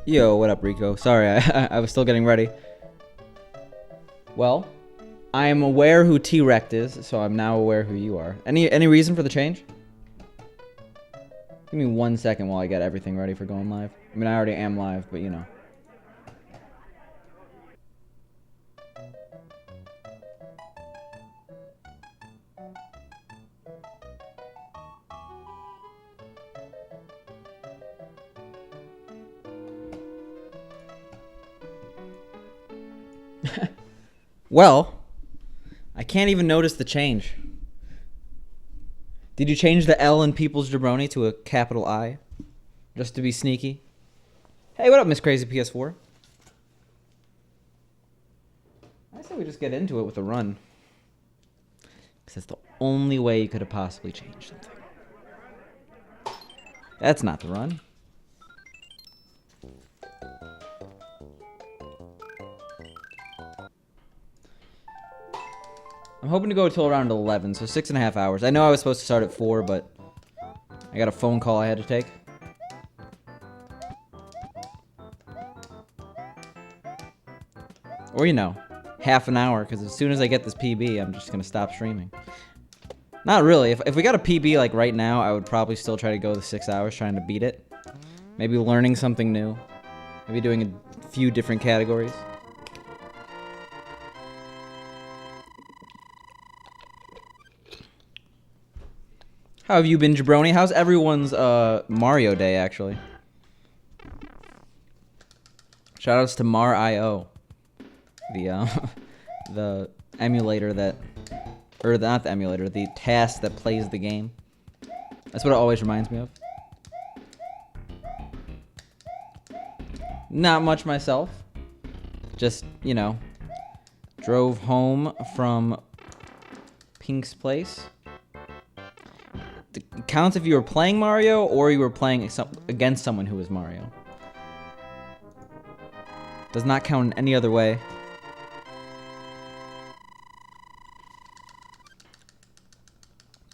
Yo, what up, Rico? Sorry, I was still getting ready. Well, I am aware who T-Rect is, so I'm now aware who you are. Any reason for the change? Give me 1 second while I get everything ready for going live. I mean, I already am live, but you know. Well, I can't even notice the change. Did you change the L in People's Jabroni to a capital I? Just to be sneaky? Hey, what up, Miss Crazy PS4? I say we just get into it with a run. Because that's the only way you could have possibly changed something. That's not the run. I'm hoping to go till around 11, so 6.5 hours. I know I was supposed to start at 4, but I got a phone call I had to take. Or, you know, half an hour, because as soon as I get this PB, I'm just going to stop streaming. Not really. If we got a PB like right now, I would probably still try to go the 6 hours trying to beat it. Maybe learning something new. Maybe doing a few different categories. How have you been, Jabroni? How's everyone's Mario Day, actually? Shoutouts to Mar10, the emulator that, or not the emulator, the task that plays the game. That's what it always reminds me of. Not much myself. Just, you know, drove home from Pink's place. It counts if you were playing Mario or you were playing against someone who was Mario. Does not count in any other way.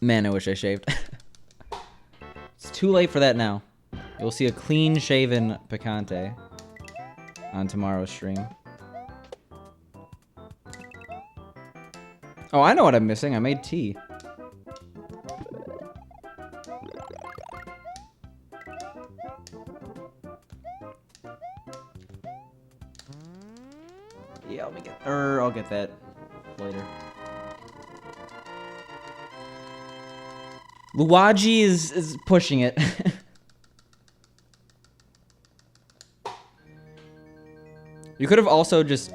Man, I wish I shaved. It's too late for that now. You'll see a clean-shaven Picante on tomorrow's stream. Oh, I know what I'm missing. I made tea. Yeah, let me get... I'll get that later. Luigi is pushing it. You could have also just...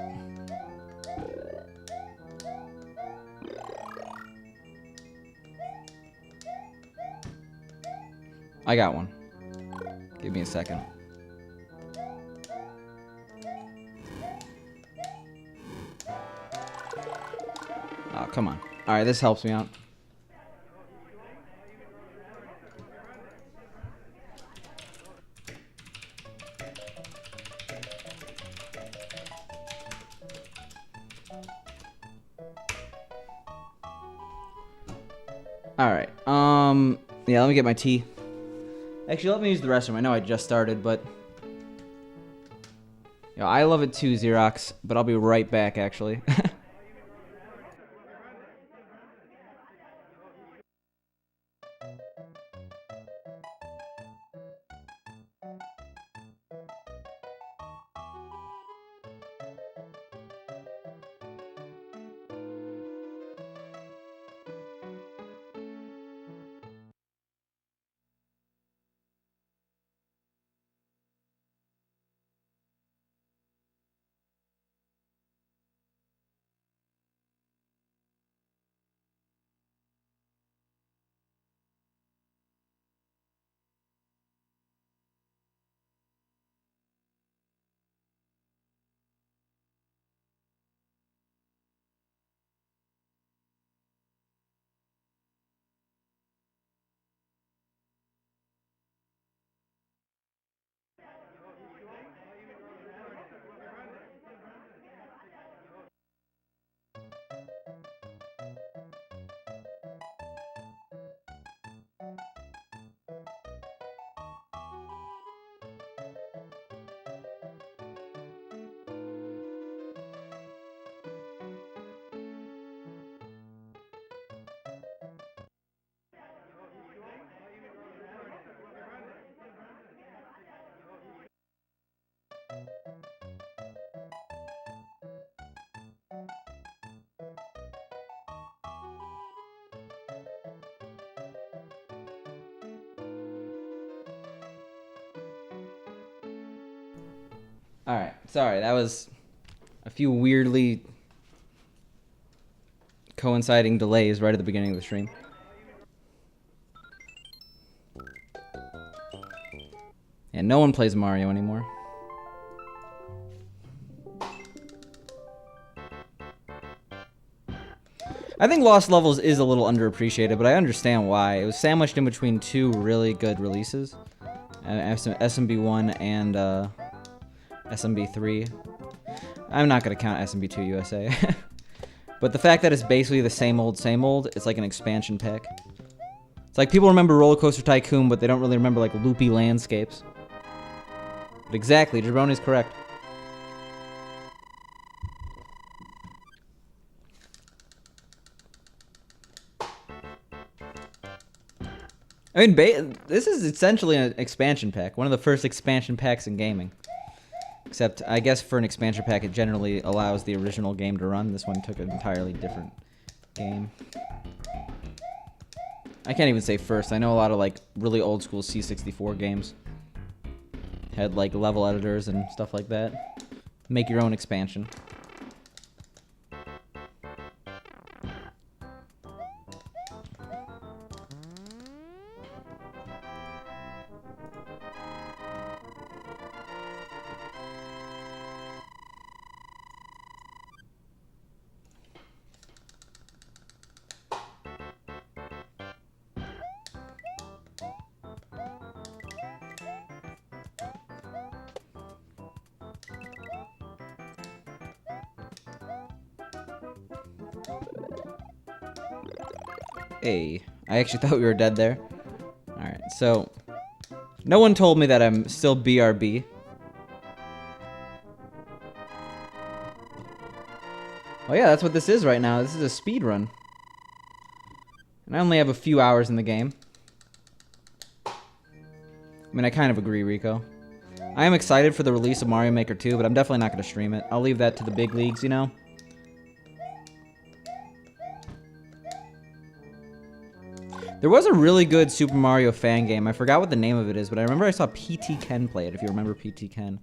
I got one. Give me a second. Oh, come on. Alright, this helps me out. Alright, yeah, let me get my tea. Actually, let me use the restroom. I know I just started, but... Yo, I love it too, Xerox, but I'll be right back, actually. Alright, sorry, that was a few weirdly coinciding delays right at the beginning of the stream. And no one plays Mario anymore. I think Lost Levels is a little underappreciated, but I understand why. It was sandwiched in between two really good releases. SMB1 and SMB3. I'm not going to count SMB2 USA. But the fact that it's basically the same old, it's like an expansion pack. It's like people remember Roller Coaster Tycoon, but they don't really remember like loopy landscapes. But exactly, Jabroni's correct. I mean, this is essentially an expansion pack. One of the first expansion packs in gaming. Except, I guess for an expansion pack, it generally allows the original game to run. This one took an entirely different game. I can't even say first. I know a lot of, like, really old school C64 games had, like, level editors and stuff like that. Make your own expansion. Hey, I actually thought we were dead there. Alright, so no one told me that I'm still BRB. Oh yeah, that's what this is right now. This is a speed run. And I only have a few hours in the game. I mean, I kind of agree, Rico. I am excited for the release of Mario Maker 2, but I'm definitely not going to stream it. I'll leave that to the big leagues, you know? There was a really good Super Mario fan game. I forgot what the name of it is, but I remember I saw PT Ken play it, if you remember PT Ken.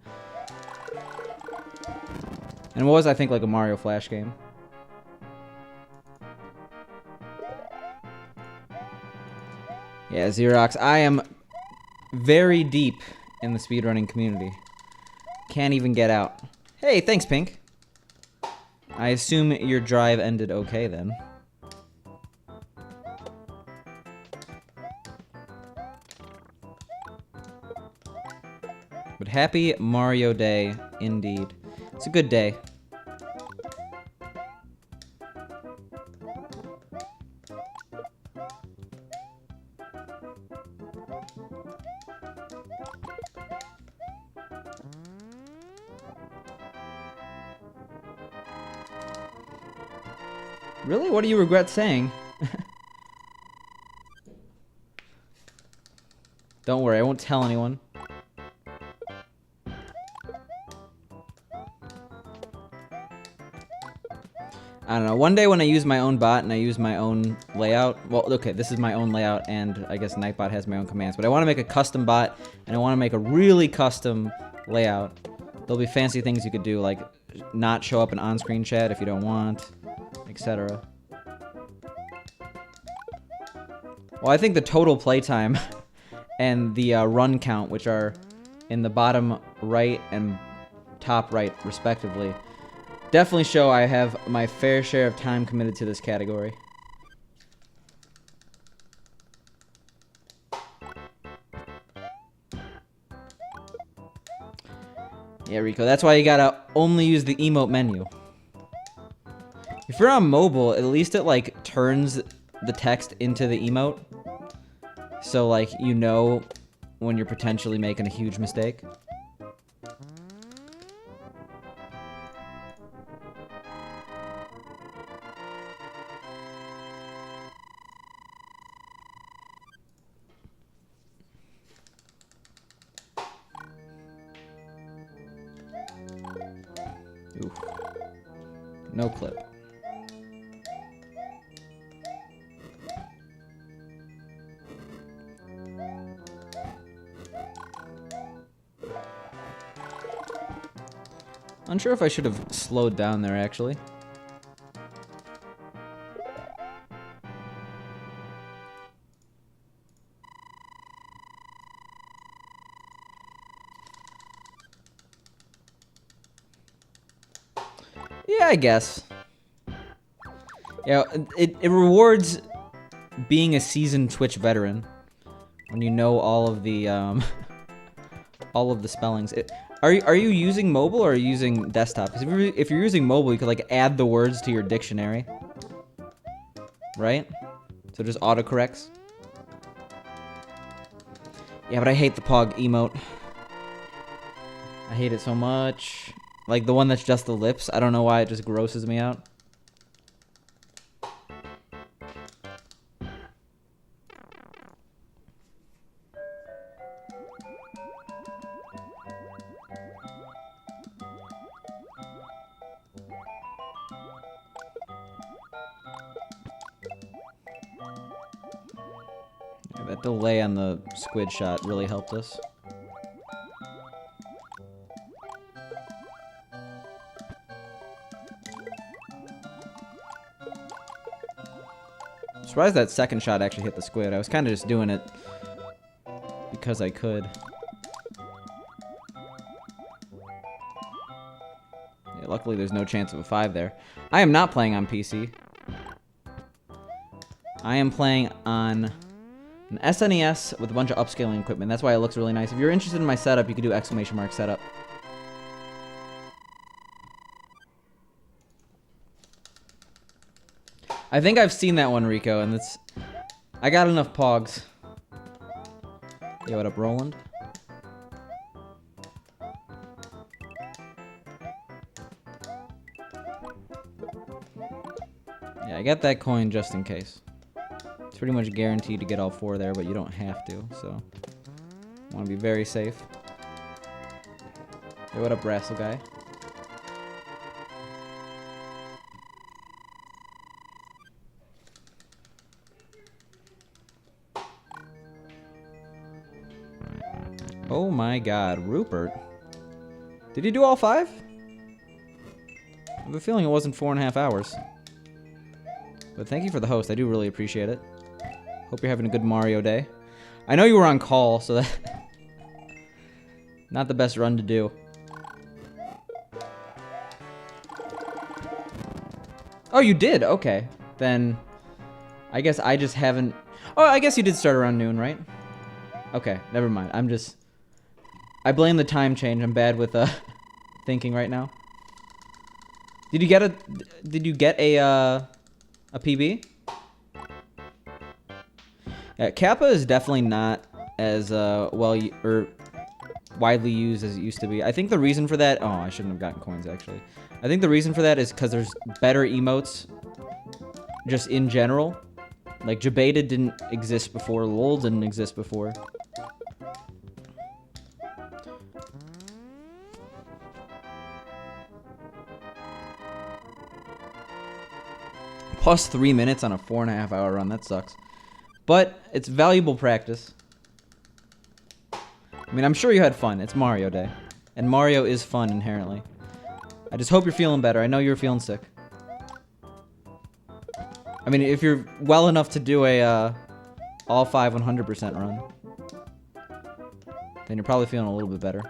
And it was, I think, like a Mario Flash game. Yeah, Xerox, I am very deep in the speedrunning community. Can't even get out. Hey, thanks, Pink. I assume your drive ended okay, then. But happy Mario Day, indeed. It's a good day. Really? What do you regret saying? Don't worry, I won't tell anyone. I don't know. One day when I use my own bot and I use my own layout, well, okay, this is my own layout, and I guess Nightbot has my own commands, but I want to make a custom bot, and I want to make a really custom layout. There'll be fancy things you could do, like not show up in on-screen chat if you don't want, etc. Well, I think the total playtime and the run count, which are in the bottom right and top right, respectively, definitely show I have my fair share of time committed to this category. Yeah, Rico, that's why you gotta only use the emote menu. If you're on mobile, at least it, like, turns the text into the emote. So, like, you know when you're potentially making a huge mistake. Ooh. No clip. Unsure if I should have slowed down there, actually. Yeah, I guess. Yeah, it rewards being a seasoned Twitch veteran when you know all of the all of the spellings. Are you using mobile or are you using desktop? Because if you're using mobile, you could like add the words to your dictionary, right? So it just autocorrects. Yeah, but I hate the Pog emote. I hate it so much. Like the one that's just the lips. I don't know why it just grosses me out. Yeah, that delay on the squid shot really helped us. Surprised that second shot actually hit the squid. I was kind of just doing it because I could. Yeah, luckily there's no chance of a 5 there. I am not playing on PC. I am playing on an SNES with a bunch of upscaling equipment. That's why it looks really nice. If you're interested in my setup, you can do !setup. I think I've seen that one, Rico, and it's... I got enough pogs. Yo, what up, Roland? Yeah, I got that coin just in case. It's pretty much guaranteed to get all 4 there, but you don't have to, so... I want to be very safe. Yo, what up, Wrestle Guy? Oh my god, Rupert. Did he do all 5? I have a feeling it wasn't 4.5 hours. But thank you for the host, I do really appreciate it. Hope you're having a good Mario day. I know you were on call, so that... not the best run to do. Oh, you did? Okay. Then... I guess I just haven't... Oh, I guess you did start around noon, right? Okay, never mind. I'm just... I blame the time change. I'm bad with thinking right now. Did you get a PB? Yeah, Kappa is definitely not as or widely used as it used to be. I think the reason for that, oh, I shouldn't have gotten coins actually. I think the reason for that is because there's better emotes just in general. Like Jabata didn't exist before, LOL didn't exist before. Plus 3 minutes on a 4.5 hour run, that sucks. But it's valuable practice. I mean, I'm sure you had fun. It's Mario Day. And Mario is fun inherently. I just hope you're feeling better. I know you were feeling sick. I mean, if you're well enough to do a all 5 100% run, then you're probably feeling a little bit better.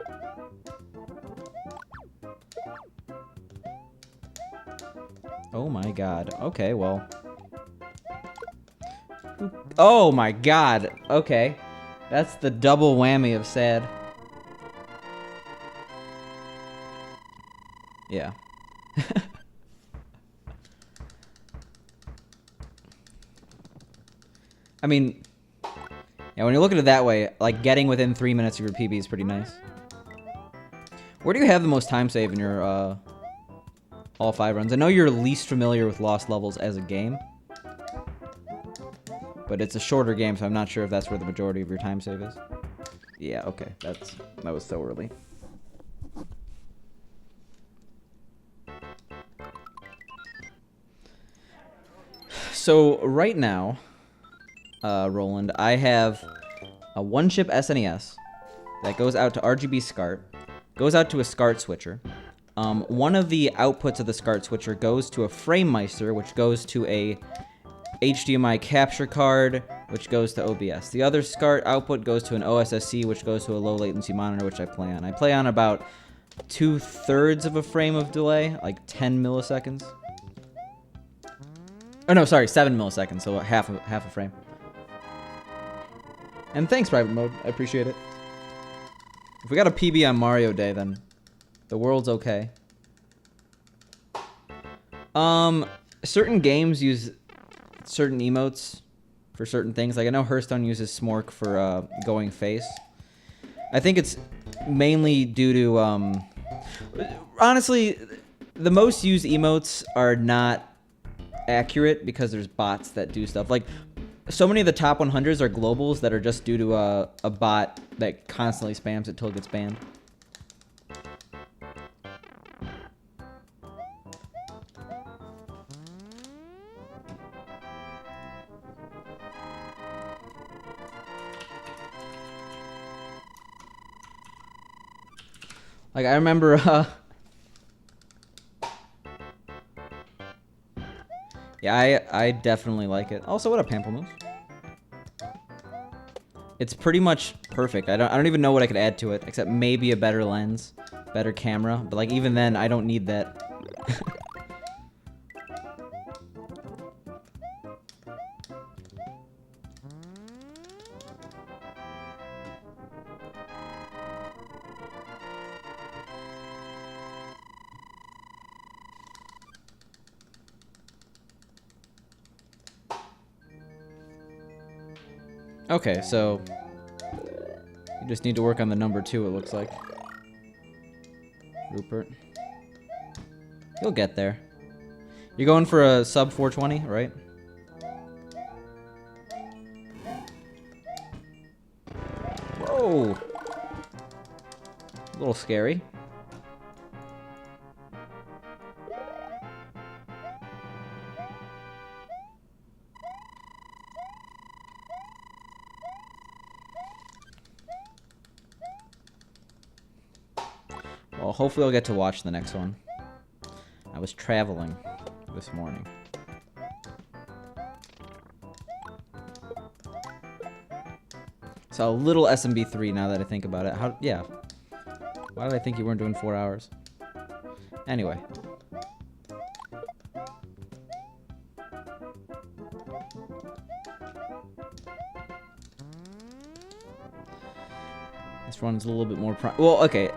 Oh my god. Okay, well. Oh my god. Okay. That's the double whammy of sad. Yeah. I mean, yeah, when you look at it that way, like getting within 3 minutes of your PB is pretty nice. Where do you have the most time save in your all 5 runs? I know you're least familiar with Lost Levels as a game, but it's a shorter game, so I'm not sure if that's where the majority of your time save is. Yeah, okay, that was so early. So right now, Roland, I have a 1-chip SNES that goes out to RGB SCART, goes out to a SCART switcher, one of the outputs of the SCART switcher goes to a FrameMeister, which goes to a HDMI capture card, which goes to OBS. The other SCART output goes to an OSSC, which goes to a low latency monitor, which I play on. I play on about 2/3 of a frame of delay, like 10 milliseconds. Oh no, sorry, 7 milliseconds, so half a frame. And thanks, Private Mode. I appreciate it. If we got a PB on Mario Day, then the world's okay. Certain games use certain emotes for certain things. Like I know Hearthstone uses Smork for going face. I think it's mainly due to honestly, the most used emotes are not accurate because there's bots that do stuff. Like so many of the top 100s are globals that are just due to a bot that constantly spams it till it gets banned. Like I remember yeah, I definitely like it. Also, what up, Pamplemousse? It's pretty much perfect. I don't even know what I could add to it, except maybe a better lens, better camera. But like even then, I don't need that. Okay, so you just need to work on the number 2, it looks like. Rupert. You'll get there. You're going for a sub 420, right? Whoa! A little scary. Well, hopefully I'll get to watch the next one. I was traveling this morning. So a little SMB3 now that I think about it. Yeah. Why did I think you weren't doing 4 hours? Anyway. This runs a little bit more well, okay.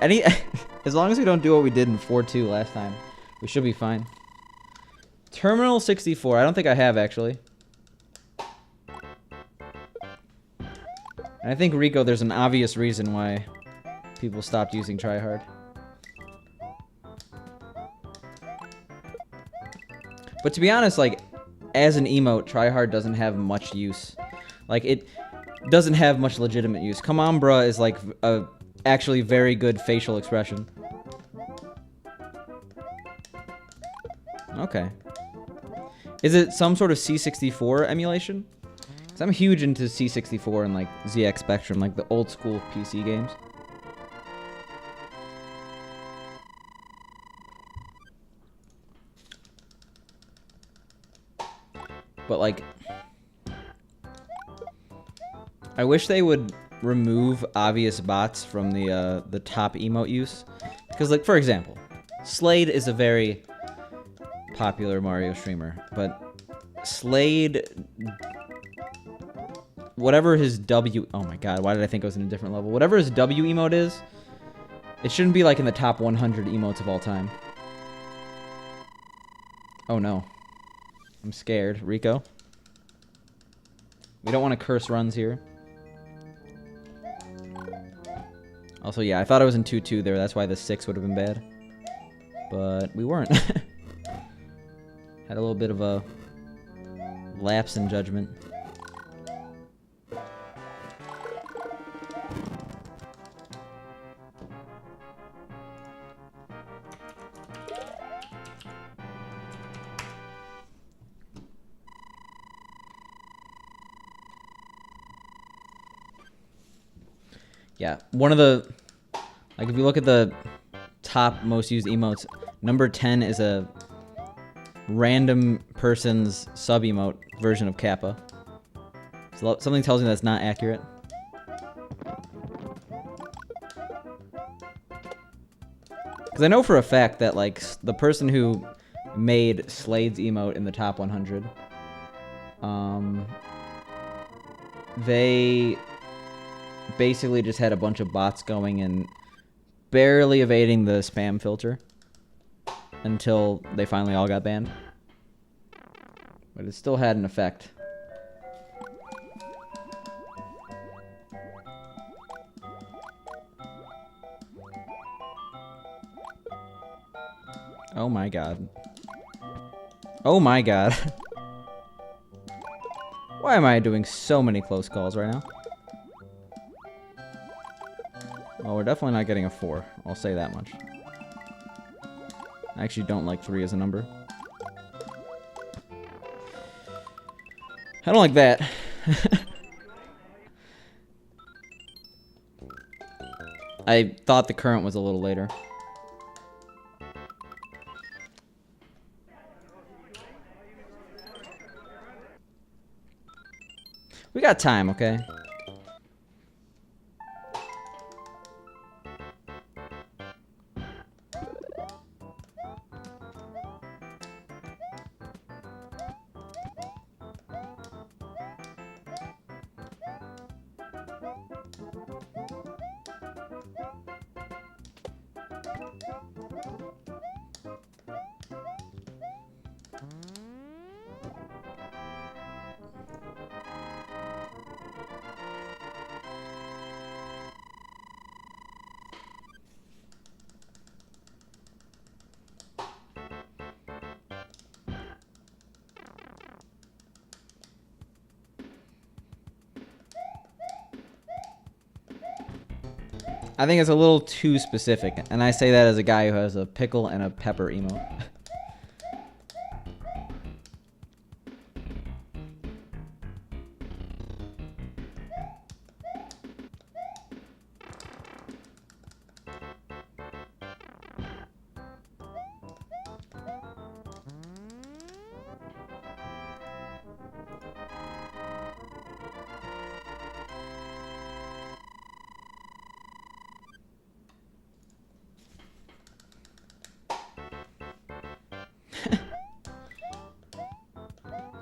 As long as we don't do what we did in 4.2 last time, we should be fine. Terminal 64. I don't think I have, actually. And I think, Rico, there's an obvious reason why people stopped using tryhard. But to be honest, like, as an emote, tryhard doesn't have much use. Like, it doesn't have much legitimate use. Come on, bruh is, like, a actually very good facial expression. Okay. Is it some sort of C64 emulation? Because I'm huge into C64 and like ZX Spectrum, like the old school PC games. But like, I wish they would remove obvious bots from the top emote use, because like for example, Slade is a very popular Mario streamer, but Slade, whatever his W, oh my god, why did I think it was in a different level? Whatever his W emote is, it shouldn't be like in the top 100 emotes of all time. Oh no. I'm scared. Rico? We don't want to curse runs here. Also, yeah, I thought I was in 2-2 there. That's why the 6 would have been bad. But we weren't. Had a little bit of a lapse in judgment. Yeah, one of the, like if you look at the top most used emotes. Number 10 is a random person's sub-emote version of Kappa. So something tells me that's not accurate. Because I know for a fact that, like, the person who made Slade's emote in the top 100, they basically just had a bunch of bots going and barely evading the spam filter until they finally all got banned. But it still had an effect. Oh my god. Oh my god. Why am I doing so many close calls right now? Well, we're definitely not getting a 4. I'll say that much. I actually don't like 3 as a number. I don't like that. I thought the current was a little later. We got time, okay? I think it's a little too specific, and I say that as a guy who has a pickle and a pepper emote.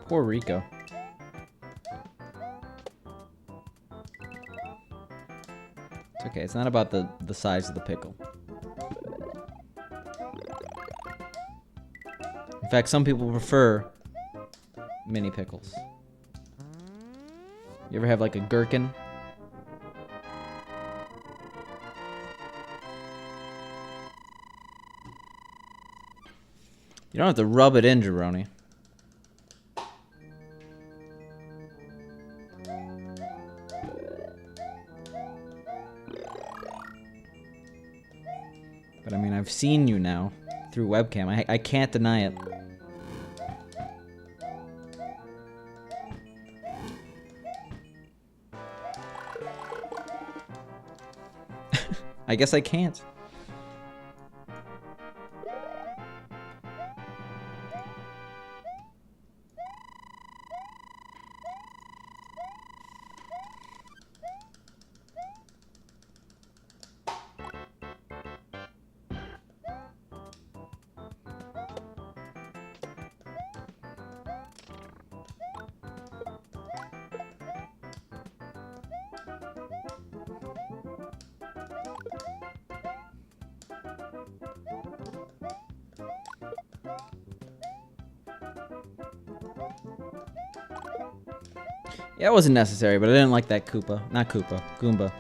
Poor Rico. It's okay, it's not about the size of the pickle. In fact, some people prefer mini pickles. You ever have like a gherkin? You don't have to rub it in, Jeroni. But I mean, I've seen you now through webcam. I can't deny it. I guess I can't. Yeah, it wasn't necessary, but I didn't like that Koopa. Not Koopa. Goomba.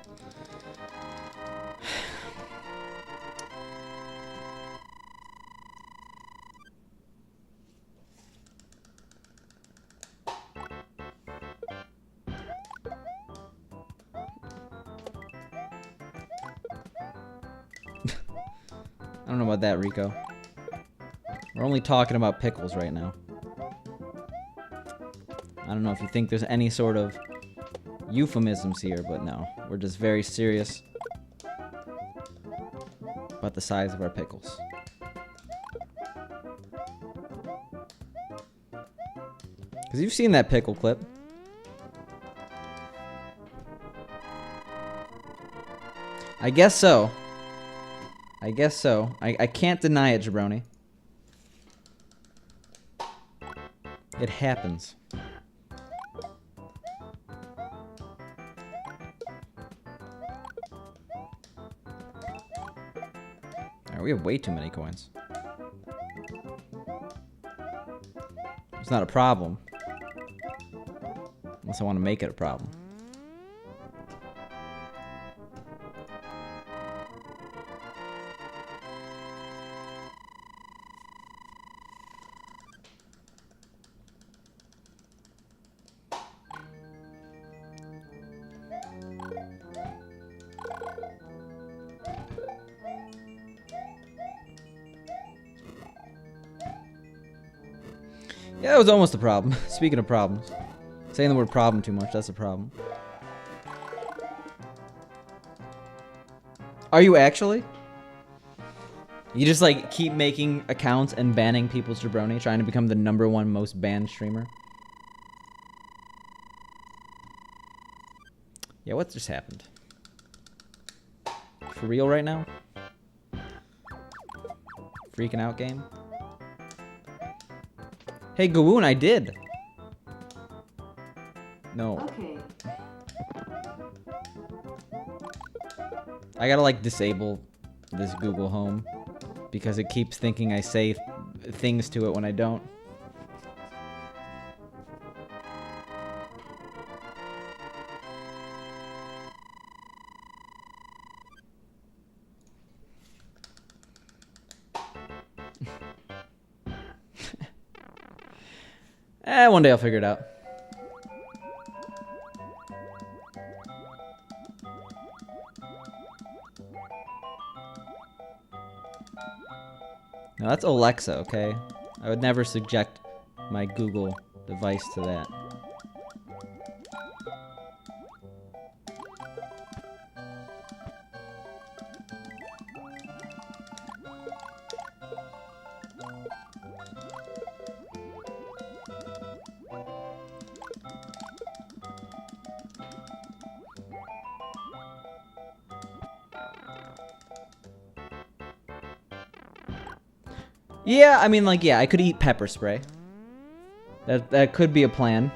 I don't know about that, Rico. We're only talking about pickles right now. I don't know if you think there's any sort of euphemisms here, but no. We're just very serious. about the size of our pickles. Because you've seen that pickle clip. I guess so. I guess so. I can't deny it, jabroni. It happens. Alright, we have way too many coins. It's not a problem. Unless I want to make it a problem. Yeah, that was almost a problem. Speaking of problems. Saying the word problem too much, that's a problem. Are you actually? You just like keep making accounts and banning people's jabroni, trying to become the #1 most banned streamer? Yeah, what just happened? For real right now? Freaking out game? Hey, Gawoon, I did. No. Okay. I gotta like disable this Google Home because it keeps thinking I say things to it when I don't. One day I'll figure it out. Now that's Alexa, okay? I would never subject my Google device to that. Yeah, I mean, like, yeah, I could eat pepper spray. That could be a plan.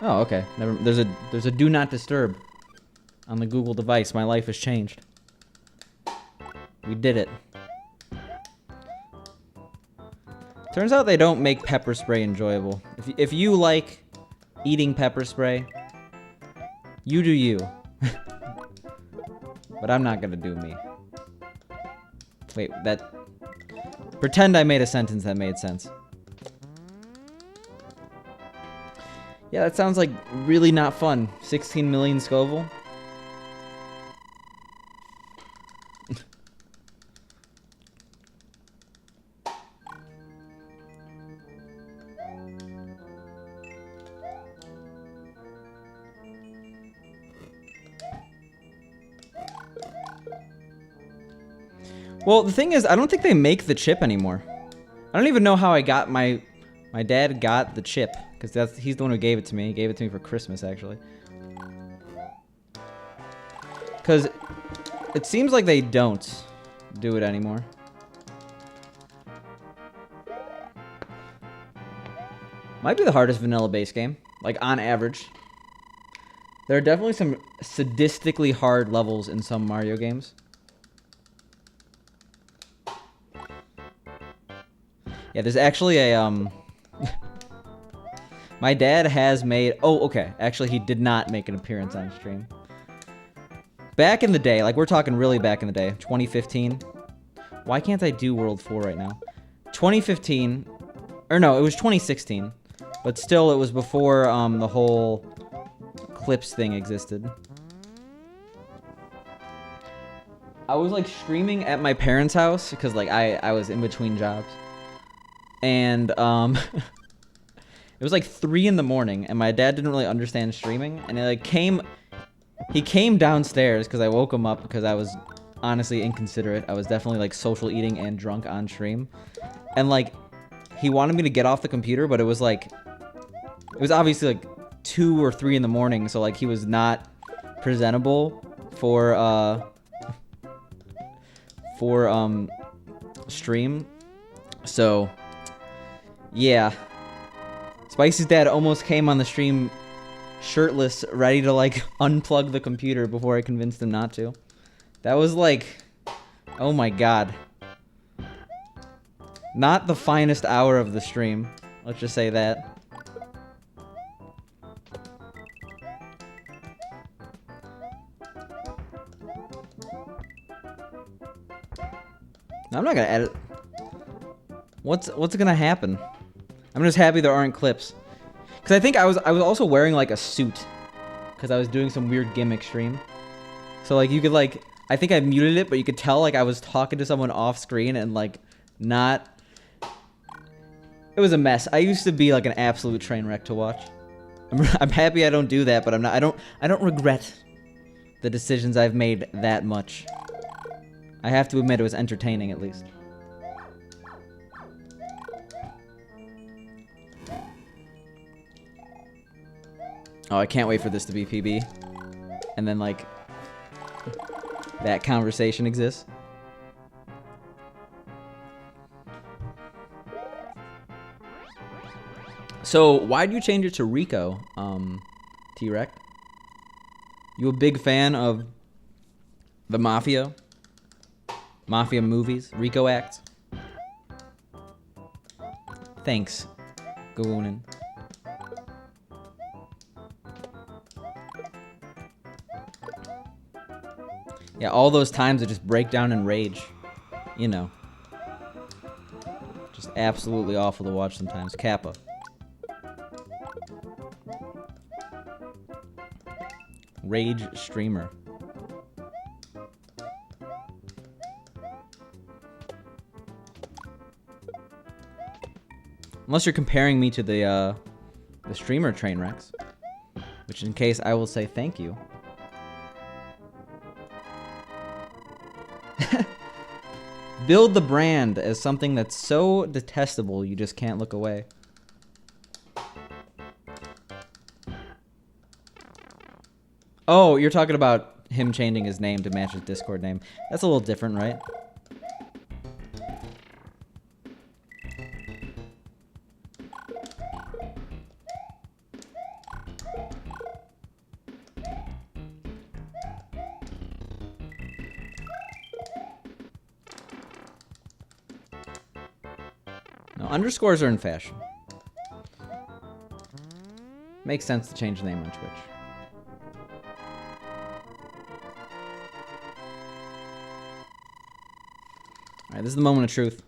Oh, okay. Never. There's a do not disturb on the Google device. My life has changed. We did it. Turns out they don't make pepper spray enjoyable. If you like eating pepper spray, you do you. But I'm not gonna do me. Wait, that... Pretend I made a sentence that made sense. Yeah, that sounds like really not fun. 16 million Scoville? Well, the thing is, I don't think they make the chip anymore. I don't even know how I got my dad got the chip, because he's the one who gave it to me. He gave it to me for Christmas, actually. Because it seems like they don't do it anymore. Might be the hardest vanilla base game, like on average. There are definitely some sadistically hard levels in some Mario games. Yeah, there's actually a, my dad has made... Oh, okay. Actually, he did not make an appearance on stream. Back in the day, like, we're talking really back in the day, 2015. Why can't I do World 4 right now? 2015... Or no, it was 2016. But still, it was before, the whole clips thing existed. I was, like, streaming at my parents' house, because, like, I was in between jobs. And, it was like 3 in the morning, and my dad didn't really understand streaming, and it like came He came downstairs because I woke him up because I was honestly inconsiderate. I was definitely like social eating and drunk on stream. And like, he wanted me to get off the computer, but it was like, it was obviously like 2 or 3 in the morning. So like, he was not presentable for stream. So yeah, Spicy's dad almost came on the stream shirtless, ready to like unplug the computer before I convinced him not to. That was like, oh my god, not the finest hour of the stream, let's just say that. I'm not gonna edit. What's gonna happen? I'm just happy there aren't clips. Cause I think I was also wearing like a suit. Cause I was doing some weird gimmick stream. So like you could like, I think I muted it, but you could tell like I was talking to someone off screen and like not. It was a mess. I used to be like an absolute train wreck to watch. I'm happy I don't do that, but I'm not. I don't regret the decisions I've made that much. I have to admit it was entertaining at least. Oh, I can't wait for this to be PB. And then, like, that conversation exists. So, why'd you change it to Rico, T-Rex? You a big fan of the Mafia? Mafia movies? Rico acts? Thanks, Gawoonin. Yeah, all those times I just break down in rage. You know. Just absolutely awful to watch sometimes. Kappa. Rage streamer. Unless you're comparing me to the streamer Trainwrecks. Which in case I will say thank you. Build the brand as something that's so detestable you just can't look away. Oh, you're talking about him changing his name to match his Discord name. That's a little different, right? No, underscores are in fashion. Makes sense to change the name on Twitch. Alright, this is the moment of truth.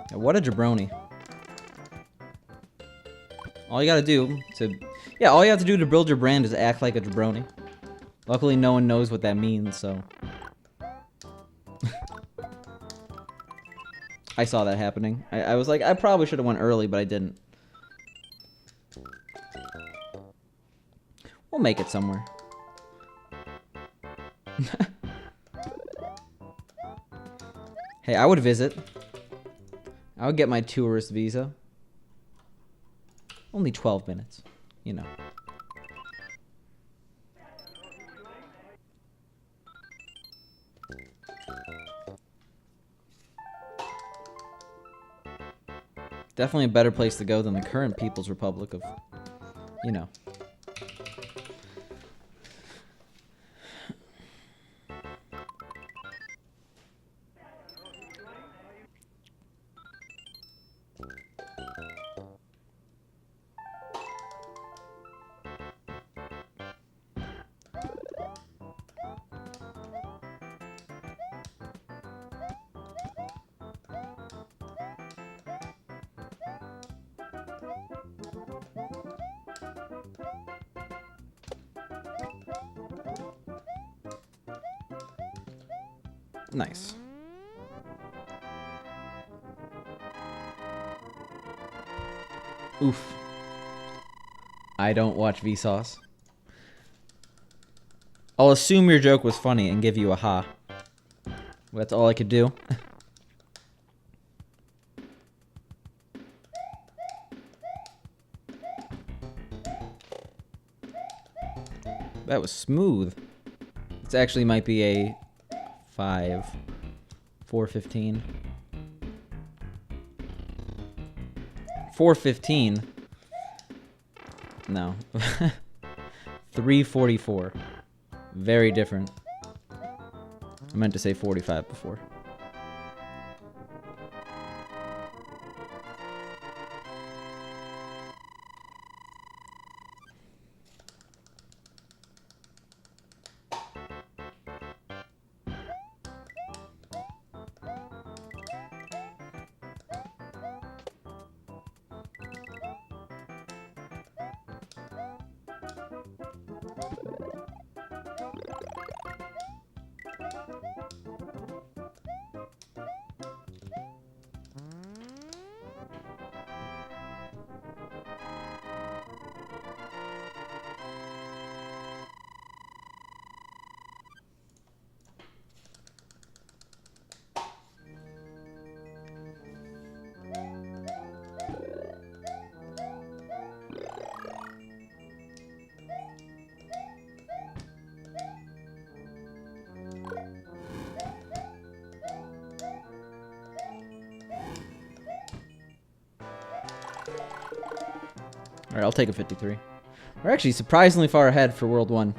Yeah, what a jabroni. All you gotta do to... Yeah, all you have to do to build your brand is act like a jabroni. Luckily, no one knows what that means, so... I saw that happening. I was like, I probably should have went early, but I didn't. We'll make it somewhere. Hey, I would visit. I would get my tourist visa. Only 12 minutes, you know. Definitely a better place to go than the current People's Republic of, you know. Nice. Oof. I don't watch Vsauce. I'll assume your joke was funny and give you a ha. That's all I could do. That was smooth. This actually might be a 5. 415. 415. No. 344. Very different. I meant to say 45 before. Alright, I'll take a 53. We're actually surprisingly far ahead for World 1.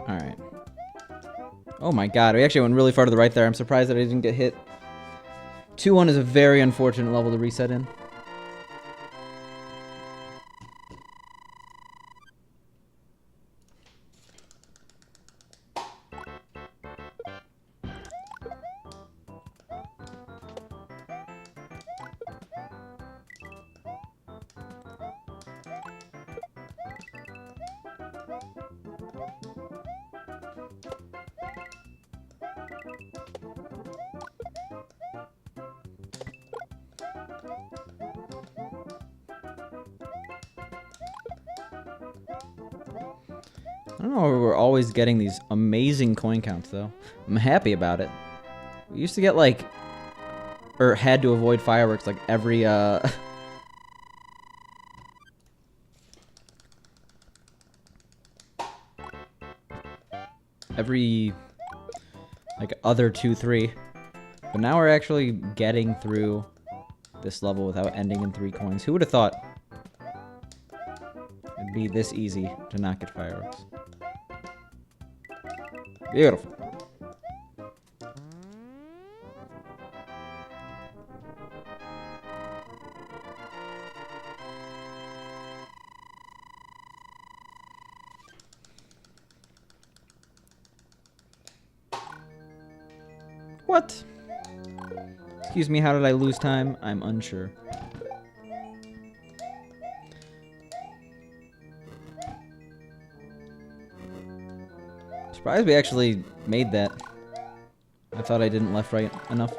Alright. Oh my god, we actually went really far to the right there. I'm surprised that I didn't get hit. 2-1 is a very unfortunate level to reset in. I don't know why we're always getting these amazing coin counts, though. I'm happy about it. We used to get, like... Or had to avoid fireworks, like, every, every... Like, other 2-3. But now we're actually getting through this level without ending in 3 coins. Who would have thought it'd be this easy to not get fireworks? Beautiful. What? Excuse me, how did I lose time? I'm unsure. Surprised we actually made that. I thought I didn't left right enough.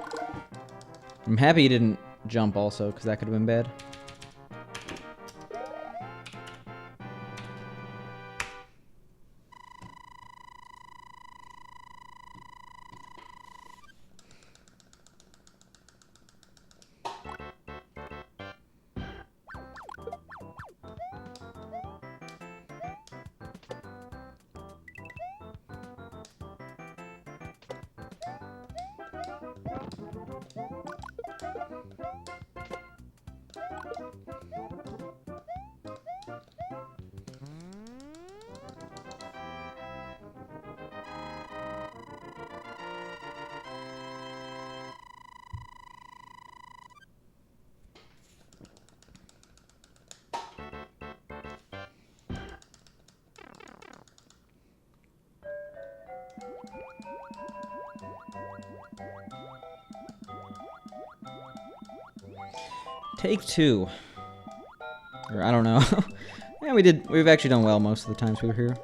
I'm happy you didn't jump also, because that could have been bad. Take 2. Or I don't know. Yeah, we've actually done well most of the times we were here.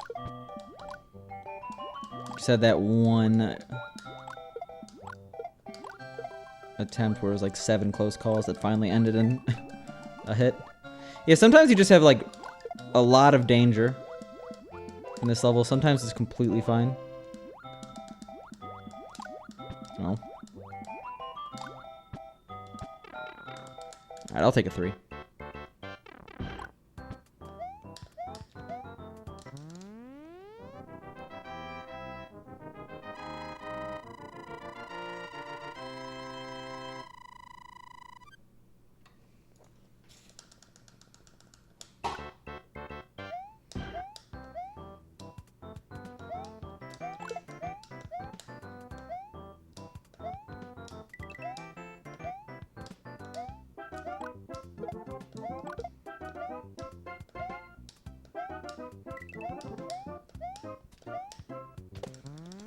Just had that one attempt where it was like 7 close calls that finally ended in a hit. Yeah, sometimes you just have like a lot of danger in this level. Sometimes it's completely fine. Oh. Alright, I'll take a 3.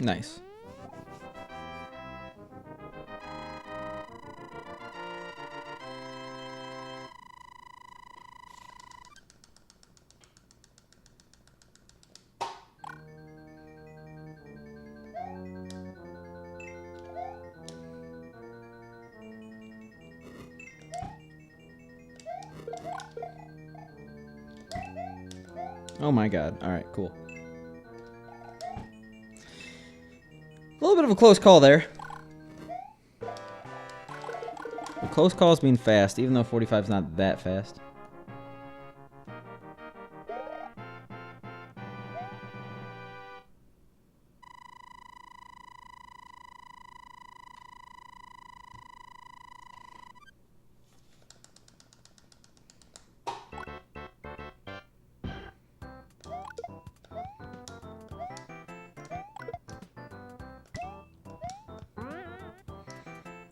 Nice. Oh my god. Alright, cool. A little bit of a close call there. The close calls mean fast, even though 45 is not that fast.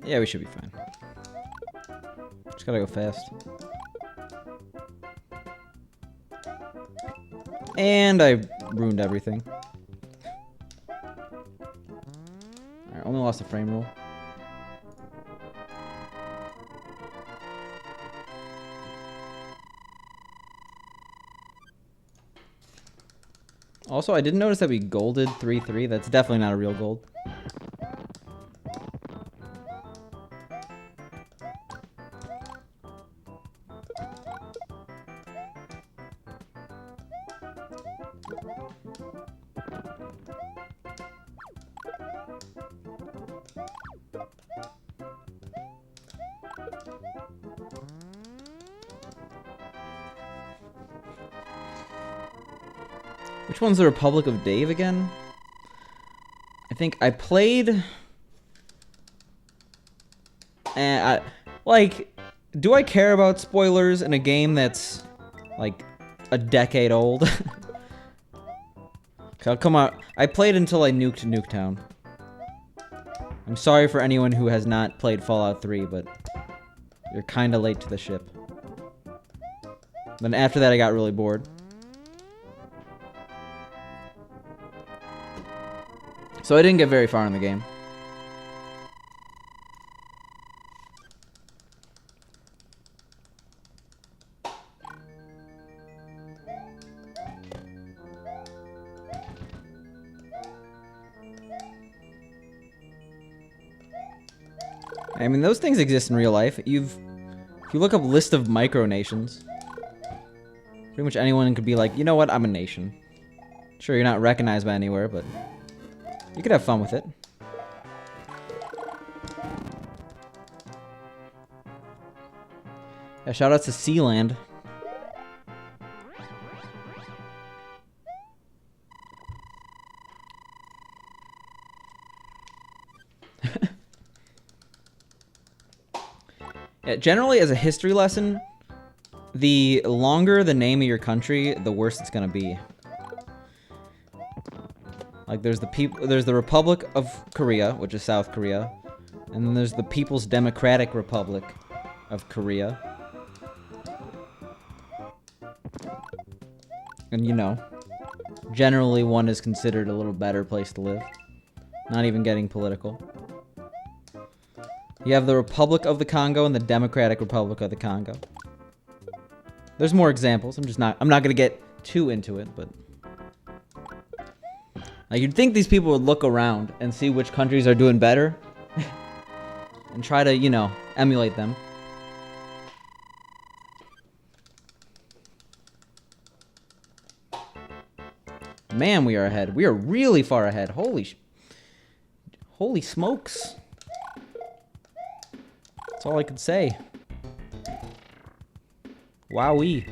Yeah, we should be fine. Just gotta go fast. And I ruined everything. Alright, only lost a frame roll. Also, I didn't notice that we golded 3-3. That's definitely not a real gold. Which one's the Republic of Dave again? I think I played... like, do I care about spoilers in a game that's, like, a decade old? Come on. I played until I nuked Nuketown. I'm sorry for anyone who has not played Fallout 3, but you're kinda late to the ship. Then after that I got really bored. So I didn't get very far in the game. I mean, those things exist in real life. If you look up list of micronations, pretty much anyone could be like, you know what, I'm a nation. Sure, you're not recognized by anywhere, but you could have fun with it. Yeah, shout out to Sealand. Yeah, generally, as a history lesson, the longer the name of your country, the worse it's gonna be. Like, there's the Republic of Korea, which is South Korea, and then there's the People's Democratic Republic of Korea. And you know, generally one is considered a little better place to live. Not even getting political. You have the Republic of the Congo and the Democratic Republic of the Congo. There's more examples. I'm not gonna get too into it, but like you'd think these people would look around and see which countries are doing better and try to, you know, emulate them. Man, we are ahead. We are really far ahead. Holy smokes. That's all I could say. Wowee.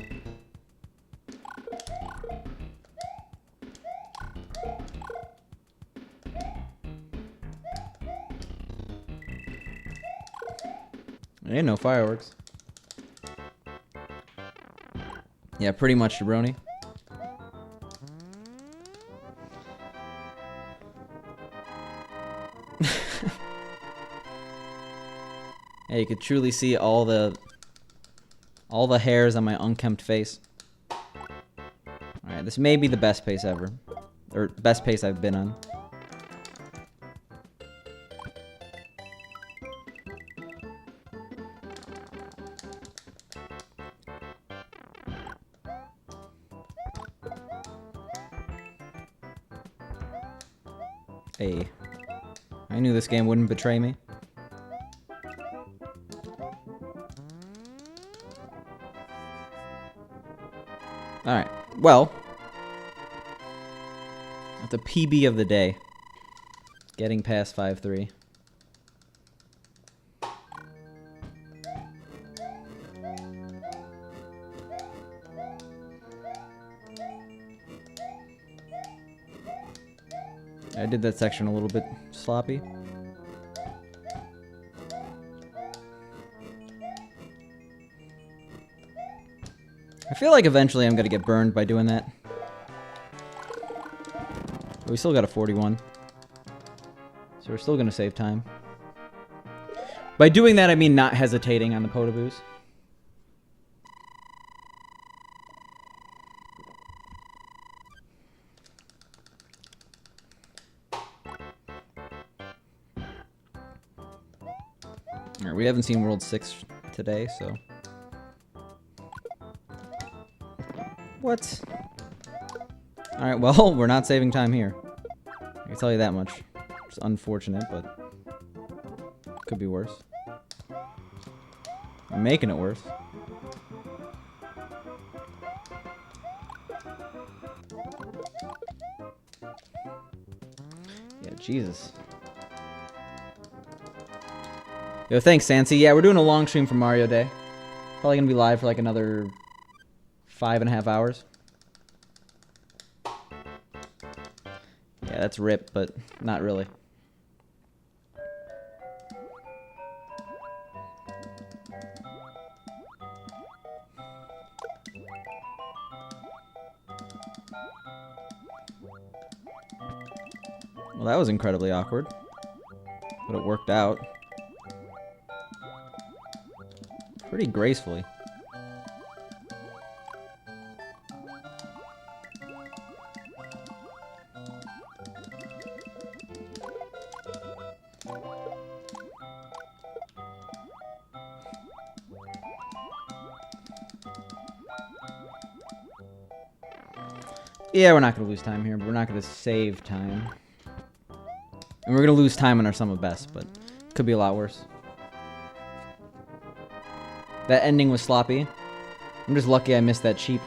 Ain't no fireworks. Yeah, pretty much, jabroni. Yeah, you could truly see all the hairs on my unkempt face. Alright, this may be the best pace ever. Or best pace I've been on. Hey. I knew this game wouldn't betray me. Alright, well, that's a PB of the day. Getting past 5-3. I did that section a little bit sloppy. I feel like eventually I'm gonna get burned by doing that. But we still got a 41. So we're still gonna save time. By doing that, I mean not hesitating on the potaboos. Alright, we haven't seen World 6 today, so... What? Alright, well, we're not saving time here. I can tell you that much. It's unfortunate, but... could be worse. I'm making it worse. Yeah, Jesus. Yo, thanks, Sansi. Yeah, we're doing a long stream for Mario Day. Probably gonna be live for like another 5.5 hours. Yeah, that's rip, but not really. Well, that was incredibly awkward. But it worked out. Pretty gracefully. Yeah, we're not going to lose time here, but we're not going to save time. And we're going to lose time on our sum of best, but it could be a lot worse. That ending was sloppy. I'm just lucky I missed that cheap.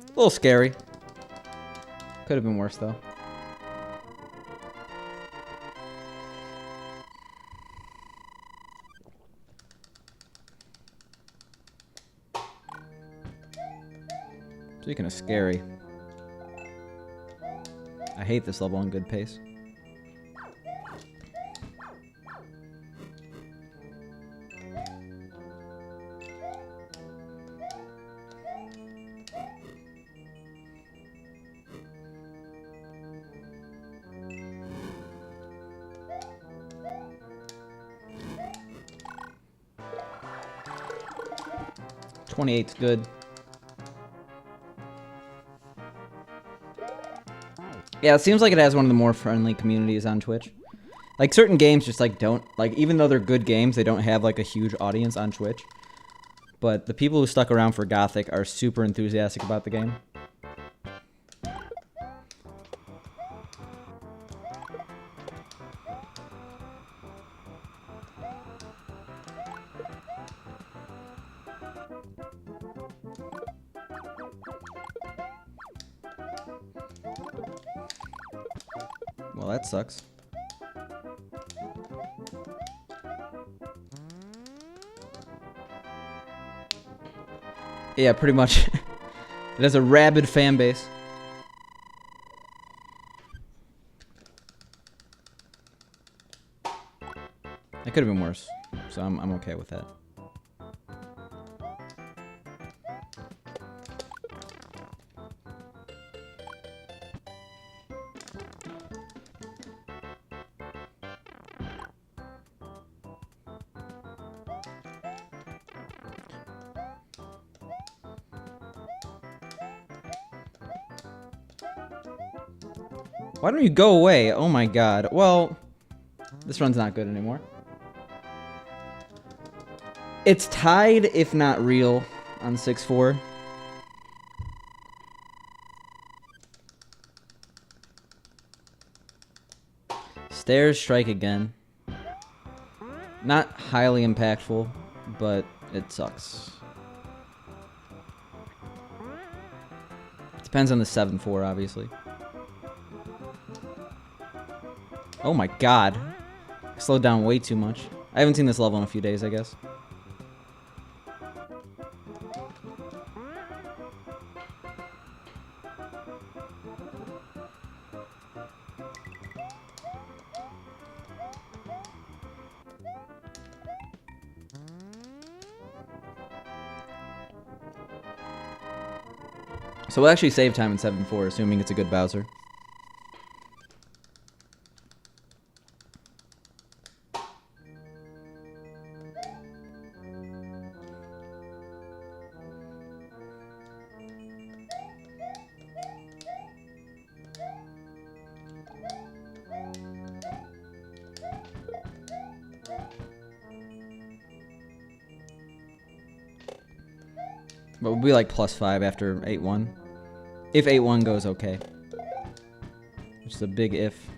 A little scary. Could have been worse, though. Speaking of scary, I hate this level on good pace. $28's good. Yeah, it seems like it has one of the more friendly communities on Twitch. Like, certain games just, like, don't... Like, even though they're good games, they don't have, like, a huge audience on Twitch. But the people who stuck around for Gothic are super enthusiastic about the game. Well, that sucks. Yeah, pretty much. It has a rabid fan base. It could have been worse, so I'm okay with that. Why don't you go away? Oh my god. Well, this run's not good anymore. It's tied, if not real, on 6-4. Stairs strike again. Not highly impactful, but it sucks. Depends on the 7-4, obviously. Oh my god. I slowed down way too much. I haven't seen this level in a few days, I guess. So we'll actually save time in 7-4, assuming it's a good Bowser. But we'll be like +5 after 8-1. If 8-1 goes okay. Which is a big if.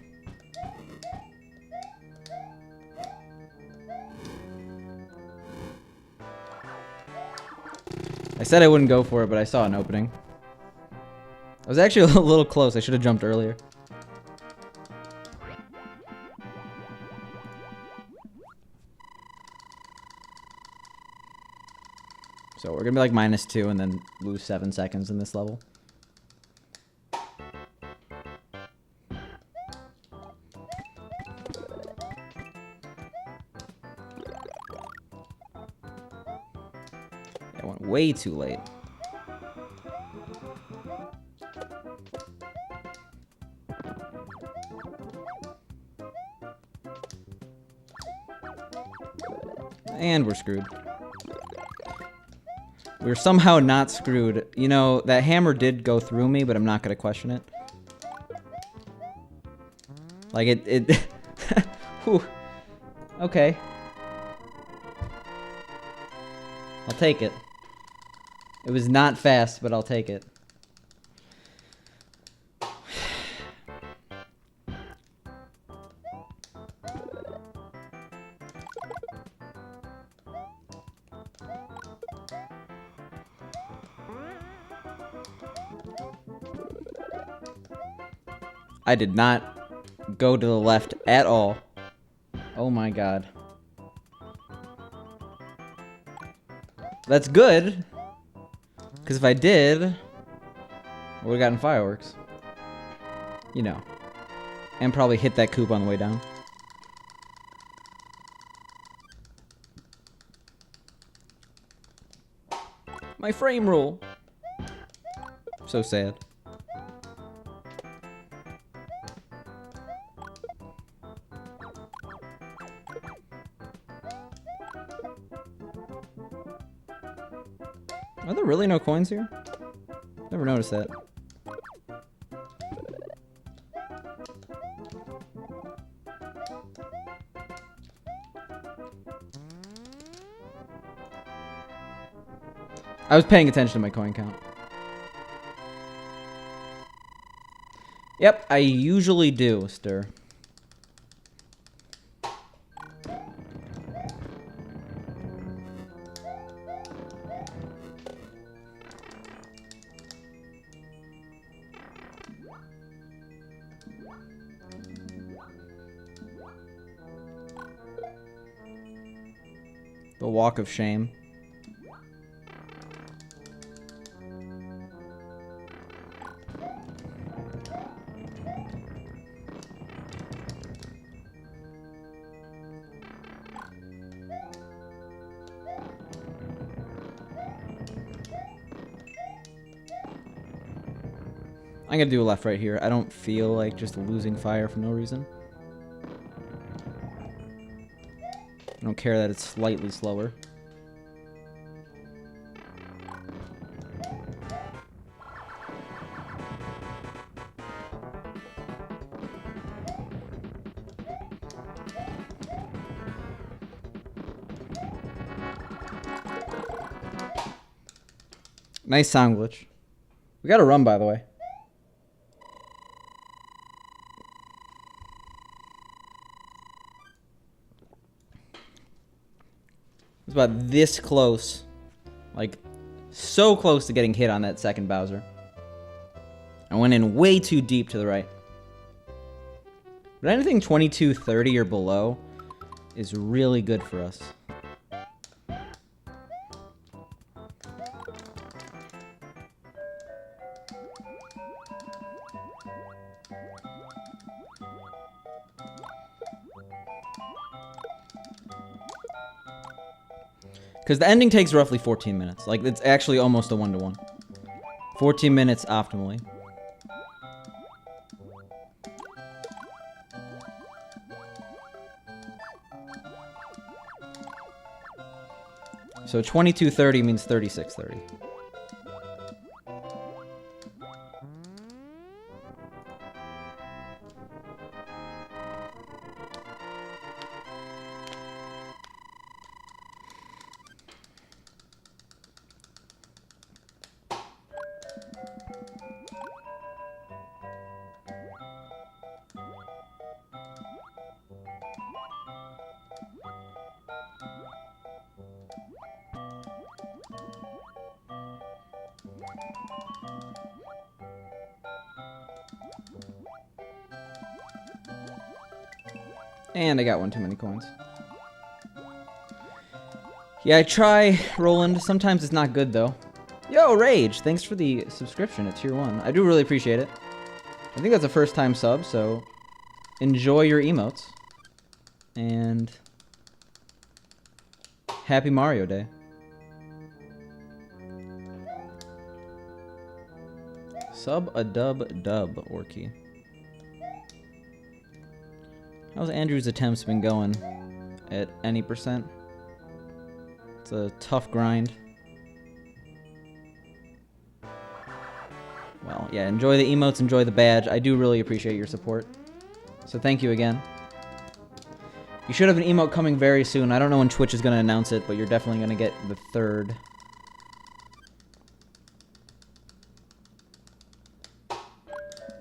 I said I wouldn't go for it, but I saw an opening. I was actually a little close. I should have jumped earlier. So we're gonna be like -2 and then lose 7 seconds in this level. I went way too late. And we're screwed. We're somehow not screwed. You know, that hammer did go through me, but I'm not going to question it. Like, it Whew. Okay. I'll take it. It was not fast, but I'll take it. I did not go to the left at all. Oh my god. That's good. Because if I did, I would have gotten fireworks. You know. And probably hit that coop on the way down. My frame rule. So sad. Are there really no coins here? Never noticed that. I was paying attention to my coin count. Yep, I usually do, Stir. The walk of shame. I'm gonna do a left right here. I don't feel like just losing fire for no reason. I don't care that it's slightly slower. Nice sound glitch. We got a run, by the way. It's about this close. Like, so close to getting hit on that second Bowser. I went in way too deep to the right. But anything 2230 or below is really good for us. Because the ending takes roughly 14 minutes. Like, it's actually almost a 1-to-1. 14 minutes optimally. So 2230 means 3630. And I got one too many coins. Yeah, I try, Roland. Sometimes it's not good, though. Yo, Rage! Thanks for the subscription at Tier 1. I do really appreciate it. I think that's a first-time sub, so enjoy your emotes. And happy Mario Day. Sub a dub Orky. How's Andrew's attempts been going at any %? It's a tough grind. Well, yeah, enjoy the emotes, enjoy the badge. I do really appreciate your support. So thank you again. You should have an emote coming very soon. I don't know when Twitch is going to announce it, but you're definitely going to get the 3rd.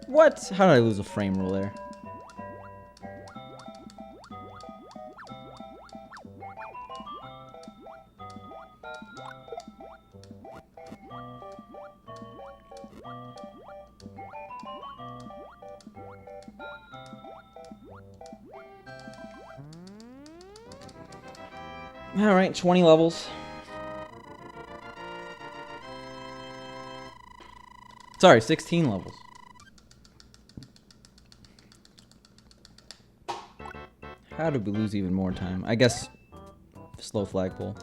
What? How did I lose a frame rule there? Alright, 20 levels. Sorry, 16 levels. How did we lose even more time? I guess slow flagpole.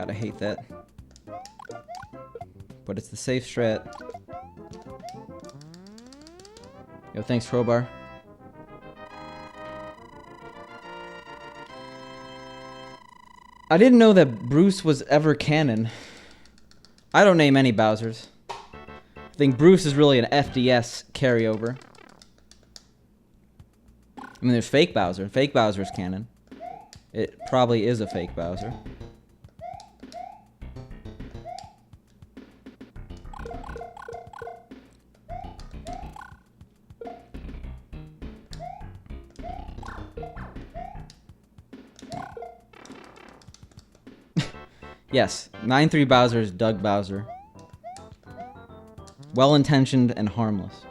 God, I hate that. But it's the safe strat. Yo, thanks, Crowbar. I didn't know that Bruce was ever canon. I don't name any Bowsers. I think Bruce is really an FDS carryover. I mean, there's fake Bowser. Fake Bowser's canon. It probably is a fake Bowser. Yes, 9-3 Bowser is Doug Bowser. Well-intentioned and harmless.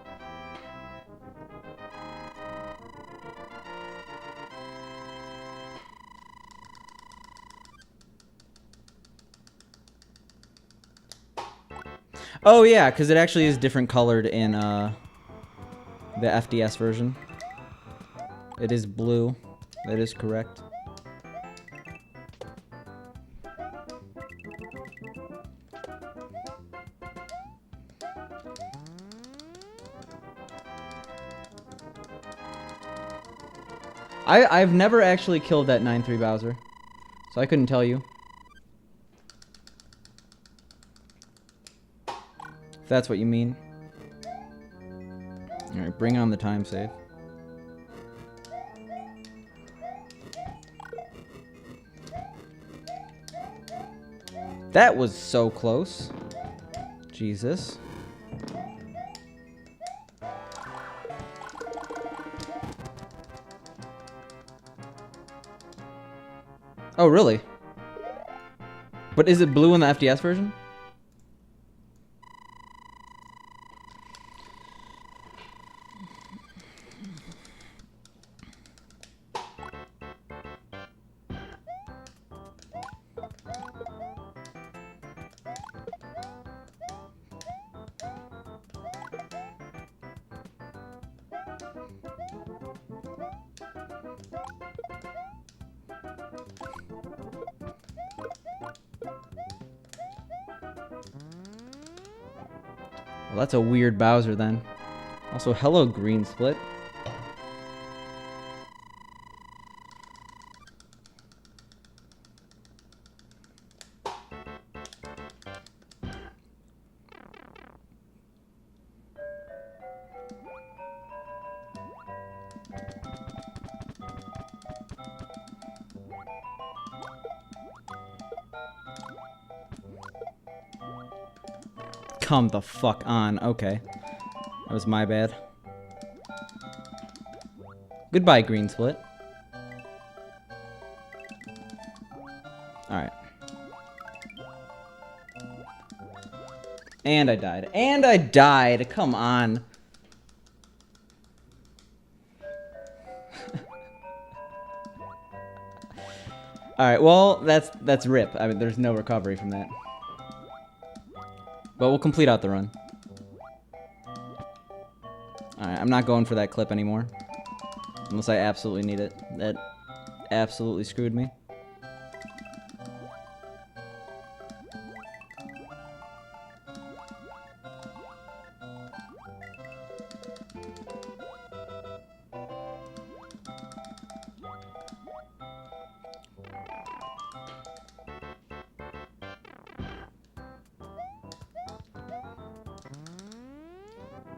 Oh yeah, because it actually is different colored in the FDS version. It is blue. That is correct. I've never actually killed that 9-3 Bowser, so I couldn't tell you. If that's what you mean. Alright, bring on the time save. That was so close. Jesus. Oh, really? But is it blue in the FDS version? Well, that's a weird Bowser then. Also, hello, green split. Come the fuck on. Okay. That was my bad. Goodbye, green split. Alright. And I died. And I died. Come on. Alright, well, that's rip. I mean, there's no recovery from that. But we'll complete out the run. Alright, I'm not going for that clip anymore. Unless I absolutely need it. That absolutely screwed me.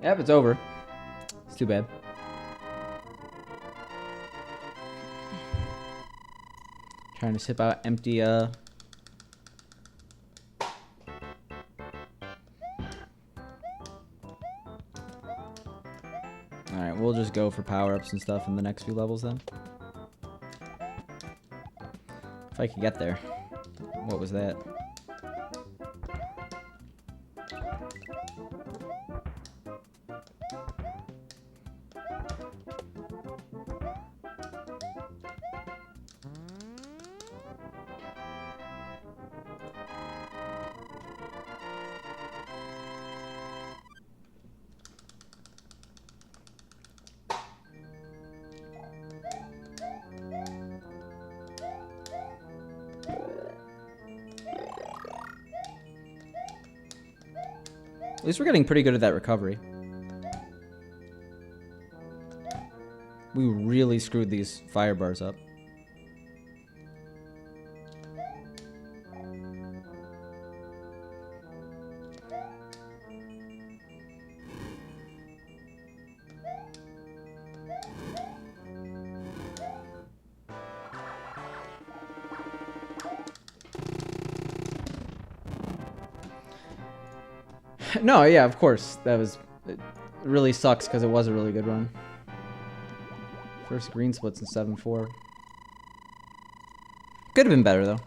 Yep, it's over. It's too bad. Trying to sip out empty, Alright, we'll just go for power-ups and stuff in the next few levels then. If I could get there. What was that? least we're getting pretty good at that recovery. We really screwed these fire bars up. No, yeah, of course. That was... It really sucks because it was a really good run. First green splits in 7-4. Could have been better, though.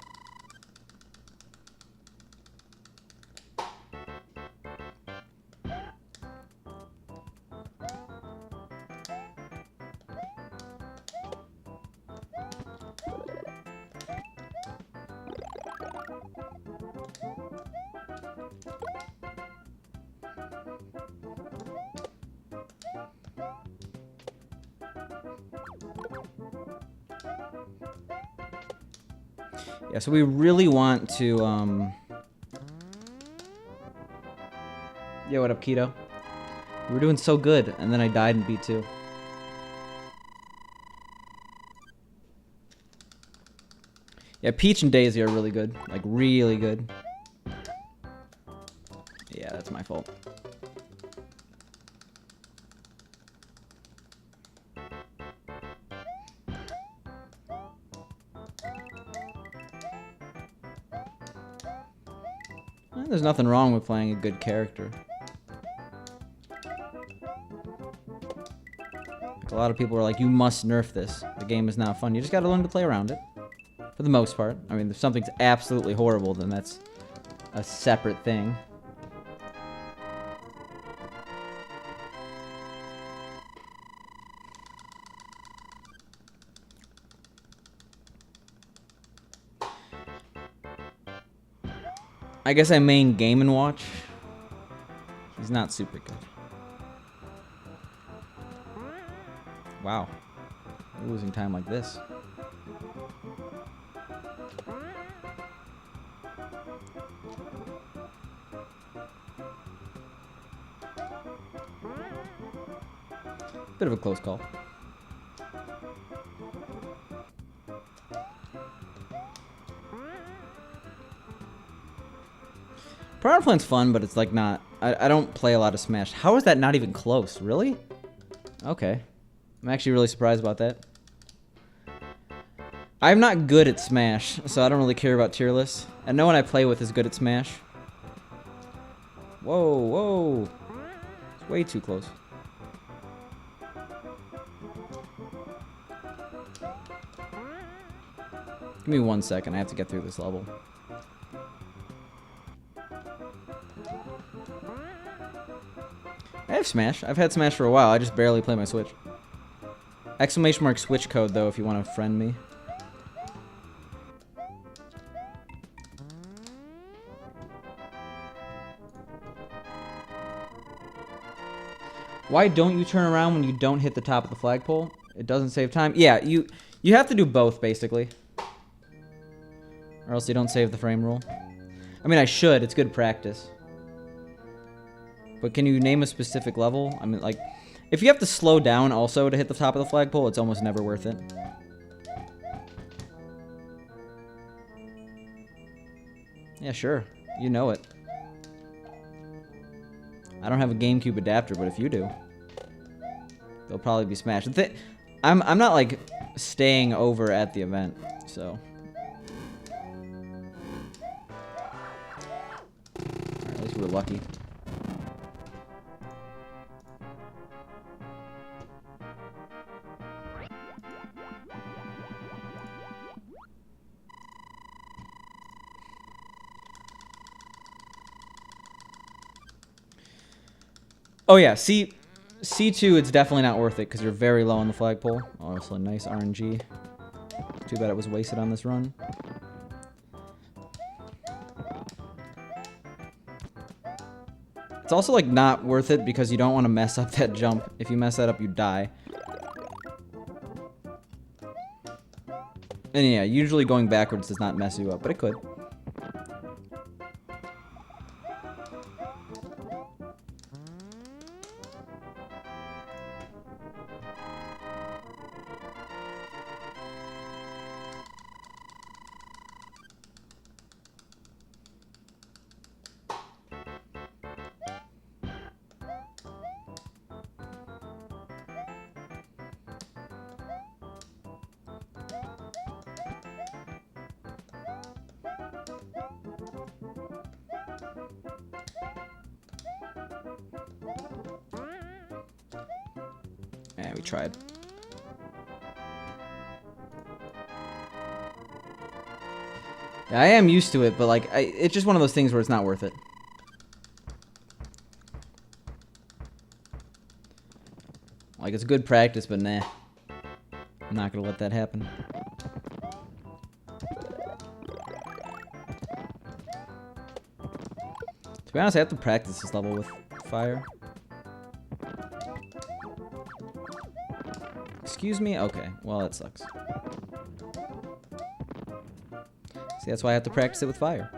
Yeah, so we really want to, Yeah, what up, Keto? We were doing so good, and then I died in B2. Yeah, Peach and Daisy are really good. Like, really good. Yeah, that's my fault. There's nothing wrong with playing a good character. Like a lot of people are like, you must nerf this. The game is not fun. You just gotta learn to play around it. For the most part. I mean, if something's absolutely horrible, then that's a separate thing. I guess I main Game & Watch. He's not super good. Wow. We're losing time like this. Bit of a close call. Power Plant's fun, but it's like not... I don't play a lot of Smash. How is that not even close? Really? Okay. I'm actually really surprised about that. I'm not good at Smash, so I don't really care about tier lists. And no one I play with is good at Smash. Whoa, whoa. It's way too close. Give me 1 second. I have to get through this level. I have Smash. I've had Smash for a while. I just barely play my Switch. ! Switch code, though, if you want to friend me. Why don't you turn around when you don't hit the top of the flagpole? It doesn't save time. Yeah, you have to do both, basically. Or else you don't save the frame rule. I mean, I should. It's good practice. But can you name a specific level? I mean, like, if you have to slow down also to hit the top of the flagpole, it's almost never worth it. Yeah, sure. You know it. I don't have a GameCube adapter, but if you do, they'll probably be smashed. I'm not, like, staying over at the event, so... At least we were lucky. Oh yeah, C2, it's definitely not worth it because you're very low on the flagpole. Also, nice RNG. Too bad it was wasted on this run. It's also like not worth it because you don't want to mess up that jump. If you mess that up, you die. And yeah, usually going backwards does not mess you up, but it could. Yeah, we tried. Yeah, I am used to it, but like, it's just one of those things where it's not worth it. Like, it's good practice, but nah. I'm not gonna let that happen. To be honest, I have to practice this level with fire. Excuse me? Okay, well, that sucks. See, that's why I have to practice it with fire.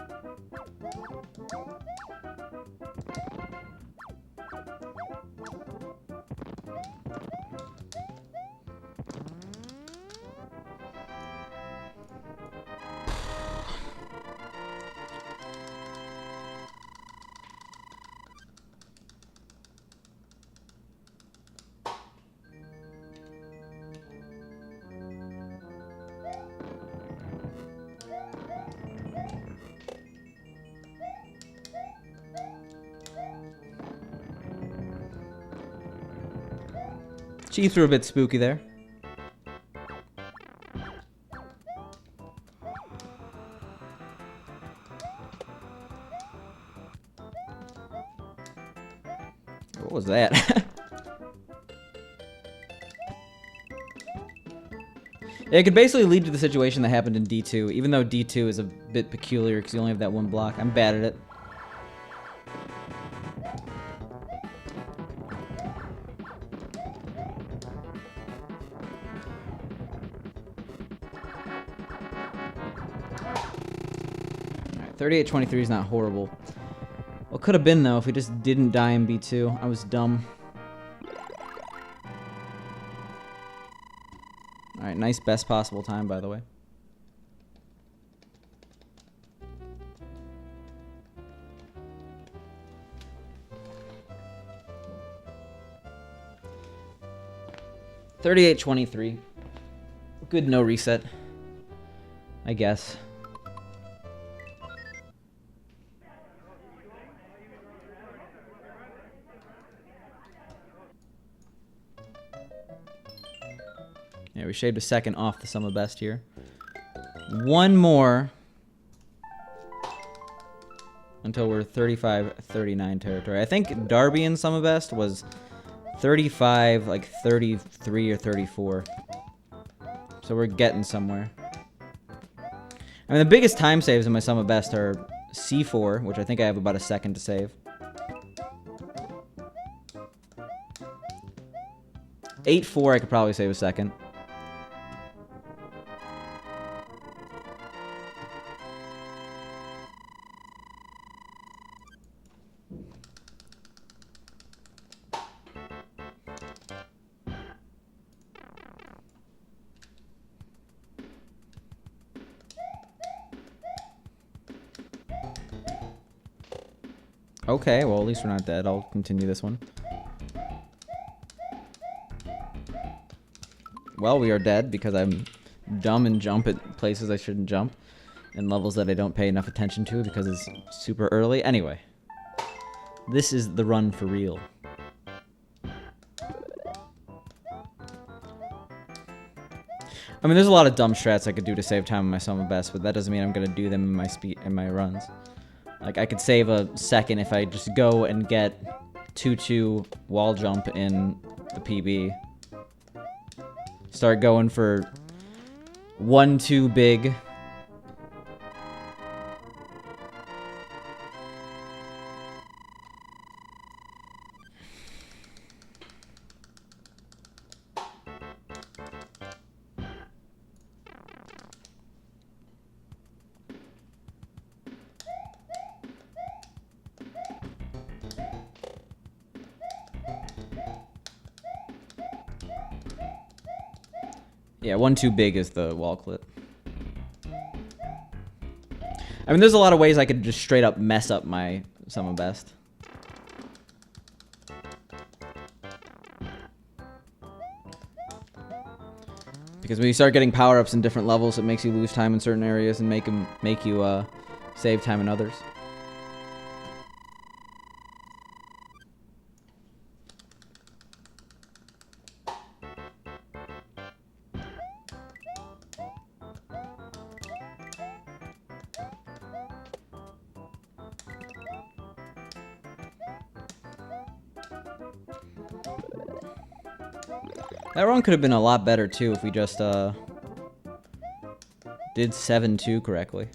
She threw a bit spooky there. What was that? It could basically lead to the situation that happened in D2, even though D2 is a bit peculiar because you only have that one block. I'm bad at it. Alright, 38-23 is not horrible. What could have been, though, if we just didn't die in B2. I was dumb. Alright, nice best possible time, by the way. $38-23. Good no reset, I guess. Yeah, we shaved a second off the sum of best here. One more until we're 35-39 territory. I think Darby in sum of best was 35, like 33 or 34. So we're getting somewhere. I mean, the biggest time saves in my sum of best are C4, which I think I have about a second to save. 8-4, I could probably save a second. Okay, well, at least we're not dead. I'll continue this one. Well, we are dead because I'm dumb and jump at places I shouldn't jump and levels that I don't pay enough attention to because it's super early. Anyway, this is the run for real. I mean, there's a lot of dumb strats I could do to save time in my sum of best, but that doesn't mean I'm gonna do them in my runs. Like, I could save a second if I just go and get 2-2 wall jump in the PB. Start going for 1-2 big. Yeah, 1-2 big is the wall clip. I mean, there's a lot of ways I could just straight up mess up my sum of best. Because when you start getting power-ups in different levels, it makes you lose time in certain areas and make you save time in others. That run could have been a lot better too if we just did 7-2 correctly.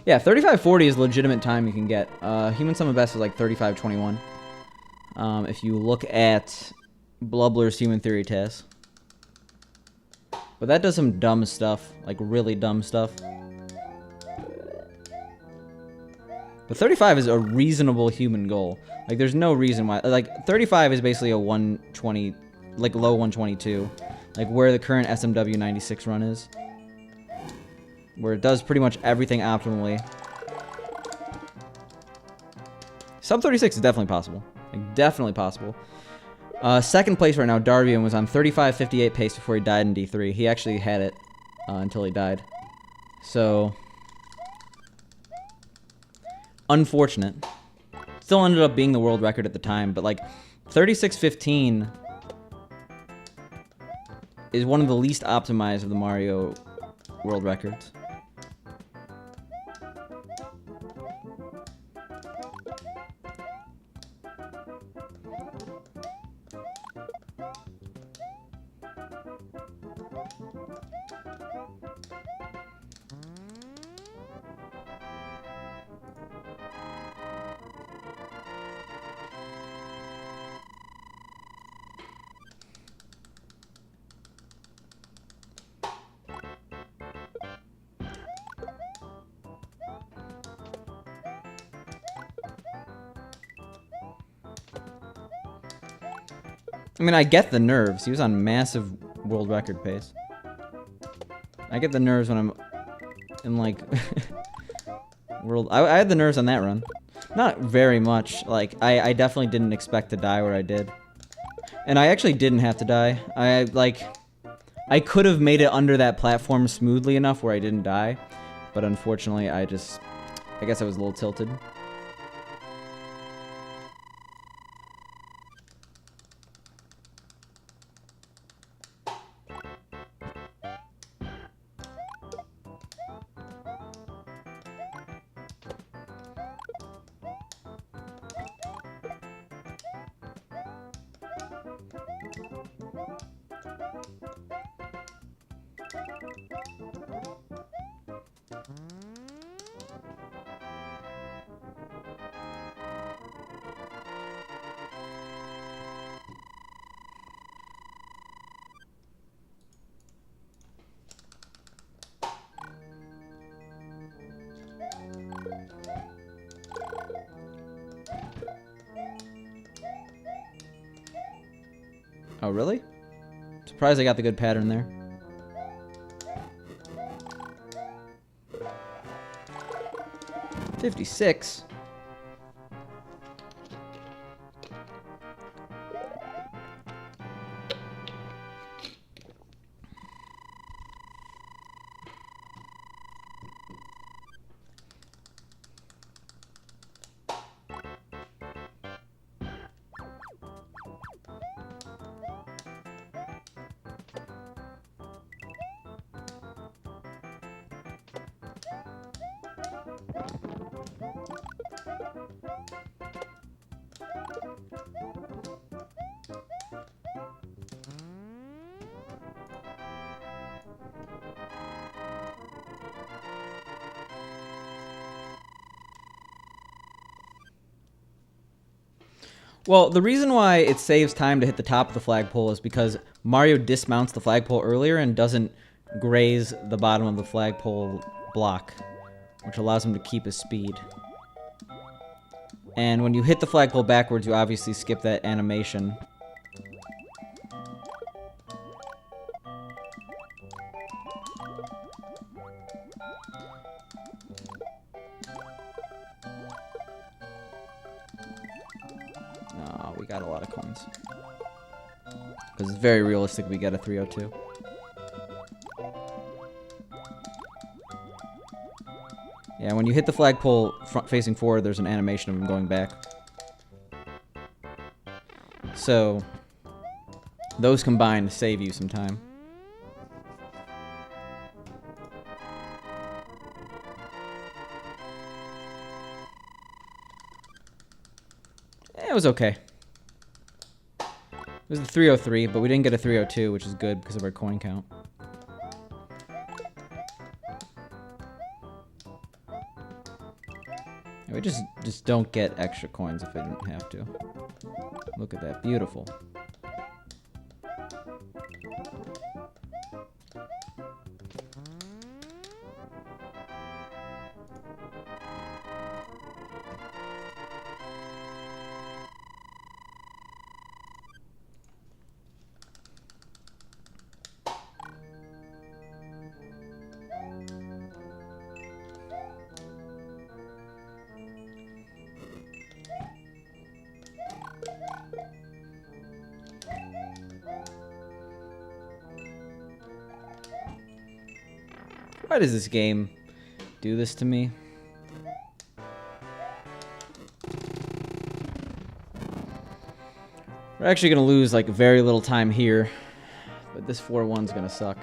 Yeah, 35:40 is legitimate time you can get. Human Summon Best is like 35:21. If you look at Blubbler's Human Theory test. But that does some dumb stuff, like really dumb stuff. But 35 is a reasonable human goal. Like, there's no reason why. Like, 35 is basically a 120, like low 122. Like, where the current SMW 96 run is. Where it does pretty much everything optimally. Sub 36 is definitely possible. Like, definitely possible. Second place right now, Darvian was on 35:58 pace before he died in D3. He actually had it until he died. So, unfortunate. Still ended up being the world record at the time, but like 36:15 is one of the least optimized of the Mario world records. I mean, I get the nerves. He was on massive world record pace. I get the nerves when I'm in, like, world... I had the nerves on that run. Not very much. Like, I definitely didn't expect to die where I did. And I actually didn't have to die. I could have made it under that platform smoothly enough where I didn't die. But unfortunately, I guess I was a little tilted. Oh, really? Surprised I got the good pattern there. $56. Well, the reason why it saves time to hit the top of the flagpole is because Mario dismounts the flagpole earlier and doesn't graze the bottom of the flagpole block, which allows him to keep his speed. And when you hit the flagpole backwards, you obviously skip that animation. We got a lot of coins. Because it's very realistic we get a 302. Yeah, when you hit the flagpole facing forward, there's an animation of him going back. So, those combined save you some time. It was okay. It was the 303, but we didn't get a 302, which is good because of our coin count. We just don't get extra coins if I didn't have to. Look at that, beautiful. Why does this game do this to me? We're actually going to lose like very little time here, but this 4-1's going to suck.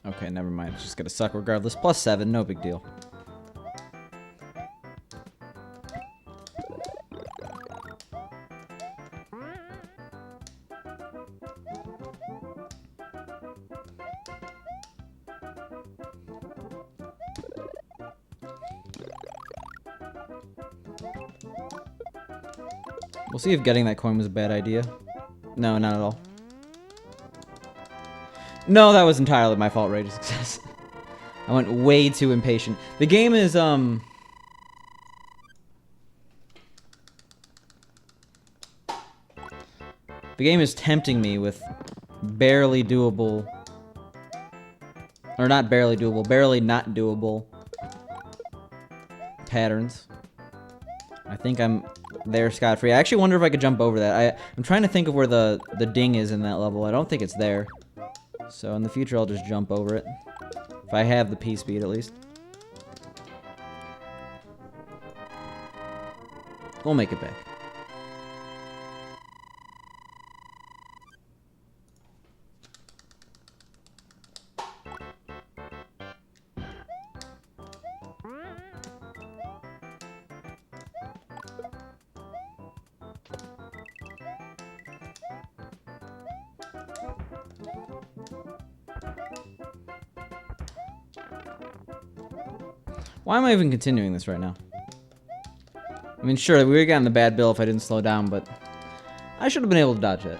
Okay, never mind. It's just going to suck regardless. +7, no big deal. We'll see if getting that coin was a bad idea. No, not at all. No, that was entirely my fault, rate of success. I went way too impatient. The game is, The game is tempting me with barely doable... Or not barely doable, barely not doable patterns. I think I'm there scot-free. I actually wonder if I could jump over that. I'm trying to think of where the ding is in that level. I don't think it's there. So in the future, I'll just jump over it. If I have the P speed, at least. We'll make it back. Why am I even continuing this right now? I mean, sure, we would have gotten the bad bill if I didn't slow down, but I should have been able to dodge it.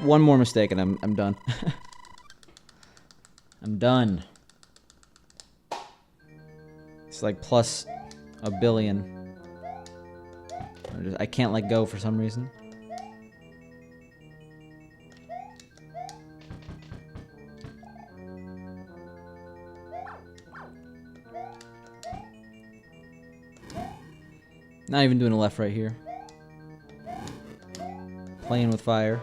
One more mistake and I'm done. I'm done. It's like plus a billion. I can't let go for some reason. Not even doing a left right here. Playing with fire.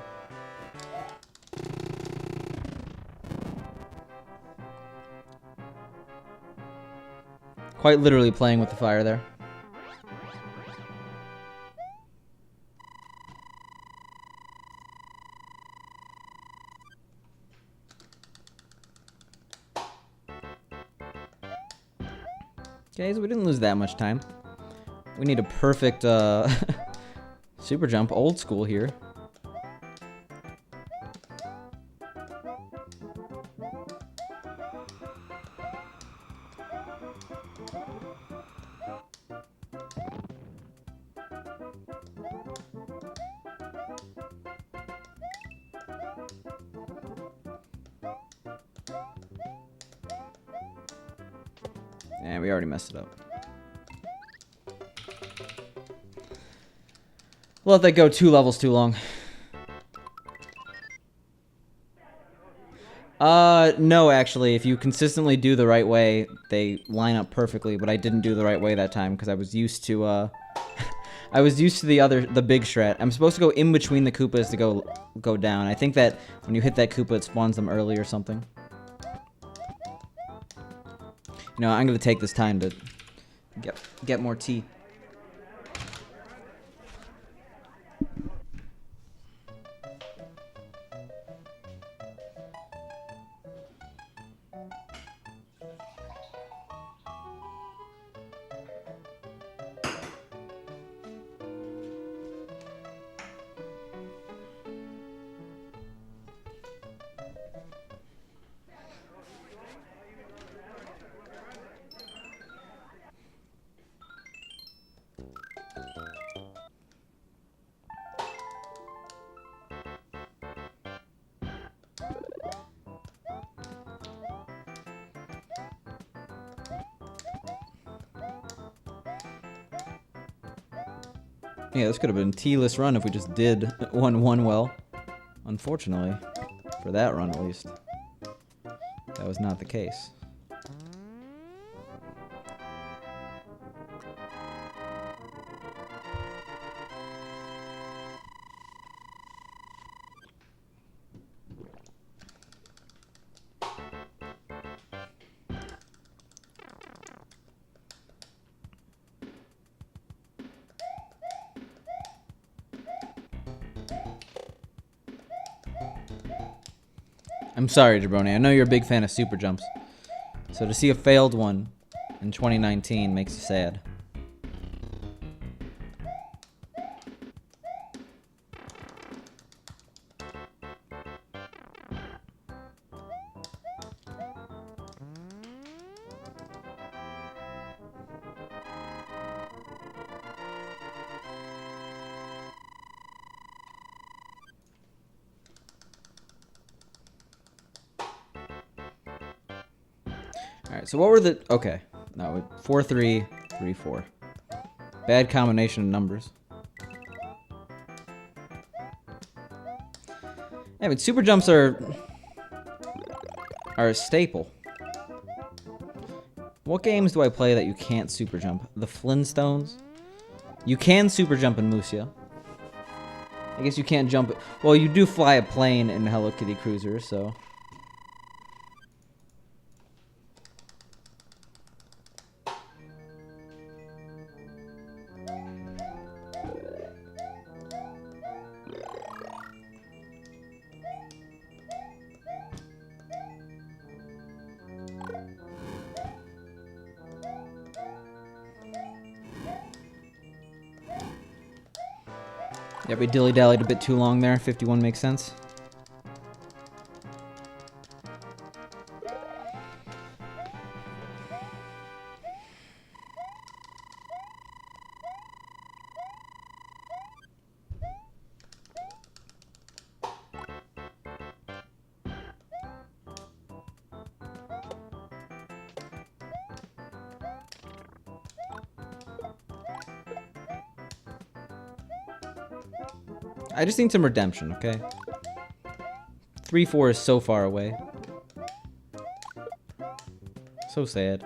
Quite literally playing with the fire there. Okay, so we didn't lose that much time. We need a perfect super jump, old school here. And we already messed it up. Let that go 2 levels too long. No, actually, if you consistently do the right way, they line up perfectly, but I didn't do the right way that time because I was used to, I was used to the big strat. I'm supposed to go in between the Koopas to go down. I think that when you hit that Koopa, it spawns them early or something. You know, I'm gonna take this time to get more tea. Yeah, this could have been a T-list run if we just did one well. Unfortunately, for that run at least, that was not the case. I'm sorry, Jabroni. I know you're a big fan of super jumps. So to see a failed one in 2019 makes you sad. Alright, so what were the... Okay. No, 4-3, 3-4. Bad combination of numbers. Yeah, but super jumps are a staple. What games do I play that you can't super jump? The Flintstones? You can super jump in Musia. I guess you can't jump... Well, you do fly a plane in Hello Kitty Cruiser, so... Yeah, we dilly-dallied a bit too long there. 51 makes sense. I just need some redemption, okay? 3-4 is so far away. So sad.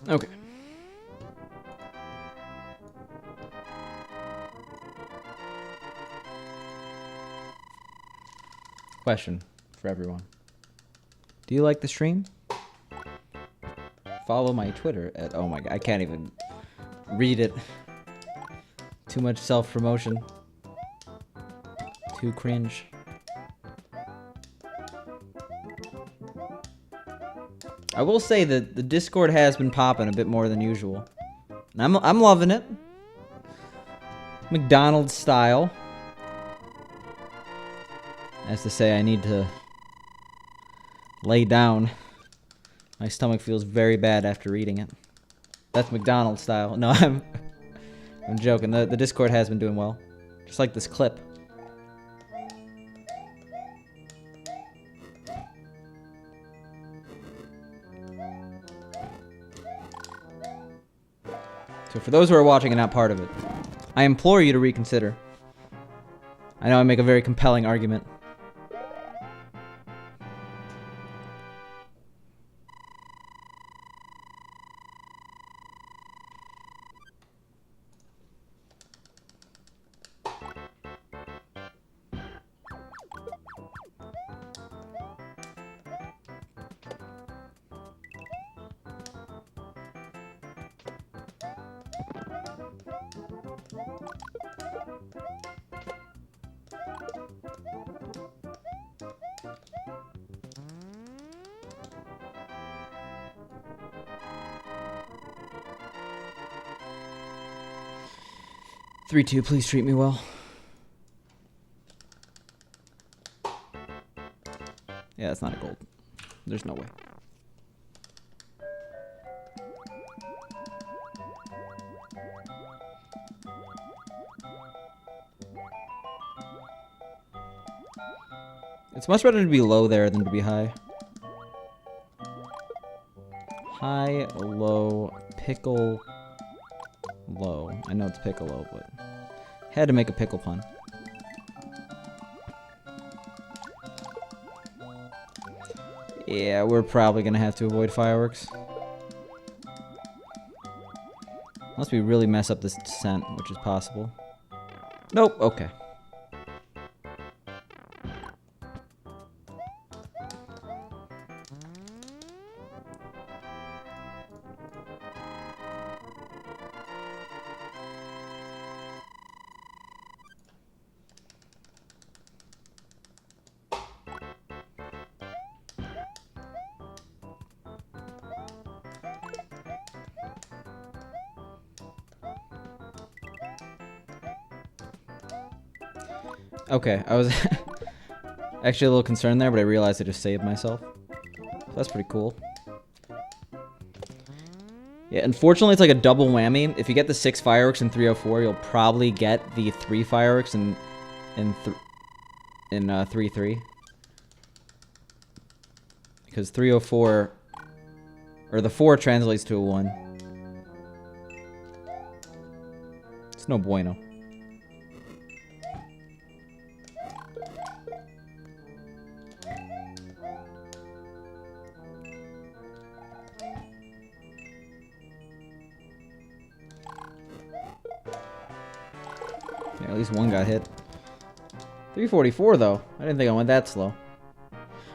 Okay. Question for everyone. Do you like the stream? Follow my Twitter at... Oh my god, I can't even read it. Too much self-promotion. Too cringe. I will say that the Discord has been popping a bit more than usual. And I'm loving it. McDonald's style. As to say, I need to lay down. My stomach feels very bad after eating it. That's McDonald's style. No, I'm joking. The Discord has been doing well. Just like this clip. So for those who are watching and not part of it, I implore you to reconsider. I know I make a very compelling argument. $3-2, please treat me well. Yeah, that's not a gold. There's no way. It's much better to be low there than to be high. High, low, pickle, low. I know it's piccolo, but had to make a pickle pun. Yeah, we're probably gonna have to avoid fireworks. Unless we really mess up this descent, which is possible. Nope, okay. Okay, I was actually a little concerned there, but I realized I just saved myself. So that's pretty cool. Yeah, unfortunately, it's like a double whammy. If you get the 6 fireworks in 304, you'll probably get the 3 fireworks in 3-3. Because 304, or the 4 translates to a 1. It's no bueno. Yeah, at least one got hit. 344 though. I didn't think I went that slow.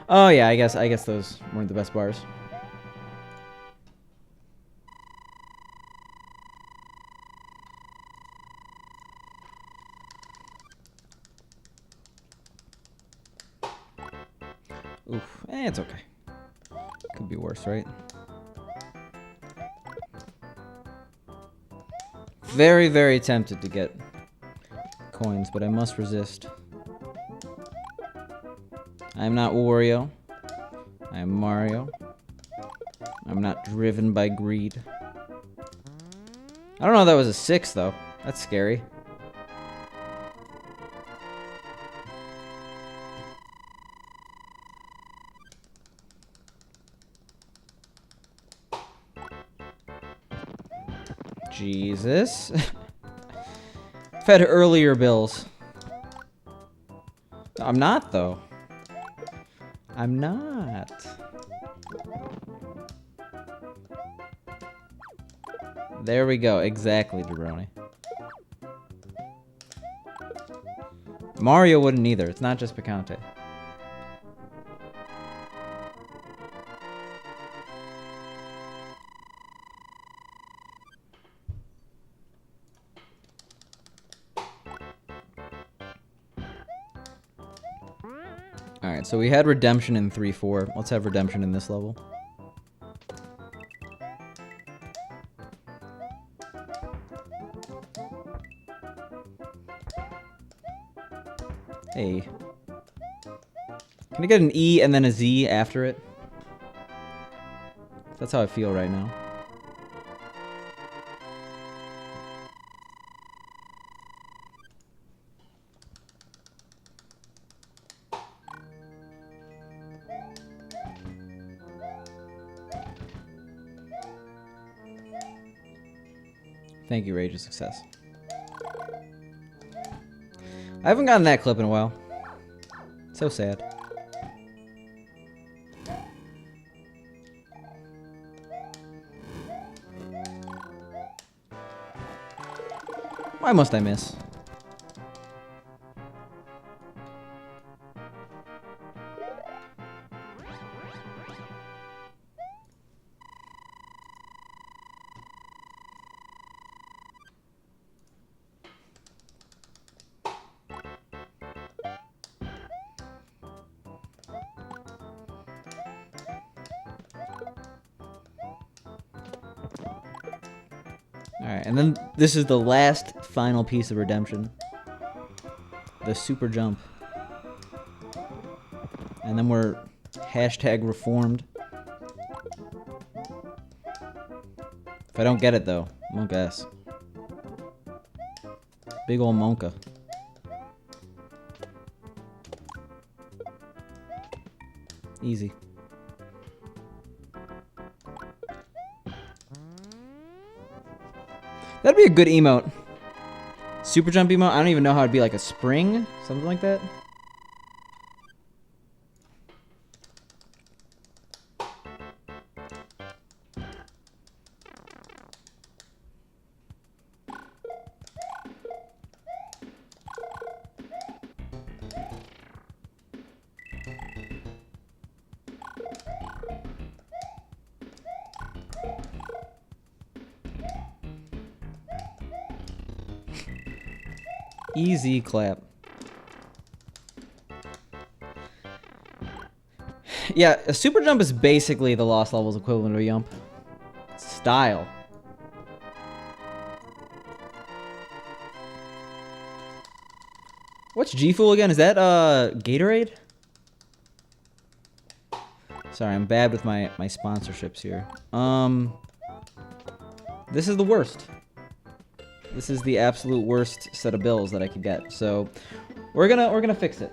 Oh yeah, I guess those weren't the best bars. Oof, it's okay. Could be worse, right? Very, very tempted to get coins, but I must resist. I'm not Wario. I am Mario. I'm not driven by greed. I don't know if that was a 6, though. That's scary. Jesus. I've had earlier bills. I'm not, though. I'm not. There we go. Exactly, Jabroni. Mario wouldn't either. It's not just Picante. Alright, so we had redemption in 3-4. Let's have redemption in this level. Hey. Can I get an E and then a Z after it? That's how I feel right now. Thank you, Rage of Success. I haven't gotten that clip in a while. So sad. Why must I miss? Alright, and then this is the last final piece of redemption. The super jump. And then we're hashtag reformed. If I don't get it though, I won't guess. Big ol' Monka. Easy. That'd be a good emote. Super jump emote? I don't even know how it'd be, like a spring? Something like that? Easy clap. Yeah, a super jump is basically the Lost Levels equivalent of a jump. Style. What's G-Fool again? Is that Gatorade? Sorry, I'm bad with my sponsorships here. This is the worst. This is the absolute worst set of bills that I could get. So we're gonna fix it.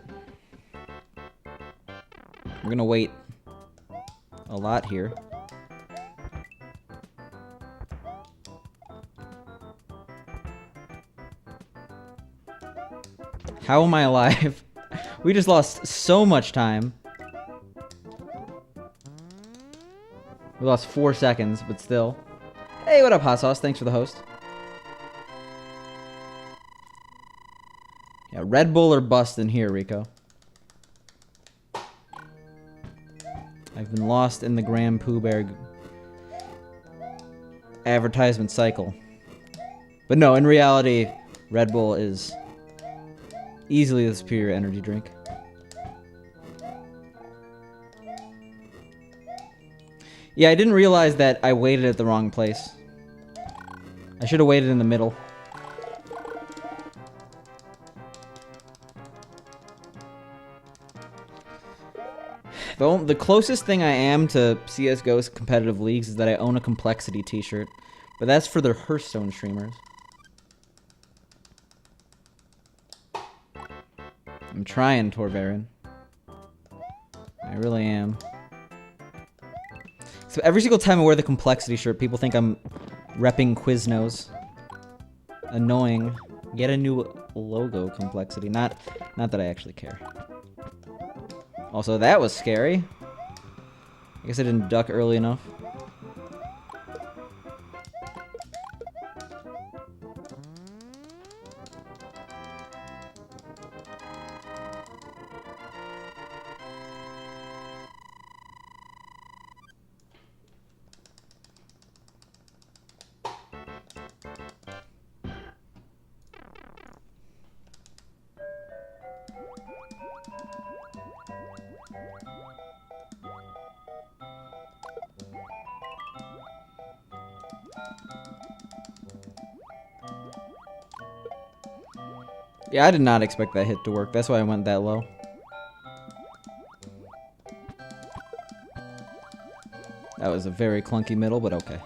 We're gonna wait a lot here. How am I alive? We just lost so much time. We lost 4 seconds, but still. Hey, what up, Hot Sauce? Thanks for the host. Yeah, Red Bull or bust in here, Rico. I've been lost in the Grand Pooh Bear advertisement cycle. But no, in reality, Red Bull is easily the superior energy drink. Yeah, I didn't realize that I waited at the wrong place. I should have waited in the middle. The closest thing I am to CSGO's competitive leagues is that I own a Complexity t-shirt. But that's for the Hearthstone streamers. I'm trying, Torvarin. I really am. So every single time I wear the Complexity shirt, people think I'm repping Quiznos. Annoying. Get a new logo, Complexity. Not that I actually care. Also, that was scary. I guess I didn't duck early enough. Yeah, I did not expect that hit to work. That's why I went that low. That was a very clunky middle, but okay.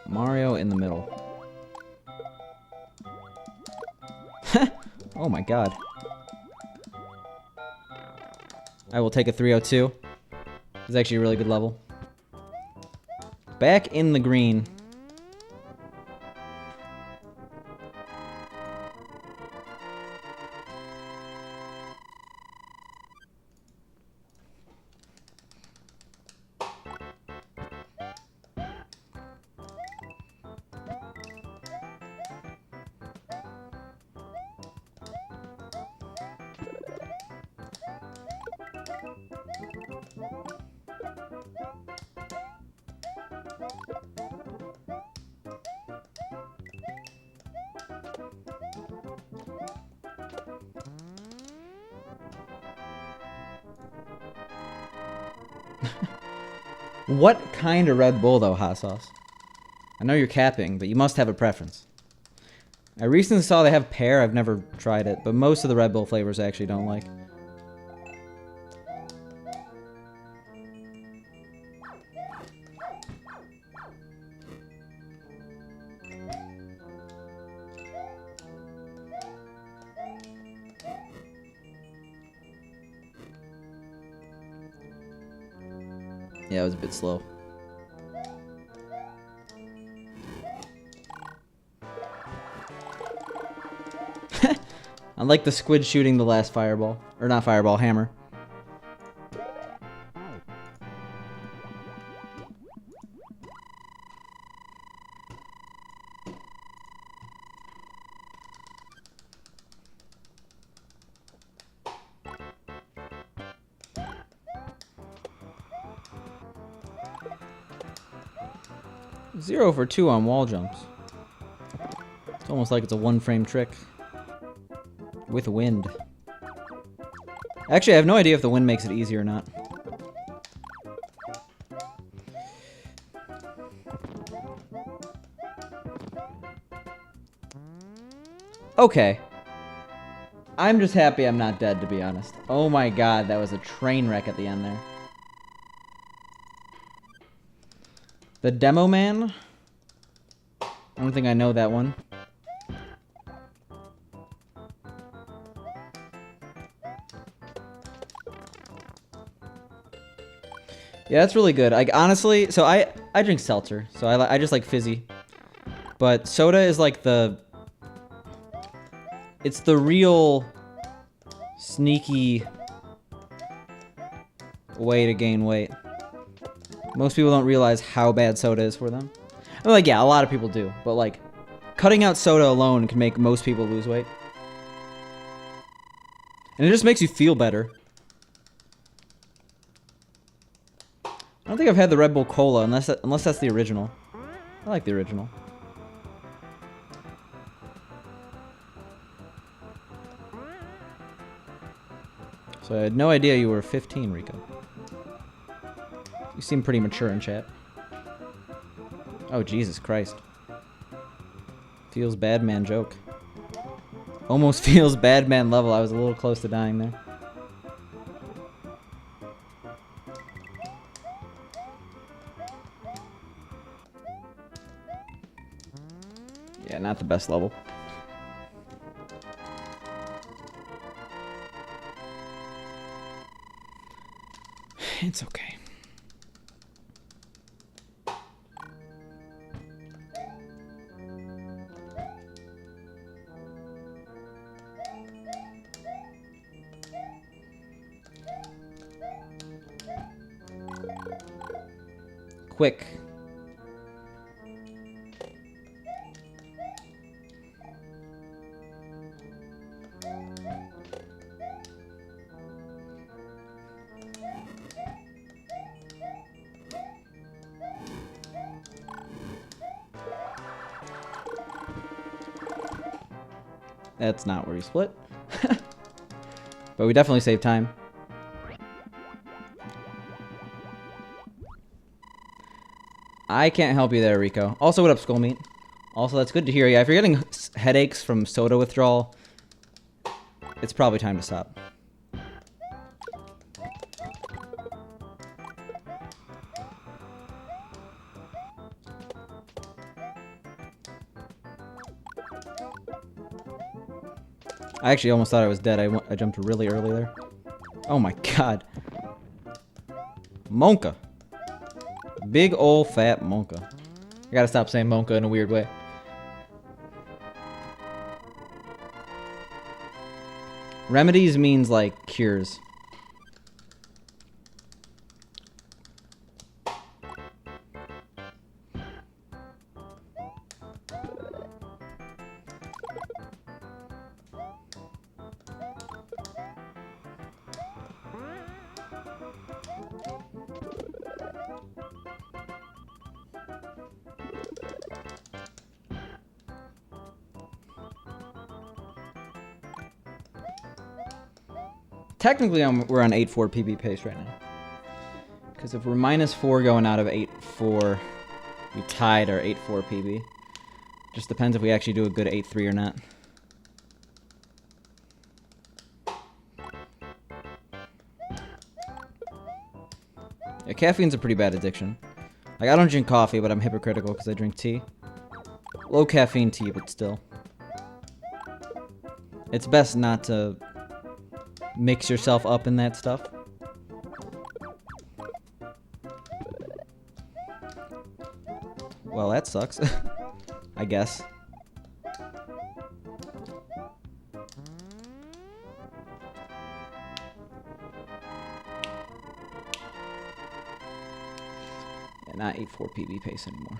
Mario in the middle. Oh my god. I will take a 302. It's actually a really good level. Back in the green. What kind of Red Bull, though, Hot Sauce? I know you're capping, but you must have a preference. I recently saw they have pear. I've never tried it, but most of the Red Bull flavors I actually don't like. Yeah, it was a bit slow. I like the squid shooting the last fireball. Or not fireball, hammer. Zero for 2 on wall jumps. It's almost like it's a one-frame trick. With wind. Actually, I have no idea if the wind makes it easy or not. Okay. I'm just happy I'm not dead, to be honest. Oh my god, that was a train wreck at the end there. The Demo Man? I don't think I know that one. Yeah, that's really good. Like, honestly, so I drink seltzer, so I just like fizzy. But soda is like it's the real sneaky way to gain weight. Most people don't realize how bad soda is for them. I mean, like, yeah, a lot of people do, but like, cutting out soda alone can make most people lose weight. And it just makes you feel better. I don't think I've had the Red Bull Cola unless that's the original. I like the original. So I had no idea you were 15, Rico. You seem pretty mature in chat. Oh, Jesus Christ. Feels bad man joke. Almost feels bad man level. I was a little close to dying there. Yeah, not the best level. It's okay. Quick. That's not where you split. But we definitely saved time. I can't help you there, Rico. Also, what up, Skullmeat? Also, that's good to hear. Yeah, if you're getting headaches from soda withdrawal, it's probably time to stop. I actually almost thought I was dead. I jumped really early there. Oh my god. Monka. Big ol' fat Monka. I gotta stop saying Monka in a weird way. Remedies means like cures. Technically, we're on 8-4 PB pace right now. Because if we're -4 going out of 8-4, we tied our 8-4 PB. Just depends if we actually do a good 8-3 or not. Yeah, caffeine's a pretty bad addiction. Like, I don't drink coffee, but I'm hypocritical because I drink tea. Low caffeine tea, but still. It's best not to mix yourself up in that stuff. Well, that sucks. I guess. Yeah, not 8-4 PB pace anymore.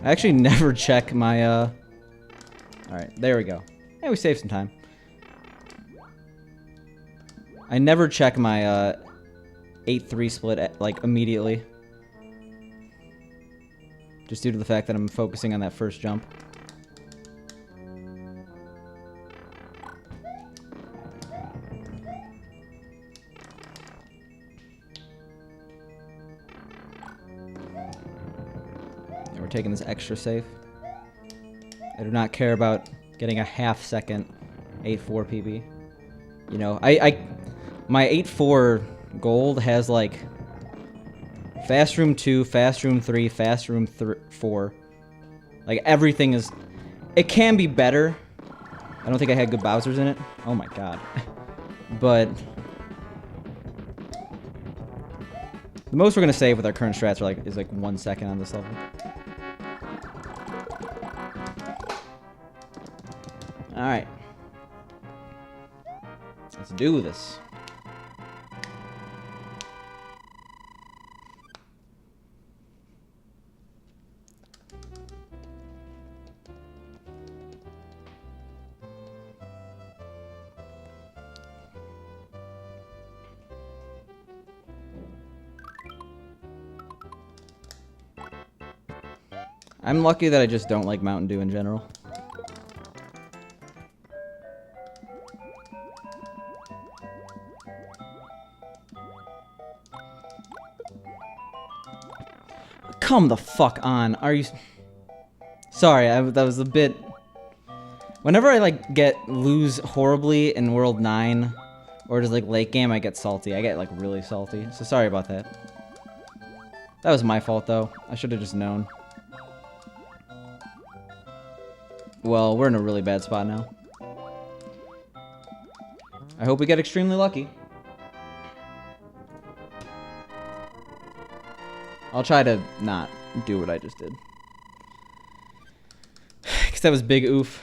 I actually never check my, Alright, there we go. Yeah, we saved some time. I never check my, 8-3 split, like, immediately. Just due to the fact that I'm focusing on that first jump. And we're taking this extra safe. I do not care about getting a half-second 8-4 PB. You know, my 8-4 gold has, like, fast room 2, fast room 3, fast room 4. Like, everything is... It can be better. I don't think I had good Bowsers in it. Oh my god. But... the most we're gonna save with our current strats is like 1 second on this level. Alright. Let's do this. I'm lucky that I just don't like Mountain Dew in general. Come the fuck on. Are you... Sorry, that was a bit... Whenever I, like, lose horribly in World 9, or just, like, late game, I get salty. I get, like, really salty. So sorry about that. That was my fault, though. I should have just known. Well, we're in a really bad spot now. I hope we get extremely lucky. I'll try to not do what I just did. Because that was big oof.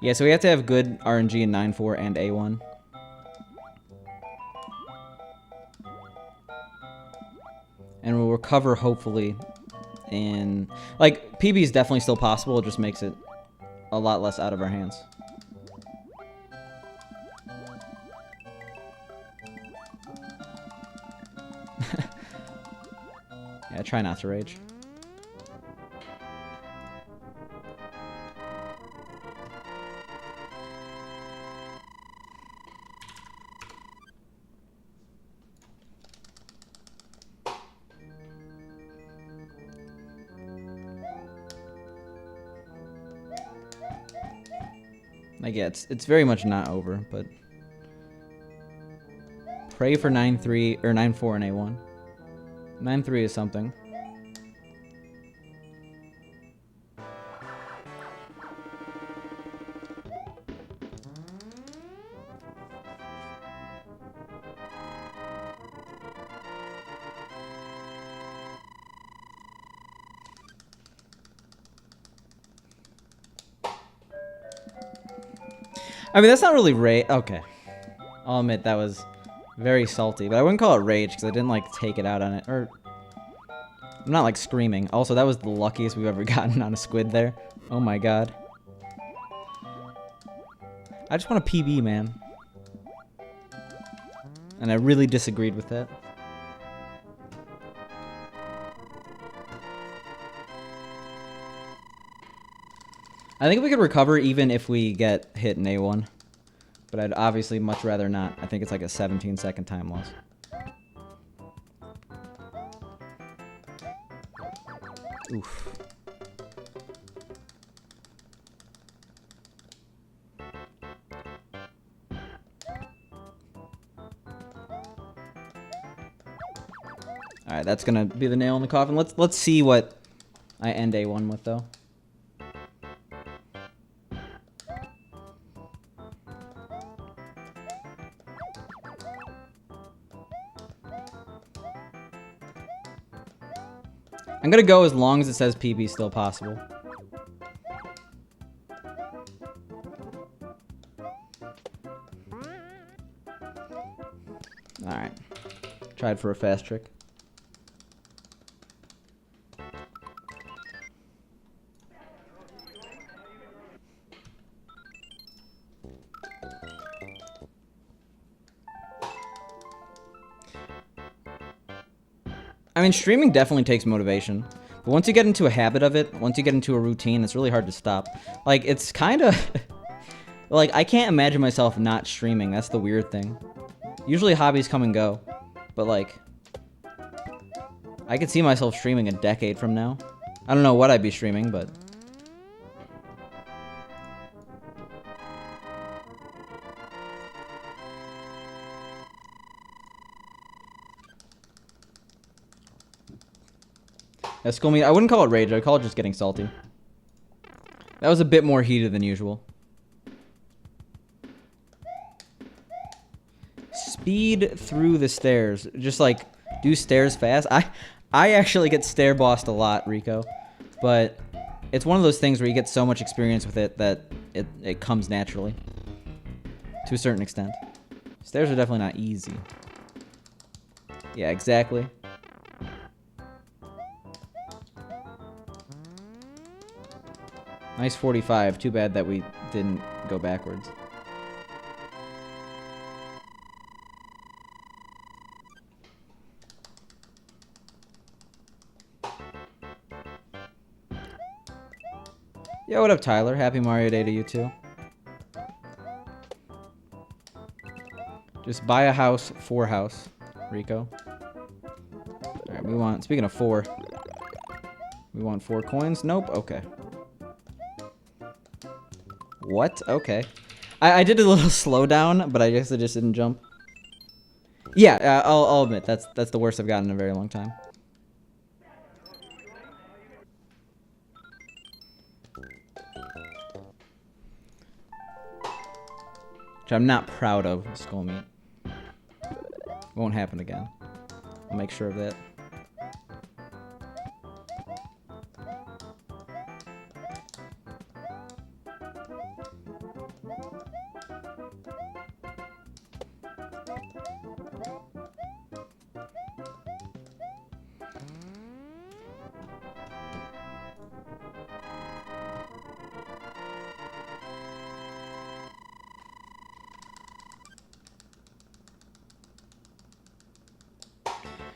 Yeah, so we have to have good RNG in 9-4 and A1. And we'll recover, hopefully, in... Like, PB is definitely still possible, it just makes it a lot less out of our hands. Yeah, try not to rage. Like, yeah, it's very much not over, but pray for 9-3 or 9-4 and A1. 9-3 is something. I mean, that's not really rage. Okay. I'll admit that was very salty, but I wouldn't call it rage because I didn't, like, take it out on it. Or, I'm not, like, screaming. Also, that was the luckiest we've ever gotten on a squid there. Oh my god. I just want a PB, man. And I really disagreed with that. I think we could recover even if we get hit in A1. But I'd obviously much rather not. I think it's like a 17-second time loss. Oof. All right, that's gonna be the nail in the coffin. Let's see what I end A1 with though. I'm gonna go as long as it says PB still possible. All right, tried for a fast trick. I mean, streaming definitely takes motivation. But once you get into a habit of it, once you get into a routine, it's really hard to stop. Like, it's kind of... like, I can't imagine myself not streaming. That's the weird thing. Usually hobbies come and go. But, like... I could see myself streaming a decade from now. I don't know what I'd be streaming, but... Yeah, school meet. I wouldn't call it rage. I'd call it just getting salty. That was a bit more heated than usual. Speed through the stairs. Just like do stairs fast. I actually get stair bossed a lot, Rico. But it's one of those things where you get so much experience with it that it comes naturally. To a certain extent. Stairs are definitely not easy. Yeah, exactly. Nice 45. Too bad that we didn't go backwards. Yo, what up, Tyler? Happy Mario Day to you, too. Just buy a house for house, Rico. Alright, we want... Speaking of 4. We want 4 coins? Nope. Okay. What? Okay. I did a little slowdown, but I guess I just didn't jump. Yeah, I'll admit, that's the worst I've gotten in a very long time. Which I'm not proud of, skull meat. Won't happen again. I'll make sure of that.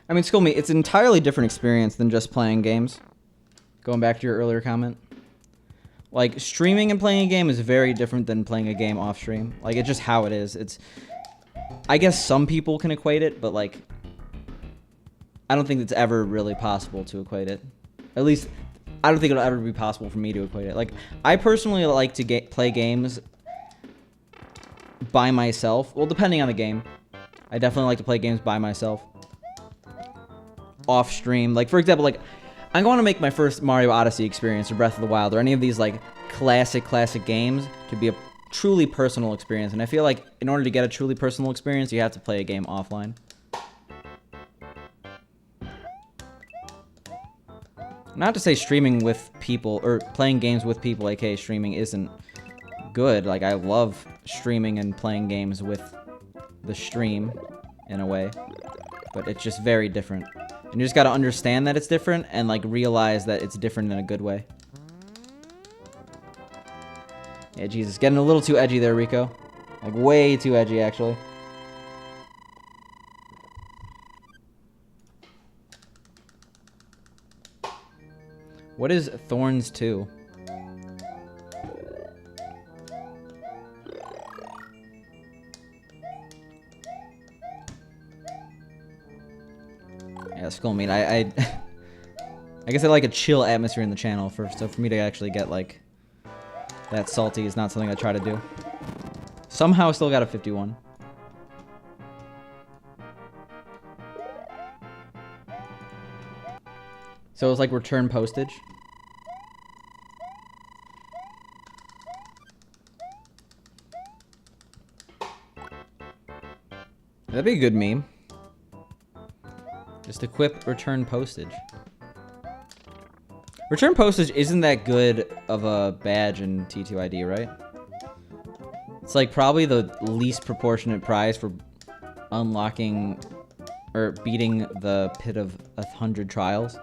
I mean, school me, it's an entirely different experience than just playing games. Going back to your earlier comment. Like, streaming and playing a game is very different than playing a game off stream. Like, it's just how it is. It's... I guess some people can equate it, but, like... I don't think it's ever really possible to equate it. At least, I don't think it'll ever be possible for me to equate it. Like, I personally like to play games by myself. Well, depending on the game. I definitely like to play games by myself. Off stream. Like, for example, like, I'm going to make my first Mario Odyssey experience or Breath of the Wild or any of these, like, classic games to be a truly personal experience. And I feel like in order to get a truly personal experience, you have to play a game offline. Not to say streaming with people or playing games with people, aka streaming, isn't good. Like, I love streaming and playing games with the stream in a way, but it's just very different. And you just gotta understand that it's different and, like, realize that it's different in a good way. Yeah, Jesus. Getting a little too edgy there, Rico. Like, way too edgy, actually. What is Thorns 2? Yeah, skull meat. I guess I like a chill atmosphere in the channel, so for me to actually get, like, that salty is not something I try to do. Somehow still got a 51. So it's like return postage. That'd be a good meme. Just equip return postage. Return postage isn't that good of a badge in T2ID, right? It's like probably the least proportionate prize for unlocking or beating the pit of 100 trials.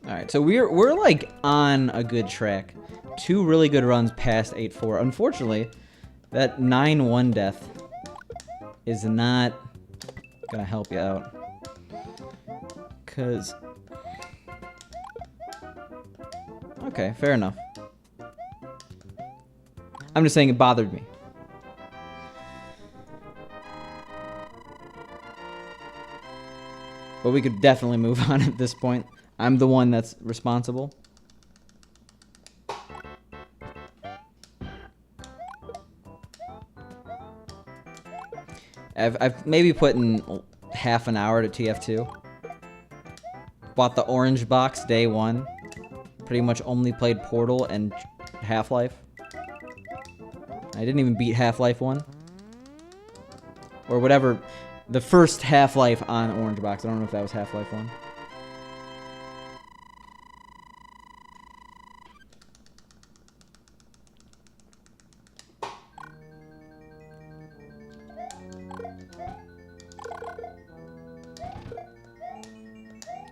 Alright, so we're like on a good track. 2 really good runs past 8-4. Unfortunately, that 9-1 death is not gonna help you out. Cause... Okay, fair enough. I'm just saying it bothered me. But we could definitely move on at this point. I'm the one that's responsible. I've maybe put in half an hour to TF2. Bought the orange box day 1. Pretty much only played Portal and Half-Life. I didn't even beat Half-Life 1. Or whatever. The first Half-Life on orange box. I don't know if that was Half-Life 1.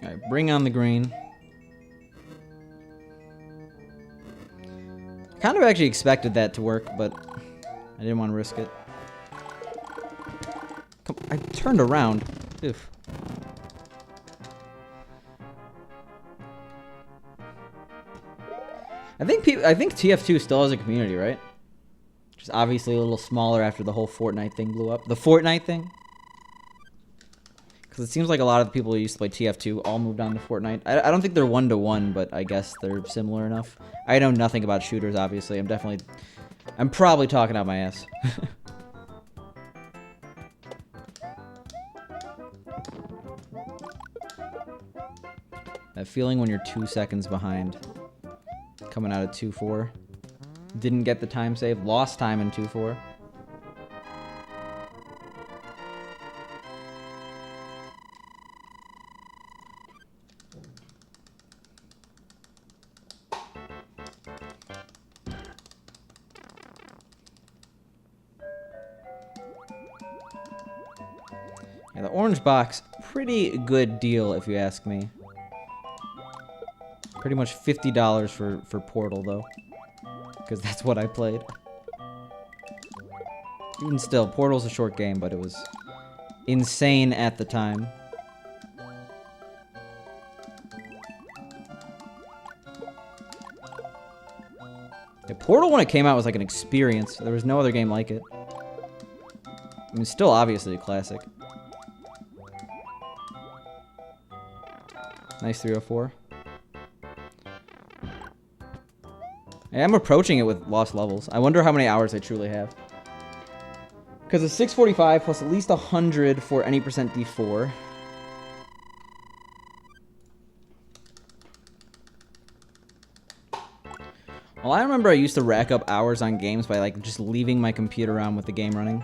Alright, bring on the green. Kind of actually expected that to work, but I didn't want to risk it. I turned around. Oof. I think TF2 still has a community, right? Just obviously a little smaller after the whole Fortnite thing blew up. The Fortnite thing? Because it seems like a lot of the people who used to play TF2 all moved on to Fortnite. I don't think they're one-to-one, but I guess they're similar enough. I know nothing about shooters, obviously. I'm probably talking out my ass. That feeling when you're 2 seconds behind. Coming out of 2-4. Didn't get the time save. Lost time in 2-4. Yeah, the orange box, pretty good deal if you ask me. Pretty much $50 for Portal, though. Because that's what I played. Even still, Portal's a short game, but it was insane at the time. Yeah, Portal, when it came out, was like an experience. There was no other game like it. I mean, still obviously a classic. Nice 304. I am approaching it with lost levels. I wonder how many hours I truly have. Because it's 645 plus at least 100 for any percent D4. Well, I remember I used to rack up hours on games by like just leaving my computer on with the game running.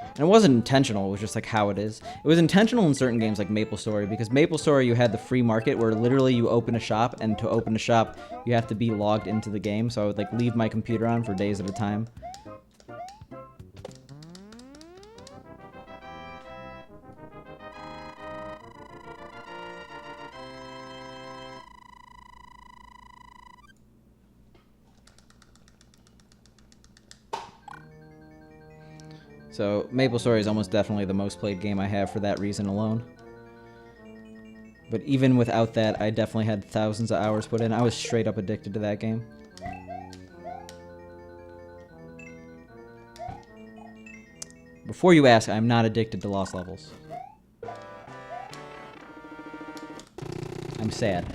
And it wasn't intentional, it was just like how it is. It was intentional in certain games like MapleStory, because MapleStory you had the free market where literally you open a shop, and to open a shop you have to be logged into the game, so I would like leave my computer on for days at a time. So MapleStory is almost definitely the most played game I have for that reason alone. But even without that, I definitely had thousands of hours put in. I was straight up addicted to that game. Before you ask, I'm not addicted to Lost Levels. I'm sad.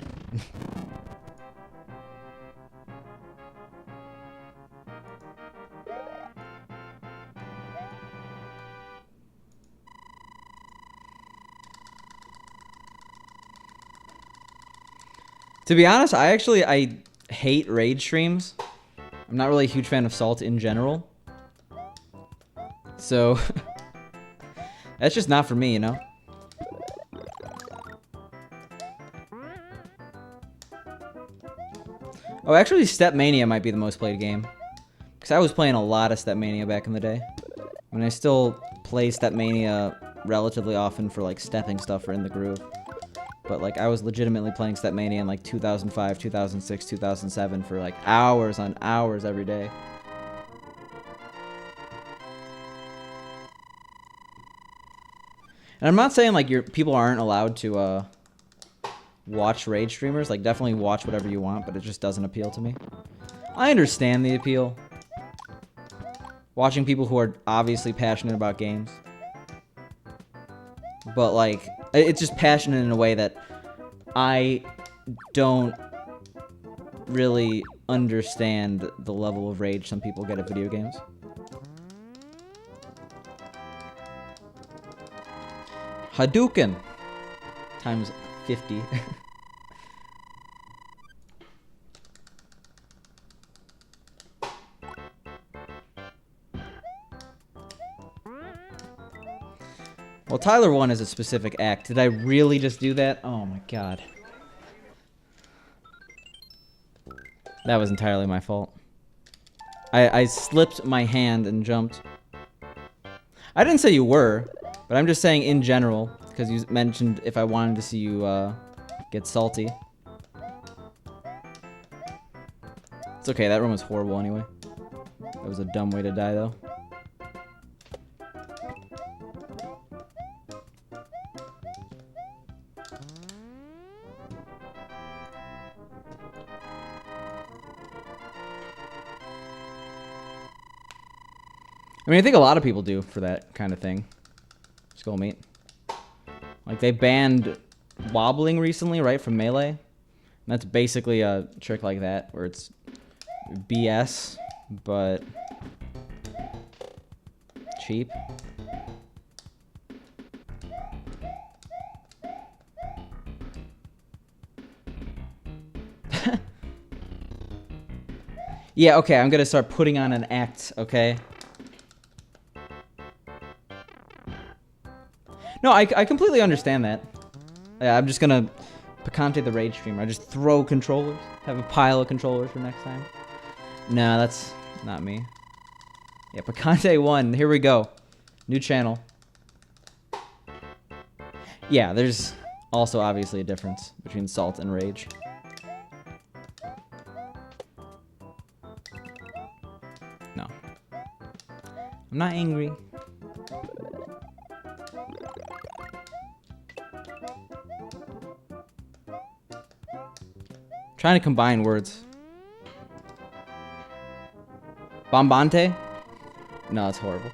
To be honest, I hate raid streams. I'm not really a huge fan of Salt in general. So, that's just not for me, you know? Oh, actually, Stepmania might be the most played game. Because I was playing a lot of Stepmania back in the day. I mean, I still play Stepmania relatively often for, like, stepping stuff or in the groove. But, like, I was legitimately playing Stepmania in, like, 2005, 2006, 2007 for, like, hours on hours every day. And I'm not saying, like, people aren't allowed to, watch raid streamers. Like, definitely watch whatever you want, but it just doesn't appeal to me. I understand the appeal. Watching people who are obviously passionate about games. But, like, it's just passionate in a way that I don't really understand the level of rage some people get at video games. Hadouken! Times 50. Well, Tyler 1 is a specific act. Did I really just do that? Oh my god. That was entirely my fault. I slipped my hand and jumped. I didn't say you were, but I'm just saying in general, because you mentioned if I wanted to see you get salty. It's okay, that room was horrible anyway. That was a dumb way to die, though. I mean, I think a lot of people do for that kind of thing. Skull meat. Like, they banned wobbling recently, right, from Melee. And that's basically a trick like that, where it's BS, but cheap. Yeah, okay, I'm gonna start putting on an act, okay? No, I completely understand that. Yeah, I'm just gonna Picante the Rage streamer. I just throw controllers. Have a pile of controllers for next time. No, that's not me. Yeah, Picante 1. Here we go. New channel. Yeah, there's also obviously a difference between Salt and Rage. No. I'm not angry. Trying to combine words. Bombante? No, it's horrible.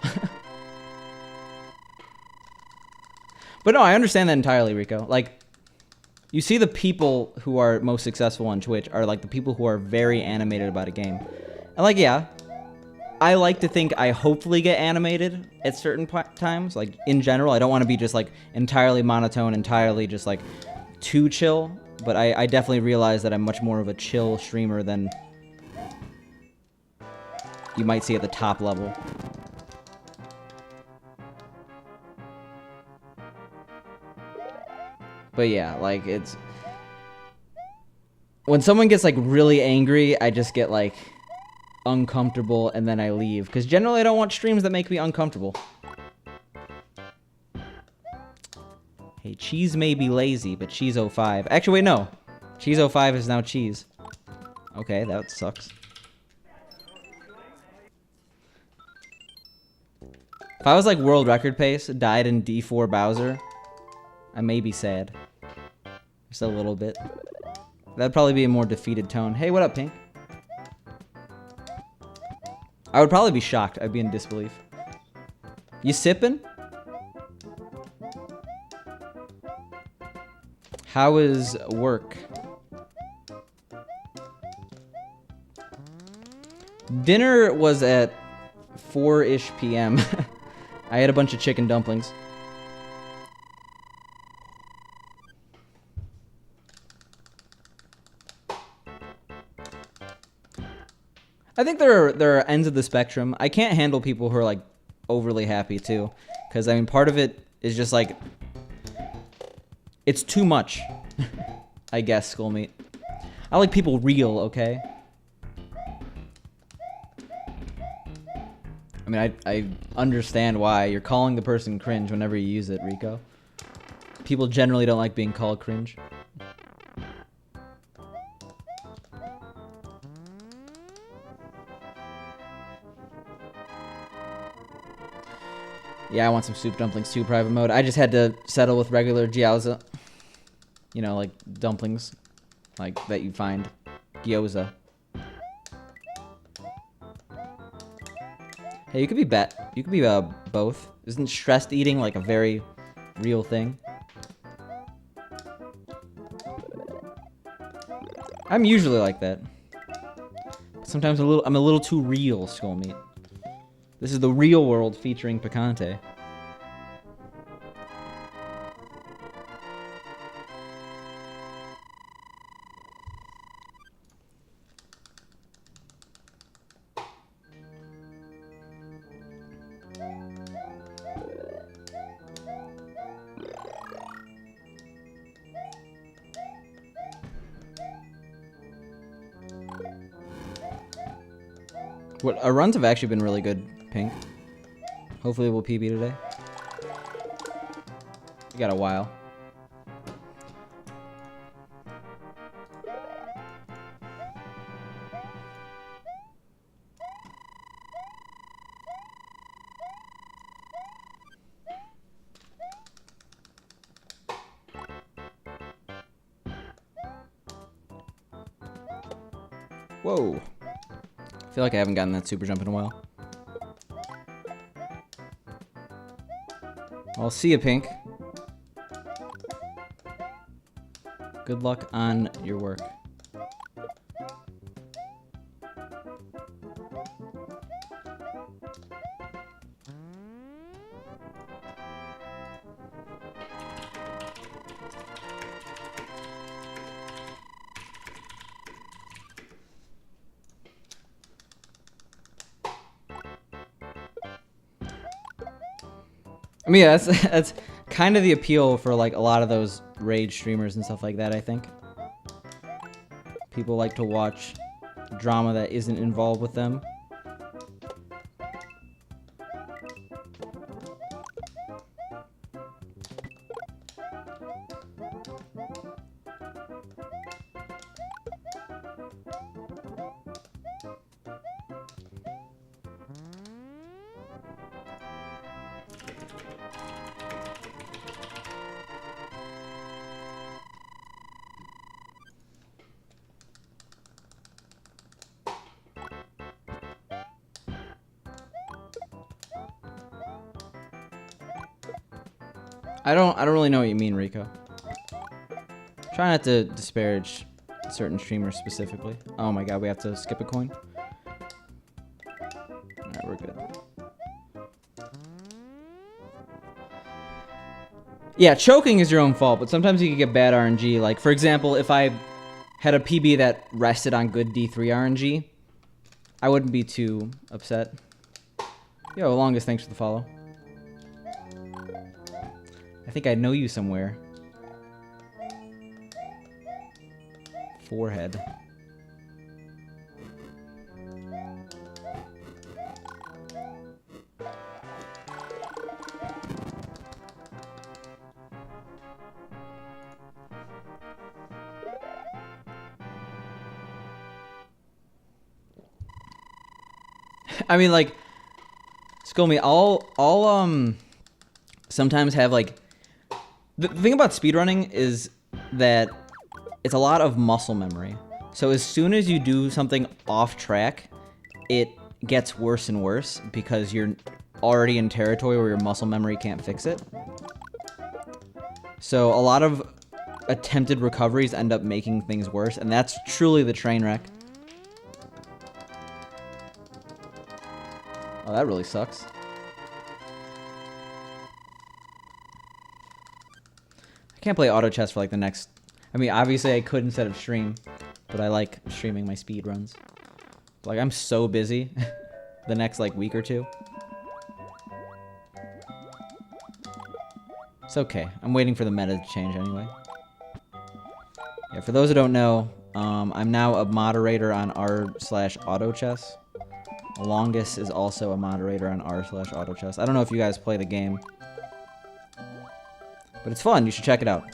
But no, I understand that entirely, Rico. Like, you see the people who are most successful on Twitch are like the people who are very animated about a game. And like, yeah, I like to think I hopefully get animated at certain times. Like, in general, I don't want to be just like entirely monotone, entirely just like too chill. But I definitely realize that I'm much more of a chill streamer than you might see at the top level. But yeah, like, it's... when someone gets, like, really angry, I just get, like, uncomfortable, and then I leave. Because generally I don't want streams that make me uncomfortable. Hey, Cheese may be lazy, but Cheese05... Actually, wait, no. Cheese05 is now Cheese. Okay, that sucks. If I was like world record pace, died in D4 Bowser, I may be sad. Just a little bit. That'd probably be a more defeated tone. Hey, what up, Pink? I would probably be shocked. I'd be in disbelief. You sipping? How is work? Dinner was at 4-ish p.m. I had a bunch of chicken dumplings. I think there are ends of the spectrum. I can't handle people who are like overly happy too, because I mean part of it is just like it's too much. I guess, Skullmeat. I like people real, okay? I mean, I understand why you're calling the person cringe whenever you use it, Rico. People generally don't like being called cringe. Yeah, I want some soup dumplings too, private mode. I just had to settle with regular gyoza. You know, like dumplings. Like, that you find. Gyoza. Hey, you could be both. Isn't stressed eating like a very real thing? I'm usually like that. Sometimes I'm a little too real, Skullmeat. This is the real world featuring Picante. What our runs have actually been really good, Pink. Hopefully we'll PB today. We got a while. Whoa. I feel like I haven't gotten that super jump in a while. I'll see you, Pink. Good luck on your work. I mean, yeah, that's kind of the appeal for like a lot of those rage streamers and stuff like that, I think. People like to watch drama that isn't involved with them. I don't really know what you mean, Rico. Try not to disparage certain streamers specifically. Oh my god, we have to skip a coin? Alright, we're good. Yeah, choking is your own fault, but sometimes you can get bad RNG. Like, for example, if I had a PB that rested on good D3 RNG, I wouldn't be too upset. Yo, Longest, thanks for the follow. I think I know you somewhere. Forehead. I mean, like, Skull me. I'll sometimes have like the thing about speedrunning is that it's a lot of muscle memory. So as soon as you do something off track, it gets worse and worse because you're already in territory where your muscle memory can't fix it. So a lot of attempted recoveries end up making things worse, and that's truly the train wreck. Oh, that really sucks. I can't play auto chess for like the next... I mean, obviously I could instead of stream, but I like streaming my speed runs. Like, I'm so busy the next like week or two. It's okay. I'm waiting for the meta to change anyway. Yeah, for those who don't know, I'm now a moderator on r/auto chess. Longest is also a moderator on r/auto chess. I don't know if you guys play the game, but it's fun. You should check it out.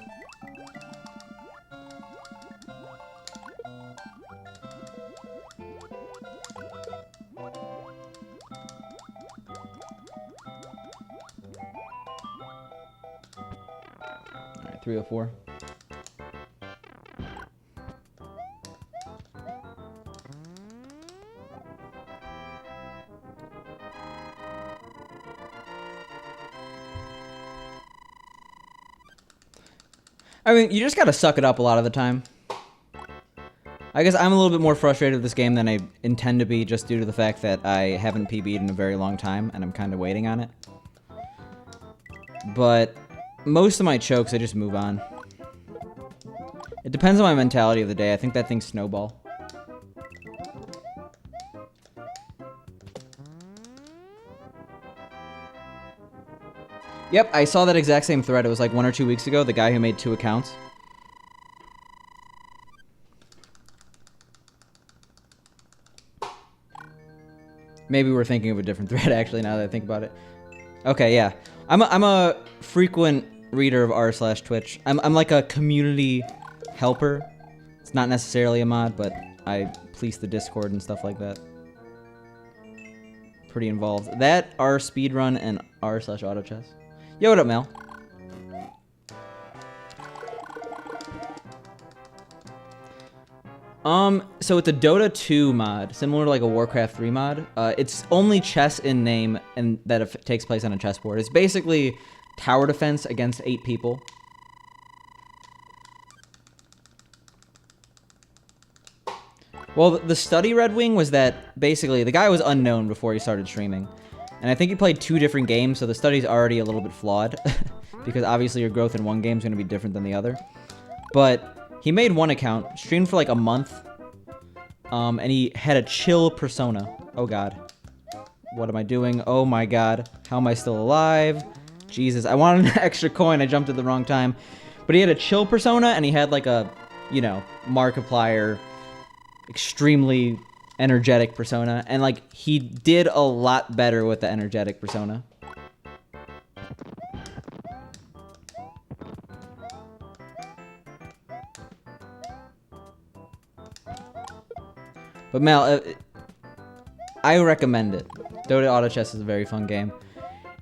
All right, 304. I mean, you just gotta suck it up a lot of the time. I guess I'm a little bit more frustrated with this game than I intend to be just due to the fact that I haven't PB'd in a very long time and I'm kind of waiting on it. But most of my chokes, I just move on. It depends on my mentality of the day. I think that thing's snowball. Yep, I saw that exact same thread. It was like 1 or 2 weeks ago, the guy who made 2 accounts. Maybe we're thinking of a different thread, actually, now that I think about it. Okay, yeah. I'm a frequent reader of r/Twitch. I'm like a community helper. It's not necessarily a mod, but I police the Discord and stuff like that. Pretty involved. That, r speedrun, and r/auto chess. Yo, what up, Mel? So it's a Dota 2 mod, similar to like a Warcraft 3 mod. It's only chess in name, and that it takes place on a chessboard. It's basically tower defense against 8 people. Well, the study Red Wing was that basically the guy was unknown before he started streaming. And I think he played 2 different games, so the study's already a little bit flawed. Because obviously your growth in one game is going to be different than the other. But he made 1 account, streamed for like a month, and he had a chill persona. Oh god. What am I doing? Oh my god. How am I still alive? Jesus, I wanted an extra coin, I jumped at the wrong time. But he had a chill persona, and he had like a, you know, Markiplier, extremely energetic persona, and like he did a lot better with the energetic persona. But Mel, I recommend it. Dota Auto Chess is a very fun game.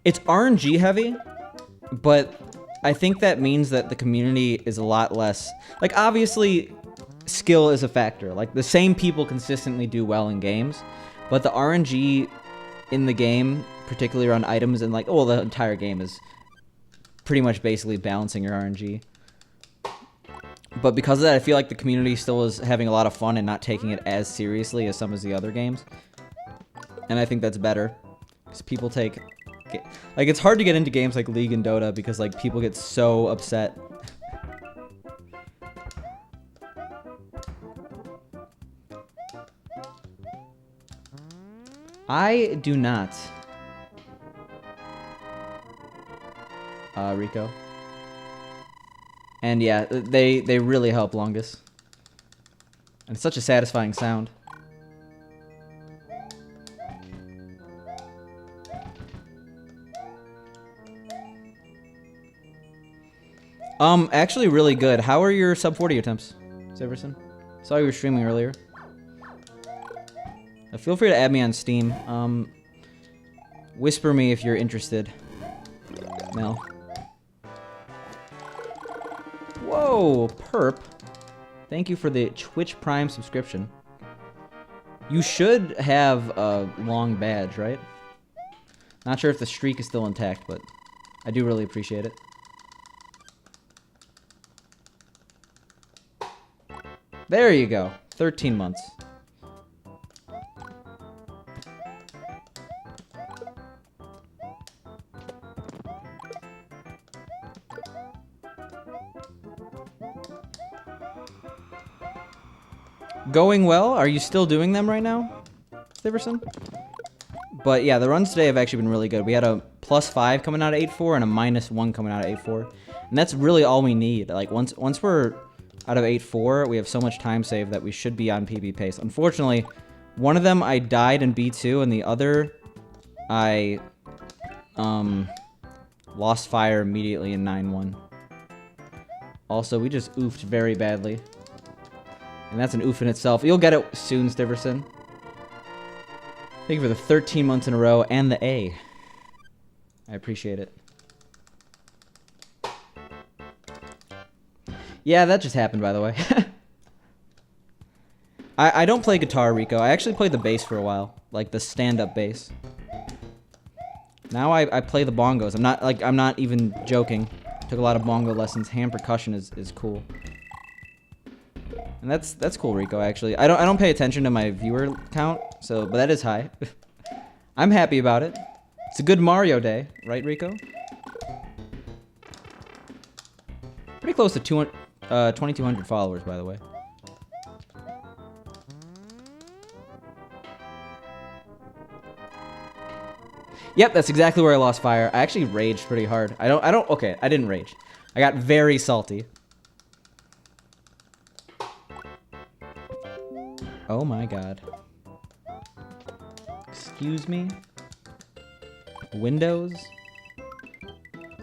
It's RNG heavy, but I think that means that the community is a lot less, like, obviously skill is a factor. Like, the same people consistently do well in games, but the RNG in the game, particularly around items and like, oh, the entire game is pretty much basically balancing your RNG. But because of that, I feel like the community still is having a lot of fun and not taking it as seriously as some of the other games. And I think that's better, because people take, like, it's hard to get into games like League and Dota because like people get so upset. I do not. Rico. And yeah, they really help Longest. And it's such a satisfying sound. Actually really good. How are your sub 40 attempts, Severson? Saw you were streaming earlier. Feel free to add me on Steam. Whisper me if you're interested, Mel. Whoa, perp. Thank you for the Twitch Prime subscription. You should have a long badge, right? Not sure if the streak is still intact, but I do really appreciate it. There you go. 13 months. Going well. Are you still doing them right now, Stiverson? But yeah, the runs today have actually been really good. We had a +5 coming out of 8.4 and a -1 coming out of 8.4. And that's really all we need. Like once we're out of 8.4, we have so much time saved that we should be on PB pace. Unfortunately, one of them I died in B2 and the other I lost fire immediately in 9.1. Also, we just oofed very badly. And that's an oof in itself. You'll get it soon, Stiverson. Thank you for the 13 months in a row and the A. I appreciate it. Yeah, that just happened, by the way. I don't play guitar, Rico. I actually played the bass for a while. Like, the stand-up bass. Now I play the bongos. I'm not even joking. Took a lot of bongo lessons. Hand percussion is cool. And that's cool, Rico, actually. I don't pay attention to my viewer count, but that is high. I'm happy about it. It's a good Mario day, right, Rico? Pretty close to 2,200 followers, by the way. Yep, that's exactly where I lost fire. I actually raged pretty hard. Okay, I didn't rage. I got very salty. Oh my god. Excuse me? Windows?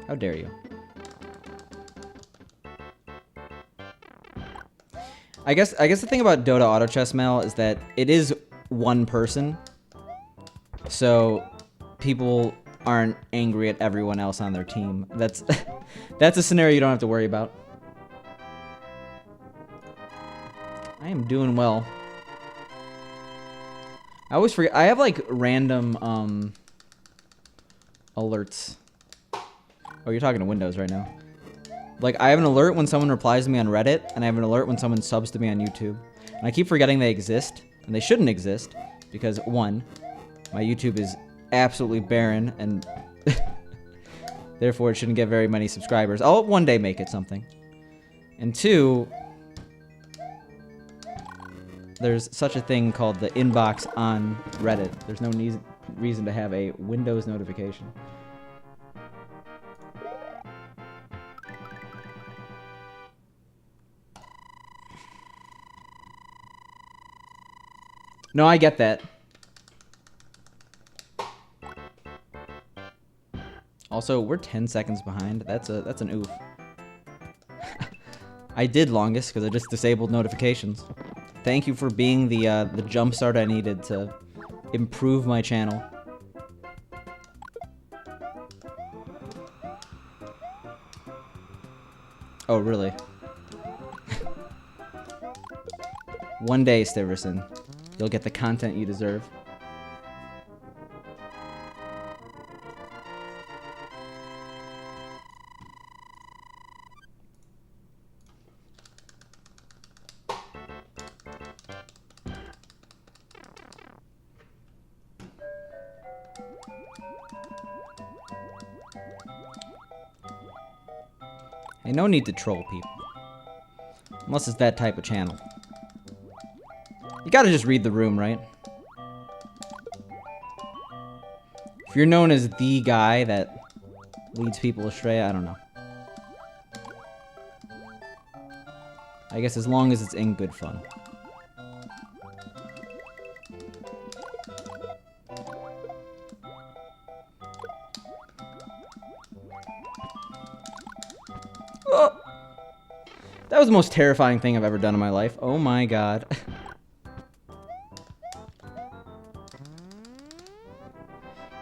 How dare you? I guess the thing about Dota Auto Chess, Mel, is that it is one person. So people aren't angry at everyone else on their team. That's a scenario you don't have to worry about. I am doing well. I always forget. I have like random alerts. Oh, you're talking to Windows right now. Like, I have an alert when someone replies to me on Reddit, and I have an alert when someone subs to me on YouTube. And I keep forgetting they exist, and they shouldn't exist, because one, my YouTube is absolutely barren, and therefore it shouldn't get very many subscribers. I'll one day make it something. And two, there's such a thing called the inbox on Reddit. There's no reason to have a Windows notification. No, I get that. Also, we're 10 seconds behind. That's an oof. I did longest because I just disabled notifications. Thank you for being the jump start I needed to improve my channel. Oh, really? One day, Stiverson, you'll get the content you deserve. Hey, no need to troll people. Unless it's that type of channel. You gotta just read the room, right? If you're known as the guy that leads people astray, I don't know. I guess as long as it's in good fun. Oh! That was the most terrifying thing I've ever done in my life. Oh my god.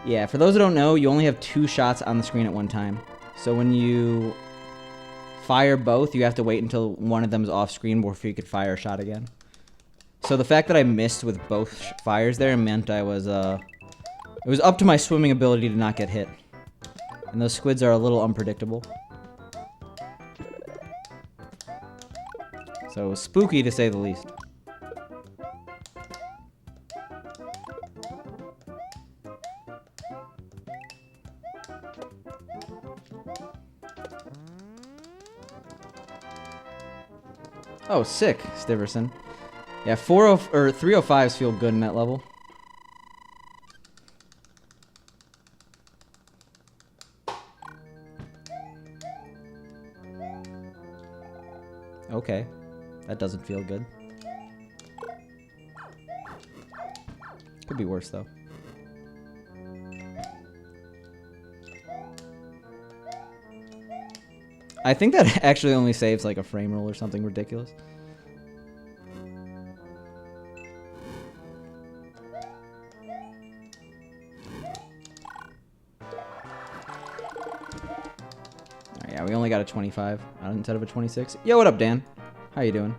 Yeah, for those who don't know, you only have 2 shots on the screen at one time. So when you fire both, you have to wait until one of them is off screen before you could fire a shot again. So the fact that I missed with both fires there meant I was, it was up to my swimming ability to not get hit. And those squids are a little unpredictable. So spooky to say the least. Oh, sick, Stiverson. Yeah, 305s feel good in that level. Okay, that doesn't feel good. Could be worse though. I think that actually only saves like a frame roll or something ridiculous. Yeah, we only got a 25 instead of a 26. Yo, what up, Dan? How you doing?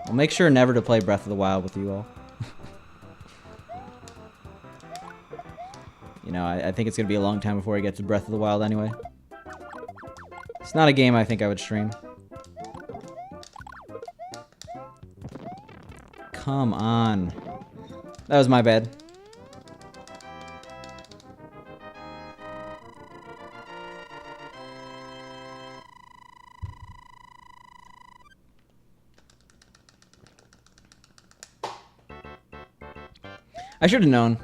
I'll make sure never to play Breath of the Wild with you all. You know, I think it's going to be a long time before I get to Breath of the Wild anyway. It's not a game I think I would stream. Come on. That was my bad. I should have known.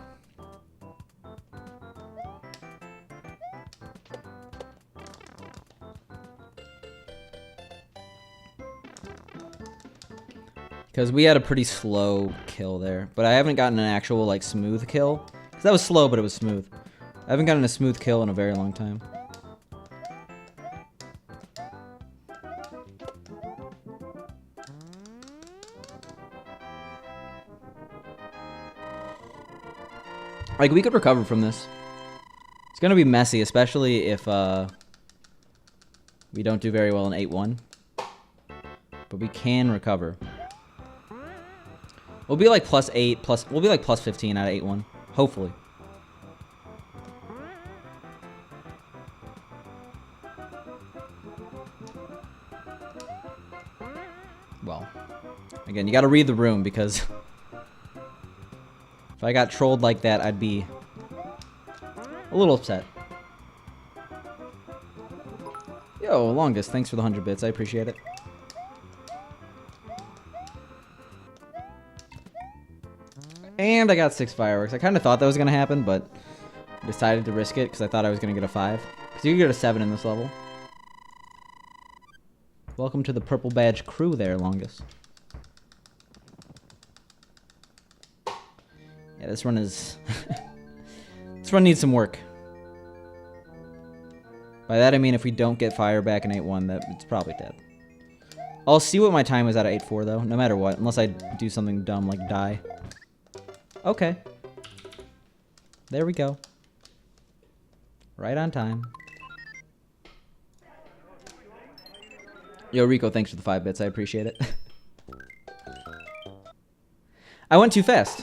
Because we had a pretty slow kill there. But I haven't gotten an actual, like, smooth kill. Because that was slow, but it was smooth. I haven't gotten a smooth kill in a very long time. Like, we could recover from this. It's gonna be messy, especially if, we don't do very well in 8-1. But we can recover. We'll be like +8, we'll be like +15 out of 8-1. Hopefully. Well, again, you gotta read the room because if I got trolled like that, I'd be a little upset. Yo, Longest, thanks for the 100 bits. I appreciate it. And I got 6 fireworks. I kind of thought that was going to happen, but decided to risk it because I thought I was going to get a 5. Because you can get a 7 in this level. Welcome to the Purple Badge crew there, Longest. Yeah, this run is... this run needs some work. By that I mean if we don't get fire back in 8-1, that it's probably dead. I'll see what my time is out of 8-4 though, no matter what. Unless I do something dumb like die. Okay. There we go. Right on time. Yo, Rico, thanks for the 5 bits. I appreciate it. I went too fast.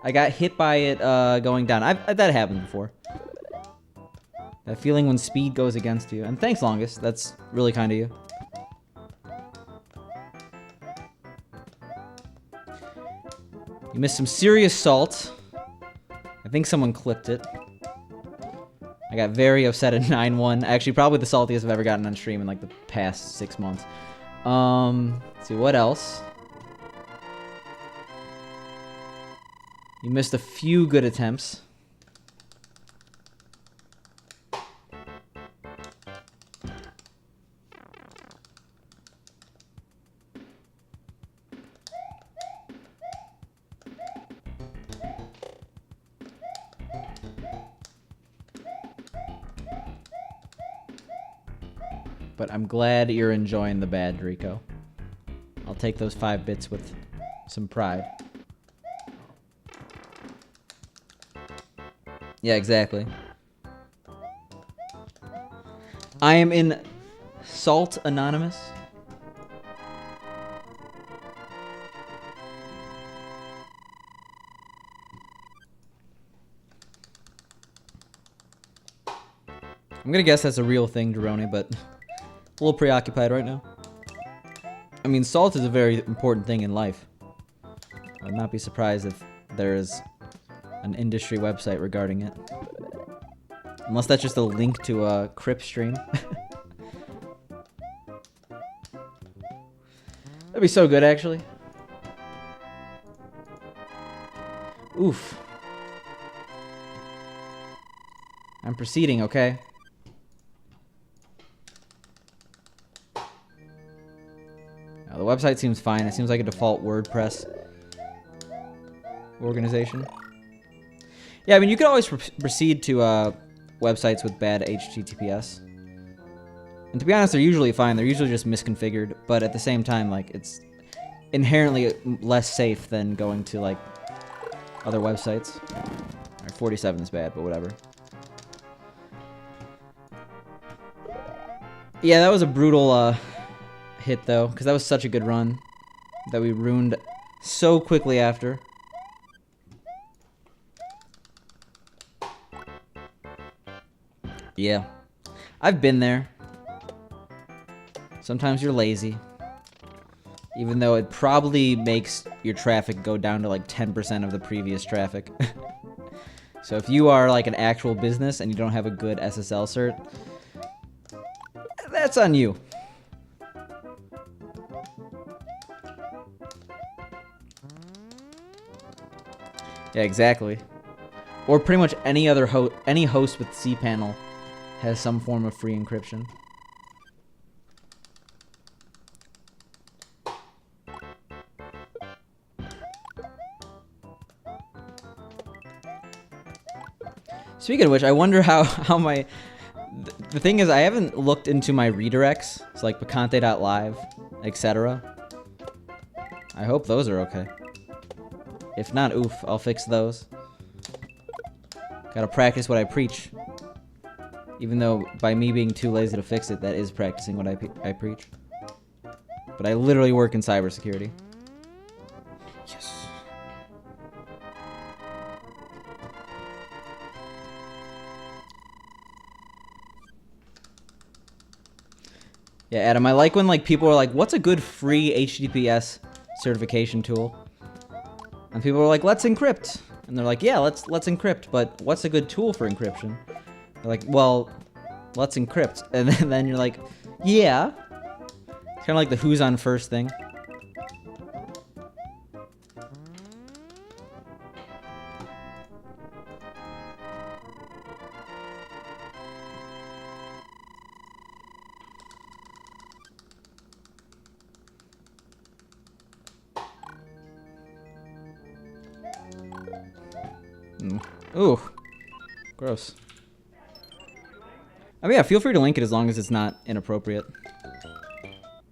I got hit by it going down. That happened before. That feeling when speed goes against you. And thanks, Longest. That's really kind of you. You missed some serious salt. I think someone clipped it. I got very upset at 9-1. Actually, probably the saltiest I've ever gotten on stream in like the past 6 months. Let's see, what else? You missed a few good attempts. But I'm glad you're enjoying the bad, Rico. I'll take those 5 bits with some pride. Yeah, exactly. I am in Salt Anonymous. I'm gonna guess that's a real thing, Jeroni, but a little preoccupied right now. I mean, salt is a very important thing in life. I would not be surprised if there is an industry website regarding it. Unless that's just a link to a Crip stream. That'd be so good, actually. Oof. I'm proceeding, okay? Now, the website seems fine. It seems like a default WordPress organization. Yeah, I mean, you could always proceed to websites with bad HTTPS. And to be honest, they're usually fine. They're usually just misconfigured. But at the same time, like, it's inherently less safe than going to, like, other websites. Alright, 47 is bad, but whatever. Yeah, that was a brutal hit, though, because that was such a good run that we ruined so quickly after. Yeah. I've been there. Sometimes you're lazy. Even though it probably makes your traffic go down to like 10% of the previous traffic. So if you are like an actual business and you don't have a good SSL cert, that's on you. Yeah, exactly. Or pretty much any other any host with cPanel has some form of free encryption. Speaking of which, I wonder how my... The thing is, I haven't looked into my redirects. It's like picante.live, etc. I hope those are okay. If not, oof, I'll fix those. Gotta practice what I preach. Even though, by me being too lazy to fix it, that is practicing what I preach. But I literally work in cybersecurity. Yes. Yeah, Adam, I like when like people are like, what's a good free HTTPS certification tool? And people are like, let's encrypt. And they're like, yeah, let's encrypt, but what's a good tool for encryption? They're like, well, let's encrypt. And then you're like, yeah. It's kind of like the who's on first thing. Ooh, gross. I mean, yeah, feel free to link it as long as it's not inappropriate.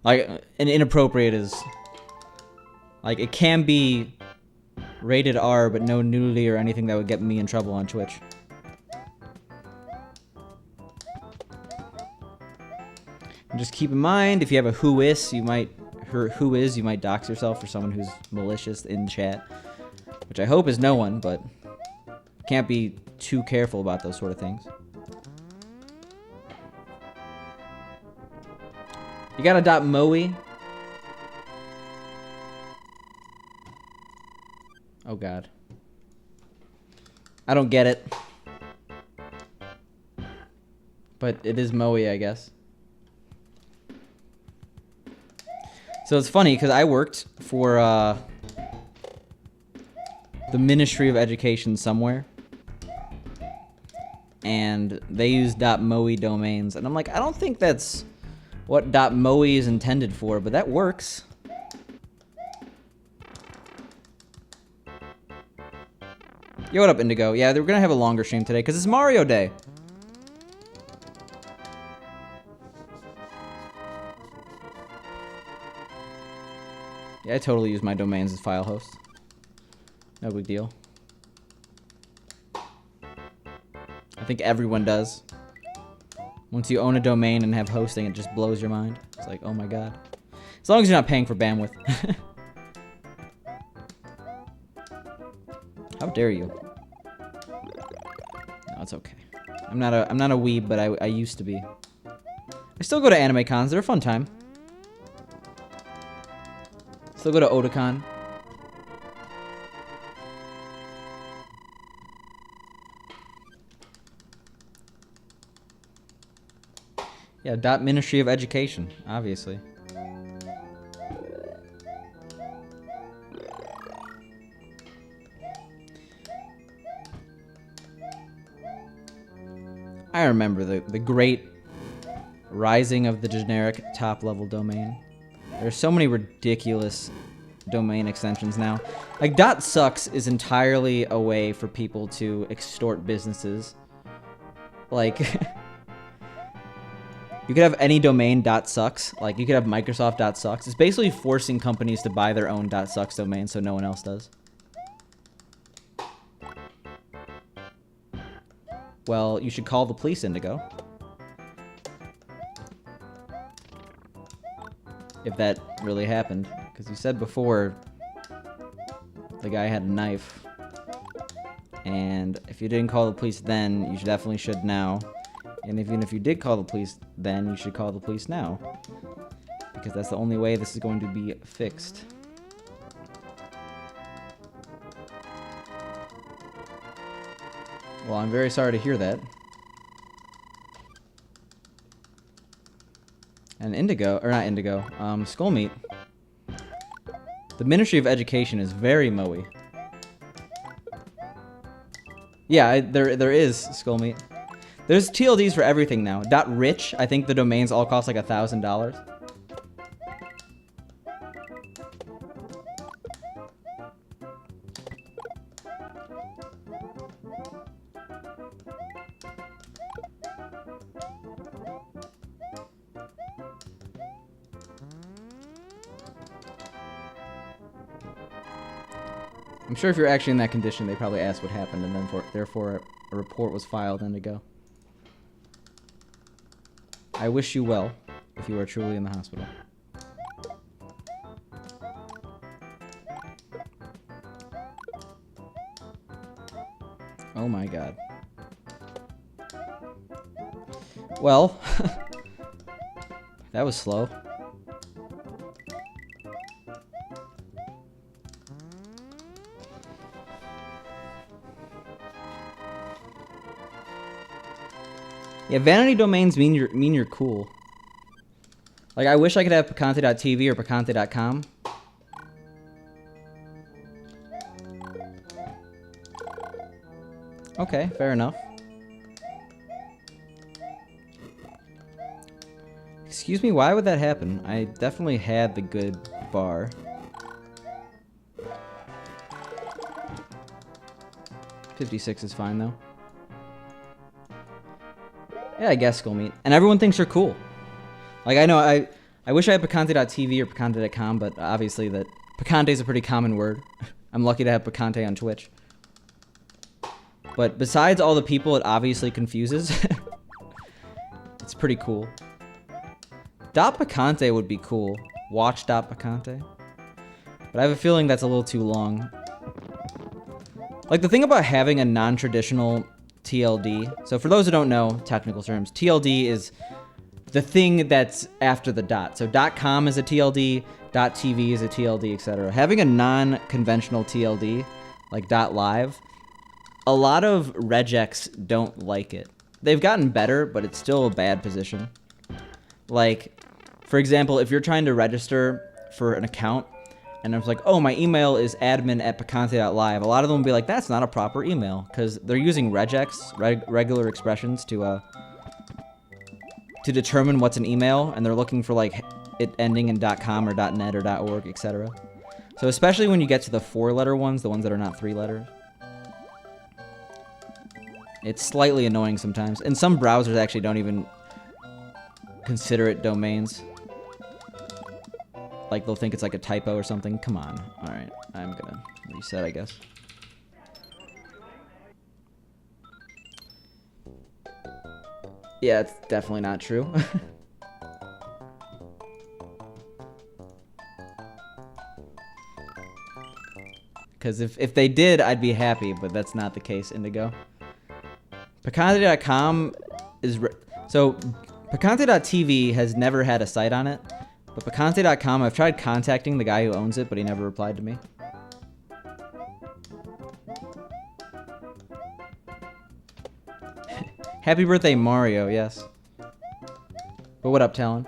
Like, an inappropriate is... Like, it can be rated R, but no nudity or anything that would get me in trouble on Twitch. And just keep in mind, if you have a whois, you might... you might dox yourself for someone who's malicious in chat. Which I hope is no one, but... Can't be too careful about those sort of things. You got a .moe? Oh god. I don't get it. But it is moe, I guess. So it's funny, because I worked for the Ministry of Education somewhere. And they use .moe domains. And I'm like, I don't think that's what .moe is intended for, but that works. Yo, what up, Indigo? Yeah, we're gonna have a longer stream today, because it's Mario Day. Yeah, I totally use my domains as file hosts. No big deal. I think everyone does. Once you own a domain and have hosting, it just blows your mind. It's like, oh my god. As long as you're not paying for bandwidth. How dare you? No, it's okay. I'm not a weeb, but I used to be. I still go to anime cons. They're a fun time. Still go to Otakon. Yeah, Ministry of Education, obviously. I remember the great rising of the generic top-level domain. There's so many ridiculous domain extensions now. Like, .sucks is entirely a way for people to extort businesses. Like, you could have any domain .sucks. Like, you could have Microsoft .sucks. It's basically forcing companies to buy their own .sucks domain so no one else does. Well, you should call the police, Indigo. If that really happened. Because you said before the guy had a knife. And if you didn't call the police then, you definitely should now. And even if you did call the police then, you should call the police now. Because that's the only way this is going to be fixed. Well, I'm very sorry to hear that. And Indigo, or not Indigo, Skullmeat. The Ministry of Education is very moey. Yeah, there is Skullmeat. There's TLDs for everything now. .rich, I think the domains all cost like $1,000. I'm sure if you're actually in that condition, they probably asked what happened, and then therefore a report was filed and to go. I wish you well, if you are truly in the hospital. Oh my god. Well, that was slow. Yeah, vanity domains mean you're cool. Like, I wish I could have picante.tv or picante.com. Okay, fair enough. Excuse me, why would that happen? I definitely had the good bar. $56 is fine, though. Yeah, I guess Skullmeat. And everyone thinks you're cool. Like, I know, I wish I had picante.tv or picante.com, but obviously that picante is a pretty common word. I'm lucky to have picante on Twitch. But besides all the people it obviously confuses, it's pretty cool. .picante would be cool. Watch.picante. But I have a feeling that's a little too long. Like, the thing about having a non-traditional TLD. So for those who don't know technical terms, TLD is the thing that's after the dot. So .com is a TLD, .tv is a TLD, etc. Having a non-conventional TLD, like .live, a lot of regex don't like it. They've gotten better, but it's still a bad position. Like, for example, if you're trying to register for an account, and it's like, oh, my email is admin@picante.live. A lot of them will be like, that's not a proper email, because they're using regex, regular expressions, to determine what's an email, and they're looking for like it ending in .com or .net or .org, etc. So especially when you get to the 4-letter ones, the ones that are not 3 letters, it's slightly annoying sometimes. And some browsers actually don't even consider it domains. like they'll think it's like a typo or something. Come on. All right, I'm gonna reset, I guess. Yeah, it's definitely not true. Because if they did, I'd be happy, but that's not the case, Indigo. Picante.com is... So, Picante.tv has never had a site on it, but Picante.com, I've tried contacting the guy who owns it, but he never replied to me. Happy birthday, Mario, yes. But what up, Talon?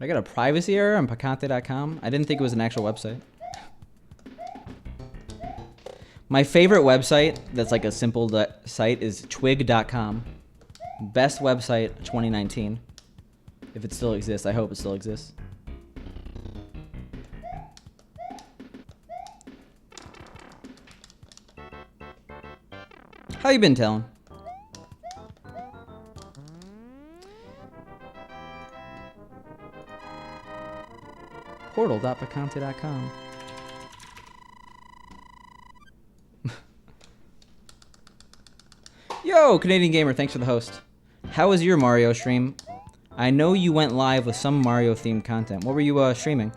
I got a privacy error on Picante.com. I didn't think it was an actual website. My favorite website that's like a simple site is twig.com. Best website 2019. If it still exists. I hope it still exists. How you been, Talon? Portal.picante.com. Yo, Canadian Gamer, thanks for the host. How was your Mario stream? I know you went live with some Mario themed content. What were you streaming?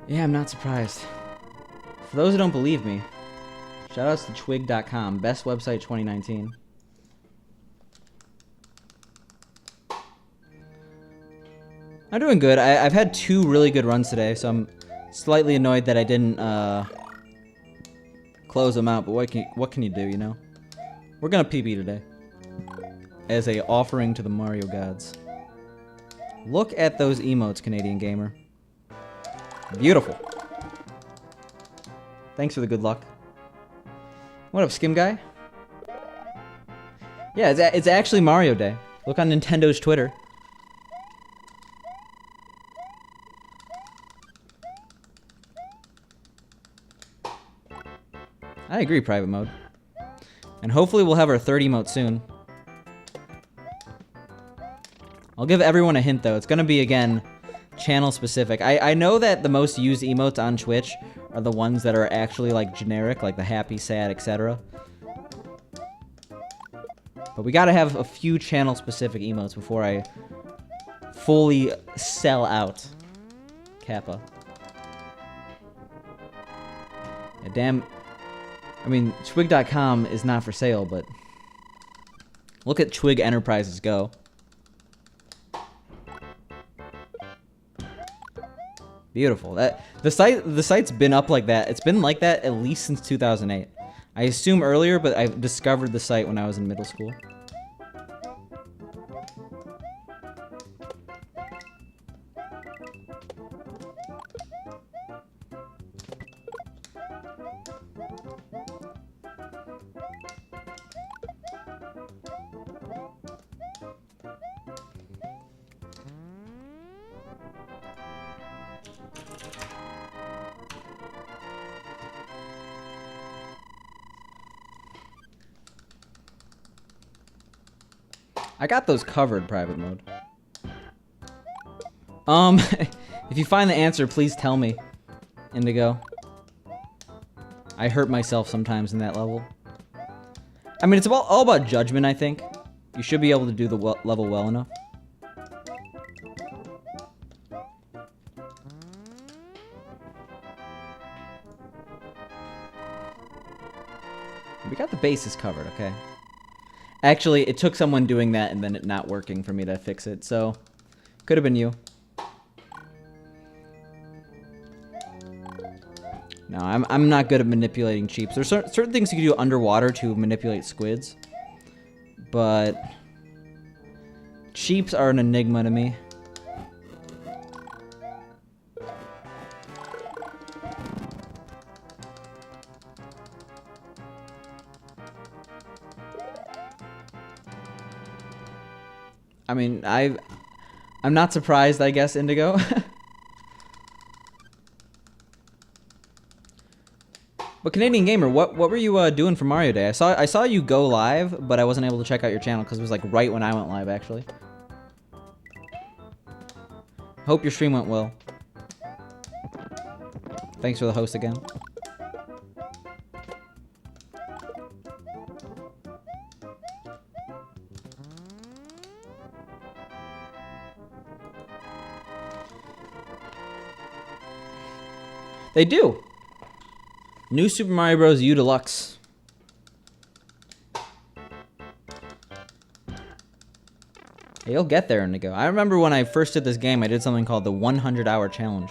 Yeah, I'm not surprised. For those who don't believe me, shoutouts to twig.com, best website 2019. I'm doing good. I've had 2 really good runs today, so I'm slightly annoyed that I didn't close them out, but what can you do, you know? We're gonna PB today as a offering to the Mario gods. Look at those emotes, Canadian Gamer. Beautiful. Thanks for the good luck. What up, Skim Guy? Yeah, it's actually Mario Day. Look on Nintendo's Twitter. I agree, private mode. And hopefully we'll have our 3rd emote soon. I'll give everyone a hint, though. It's going to be, again, channel specific. I know that the most used emotes on Twitch are the ones that are actually, like, generic, like the happy, sad, etc. But we gotta have a few channel specific emotes before I fully sell out Kappa. Yeah, damn. I mean, Twig.com is not for sale, but look at Twig Enterprises go. Beautiful. The site's been up like that. It's been like that at least since 2008. I assume earlier, but I discovered the site when I was in middle school. I got those covered, private mode. If you find the answer, please tell me, Indigo. I hurt myself sometimes in that level. I mean, it's all about judgment, I think. You should be able to do the level well enough. We got the bases covered, okay. Actually, it took someone doing that and then it not working for me to fix it, so could have been you. No, I'm not good at manipulating cheeps. There's certain things you can do underwater to manipulate squids, but Cheeps are an enigma to me. I mean, I'm not surprised, I guess, Indigo. But Canadian Gamer, what were you doing for Mario Day? I saw you go live, but I wasn't able to check out your channel because it was like right when I went live, actually. Hope your stream went well. Thanks for the host again. They do. New Super Mario Bros. U Deluxe. You'll get there, Indigo. I remember when I first did this game, I did something called the 100-hour challenge,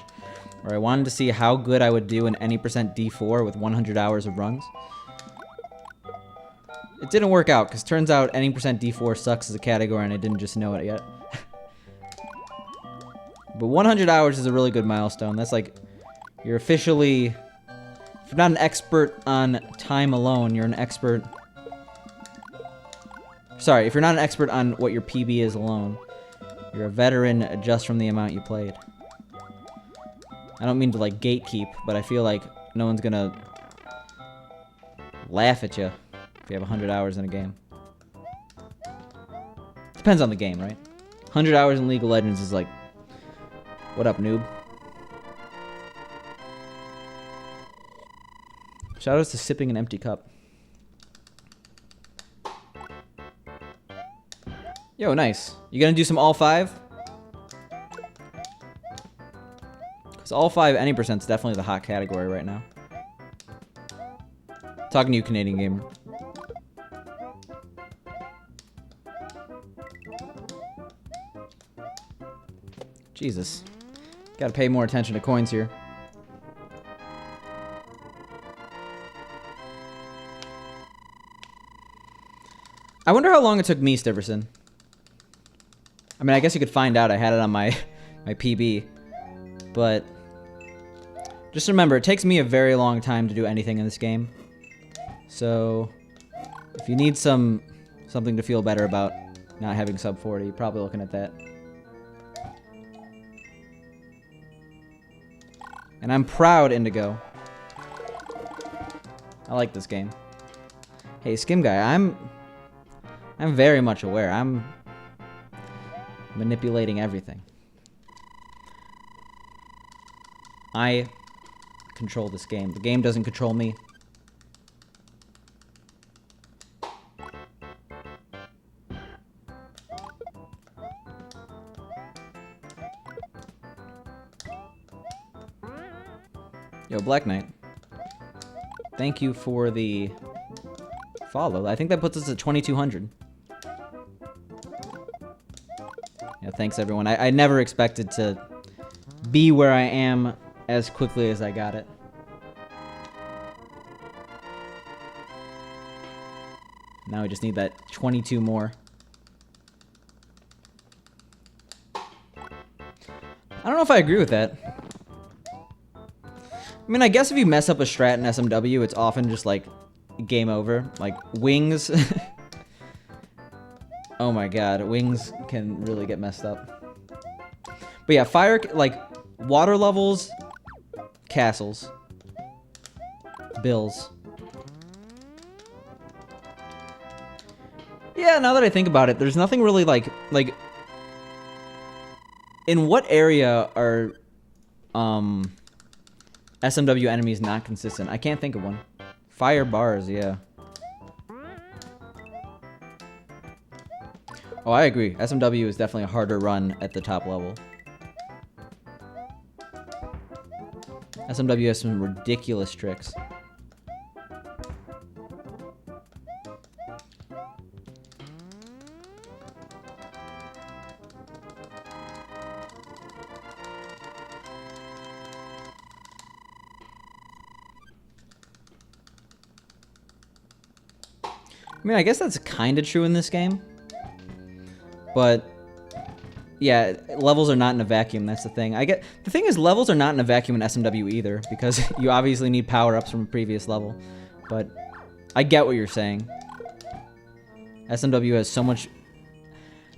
where I wanted to see how good I would do in any percent D4 with 100 hours of runs. It didn't work out, because turns out any percent D4 sucks as a category, and I didn't just know it yet. But 100 hours is a really good milestone. That's like, you're officially, if you're not an expert on time alone, you're an expert. Sorry, if you're not an expert on what your PB is alone, you're a veteran just from the amount you played. I don't mean to like gatekeep, but I feel like no one's gonna laugh at you if you have 100 hours in a game. Depends on the game, right? 100 hours in League of Legends is like, what up, noob? Shoutouts to sipping an empty cup. Yo, nice. You gonna do some all 5? Because all 5 any percent's definitely the hot category right now. Talking to you, Canadian Gamer. Jesus. Gotta pay more attention to coins here. I wonder how long it took me, Stiverson. I mean, I guess you could find out. I had it on my PB. But just remember, it takes me a very long time to do anything in this game. So if you need something to feel better about not having sub 40, you're probably looking at that. And I'm proud, Indigo. I like this game. Hey, Skim Guy, I'm very much aware. I'm manipulating everything. I control this game. The game doesn't control me. Yo, Black Knight. Thank you for the follow. I think that puts us at 2,200. Yeah, thanks everyone. I never expected to be where I am as quickly as I got it. Now we just need that 22 more. I don't know if I agree with that. I mean, I guess if you mess up a strat in SMW, it's often just like game over. Like wings. Oh my god, wings can really get messed up. But yeah, fire, like water levels, castles, bills. Yeah, now that I think about it, there's nothing really like in what area are SMW enemies not consistent? I can't think of one. Fire bars, yeah. Oh, I agree. SMW is definitely a harder run at the top level. SMW has some ridiculous tricks. I mean, I guess that's kind of true in this game. But Yeah, levels are not in a vacuum. That's the thing. The thing is, levels are not in a vacuum in SMW either, because you obviously need power-ups from a previous level. But I get what you're saying. SMW has so much...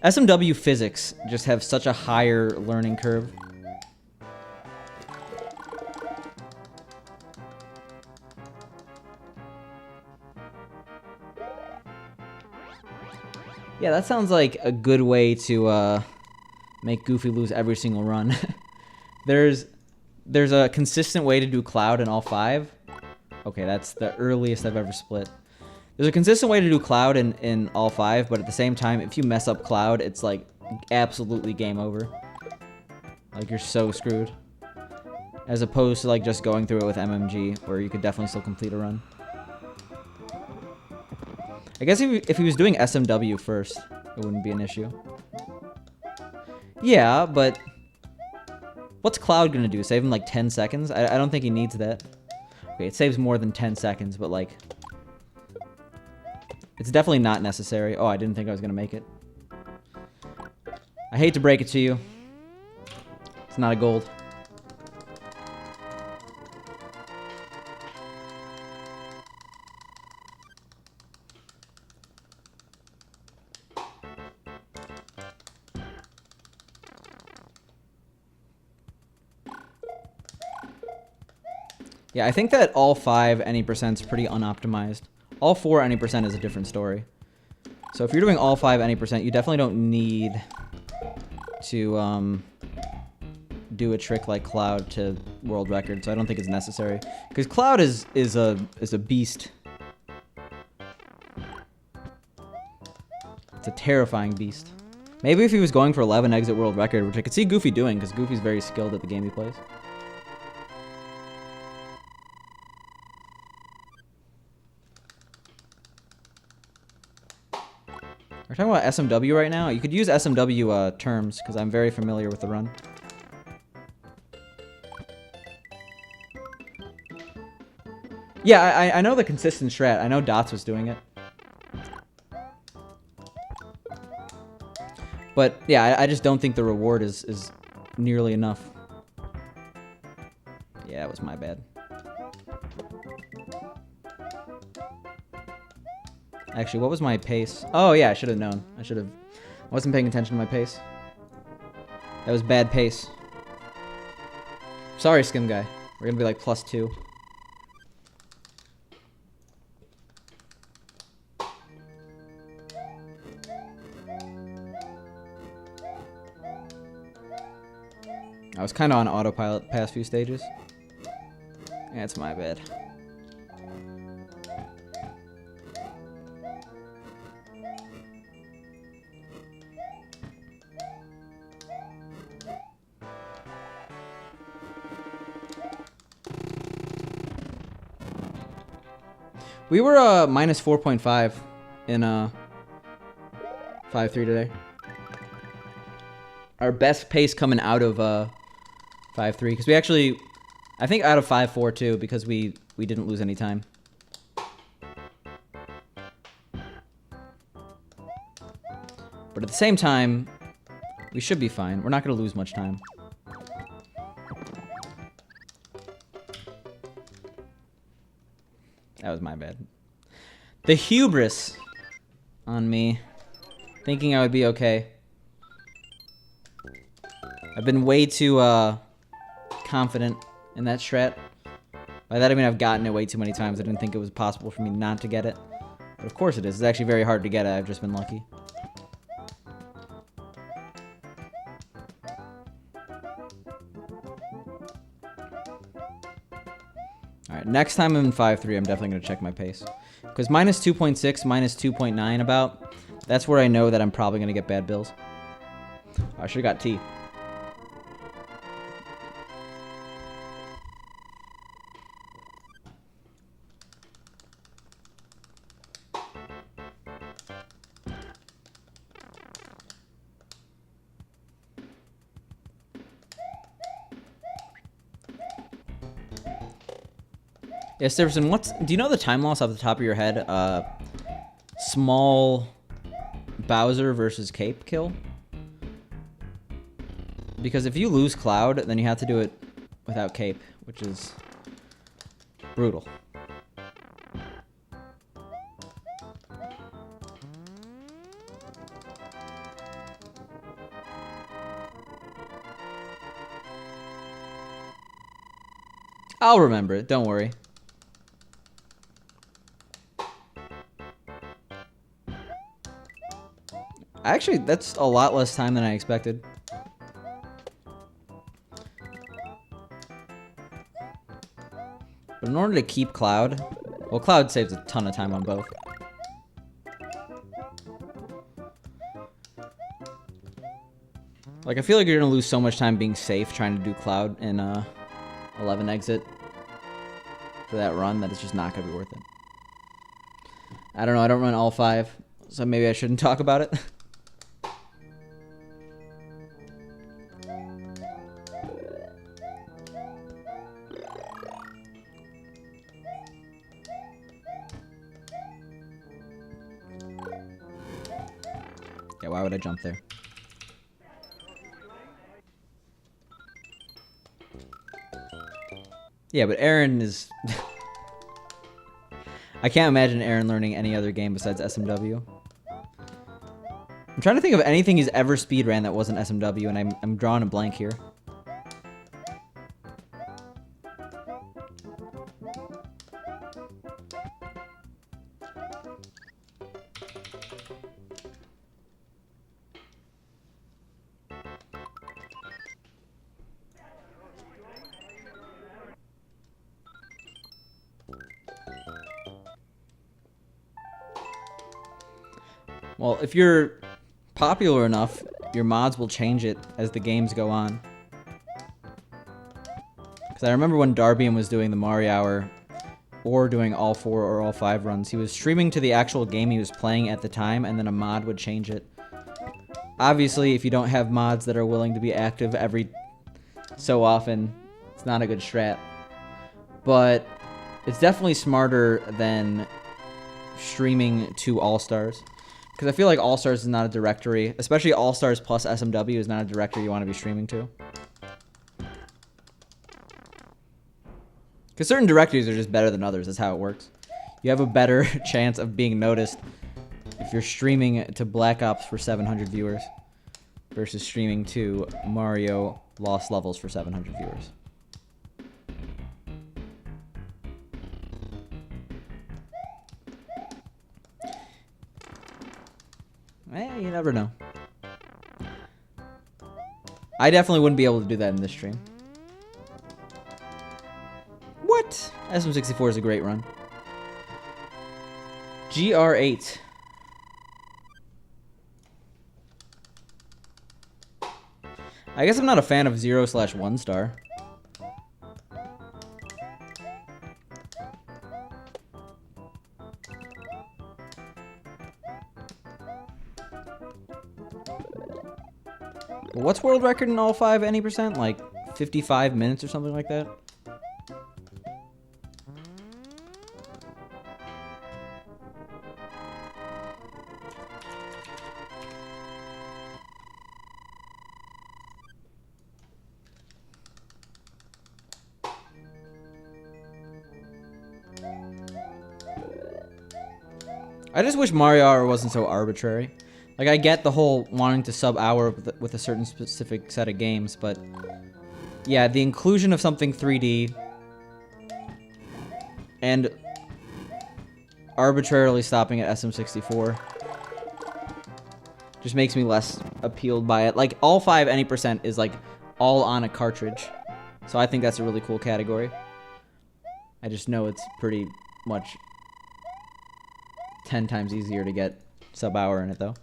SMW physics just have such a higher learning curve. Yeah, that sounds like a good way to make Goofy lose every single run. There's a consistent way to do Cloud in all 5. Okay, that's the earliest I've ever split. There's a consistent way to do Cloud in all 5, but at the same time, if you mess up Cloud, it's like absolutely game over. Like, you're so screwed. As opposed to like just going through it with MMG, where you could definitely still complete a run. I guess if he was doing SMW first, it wouldn't be an issue. Yeah, but what's Cloud gonna do? Save him like 10 seconds? I don't think he needs that. Okay, it saves more than 10 seconds, but like... It's definitely not necessary. Oh, I didn't think I was gonna make it. I hate to break it to you. It's not a gold. Yeah, I think that all 5 any percent is pretty unoptimized. All 4 any percent is a different story. So if you're doing all 5 any percent, you definitely don't need to do a trick like Cloud to world record. So I don't think it's necessary, because Cloud is a beast. It's a terrifying beast. Maybe if he was going for 11 exit world record, which I could see Goofy doing, because Goofy's very skilled at the game he plays. We're talking about SMW right now. You could use SMW terms, because I'm very familiar with the run. Yeah, I know the consistent strat. I know Dots was doing it. But, yeah, I just don't think the reward is nearly enough. Yeah, it was my bad. Actually, what was my pace? Oh, yeah, I should have known. I wasn't paying attention to my pace. That was bad pace. Sorry, Skim Guy. We're gonna be like +2. I was kind of on autopilot the past few stages. Yeah, it's my bad. We were minus 4.5 in 5-3 today. Our best pace coming out of 5-3, because we actually, I think out of 5-4 too, because we didn't lose any time. But at the same time, we should be fine. We're not going to lose much time. That was my bad. The hubris on me, thinking I would be okay. I've been way too confident in that strat. By that I mean I've gotten it way too many times. I didn't think it was possible for me not to get it. But of course it is. It's actually very hard to get it. I've just been lucky. Alright, next time I'm in 5-3, I'm definitely going to check my pace. Because minus 2.6, minus 2.9 about, that's where I know that I'm probably going to get bad bills. Oh, I should have got T. Yeah, Stiverson, do you know the time loss off the top of your head? Small Bowser versus Cape kill? because if you lose Cloud, then you have to do it without Cape, which is brutal. I'll remember it, don't worry. Actually, that's a lot less time than I expected. But in order to keep Cloud, well, Cloud saves a ton of time on both. Like, I feel like you're gonna lose so much time being safe trying to do Cloud in 11 exit for that run that it's just not gonna be worth it. I don't know, I don't run all 5, so maybe I shouldn't talk about it. Yeah, why would I jump there? Yeah, but Aaron is... I can't imagine Aaron learning any other game besides SMW. I'm trying to think of anything he's ever speedran that wasn't SMW, and I'm drawing a blank here. Well, if you're popular enough, your mods will change it as the games go on. Because I remember when Darbian was doing the Mario Hour, or doing all 4 or all 5 runs, he was streaming to the actual game he was playing at the time, and then a mod would change it. Obviously, if you don't have mods that are willing to be active every so often, it's not a good strat. But it's definitely smarter than streaming to All-Stars. Because I feel like All-Stars is not a directory, especially All-Stars plus SMW is not a directory you want to be streaming to. Because certain directories are just better than others, that's how it works. You have a better chance of being noticed if you're streaming to Black Ops for 700 viewers versus streaming to Mario Lost Levels for 700 viewers. You never know. I definitely wouldn't be able to do that in this stream. What? SM64 is a great run. GR8. I guess I'm not a fan of 0/1 star. What's world record in all 5 any percent? Like 55 minutes or something like that? I just wish Mario Hour wasn't so arbitrary. Like, I get the whole wanting to sub-hour with a certain specific set of games, but yeah, the inclusion of something 3D and arbitrarily stopping at SM64 just makes me less appealed by it. Like, all 5 any percent is like all on a cartridge, so I think that's a really cool category. I just know it's pretty much 10 times easier to get sub-hour in it, though.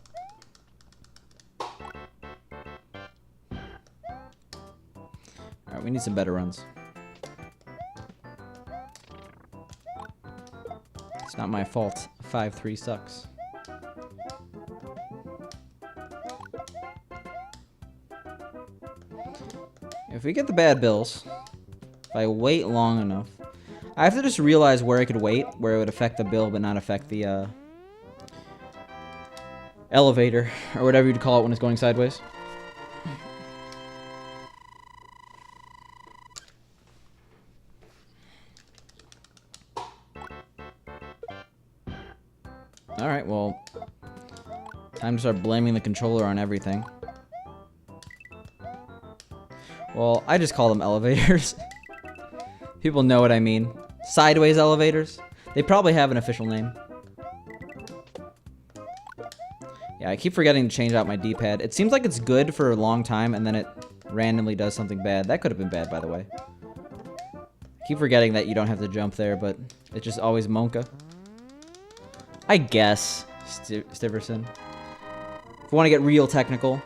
Alright, we need some better runs. It's not my fault. 5-3 sucks. If we get the bad bills, if I wait long enough, I have to just realize where I could wait, where it would affect the bill but not affect the elevator, or whatever you'd call it when it's going sideways. Alright, well, time to start blaming the controller on everything. Well, I just call them elevators. People know what I mean. Sideways elevators. They probably have an official name. Yeah, I keep forgetting to change out my D-pad. It seems like it's good for a long time, and then it randomly does something bad. That could have been bad, by the way. I keep forgetting that you don't have to jump there, but it's just always Monka. I guess, Stiverson. If you want to get real technical.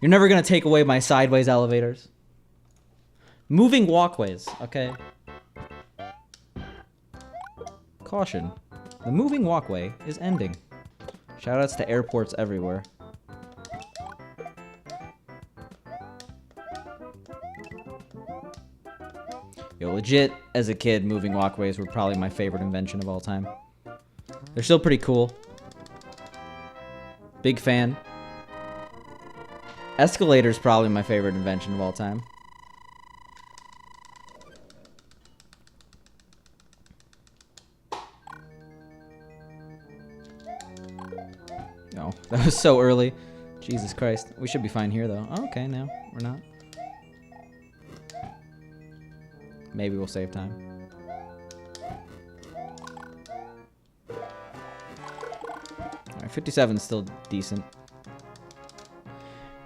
You're never going to take away my sideways elevators. Moving walkways, okay? Caution. The moving walkway is ending. Shoutouts to airports everywhere. Yo, legit, as a kid, moving walkways were probably my favorite invention of all time. They're still pretty cool. Big fan. Escalator's probably my favorite invention of all time. No, that was so early. Jesus Christ. We should be fine here, though. Oh, okay, no, we're not. Maybe we'll save time. Alright, 57 is still decent.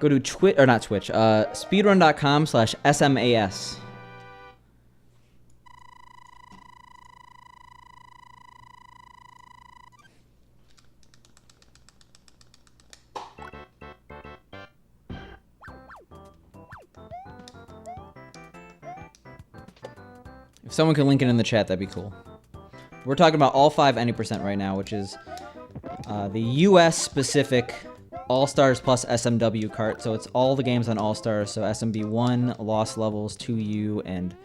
Go to Twitch, or not Twitch, speedrun.com/SMAS. If someone can link it in the chat, that'd be cool. We're talking about all 5 any% right now, which is the US-specific All-Stars plus SMW cart. So it's all the games on All-Stars. So SMB 1, Lost Levels, 2U, and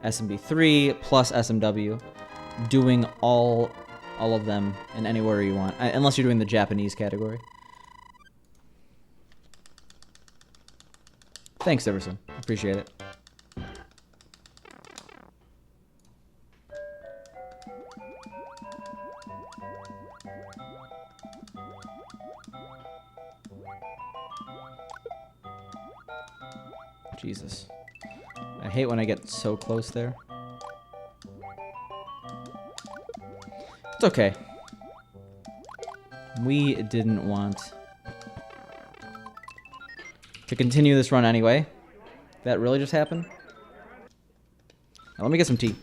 SMB 3 plus SMW. Doing all of them in any order you want. Unless you're doing the Japanese category. Thanks, Everson. Appreciate it. Jesus. I hate when I get so close there. It's okay. We didn't want to continue this run anyway. That really just happened? Now, let me get some tea.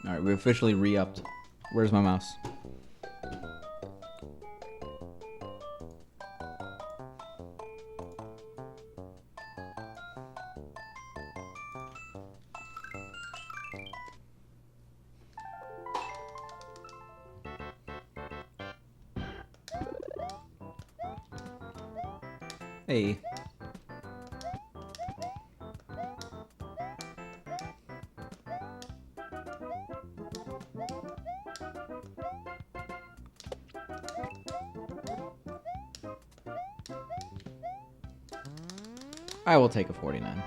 Alright, we officially re-upped. Where's my mouse? Hey. I will take a 49.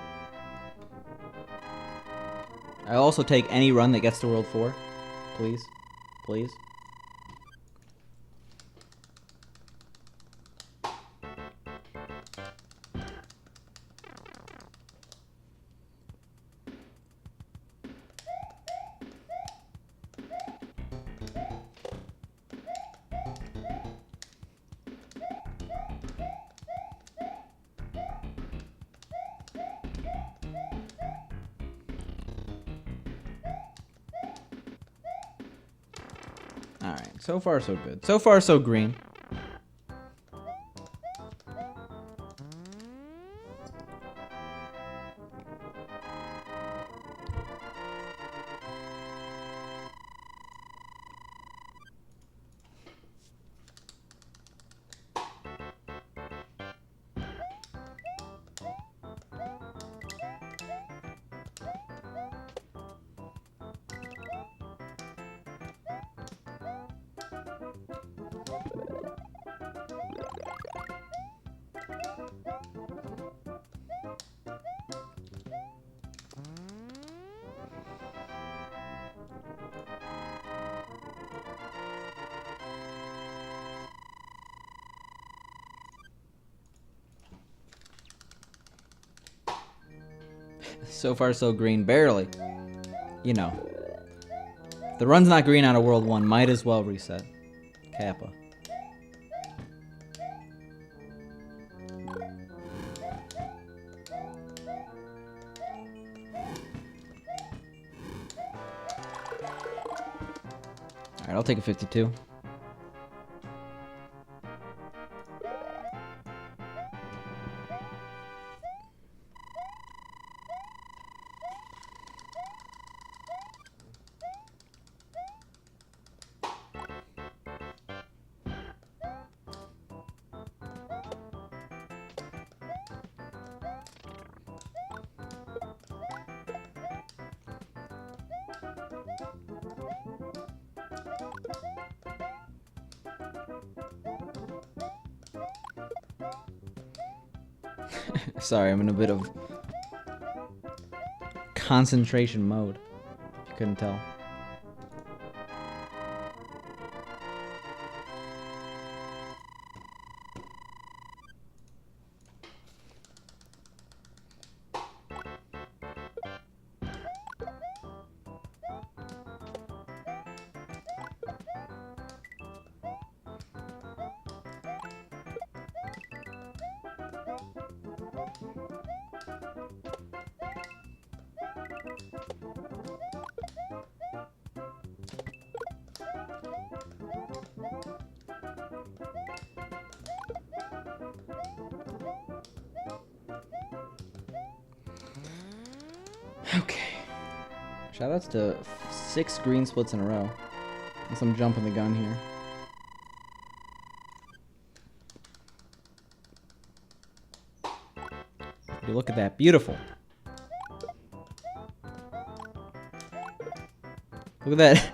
I'll also take any run that gets to World 4. Please. Please. Alright, so far so good. So far so green. So far so green, barely. You know. If the run's not green out of World 1, might as well reset. Kappa. Alright, I'll take a 52. Sorry, I'm in a bit of concentration mode, if you couldn't tell. Okay. Shoutouts to 6 green splits in a row. Unless I'm jumping the gun here. You look at that. Beautiful. Look at that.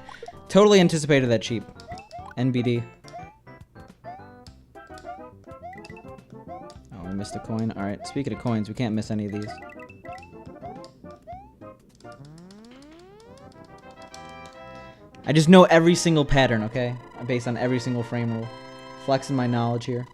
Totally anticipated that cheap. NBD. Oh, we missed a coin. Alright, speaking of coins, we can't miss any of these. I just know every single pattern, okay? Based on every single frame rule. Flexing my knowledge here.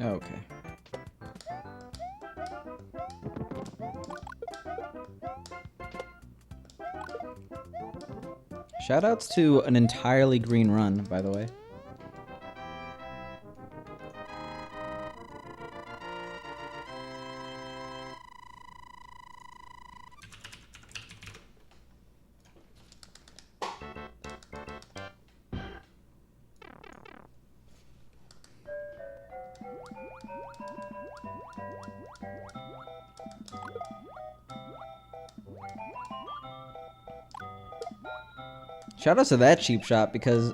Okay. Shoutouts to an entirely green run, by the way. Shoutouts to that cheap shot because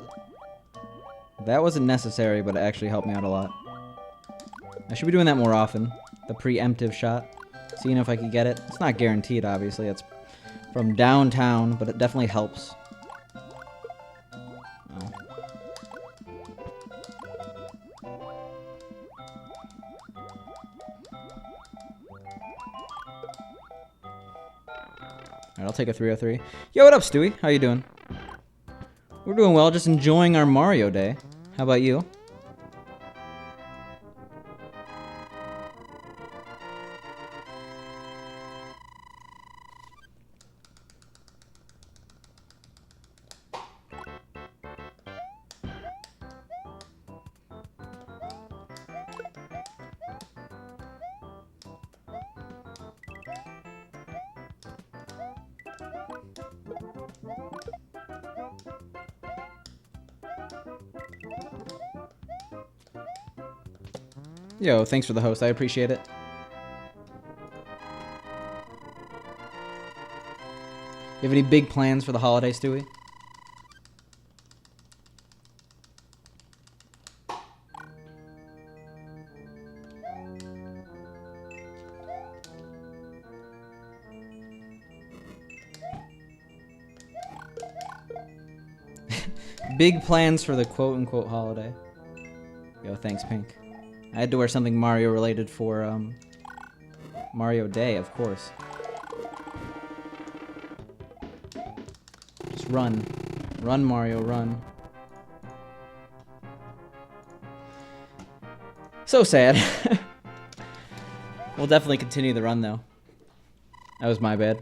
that wasn't necessary, but it actually helped me out a lot. I should be doing that more often. The preemptive shot. Seeing if I can get it. It's not guaranteed, obviously. That's from downtown, but it definitely helps. Oh. Alright, I'll take a 303. Yo, what up, Stewie? How you doing? We're doing well, just enjoying our Mario Day. How about you? Yo, thanks for the host. I appreciate it. You have any big plans for the holiday, Stewie? Big plans for the quote-unquote holiday. Yo, thanks, Pink. I had to wear something Mario related for Mario Day, of course. Just run. Run, Mario, run. So sad. We'll definitely continue the run, though. That was my bad.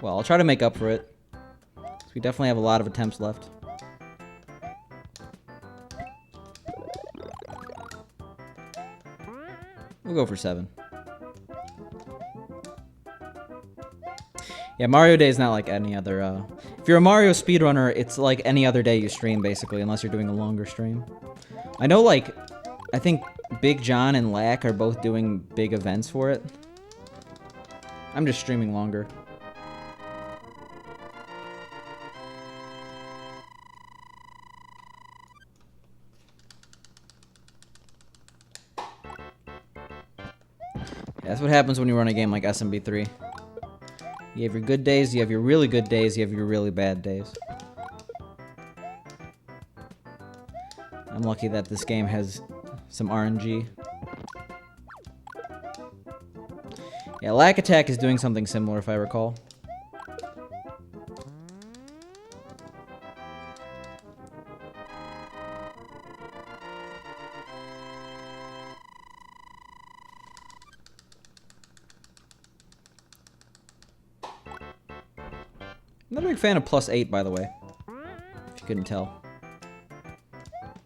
Well, I'll try to make up for it. We definitely have a lot of attempts left. We'll go for 7. Yeah, Mario Day is not like any other, if you're a Mario speedrunner, it's like any other day you stream, basically, unless you're doing a longer stream. I know, like, I think Big John and Lack are both doing big events for it. I'm just streaming longer. That's what happens when you run a game like SMB3. You have your good days, you have your really good days, you have your really bad days. I'm lucky that this game has some RNG. Yeah, Lack Attack is doing something similar, if I recall. I'm not a big fan of +8, by the way. If you couldn't tell.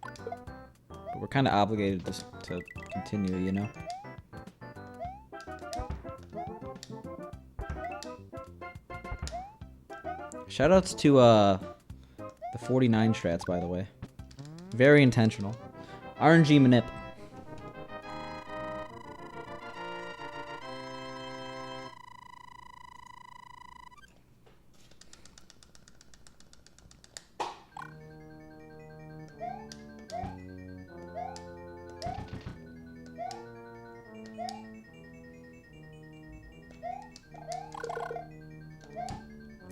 But we're kind of obligated to continue, you know? Shoutouts to the 49 strats, by the way. Very intentional. RNG manip.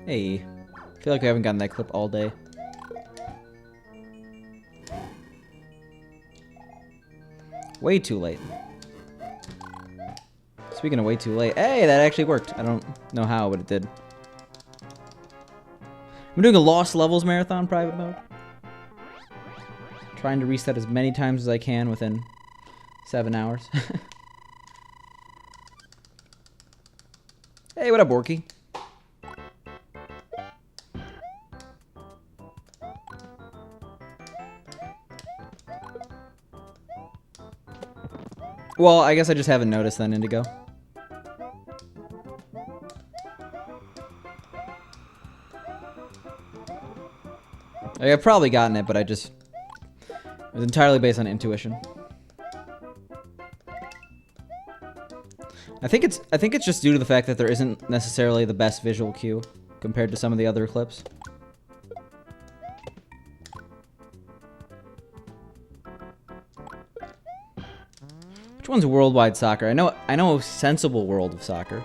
Hey, I feel like we haven't gotten that clip all day. Way too late. Speaking of way too late, hey, that actually worked. I don't know how, but it did. I'm doing a Lost Levels marathon private mode. Trying to reset as many times as I can within 7 hours. Hey, what up, Borky? Well, I guess I just haven't noticed then, Indigo. Like, I've probably gotten it, but it was entirely based on intuition. I think it's just due to the fact that there isn't necessarily the best visual cue compared to some of the other clips. Which one's worldwide soccer? I know a sensible world of soccer.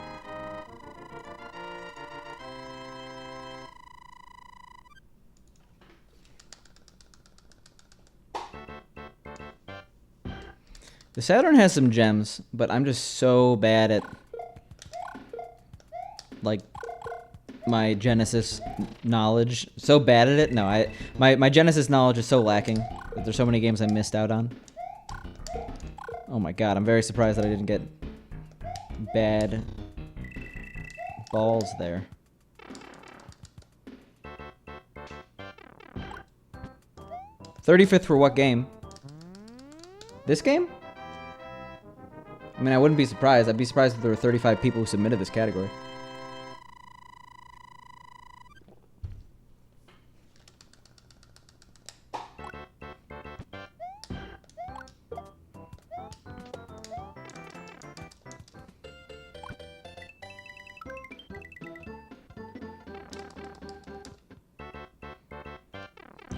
The Saturn has some gems, but I'm just so bad at, like, my Genesis knowledge. So bad at it. No, my Genesis knowledge is so lacking that there's so many games I missed out on. Oh my god, I'm very surprised that I didn't get bad balls there. $35th for what game? This game? I mean, I wouldn't be surprised. I'd be surprised if there were 35 people who submitted this category.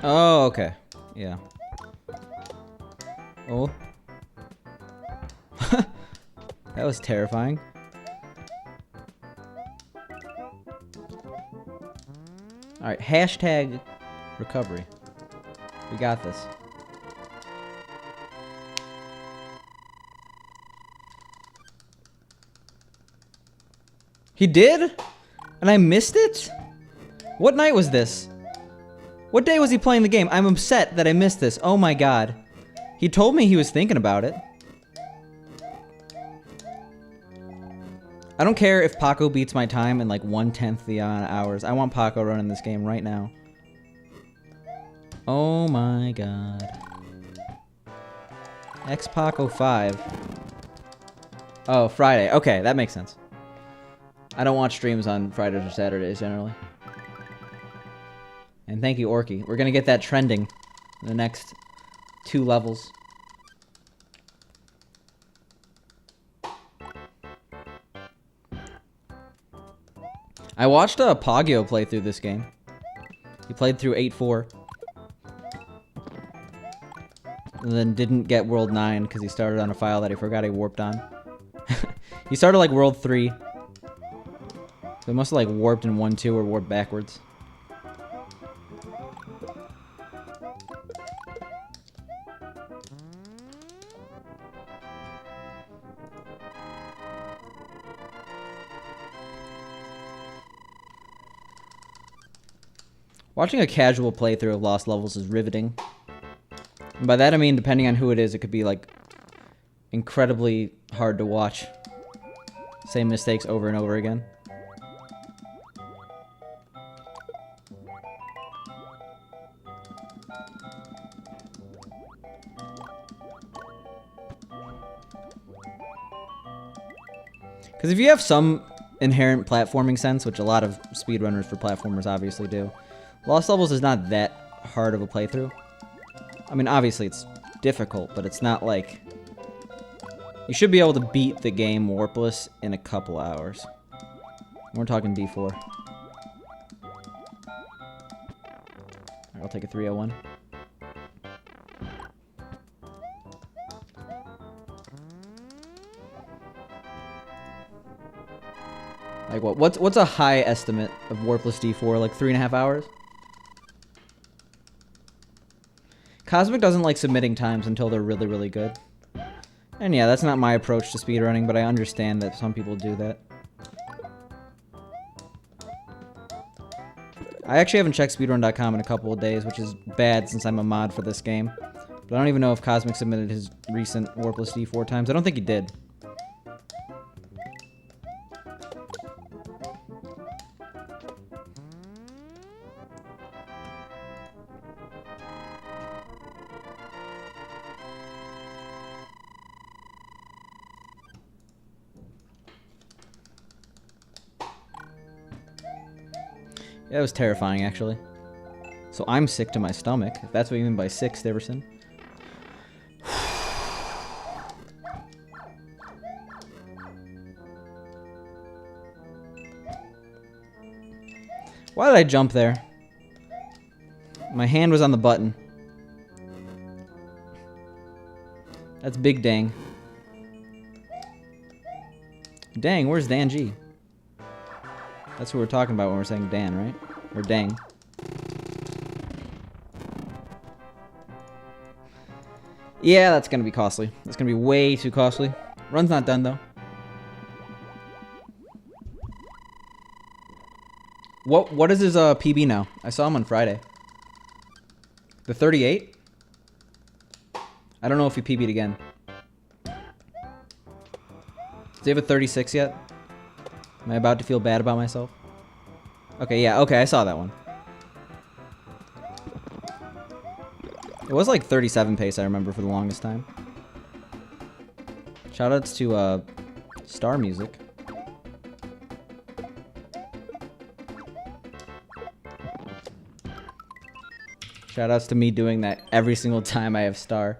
Oh, okay. Yeah. Oh. That was terrifying. Alright, hashtag recovery. We got this. He did? And I missed it? What night was this? What day was he playing the game? I'm upset that I missed this. Oh my god. He told me he was thinking about it. I don't care if Paco beats my time in like 1/10 the hours. I want Paco running this game right now. Oh my god. X Paco 5. Oh, Friday. Okay, that makes sense. I don't watch streams on Fridays or Saturdays generally. And thank you, Orky. We're gonna get that trending in the next 2 levels. I watched Poggio play through this game. He played through 8-4. And then didn't get World 9 because he started on a file that he forgot he warped on. He started like World 3. So he must have like warped in 1-2 or warped backwards. Watching a casual playthrough of Lost Levels is riveting. And by that I mean, depending on who it is, it could be like incredibly hard to watch. Same mistakes over and over again. Because if you have some inherent platforming sense, which a lot of speedrunners for platformers obviously do, Lost Levels is not that hard of a playthrough. I mean, obviously it's difficult, but it's not like... You should be able to beat the game Warpless in a couple hours. We're talking D4. Alright, I'll take a 301. Like what? What's a high estimate of Warpless D4? Like 3.5 hours? Cosmic doesn't like submitting times until they're really, really good. And yeah, that's not my approach to speedrunning, but I understand that some people do that. I actually haven't checked speedrun.com in a couple of days, which is bad since I'm a mod for this game. But I don't even know if Cosmic submitted his recent Warpless D4 times. I don't think he did. Yeah, it was terrifying, actually. So I'm sick to my stomach, if that's what you mean by sick, Stiverson. Why did I jump there? My hand was on the button. That's big dang. Dang, where's Dan G? That's what we're talking about when we're saying Dan, right? Or dang. Yeah, that's gonna be costly. That's gonna be way too costly. Run's not done, though. What is his PB now? I saw him on Friday. The 38? I don't know if he PB'd again. Does he have a 36 yet? Am I about to feel bad about myself? Okay, yeah, okay, I saw that one. It was like 37 pace, I remember, for the longest time. Shoutouts to Star Music. Shoutouts to me doing that every single time I have Star.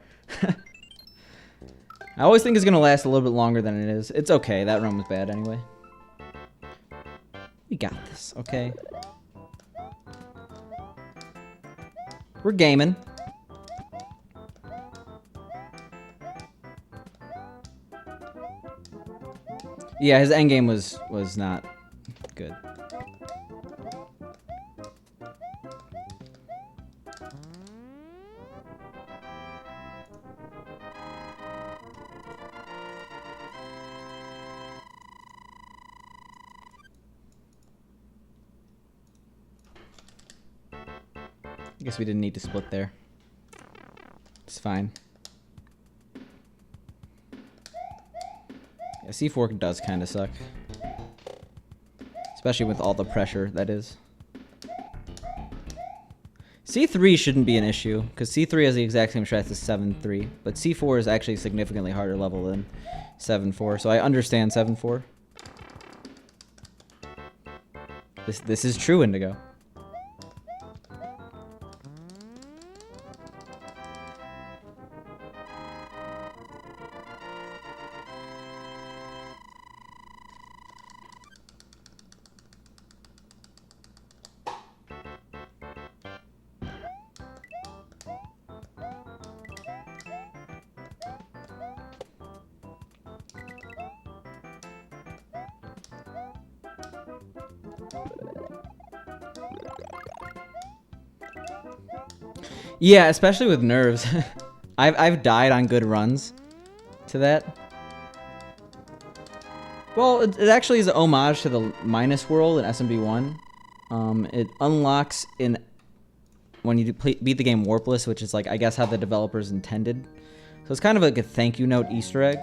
I always think it's gonna last a little bit longer than it is. It's okay, that run was bad anyway. We got this, okay? We're gaming. Yeah, his endgame was not good. I guess we didn't need to split there. It's fine. Yeah, C4 does kind of suck. Especially with all the pressure that is. C3 shouldn't be an issue, because C3 has the exact same strats as 7-3, but C4 is actually a significantly harder level than 7-4, so I understand 7-4. This is true, Indigo. Yeah, especially with nerves. I've died on good runs to that. Well, it actually is an homage to the minus world in SMB1. It unlocks in when you beat the game Warpless, which is like, I guess, how the developers intended. So it's kind of like a thank you note Easter egg.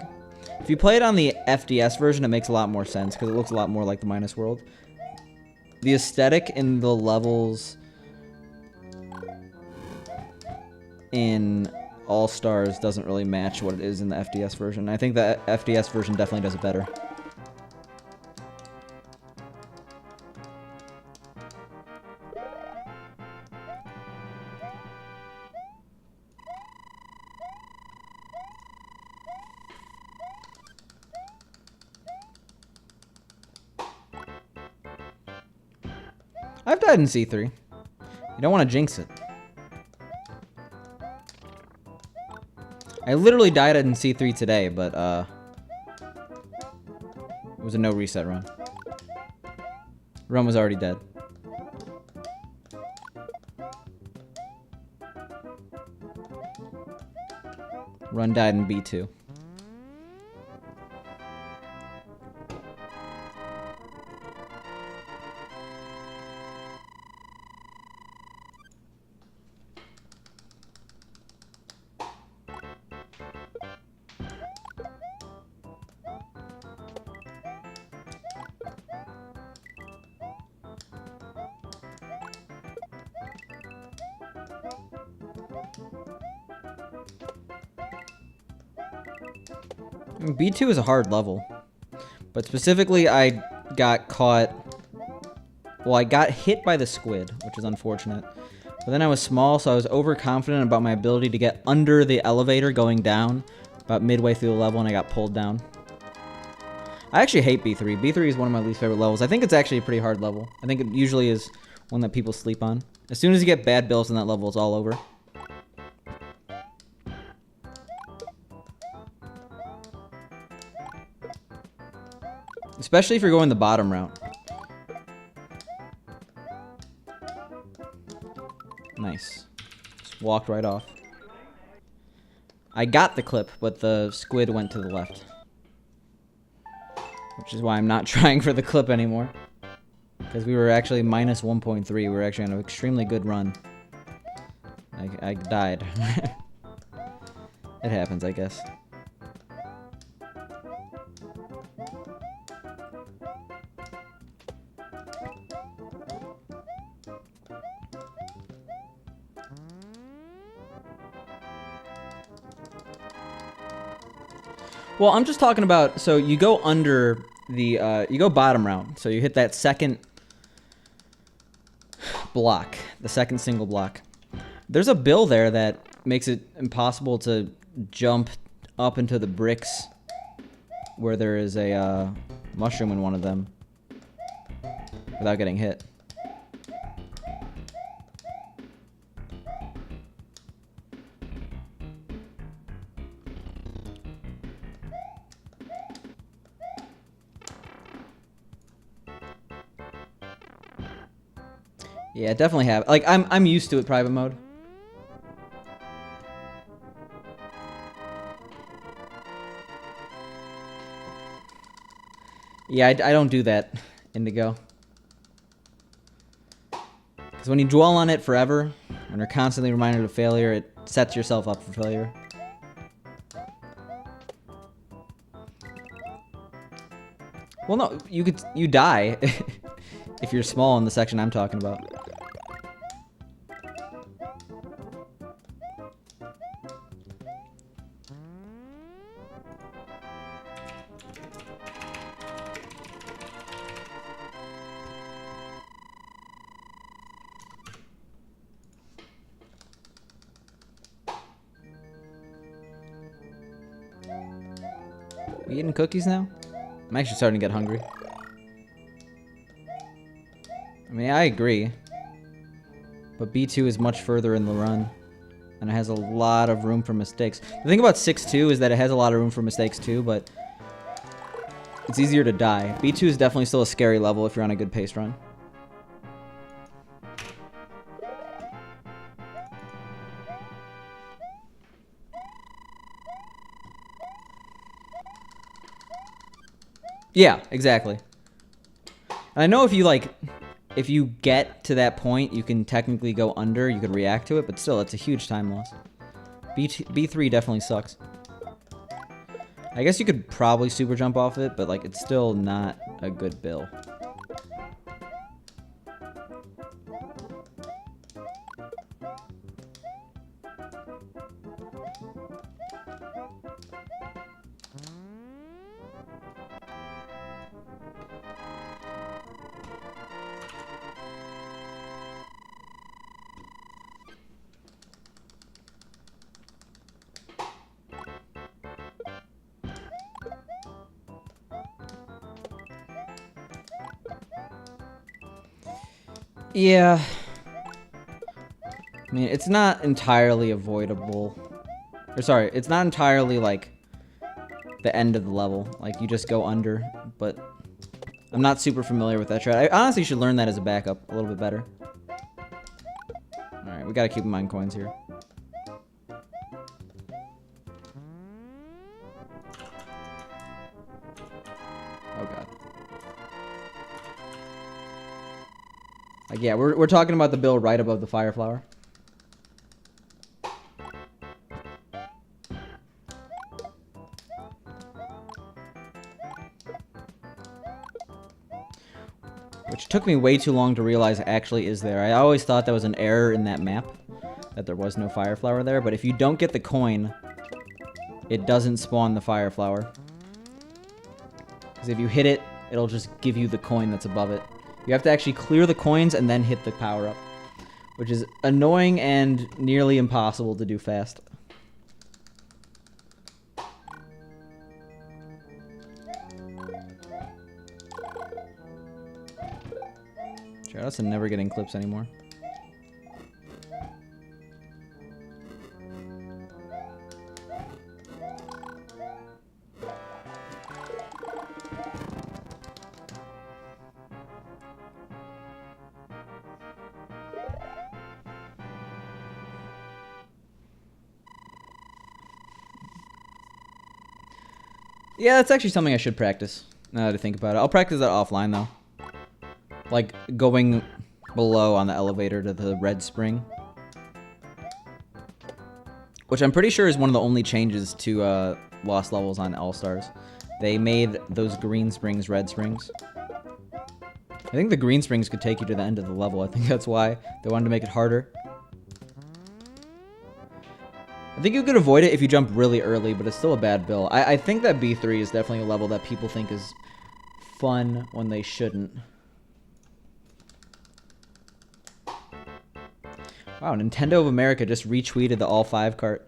If you play it on the FDS version, it makes a lot more sense because it looks a lot more like the minus world. The aesthetic in the levels in All Stars doesn't really match what it is in the FDS version. I think the FDS version definitely does it better. I've died in C3. You don't want to jinx it. I literally died in C3 today, but it was a no reset run. Run was already dead. Run died in B2. B2 is a hard level, but specifically I got caught, well, I got hit by the squid, which is unfortunate, but then I was small, so I was overconfident about my ability to get under the elevator going down about midway through the level, and I got pulled down. I actually hate B3. B3 is one of my least favorite levels. I think it's actually a pretty hard level. I think it usually is one that people sleep on. As soon as you get bad builds in that level, it's all over. Especially if you're going the bottom route. Nice. Just walked right off. I got the clip, but the squid went to the left. Which is why I'm not trying for the clip anymore. Because we were actually minus 1.3. We were actually on an extremely good run. I died. It happens, I guess. Well, I'm just talking about, so you go under the, you go bottom round. So you hit that second block, the second single block. There's a bill there that makes it impossible to jump up into the bricks where there is a mushroom in one of them without getting hit. Yeah, definitely have. Like, I'm used to it private mode. Yeah, I don't do that, Indigo. Because when you dwell on it forever, when you're constantly reminded of failure, it sets yourself up for failure. Well, no, you die if you're small in the section I'm talking about. We eating cookies now? I'm actually starting to get hungry. I mean, I agree. But B2 is much further in the run. And it has a lot of room for mistakes. The thing about 6-2 is that it has a lot of room for mistakes too, but it's easier to die. B2 is definitely still a scary level if you're on a good pace run. Yeah, exactly. And I know if you get to that point, you can technically go under, you could react to it, but still, it's a huge time loss. B3 definitely sucks. I guess you could probably super jump off it, but like, it's still not a good bill. Yeah. I mean, it's not entirely avoidable. Or sorry, it's not entirely like the end of the level. Like, you just go under, but I'm not super familiar with that strat. I honestly should learn that as a backup a little bit better. Alright, we gotta keep in mind coins here. Oh god. Like, yeah, we're talking about the bill right above the fire flower. Which took me way too long to realize actually is there. I always thought that was an error in that map, that there was no fire flower there, but if you don't get the coin, it doesn't spawn the fire flower. Because if you hit it, it'll just give you the coin that's above it. You have to actually clear the coins and then hit the power up, which is annoying and nearly impossible to do fast. Shout out to never getting clips anymore. Yeah, that's actually something I should practice, now that I think about it. I'll practice that offline, though. Like, going below on the elevator to the red spring. Which I'm pretty sure is one of the only changes to Lost Levels on All-Stars. They made those green springs red springs. I think the green springs could take you to the end of the level. I think that's why they wanted to make it harder. I think you could avoid it if you jump really early, but it's still a bad build. I think that B3 is definitely a level that people think is fun when they shouldn't. Wow, Nintendo of America just retweeted the All 5 cart.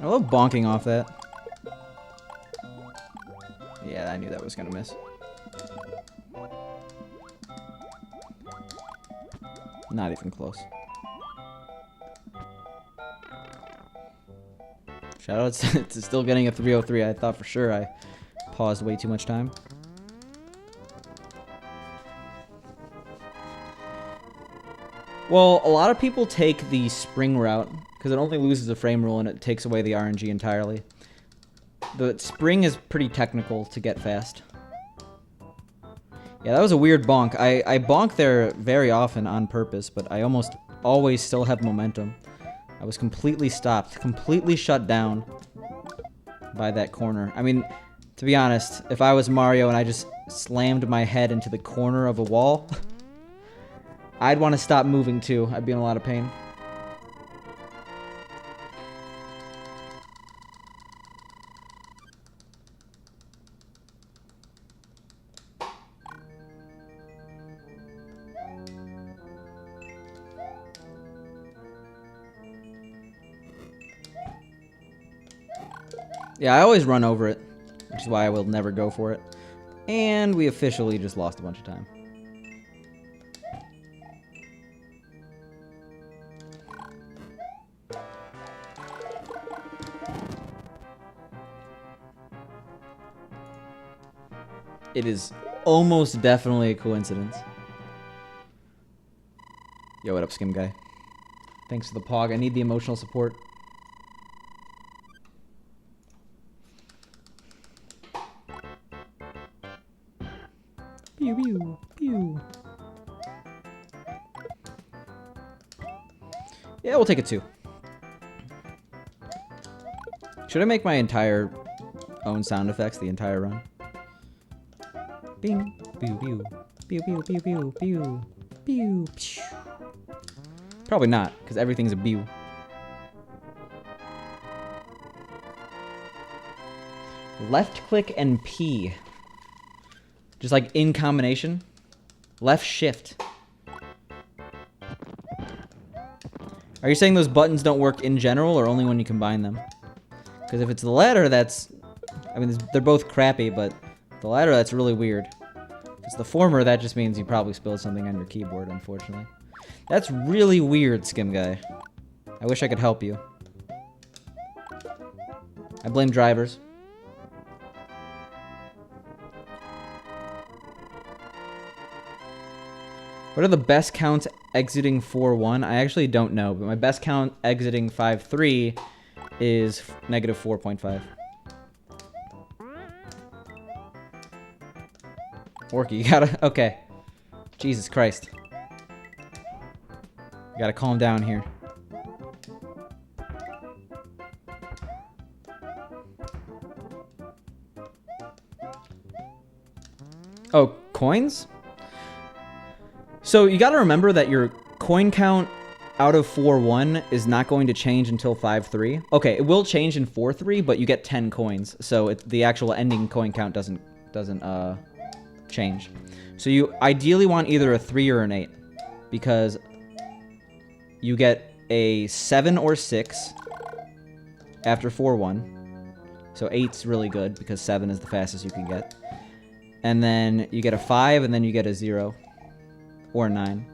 I love bonking off that. Yeah, I knew that was gonna miss. Not even close. Shout out to still getting a 303. I thought for sure I paused way too much time. Well, a lot of people take the spring route because it only loses the frame rule and it takes away the RNG entirely. The spring is pretty technical to get fast. Yeah, that was a weird bonk. I bonk there very often on purpose, but I almost always still have momentum. I was completely stopped, completely shut down by that corner. I mean, to be honest, if I was Mario and I just slammed my head into the corner of a wall, I'd want to stop moving too. I'd be in a lot of pain. Yeah, I always run over it, which is why I will never go for it. And we officially just lost a bunch of time. It is almost definitely a coincidence. Yo, what up, Skim Guy? Thanks for the pog. I need the emotional support. Pew, pew, pew. Yeah, we'll take it 2. Should I make my entire own sound effects the entire run? Bing, pew, pew, pew, pew, pew, pew, pew, pew, pew. Probably not, because everything's a pew. Left click and P. Just like in combination. Left shift. Are you saying those buttons don't work in general or only when you combine them? Because if it's the latter, that's... I mean, they're both crappy, but the latter, that's really weird. If it's the former, that just means you probably spilled something on your keyboard, unfortunately. That's really weird, Skim Guy. I wish I could help you. I blame drivers. What are the best counts exiting 4-1? I actually don't know, but my best count exiting 5-3 is negative 4.5. Orky, you gotta... Okay. Jesus Christ. You gotta calm down here. Oh, coins? So you gotta remember that your coin count out of 4-1 is not going to change until 5-3. Okay, it will change in 4-3, but you get 10 coins, so the actual ending coin count doesn't change. So you ideally want either a 3 or an 8, because you get a 7 or 6 after 4-1. So 8's really good, because 7 is the fastest you can get. And then you get a 5, and then you get a 0. Or 9.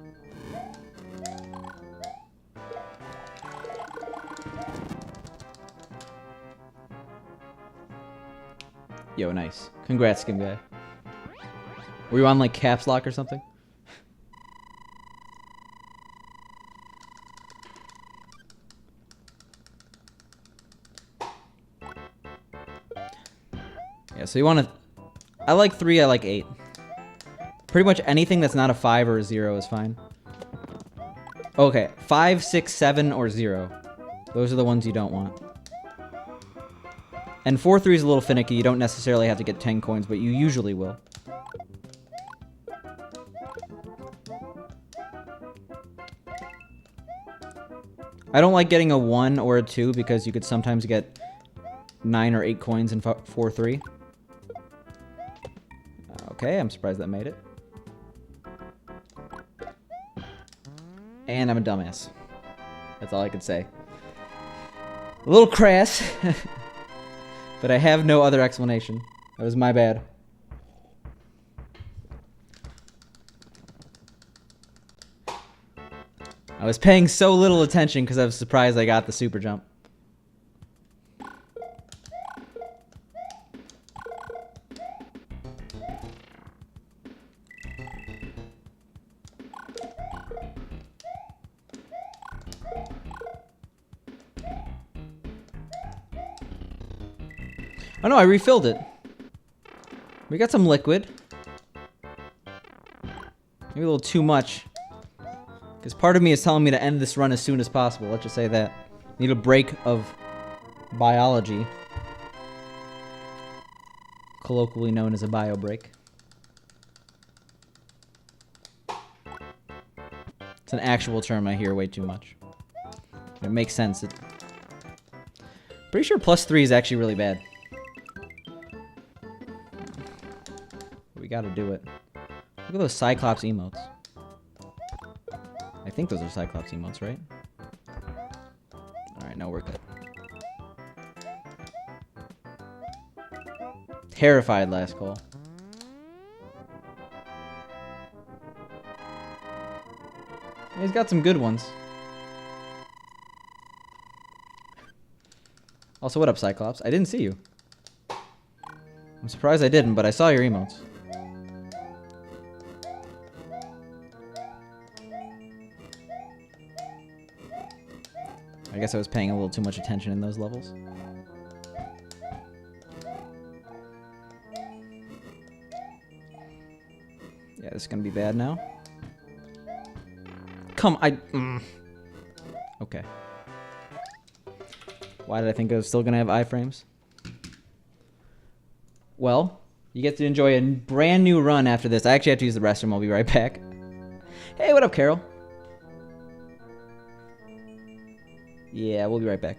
Yo, nice. Congrats, Skim Guy. Were you on like caps lock or something? Yeah, so you want to... I like 3, I like 8. Pretty much anything that's not a 5 or a 0 is fine. Okay, 5, 6, 7, or 0. Those are the ones you don't want. And 4, 3 is a little finicky. You don't necessarily have to get 10 coins, but you usually will. I don't like getting a 1 or a 2 because you could sometimes get 9 or 8 coins in 4, 3. Okay, I'm surprised that made it. And I'm a dumbass. That's all I could say. A little crass, but I have no other explanation. That was my bad. I was paying so little attention because I was surprised I got the super jump. Oh no, I refilled it. We got some liquid. Maybe a little too much. Because part of me is telling me to end this run as soon as possible. Let's just say that. Need a break of biology. Colloquially known as a bio break. It's an actual term I hear way too much. It makes sense. Pretty sure +3 is actually really bad. We gotta do it. Look at those Cyclops emotes. I think those are Cyclops emotes, right? Alright, no, we're good. Terrified last call. He's got some good ones. Also, what up, Cyclops? I didn't see you. I'm surprised I didn't, but I saw your emotes. I guess I was paying a little too much attention in those levels. Yeah, this is gonna be bad now. Okay. Why did I think I was still gonna have iframes? Well, you get to enjoy a brand new run after this. I actually have to use the restroom. I'll be right back. Hey, what up, Carol? Yeah, we'll be right back.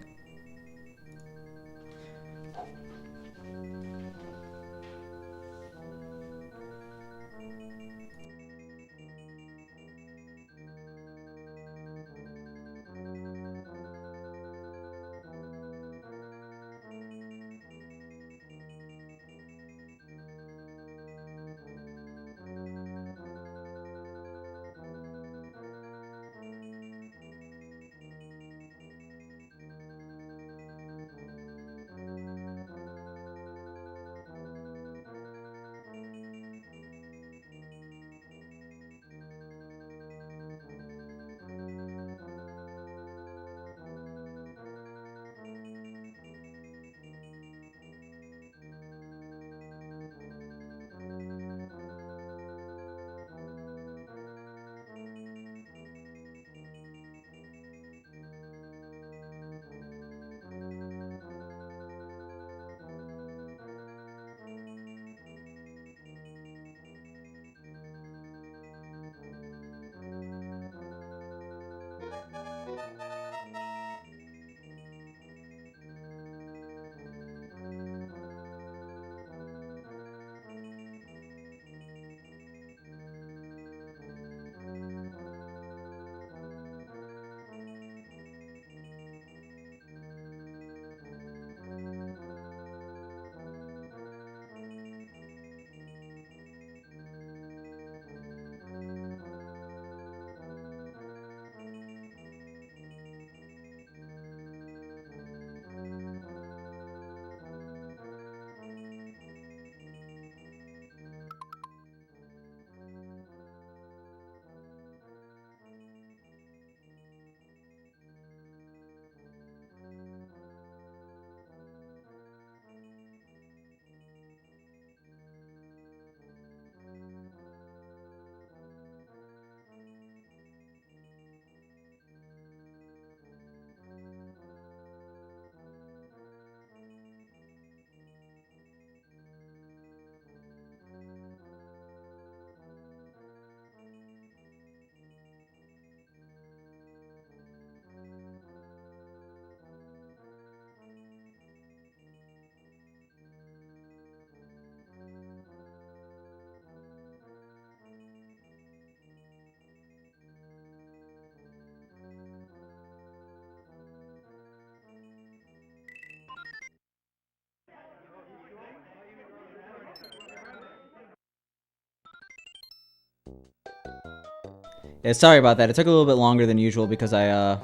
Yeah, sorry about that. It took a little bit longer than usual because I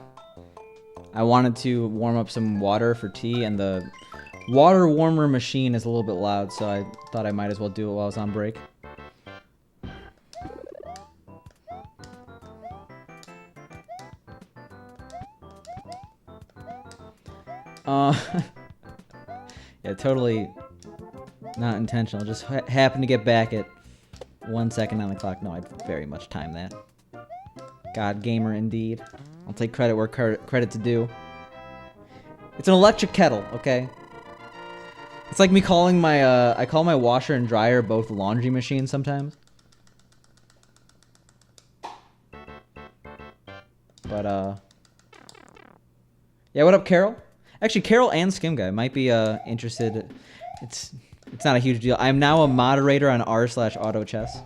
wanted to warm up some water for tea, and the water warmer machine is a little bit loud, so I thought I might as well do it while I was on break. Yeah, totally not intentional. Just happened to get back at 1 second on the clock. No, I'd very much time that. God, gamer indeed. I'll take credit where credit's due. It's an electric kettle, okay? It's like me calling my, I call my washer and dryer both laundry machines sometimes. But, yeah, what up, Carol? Actually, Carol and Skim Guy might be, interested. It's not a huge deal. I'm now a moderator on r/auto chess.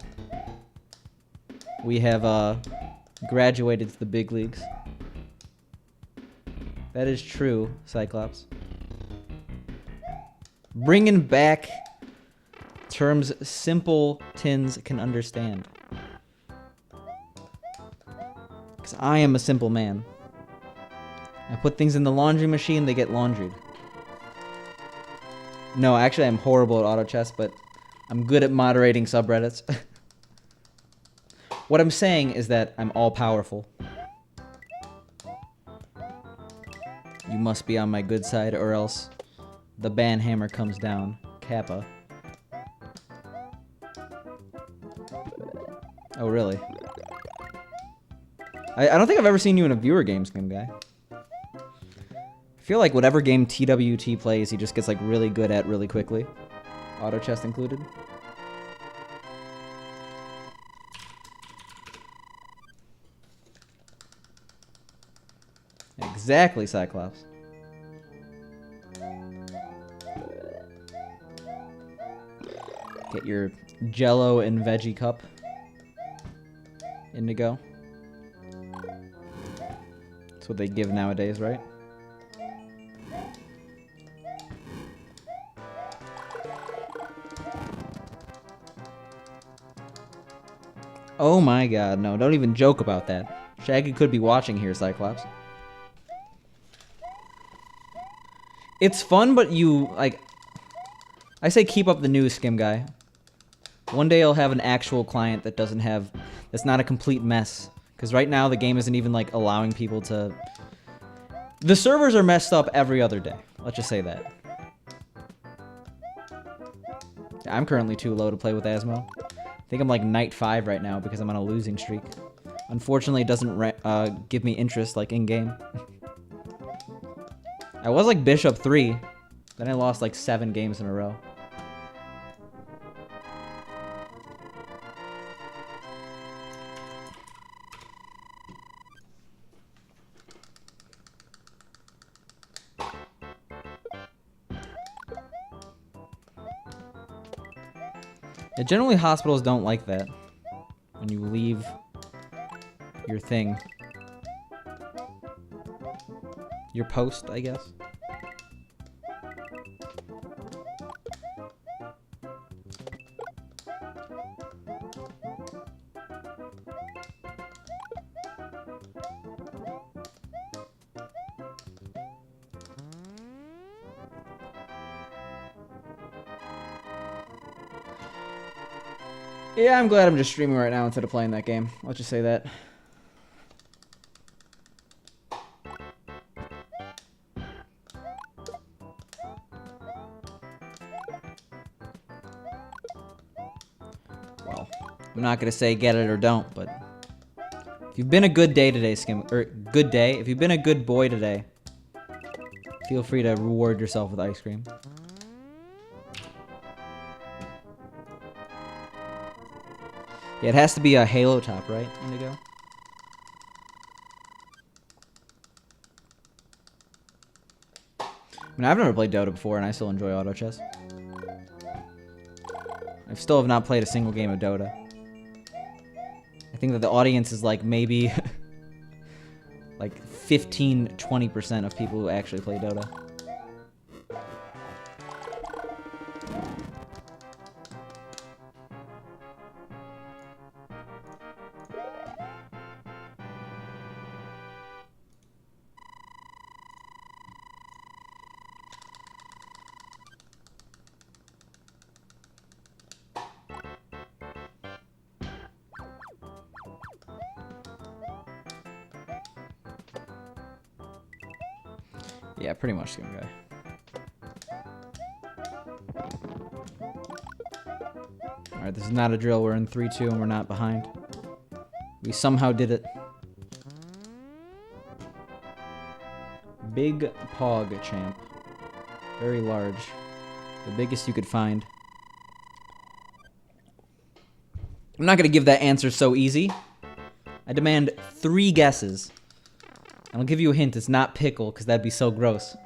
We have, graduated to the big leagues. That is true, Cyclops. Bringing back terms simpletons can understand. Because I am a simple man. I put things in the laundry machine, they get laundried. No, actually I'm horrible at auto chess, but I'm good at moderating subreddits. What I'm saying is that I'm all-powerful. You must be on my good side, or else the banhammer comes down. Kappa. Oh, really? I don't think I've ever seen you in a viewer game, Skim Guy. I feel like whatever game TWT plays, he just gets like really good at really quickly. Auto chess included. Exactly, Cyclops. Get your Jello and veggie cup. Indigo. That's what they give nowadays, right? Oh my god, no, don't even joke about that. Shaggy could be watching here, Cyclops. It's fun, but you, like... I say keep up the news, Skim Guy. One day I'll have an actual client that doesn't have... That's not a complete mess. Because right now the game isn't even, like, allowing people to... The servers are messed up every other day. Let's just say that. I'm currently too low to play with Asmo. I think I'm like Knight 5 right now because I'm on a losing streak. Unfortunately, it doesn't give me interest like in-game. I was like Bishop 3. Then I lost like 7 games in a row. Yeah, generally hospitals don't like that. When you leave your thing. Your post, I guess. Yeah, I'm glad I'm just streaming right now instead of playing that game. Let's just say that. Well, I'm not gonna say get it or don't, but if you've been a good day today, if you've been a good boy today, feel free to reward yourself with ice cream. Yeah, it has to be a Halo top, right, Indigo? I mean, I've never played Dota before, and I still enjoy auto chess. I still have not played a single game of Dota. I think that the audience is like maybe like 15-20% of people who actually play Dota. Yeah, pretty much Skim Guy. Alright, this is not a drill. We're in 3-2 and we're not behind. We somehow did it. Big Pog champ. Very large. The biggest you could find. I'm not going to give that answer so easy. I demand 3 guesses. And I'll give you a hint. It's not pickle, because that'd be so gross.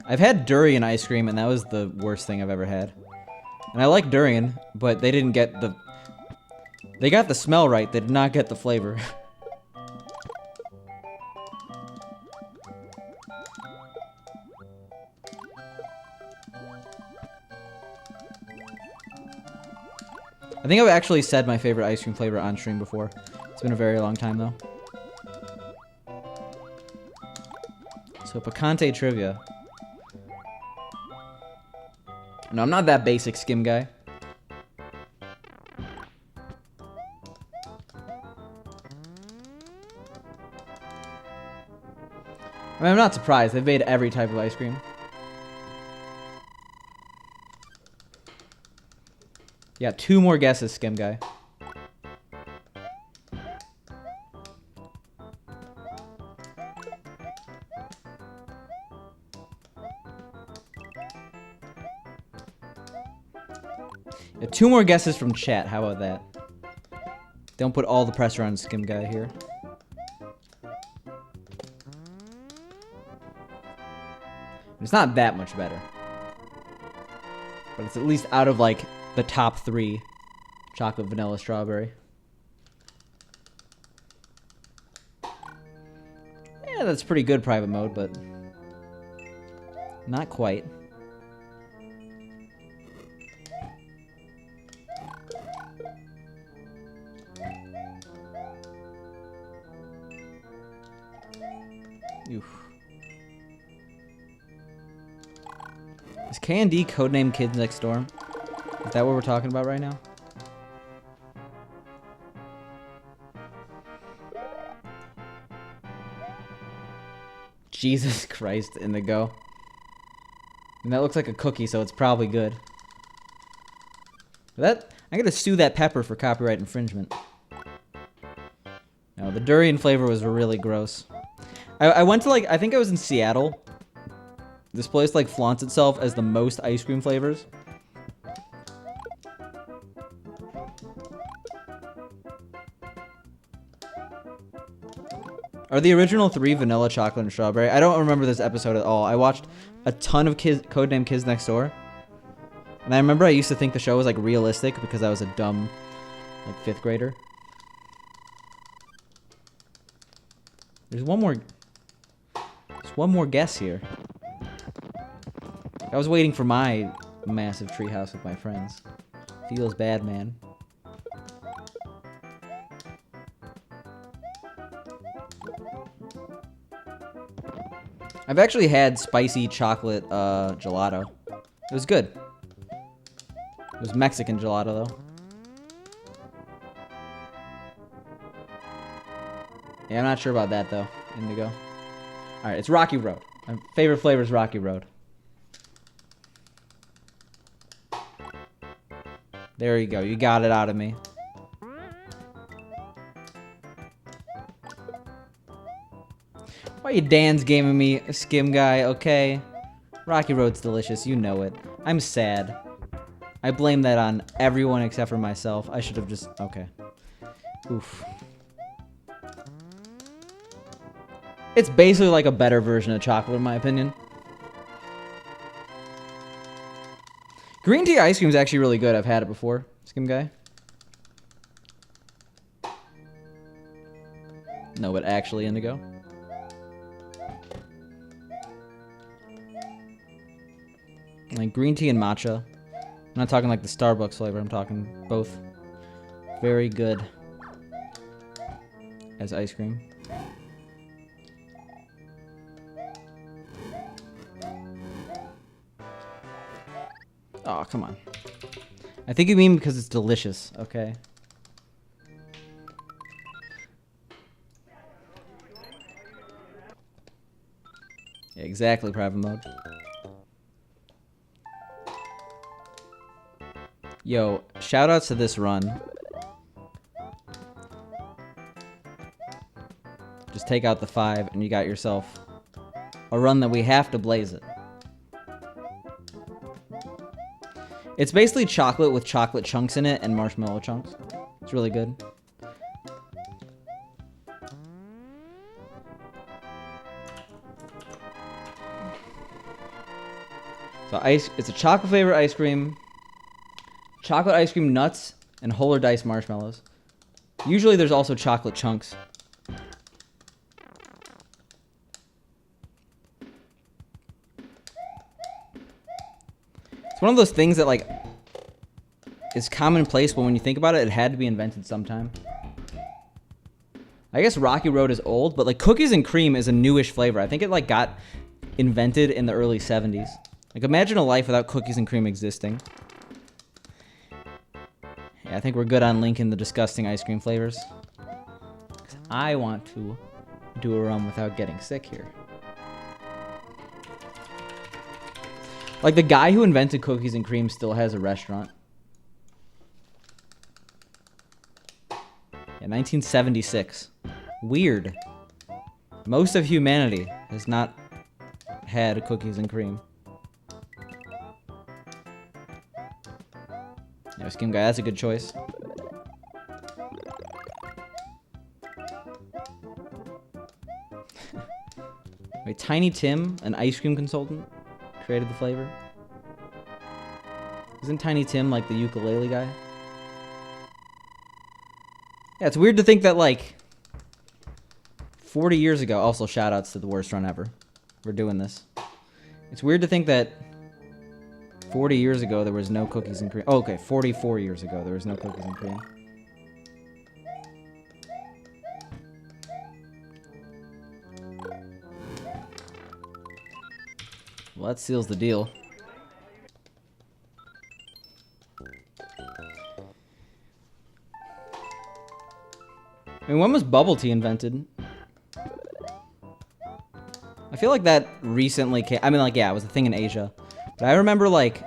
I've had durian ice cream, and that was the worst thing I've ever had. And I like durian, but they didn't get the... They got the smell right. They did not get the flavor. I think I've actually said my favorite ice cream flavor on stream before. It's been a very long time, though. So, Picante trivia. No, I'm not that basic Skim Guy. I mean, I'm not surprised. They've made every type of ice cream. Yeah, 2 more guesses, Skim Guy. Yeah, 2 more guesses from chat. How about that? Don't put all the pressure on Skim Guy here. It's not that much better. But it's at least out of, like, the top 3. Chocolate, vanilla, strawberry. Yeah, that's pretty good private mode, but... not quite. Oof. Is K&D codename Kids Next Door? Is that what we're talking about right now? Jesus Christ, Indigo. And that looks like a cookie, so it's probably good. That I'm gonna sue that pepper for copyright infringement. No, the durian flavor was really gross. I went to, like, I think I was in Seattle. This place, like, flaunts itself as the most ice cream flavors. Are the original 3 vanilla, chocolate, and strawberry? I don't remember this episode at all. I watched a ton of Codename Kids Next Door. And I remember I used to think the show was, like, realistic because I was a dumb, like, 5th grader. There's one more guess here. I was waiting for my massive treehouse with my friends. Feels bad, man. I've actually had spicy chocolate gelato. It was good. It was Mexican gelato, though. Yeah, I'm not sure about that, though. Indigo. Alright, it's Rocky Road. My favorite flavor is Rocky Road. There you go. You got it out of me. Why you Dan's gaming me, Skim Guy, okay? Rocky Road's delicious, you know it. I'm sad. I blame that on everyone except for myself. I should have just... okay. Oof. It's basically like a better version of chocolate, in my opinion. Green tea ice cream is actually really good. I've had it before, Skim Guy. No, but actually, Indigo. Like green tea and matcha. I'm not talking like the Starbucks flavor. I'm talking both. Very good as ice cream. Oh, come on. I think you mean because it's delicious, okay? exactly, private mode. Yo, shoutouts to this run. Just take out the 5 and you got yourself a run that we have to blaze it. It's basically chocolate with chocolate chunks in it and marshmallow chunks. It's really good. So it's a chocolate flavored ice cream, chocolate ice cream nuts, and whole or diced marshmallows. Usually there's also chocolate chunks. It's one of those things that like is commonplace, but when you think about it, it had to be invented sometime. I guess Rocky Road is old, but like cookies and cream is a newish flavor. I think it like got invented in the early 70s. Like imagine a life without cookies and cream existing. Yeah, I think we're good on linking the disgusting ice cream flavors. 'Cause I want to do a run without getting sick here. Like the guy who invented cookies and cream still has a restaurant. Yeah, 1976. Weird. Most of humanity has not had cookies and cream. Yeah, Skim Guy, that's a good choice. Wait, Tiny Tim, an ice cream consultant, created the flavor? Isn't Tiny Tim like the ukulele guy? Yeah, it's weird to think that like 40 years ago, also shoutouts to the worst run ever. We're doing this. It's weird to think that 40 years ago there was no cookies and cream. Oh, okay, 44 years ago there was no cookies and cream. Well, that seals the deal. I mean, when was bubble tea invented? I feel like that recently came. I mean, like, yeah, it was a thing in Asia. But I remember, like,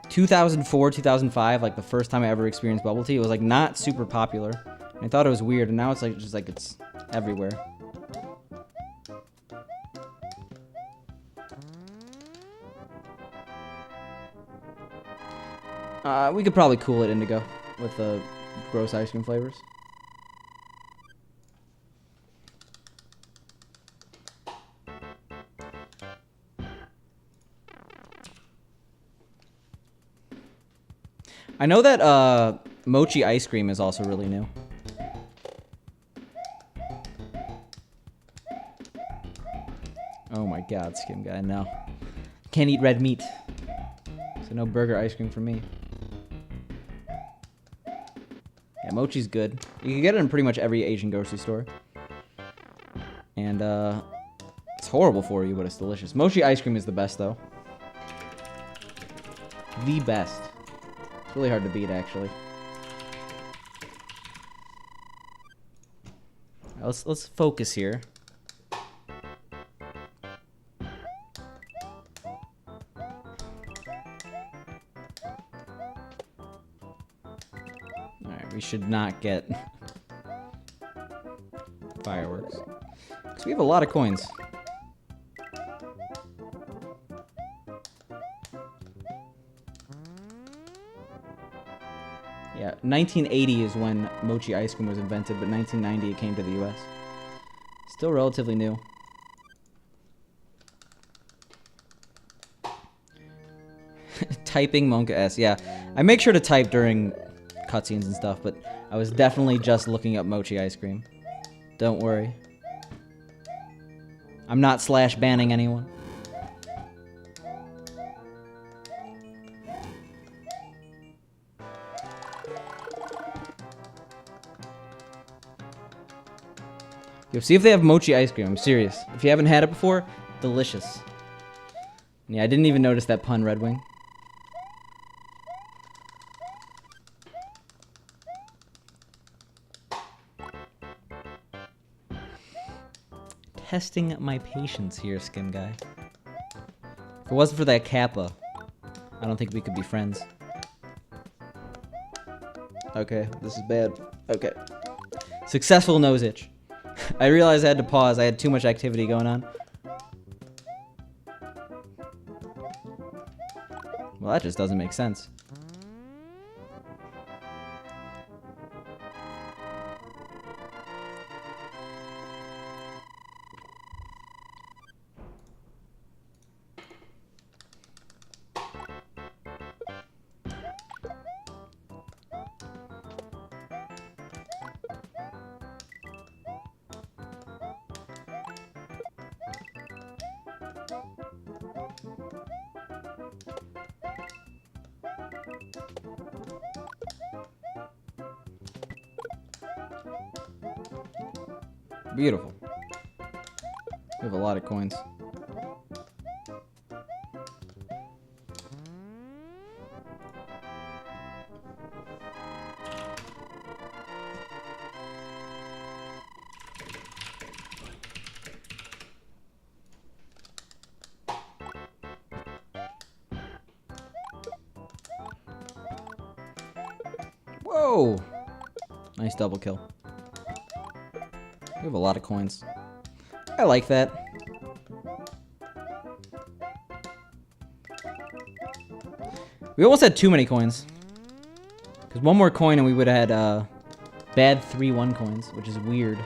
2004, 2005, like, the first time I ever experienced bubble tea. It was, like, not super popular. And I thought it was weird, and now it's, like, just, like, it's everywhere. We could probably cool it indigo with the gross ice cream flavors. I know that mochi ice cream is also really new. Oh my god, Skim Guy, no. Can't eat red meat. So no burger ice cream for me. Yeah, mochi's good. You can get it in pretty much every Asian grocery store. And it's horrible for you, but it's delicious. Mochi ice cream is the best, though. The best. It's really hard to beat, actually. Right, let's focus here. Alright, we should not get fireworks. Because we have a lot of coins. Yeah, 1980 is when mochi ice cream was invented, but 1990 it came to the US. Still relatively new. Typing Monka S, yeah. I make sure to type during cutscenes and stuff, but I was definitely just looking up mochi ice cream. Don't worry. I'm not slash banning anyone. Yo, see if they have mochi ice cream. I'm serious. If you haven't had it before, delicious. Yeah, I didn't even notice that pun, Red Wing. testing my patience here, Skim Guy. If it wasn't for that Kappa, I don't think we could be friends. Okay, this is bad. Okay. Successful nose itch. I realized I had to pause. I had too much activity going on. Well, that just doesn't make sense. Beautiful. We have a lot of coins. Whoa! Nice double kill. We have a lot of coins. I like that. We almost had too many coins. Because one more coin and we would have had bad 3-1 coins, which is weird.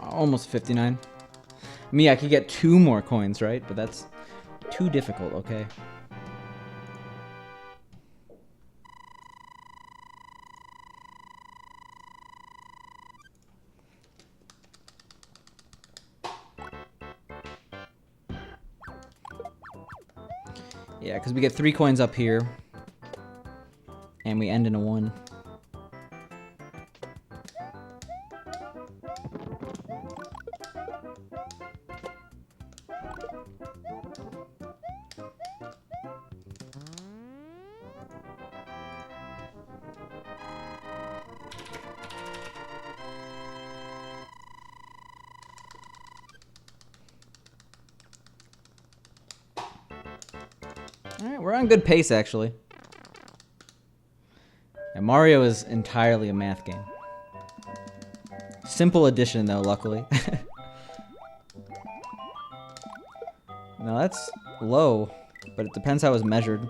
Almost 59. I mean, I could get 2 more coins, right? But that's too difficult, okay? Yeah, because we get 3 coins up here. And we end in a 1. Alright, we're on good pace, actually. And Mario is entirely a math game. Simple addition, though, luckily. Now, that's low, but it depends how it's measured.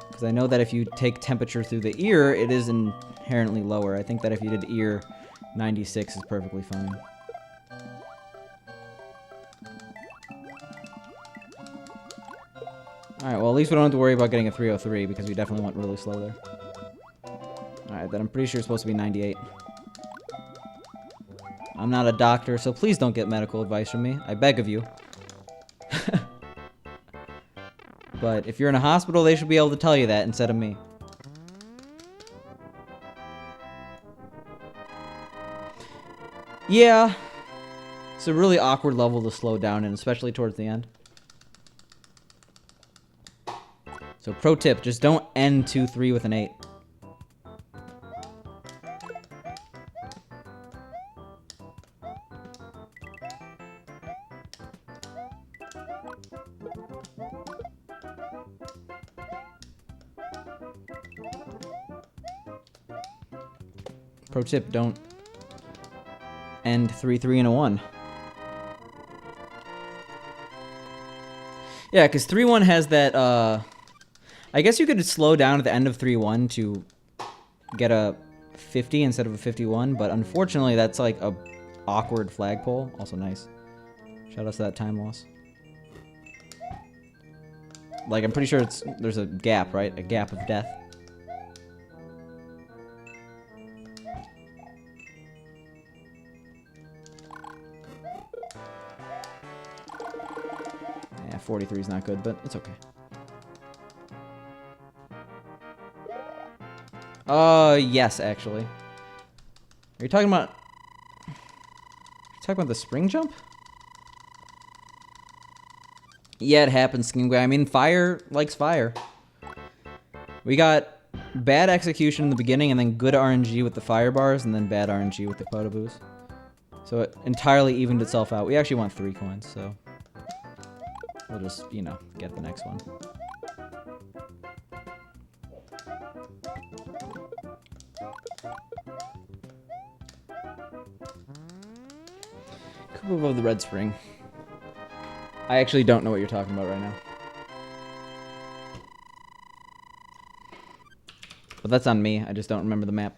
Because I know that if you take temperature through the ear, it is inherently lower. I think that if you did ear, 96 is perfectly fine. Alright, well at least we don't have to worry about getting a 303 because we definitely went really slow there. Alright, then I'm pretty sure it's supposed to be 98. I'm not a doctor, so please don't get medical advice from me. I beg of you. But if you're in a hospital, they should be able to tell you that instead of me. Yeah. It's a really awkward level to slow down in, especially towards the end. So pro tip, just don't end 2-3 with an 8. Pro tip, don't end 3-3 and a 1. Yeah, because 3-1 has that, I guess you could slow down at the end of 3-1 to get a 50 instead of a 51, but unfortunately that's like a awkward flagpole. Also nice. Shout out to that time loss. Like, I'm pretty sure there's a gap, right? A gap of death. Yeah, 43 is not good, but it's okay. Yes, actually. Are you talking about... the spring jump? Yeah, it happens, Skin Guy. I mean, fire likes fire. We got bad execution in the beginning, and then good RNG with the fire bars, and then bad RNG with the quota boost. So it entirely evened itself out. We actually want 3 coins, so... we'll just, you know, get the next one. Coop above the red spring. I actually don't know what you're talking about right now. But that's on me. I just don't remember the map.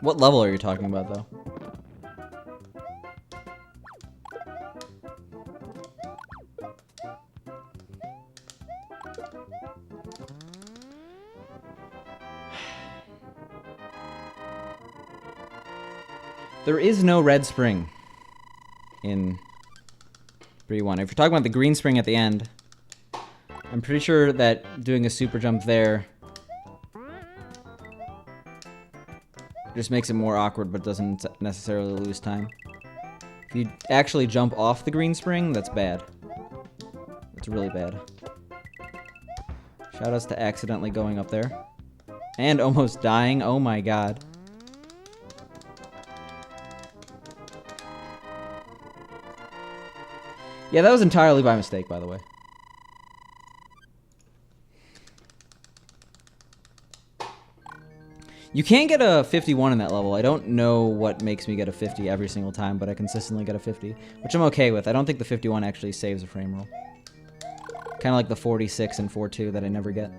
What level are you talking about, though? There is no red spring in 3-1. If you're talking about the green spring at the end, I'm pretty sure that doing a super jump there just makes it more awkward, but doesn't necessarily lose time. If you actually jump off the green spring, that's bad. It's really bad. Shoutouts to accidentally going up there. And almost dying. Oh my god. Yeah, that was entirely by mistake, by the way. You can get a 51 in that level. I don't know what makes me get a 50 every single time, but I consistently get a 50, which I'm okay with. I don't think the 51 actually saves a frame roll. Kind of like the 46 and 4-2 that I never get.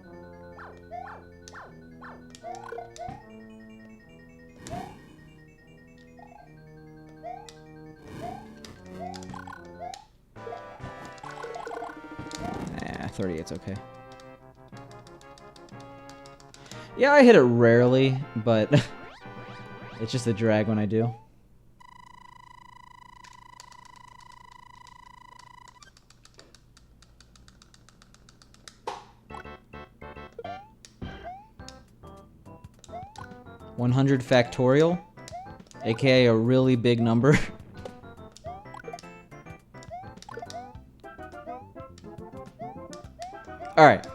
Nah, 38's okay. Yeah, I hit it rarely, but it's just a drag when I do. $100 factorial, aka a really big number. All right.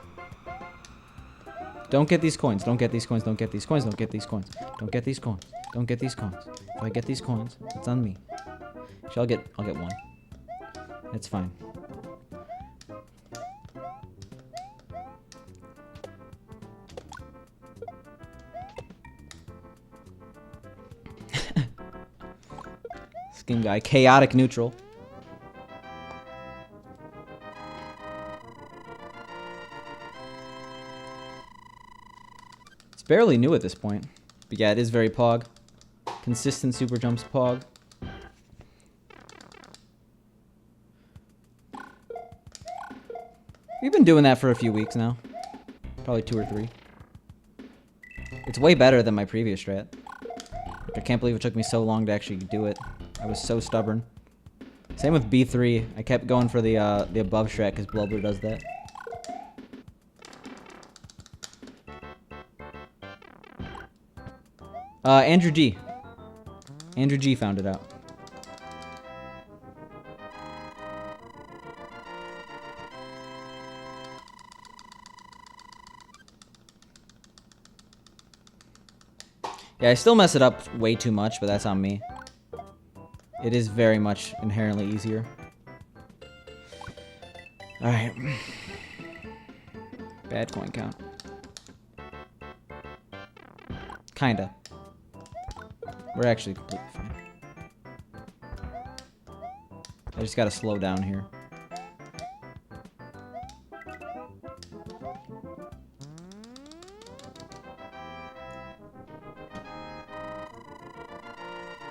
Don't get these coins. Don't get these coins. Don't get these coins. Don't get these coins. Don't get these coins. Don't get these coins. If I get these coins, it's on me. I'll get one. It's fine. Skin guy, chaotic neutral. Barely new at this point. But yeah, it is very pog. Consistent super jumps pog. We've been doing that for a few weeks now. Probably 2 or 3. It's way better than my previous strat. I can't believe it took me so long to actually do it. I was so stubborn. Same with B3. I kept going for the above strat because Blubber does that. Andrew G. Andrew G found it out. Yeah, I still mess it up way too much, but that's on me. It is very much inherently easier. Alright. Bad coin count. Kinda. We're actually completely fine. I just gotta slow down here.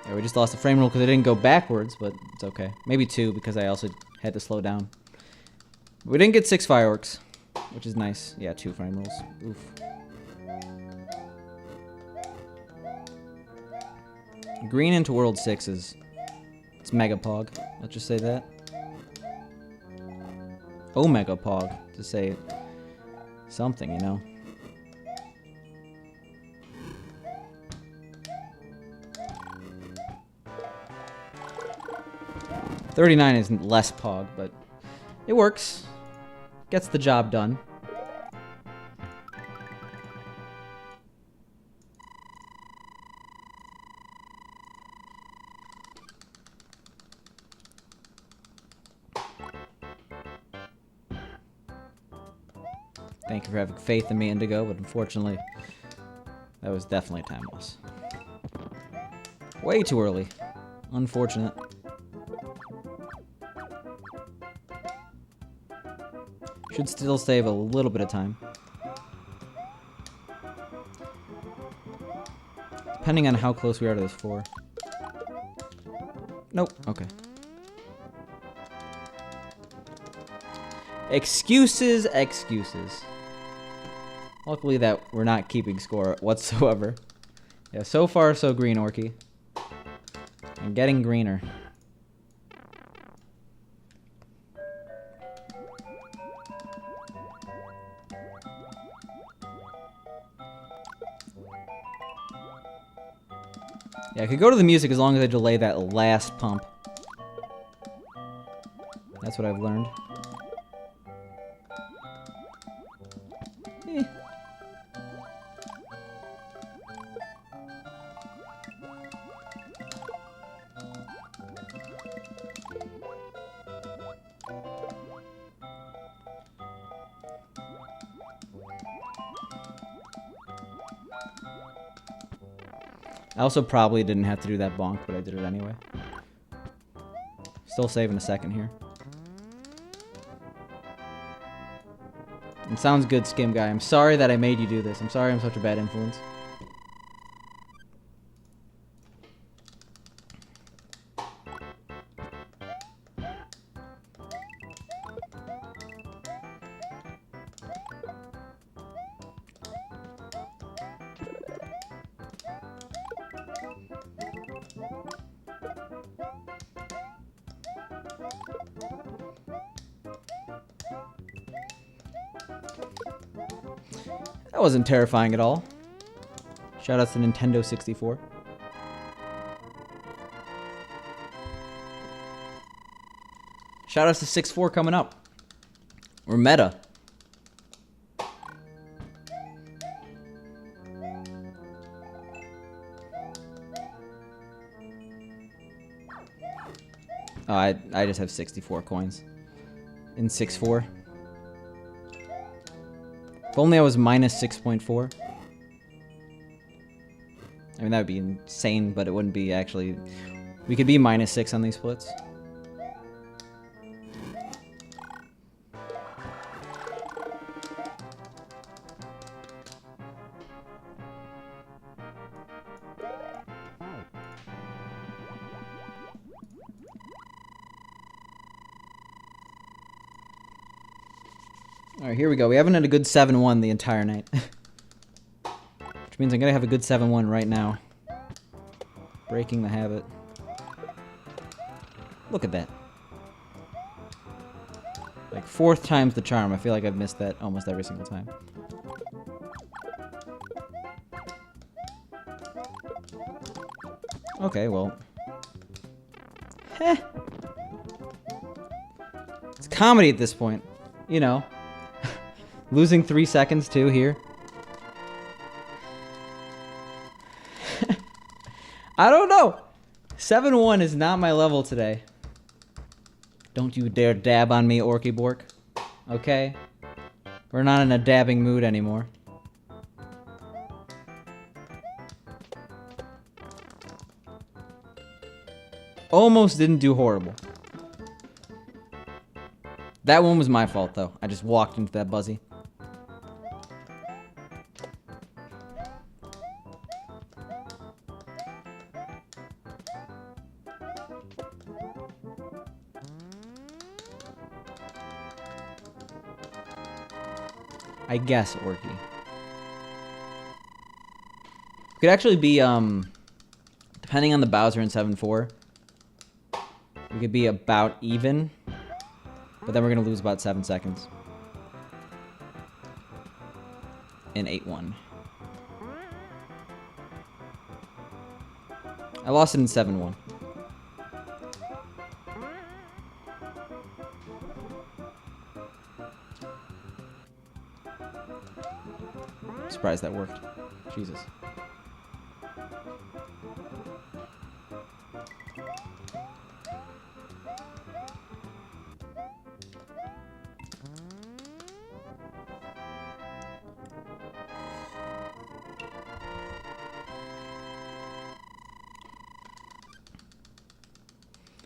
Yeah, we just lost the frame roll because it didn't go backwards, but it's okay. Maybe 2 because I also had to slow down. We didn't get 6 fireworks, which is nice. Yeah, 2 frame rolls. Oof. Green into World 6 is... It's Mega Pog. Let's just say that. Omega Pog, to say something, you know. $39 isn't less Pog, but it works. Gets the job done. Thank you for having faith in me, Indigo, but unfortunately, that was definitely a time loss. Way too early. Unfortunate. Should still save a little bit of time. Depending on how close we are to this 4. Nope. Okay. Excuses, excuses. Luckily that we're not keeping score whatsoever. Yeah, so far so green, Orky. And getting greener. Yeah, I could go to the music as long as I delay that last pump. That's what I've learned. Eh. I also probably didn't have to do that bonk, but I did it anyway. Still saving a second here. It sounds good, Skim Guy. I'm sorry that I made you do this. I'm sorry I'm such a bad influence. That wasn't terrifying at all. Shout out to Nintendo 64. Shout out to 6-4 coming up. We're meta. Oh, I just have 64 coins. In 6-4. If only I was minus 6.4. I mean, that would be insane, but it wouldn't be actually... We could be minus 6 on these splits. Alright, here we go. We haven't had a good 7-1 the entire night. Which means I'm gonna have a good 7-1 right now. Breaking the habit. Look at that. Like, 4th time's the charm. I feel like I've missed that almost every single time. Okay, well. Heh. It's comedy at this point. You know. Losing 3 seconds, too, here. I don't know. 7-1 is not my level today. Don't you dare dab on me, Orky Bork. Okay? We're not in a dabbing mood anymore. Almost didn't do horrible. That one was my fault, though. I just walked into that buzzy. I guess, Orky. Could actually be, Depending on the Bowser in 7-4, we could be about even, but then we're going to lose about 7 seconds. In 8-1. I lost it in 7-1. Surprised that worked. Jesus.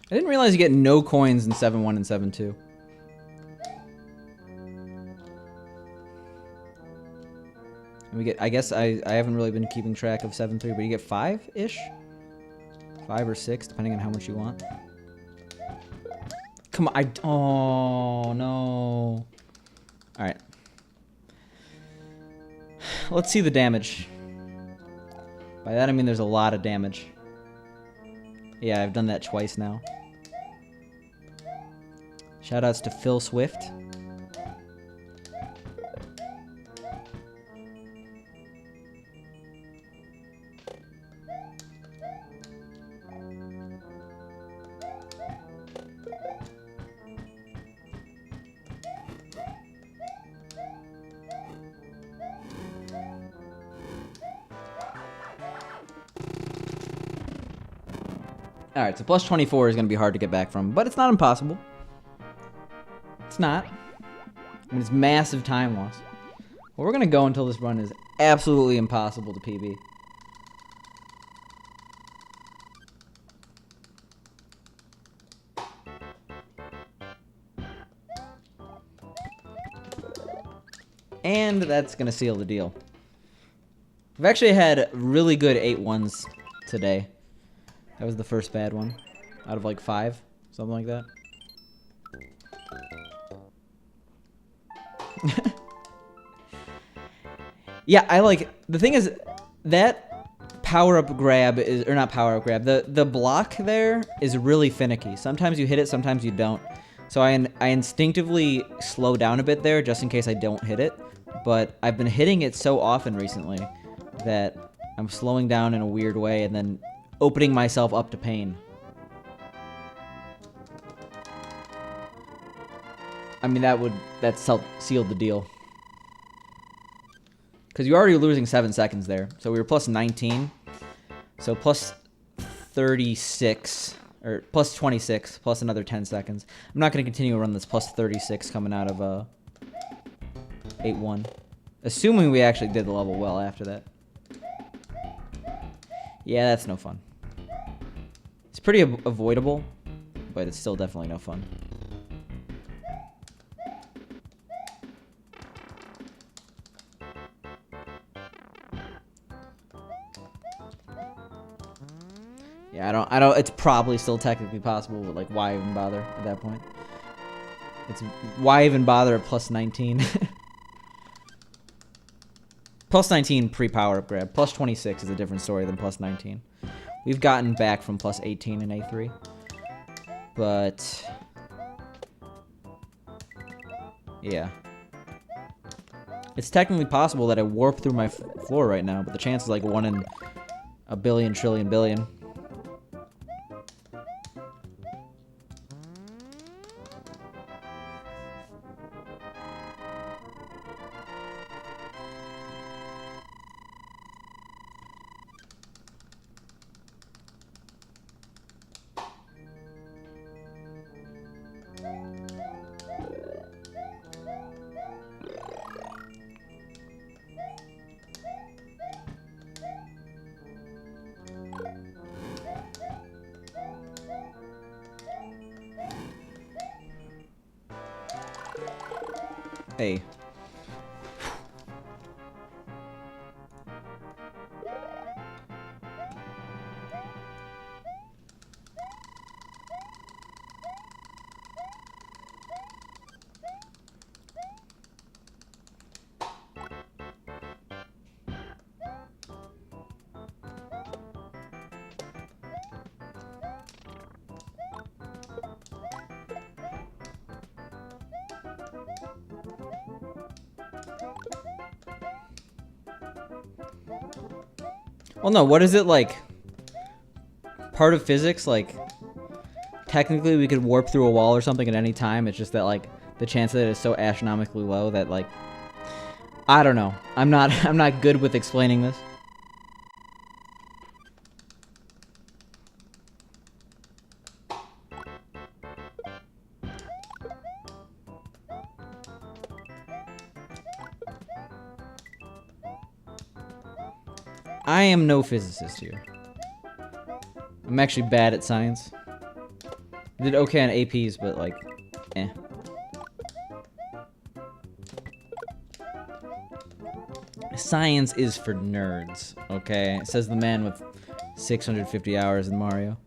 I didn't realize you get no coins in 7-1 and 7-2. And we get, I guess I haven't really been keeping track of 7-3, but you get 5-ish? 5 or 6, depending on how much you want. Come on, oh no. Alright. Let's see the damage. By that I mean there's a lot of damage. Yeah, I've done that twice now. Shoutouts to Phil Swift. Alright, so plus 24 is going to be hard to get back from, but it's not impossible. It's not. I mean, it's massive time loss. Well, we're going to go until this run is absolutely impossible to PB. And that's going to seal the deal. I've actually had really good 8-1s today. That was the first bad one. Out of like 5. Something like that. Yeah, I like... The thing is, that power-up grab is... Or not power-up grab. The block there is really finicky. Sometimes you hit it, sometimes you don't. So I instinctively slow down a bit there just in case I don't hit it. But I've been hitting it so often recently that I'm slowing down in a weird way and then opening myself up to pain. I mean, that sealed the deal. Because you're already losing 7 seconds there. So we were plus 19. So plus 36, or plus 26, plus another 10 seconds. I'm not going to continue to run this plus 36 coming out of 8-1. Assuming we actually did the level well after that. Yeah, that's no fun. It's pretty avoidable, but it's still definitely no fun. Yeah, I don't, it's probably still technically possible, but like, why even bother at that point? It's, why even bother at plus 19? Plus 19 pre-power up grab. Plus 26 is a different story than plus 19. We've gotten back from plus 18 in A3. But... yeah. It's technically possible that I warp through my floor right now, but the chance is like 1 in a billion, trillion, billion. Hey. Well, no, what is it like? Part of physics, like, technically we could warp through a wall or something at any time. It's just that, like, the chance of it is so astronomically low that, like, I don't know. I'm not good with explaining this. I am no physicist here. I'm actually bad at science. I did okay on APs, but like, eh. Science is for nerds, okay? Says the man with 650 hours in Mario.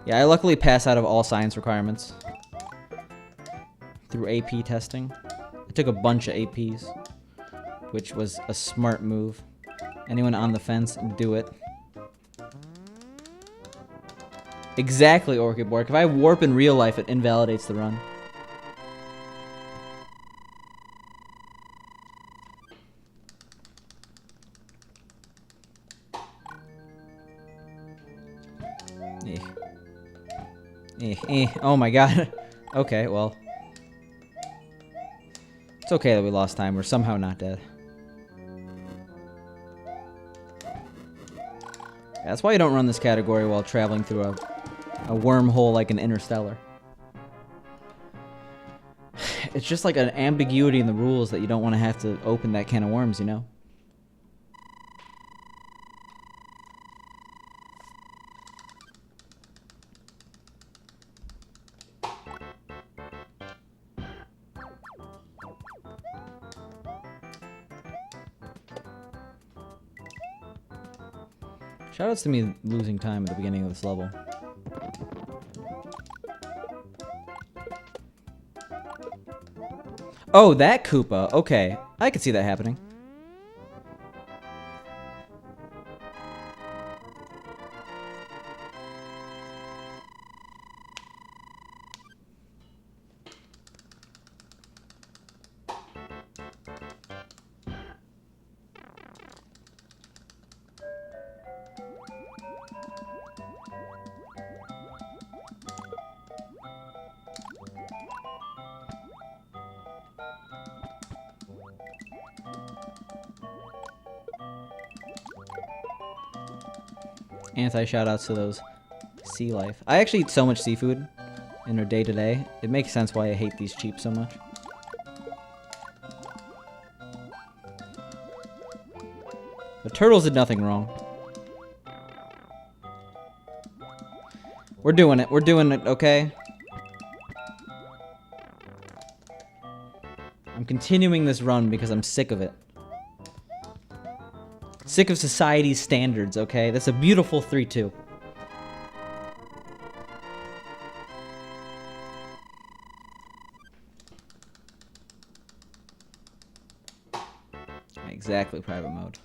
Yeah, I luckily pass out of all science requirements through AP testing. I took a bunch of APs, which was a smart move. Anyone on the fence, do it. Exactly, Orchid Bork. If I warp in real life, it invalidates the run. Oh my god. Okay, well. It's okay that we lost time. We're somehow not dead. Yeah, that's why you don't run this category while traveling through a wormhole like an Interstellar. It's just like an ambiguity in the rules that you don't want to have to open that can of worms, you know? Shoutouts to me losing time at the beginning of this level. Oh, that Koopa. Okay. I could see that happening. Anti-shoutouts to those sea life. I actually eat so much seafood in our day-to-day. It makes sense why I hate these cheap so much. The turtles did nothing wrong. We're doing it. We're doing it, okay? I'm continuing this run because I'm sick of it. Sick of society's standards, okay? That's a beautiful 3-2. Exactly, private mode.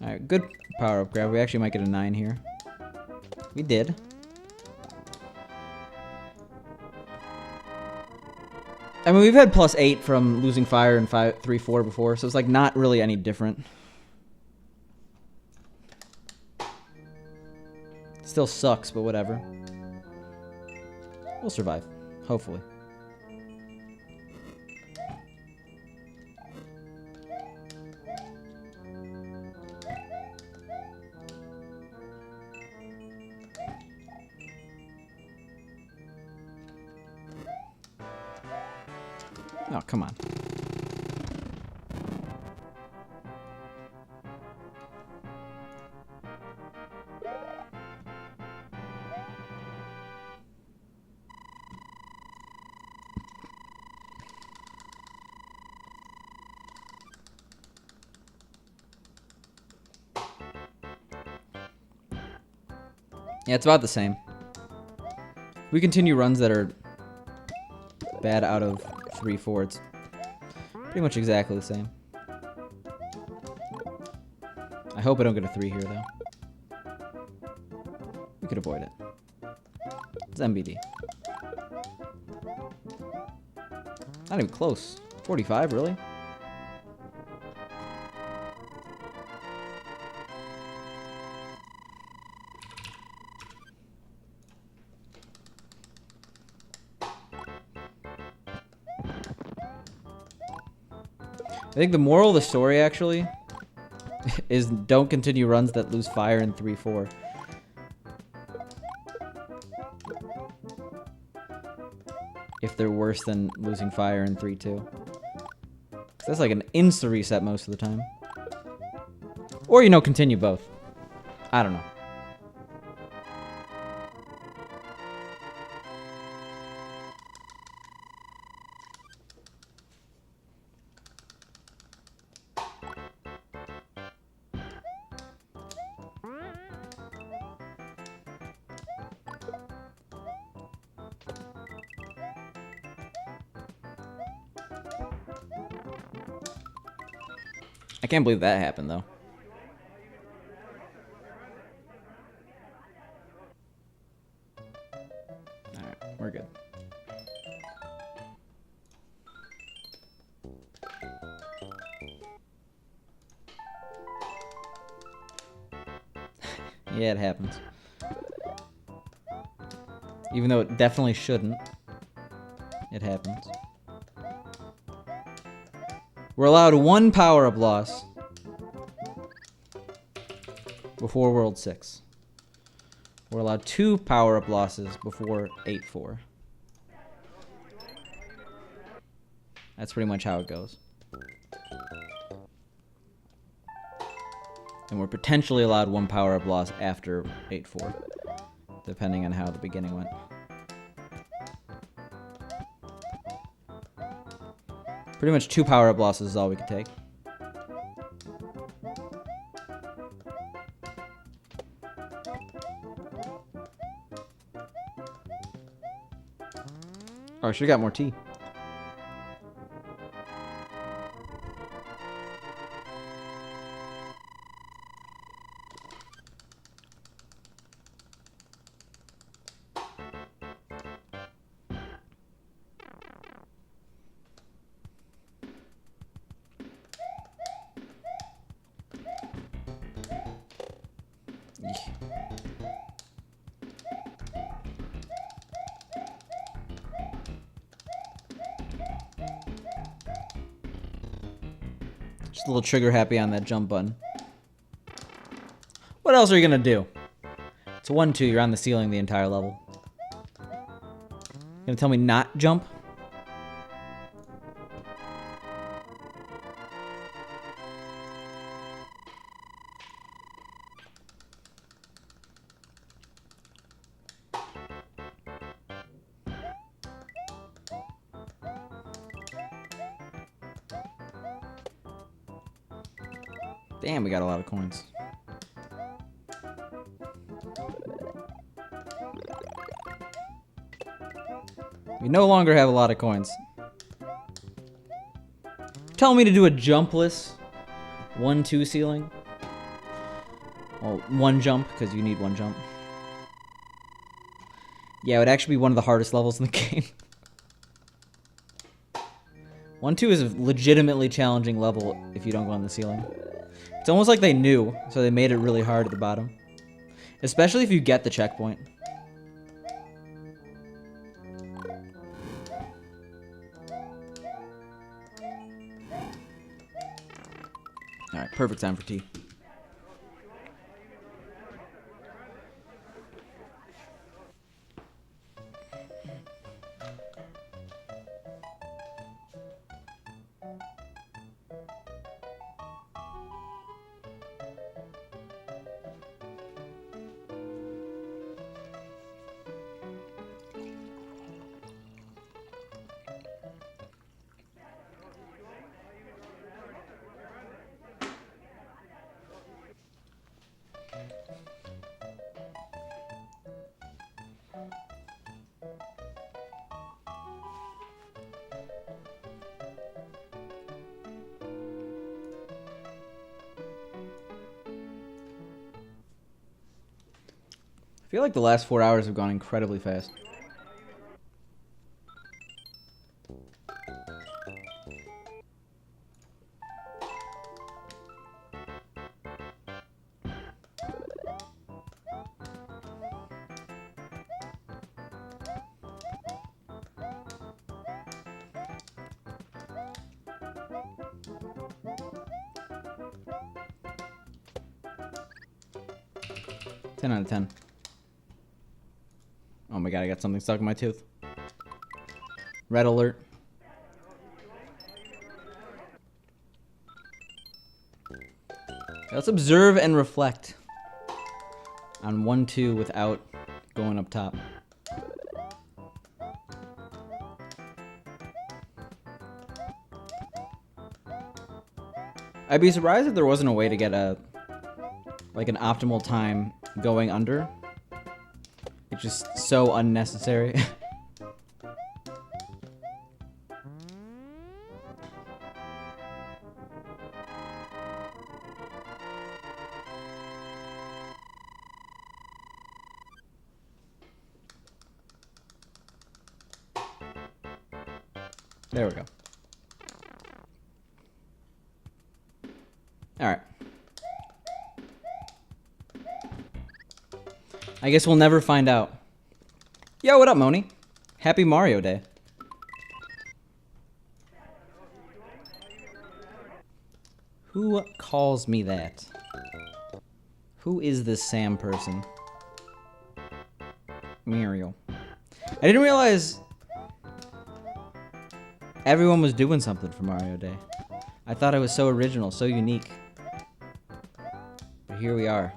Alright, good power-up grab. We actually might get a 9 here. We did. I mean, we've had +8 from losing fire in 3-4 before, so it's like not really any different. Still sucks, but whatever. We'll survive. Hopefully. Oh, come on. Yeah, it's about the same. We continue runs that are bad out of 3-4. It's pretty much exactly the same. I hope I don't get a 3 here, though. We could avoid it. It's MBD. Not even close. 45, really? I think the moral of the story, actually, is don't continue runs that lose fire in 3-4. If they're worse than losing fire in 3-2. That's like an insta reset most of the time. Or, you know, continue both. I don't know. I can't believe that happened, though. Alright, we're good. Yeah, it happens. Even though it definitely shouldn't, it happens. We're allowed 1 power-up loss before World 6. We're allowed 2 power-up losses before 8-4. That's pretty much how it goes. And we're potentially allowed 1 power-up loss after 8-4, depending on how the beginning went. Pretty much 2 power-up losses is all we can take. Oh, I should've got more tea. Just a little trigger happy on that jump button. What else are you gonna do? It's a 1-2, you're on the ceiling the entire level. Gonna tell me not jump? Damn, we got a lot of coins. We no longer have a lot of coins. Tell me to do a jumpless 1-2 ceiling. Well, 1 jump, because you need 1 jump. Yeah, it would actually be one of the hardest levels in the game. 1-2 is a legitimately challenging level if you don't go on the ceiling. It's almost like they knew, so they made it really hard at the bottom. Especially if you get the checkpoint. Alright, perfect time for tea. feel like the last 4 hours have gone incredibly fast. Ten out of 10. Oh my god, I got something stuck in my tooth. Red alert. Let's observe and reflect on 1-2 without going up top. I'd be surprised if there wasn't a way to get an optimal time going under. It's just so unnecessary. There we go. Alright. I guess we'll never find out. Yo, what up, Moni? Happy Mario Day. Who calls me that? Who is this Sam person? Muriel. I didn't realize everyone was doing something for Mario Day. I thought it was so original, so unique. But here we are.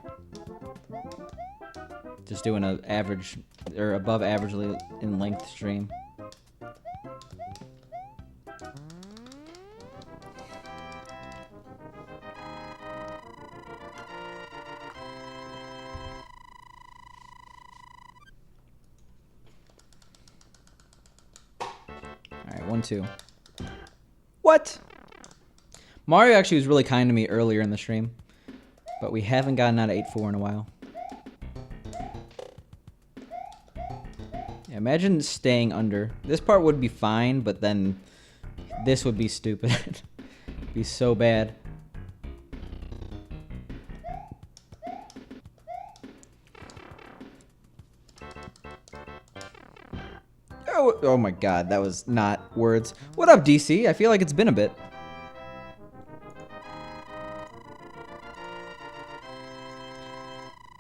Just doing an average, or above averagely in length stream. Alright, 1-2. What? Mario actually was really kind to me earlier in the stream, but we haven't gotten out of 8-4 in a while. Yeah, imagine staying under. This part would be fine, but then this would be stupid. It'd be so bad. Oh my god, that was not words. What up, DC? I feel like it's been a bit.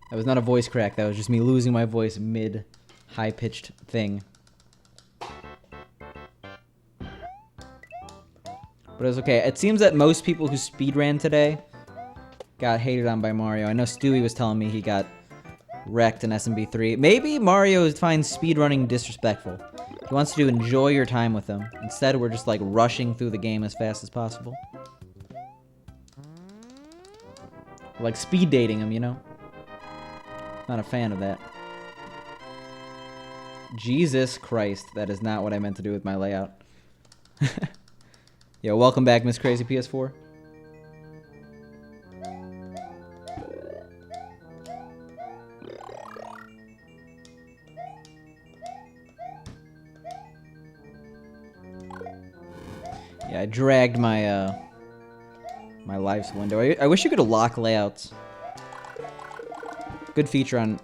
That was not a voice crack, that was just me losing my voice mid high-pitched thing. But it was okay. It seems that most people who speedran today got hated on by Mario. I know Stewie was telling me he got wrecked in SMB3. Maybe Mario finds speedrunning disrespectful. He wants you to enjoy your time with him. Instead, we're just like rushing through the game as fast as possible. We're like speed dating him, you know? Not a fan of that. Jesus Christ, that is not what I meant to do with my layout. Yo, welcome back, Miss Crazy PS4. Yeah, I dragged my my life's window. I wish you could lock layouts. Good feature on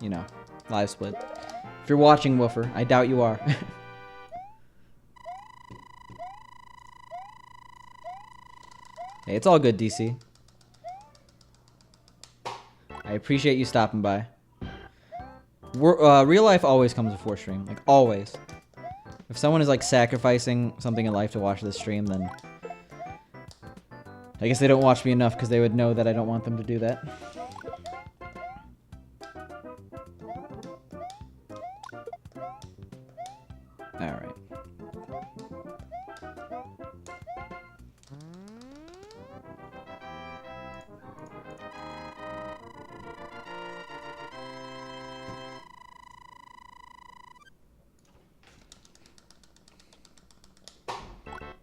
you know, live split. If you're watching, Woofer, I doubt you are. Hey, it's all good, DC. I appreciate you stopping by. Real life always comes before stream, like always. If someone is like sacrificing something in life to watch this stream, then I guess they don't watch me enough because they would know that I don't want them to do that. Alright.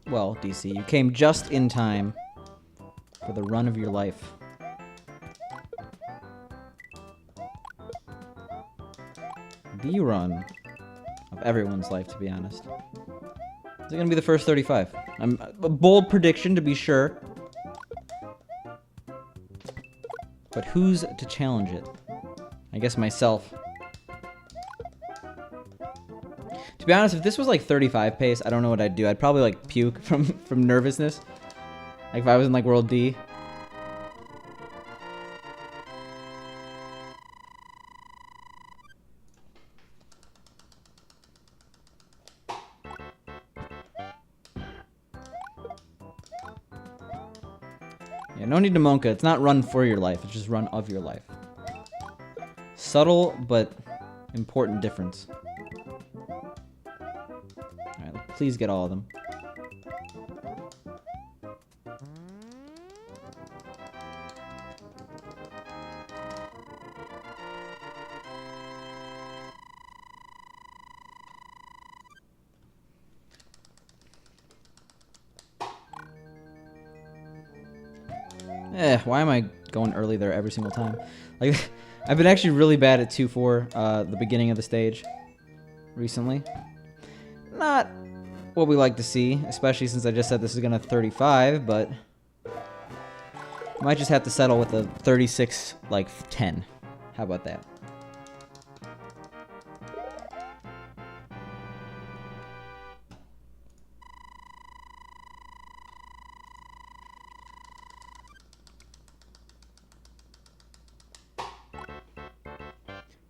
Well, DC, you came just in time for the run of your life. the run of everyone's life, to be honest. Is it gonna be the first 35? A bold prediction, to be sure. But who's to challenge it? I guess myself. To be honest, if this was like 35 pace, I don't know what I'd do. I'd probably like puke from nervousness. Like if I was in like World D. Yeah, no need to Monka. It's not run for your life. It's just run of your life. Subtle, but important difference. Alright, please get all of them. Why am I going early there every single time? Like, I've been actually really bad at 2-4, the beginning of the stage, recently. Not what we like to see, especially since I just said this is gonna 35, but I might just have to settle with a 36, like, 10. How about that?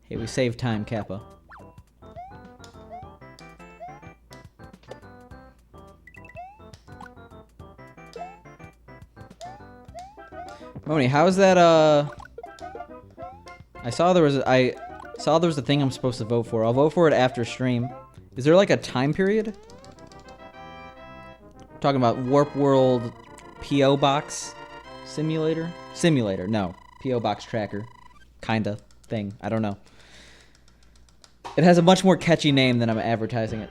Hey, we saved time, Kappa. Moni, how's that, I saw there was a thing I'm supposed to vote for. I'll vote for it after stream. Is there like a time period? I'm talking about Warp World PO Box Simulator? Simulator, no. PO Box Tracker. Kinda thing. I don't know. It has a much more catchy name than I'm advertising it.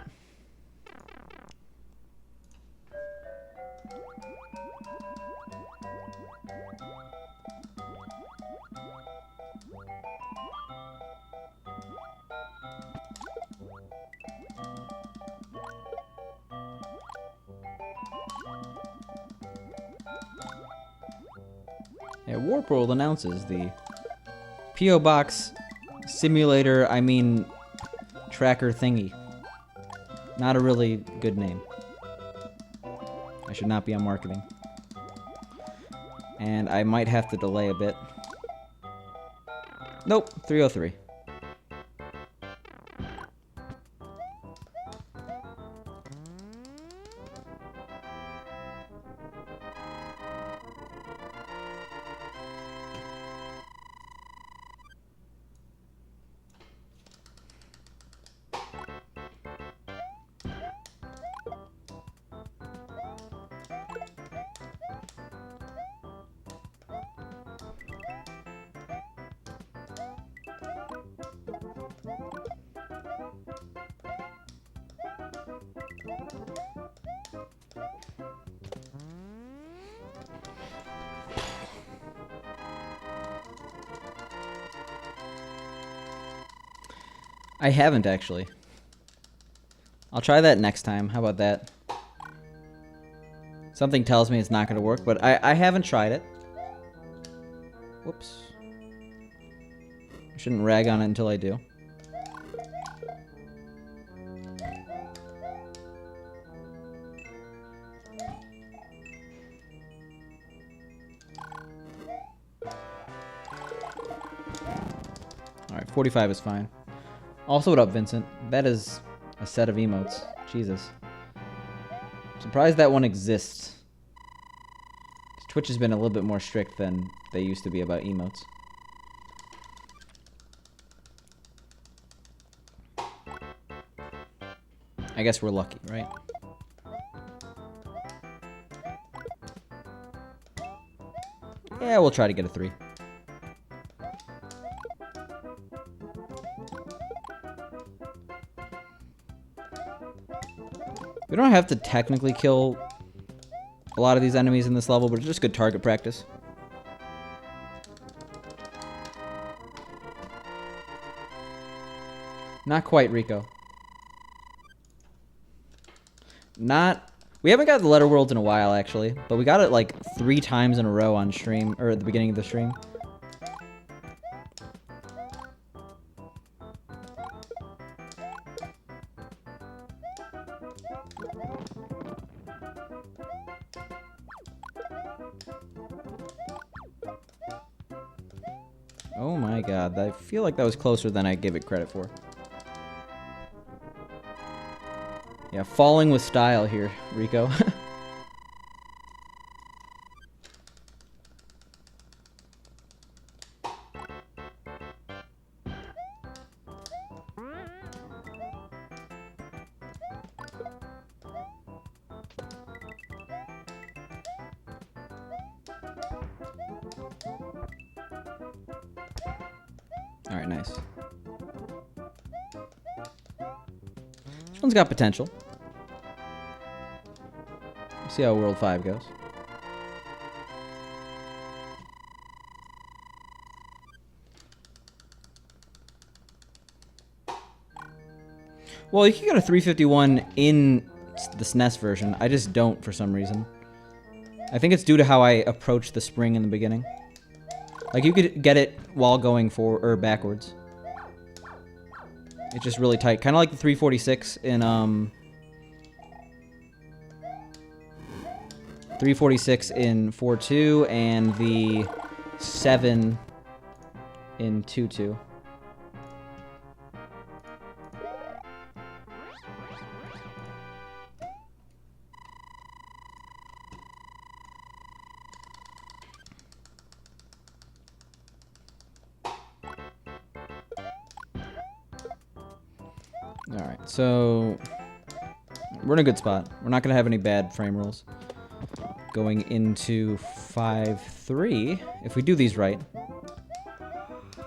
Yeah, Warp World announces the P.O. Box Simulator, tracker thingy. Not a really good name. I should not be on marketing. And I might have to delay a bit. Nope, 303. I haven't, actually. I'll try that next time. How about that? Something tells me it's not going to work, but I haven't tried it. Whoops. I shouldn't rag on it until I do. Alright, 45 is fine. Also, what up, Vincent? That is a set of emotes. Jesus. Surprised that one exists. Twitch has been a little bit more strict than they used to be about emotes. I guess we're lucky, right? Yeah, we'll try to get a 3. We don't have to technically kill a lot of these enemies in this level, but it's just good target practice. Not quite, Rico. We haven't got the letter worlds in a while, actually. But we got it like 3 times in a row on stream, or at the beginning of the stream. Oh my god, I feel like that was closer than I give it credit for. Yeah, falling with style here, Rico. Alright, nice. This one's got potential. Let's see how World 5 goes. Well, you can get a 351 in the SNES version. I just don't for some reason. I think it's due to how I approached the spring in the beginning. Like, you could get it while going forward or backwards. It's just really tight. Kind of like the 346 in 346 in 4.2 and the 7 in 2.2. Alright, so we're in a good spot. We're not going to have any bad frame rolls. Going into 5-3, if we do these right.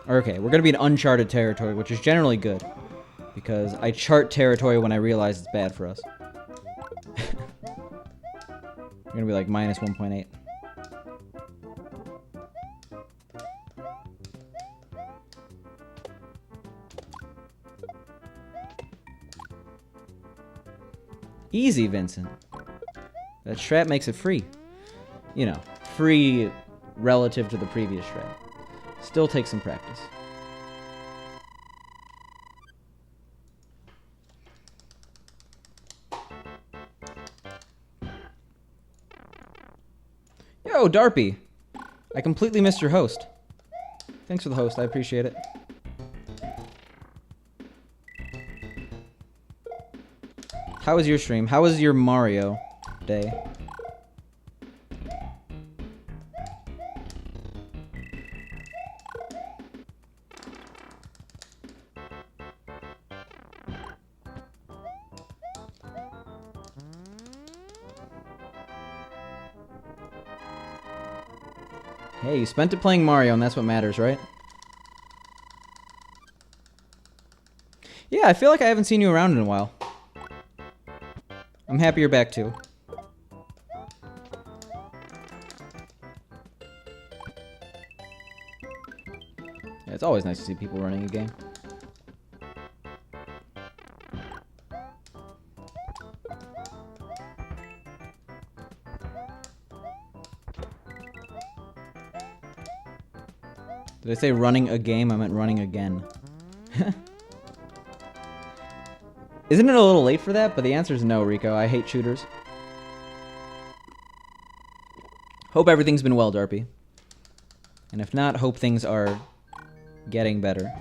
Okay, we're going to be in uncharted territory, which is generally good. Because I chart territory when I realize it's bad for us. We're going to be like minus 1.8. Easy, Vincent. That strat makes it free. You know, free relative to the previous strat. Still takes some practice. Yo, Darpy! I completely missed your host. Thanks for the host, I appreciate it. How was your stream? How was your Mario day? Hey, you spent it playing Mario, and that's what matters, right? Yeah, I feel like I haven't seen you around in a while. I'm happy you're back, too. Yeah, it's always nice to see people running a game. Did I say running a game? I meant running again. Isn't it a little late for that? But the answer is no, Rico. I hate shooters. Hope everything's been well, Darpy. And if not, hope things are getting better.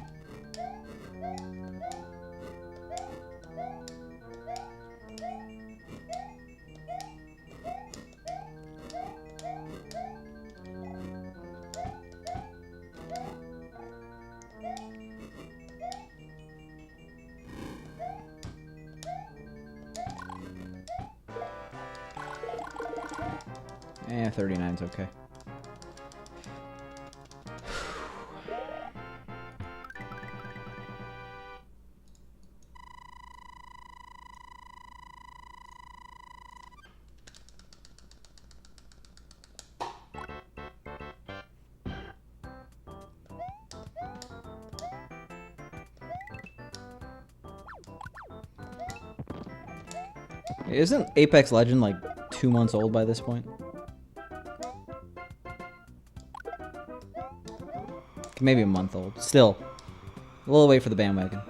Eh, 39's okay. Isn't Apex Legend like 2 months old by this point? Maybe a month old. Still, a little late for the bandwagon.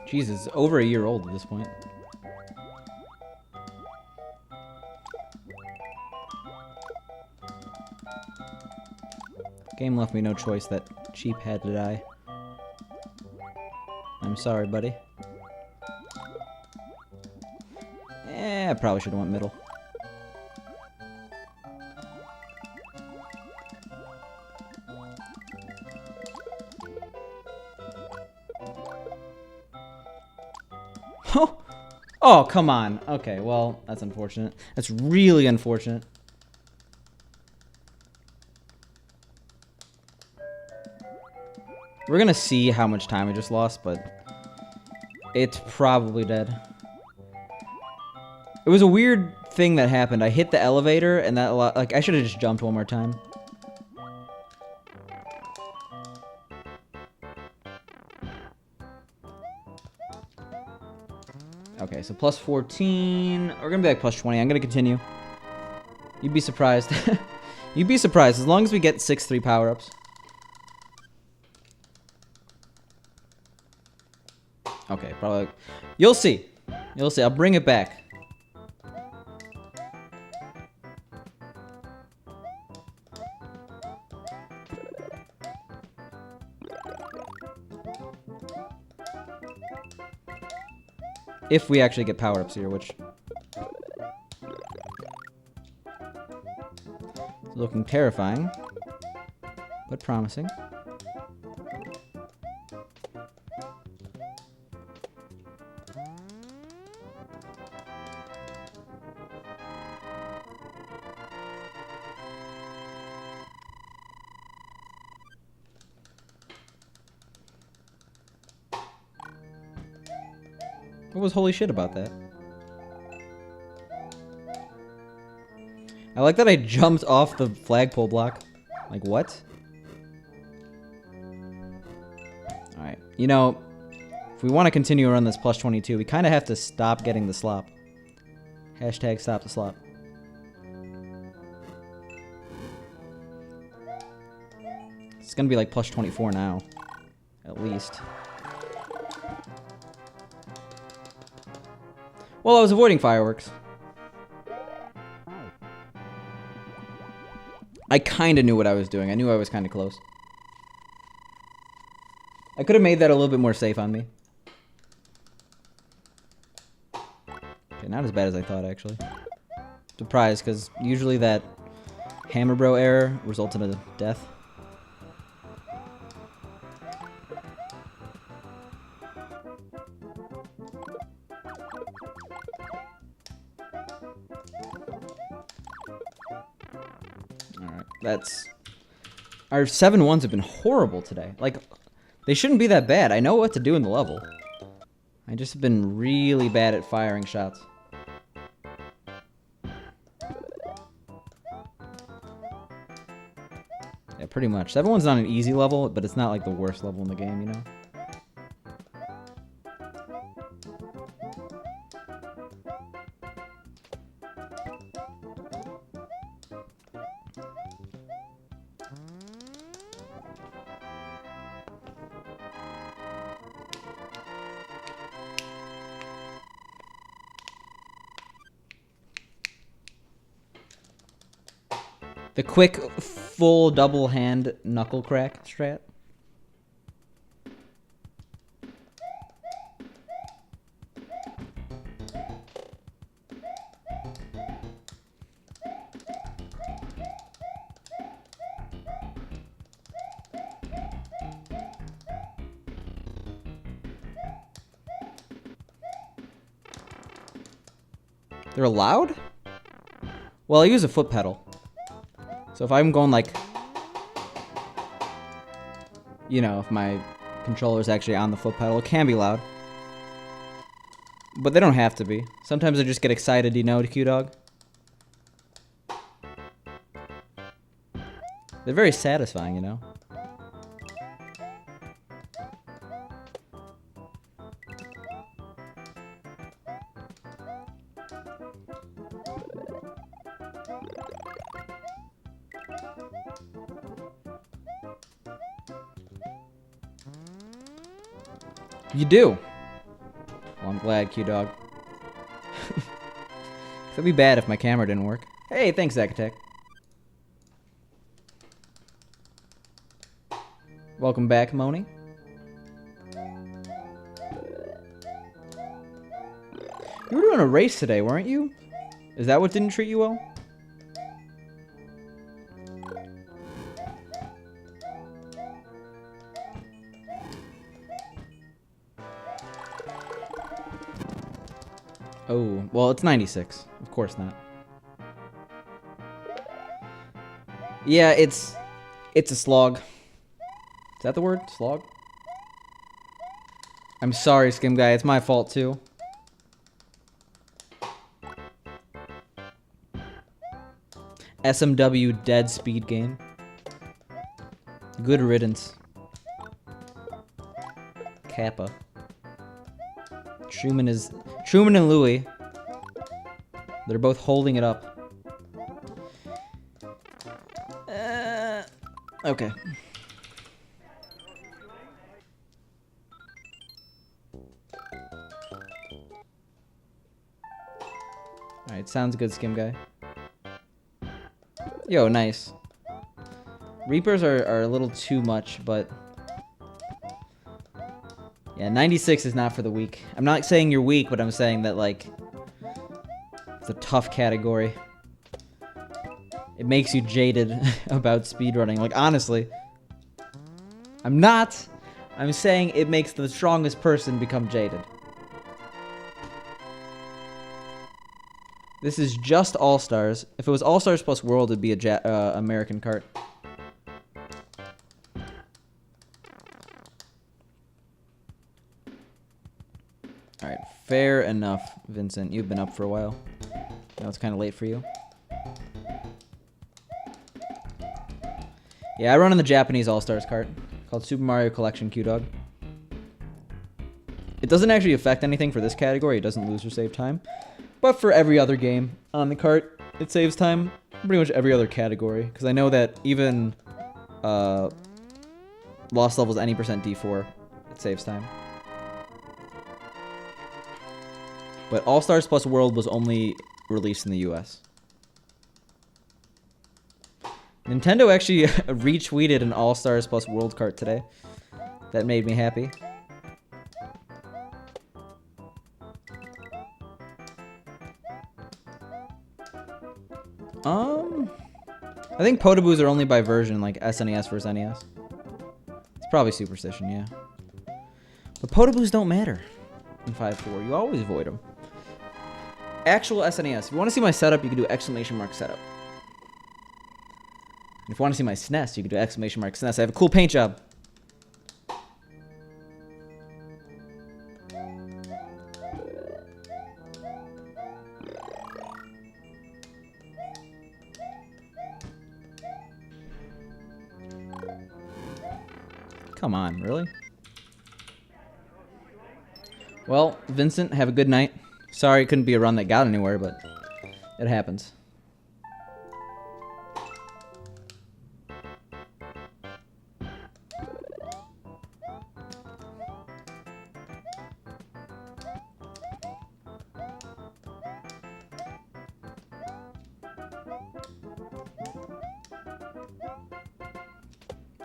Jesus, over a year old at this point. Game left me no choice. That cheap had to die. I'm sorry, buddy. I probably should have went middle. Oh, come on. Okay, well, that's unfortunate. That's really unfortunate. We're gonna see how much time we just lost, but it's probably dead. It was a weird thing that happened. I hit the elevator, and that like I should have just jumped one more time. Okay, so plus 14. We're gonna be like plus 20. I'm gonna continue. You'd be surprised. You'd be surprised as long as we get 6-3 power-ups. Okay, probably. You'll see. You'll see. I'll bring it back. If we actually get power-ups here, which... is looking terrifying, but promising. What was holy shit about that? I like that I jumped off the flagpole block. Like, what? Alright. You know, if we want to continue to run this plus 22, we kind of have to stop getting the slop. Hashtag stop the slop. It's gonna be like plus 24 now. At least. Well, I was avoiding fireworks. I kind of knew what I was doing. I knew I was kind of close. I could have made that a little bit more safe on me. Okay, not as bad as I thought, actually. Surprised, because usually that Hammer Bro error resulted in a death. That's... Our 7-1s have been horrible today. Like, they shouldn't be that bad. I know what to do in the level. I just have been really bad at firing shots. Yeah, pretty much. 7-1's not an easy level, but it's not like the worst level in the game, you know? The quick, full double hand knuckle crack strat. They're allowed? Well, I use a foot pedal. So if I'm going like... you know, if my controller's actually on the foot pedal. It can be loud. But they don't have to be. Sometimes I just get excited, you know, to Q-Dog. They're very satisfying, you know. You do. Well, I'm glad, Q-Dog. It'd be bad if my camera didn't work. Hey, thanks, Zacatech. Welcome back, Moni. You were doing a race today, weren't you? Is that what didn't treat you well? Oh, well, it's 96. Of course not. Yeah, it's a slog. Is that the word? Slog? I'm sorry, Skim Guy. It's my fault, too. SMW dead speed game. Good riddance. Kappa. Truman and Louie. They're both holding it up. Okay. Alright, sounds good, Skim Guy. Yo, nice. Reapers are a little too much, but... yeah, 96 is not for the weak. I'm not saying you're weak, but I'm saying that, like... it's a tough category. It makes you jaded about speedrunning. Like, honestly. I'm not. I'm saying it makes the strongest person become jaded. This is just All-Stars. If it was All-Stars plus World, it'd be a American cart. Alright, fair enough, Vincent. You've been up for a while. Now it's kind of late for you. Yeah, I run in the Japanese All-Stars cart called Super Mario Collection Q-Dog. It doesn't actually affect anything for this category. It doesn't lose or save time. But for every other game on the cart, it saves time. Pretty much every other category. Because I know that even Lost Levels any percent D-4, it saves time. But All-Stars plus World was only released in the US. Nintendo actually retweeted an All-Stars plus World cart today. That made me happy. I think Potaboos are only by version, like SNES versus NES. It's probably superstition, yeah. But Potaboos don't matter in 5.4. You always avoid them. Actual SNES. If you want to see my setup, you can do exclamation mark setup. And if you want to see my SNES, you can do exclamation mark SNES. I have a cool paint job. Come on, really? Well, Vincent, have a good night. Sorry it couldn't be a run that got anywhere, but it happens.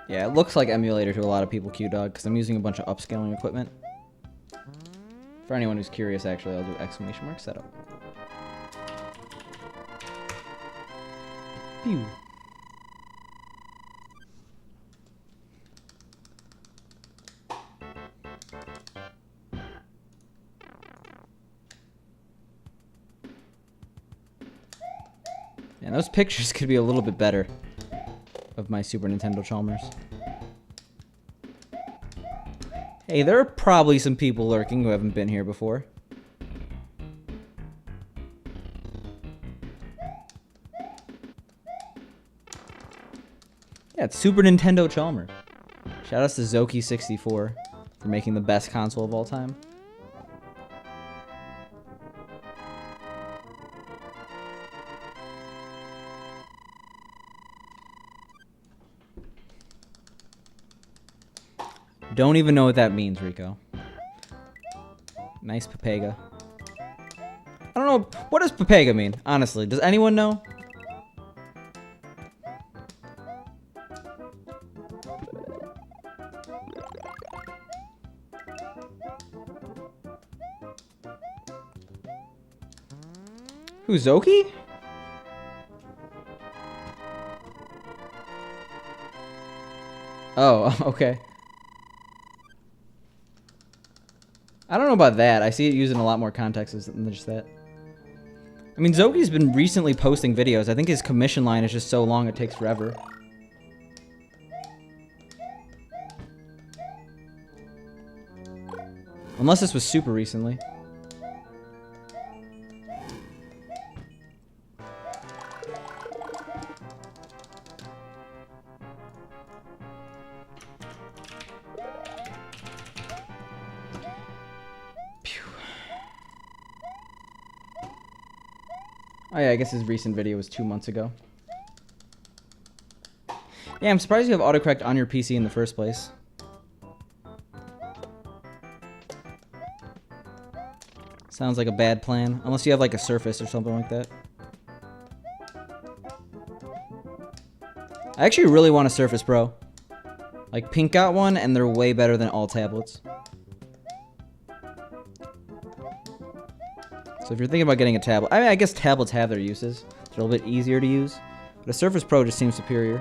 Yeah, it looks like emulator to a lot of people, Q-Dog, because I'm using a bunch of upscaling equipment. For anyone who's curious, actually, I'll do exclamation mark setup. Pew. And those pictures could be a little bit better of my Super Nintendo Chalmers. Hey, there are probably some people lurking who haven't been here before. Yeah, it's Super Nintendo Chalmer. Shout out to Zoki64 for making the best console of all time. Don't even know what that means, Rico. Nice Papega. I don't know. What does Papega mean? Honestly, does anyone know? Who's Zoki? Oh, okay. I don't know about that. I see it used in a lot more contexts than just that. I mean, Zoki's been recently posting videos. I think his commission line is just so long it takes forever. Unless this was super recently. Oh yeah, I guess his recent video was 2 months ago. Yeah, I'm surprised you have autocorrect on your PC in the first place. Sounds like a bad plan. Unless you have like a Surface or something like that. I actually really want a Surface Pro. Like, Pink got one, and they're way better than all tablets. So if you're thinking about getting a tablet, I mean, I guess tablets have their uses. They're a little bit easier to use. But a Surface Pro just seems superior.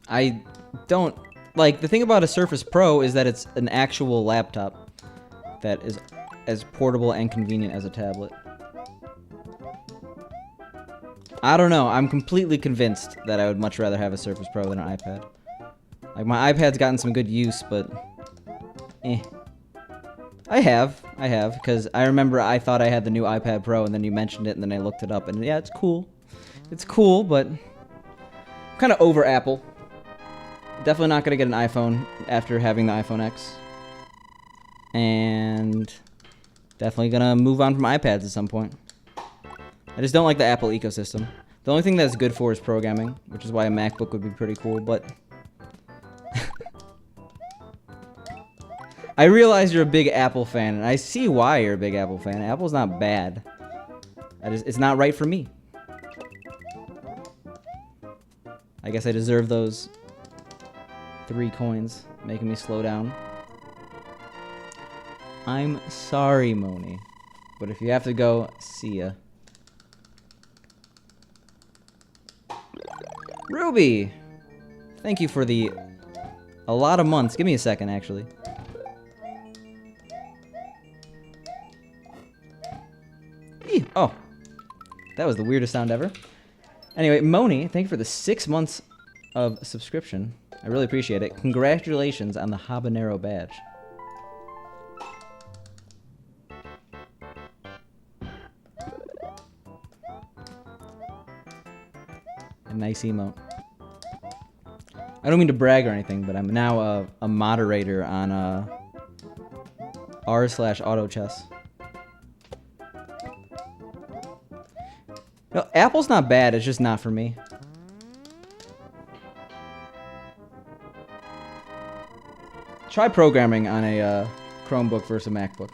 I don't... Like, the thing about a Surface Pro is that it's an actual laptop that is as portable and convenient as a tablet. I don't know. I'm completely convinced that I would much rather have a Surface Pro than an iPad. Like, my iPad's gotten some good use, but... eh. I have, because I remember I thought I had the new iPad Pro, and then you mentioned it, and then I looked it up, and yeah, it's cool. It's cool, but... I'm kind of over Apple. Definitely not going to get an iPhone after having the iPhone X. And... definitely going to move on from iPads at some point. I just don't like the Apple ecosystem. The only thing that's good for is programming, which is why a MacBook would be pretty cool, but... I realize you're a big Apple fan, and I see why you're a big Apple fan. Apple's not bad. It's not right for me. I guess I deserve those 3 coins, making me slow down. I'm sorry, Moni. But if you have to go, see ya. Ruby! Thank you for a lot of months. Give me a second, actually. Eee, oh. That was the weirdest sound ever. Anyway, Moni, thank you for the 6 months of subscription. I really appreciate it. Congratulations on the Habanero badge. A nice emote. I don't mean to brag or anything, but I'm now a moderator on r/autochess. No, Apple's not bad. It's just not for me. Try programming on a Chromebook versus a MacBook.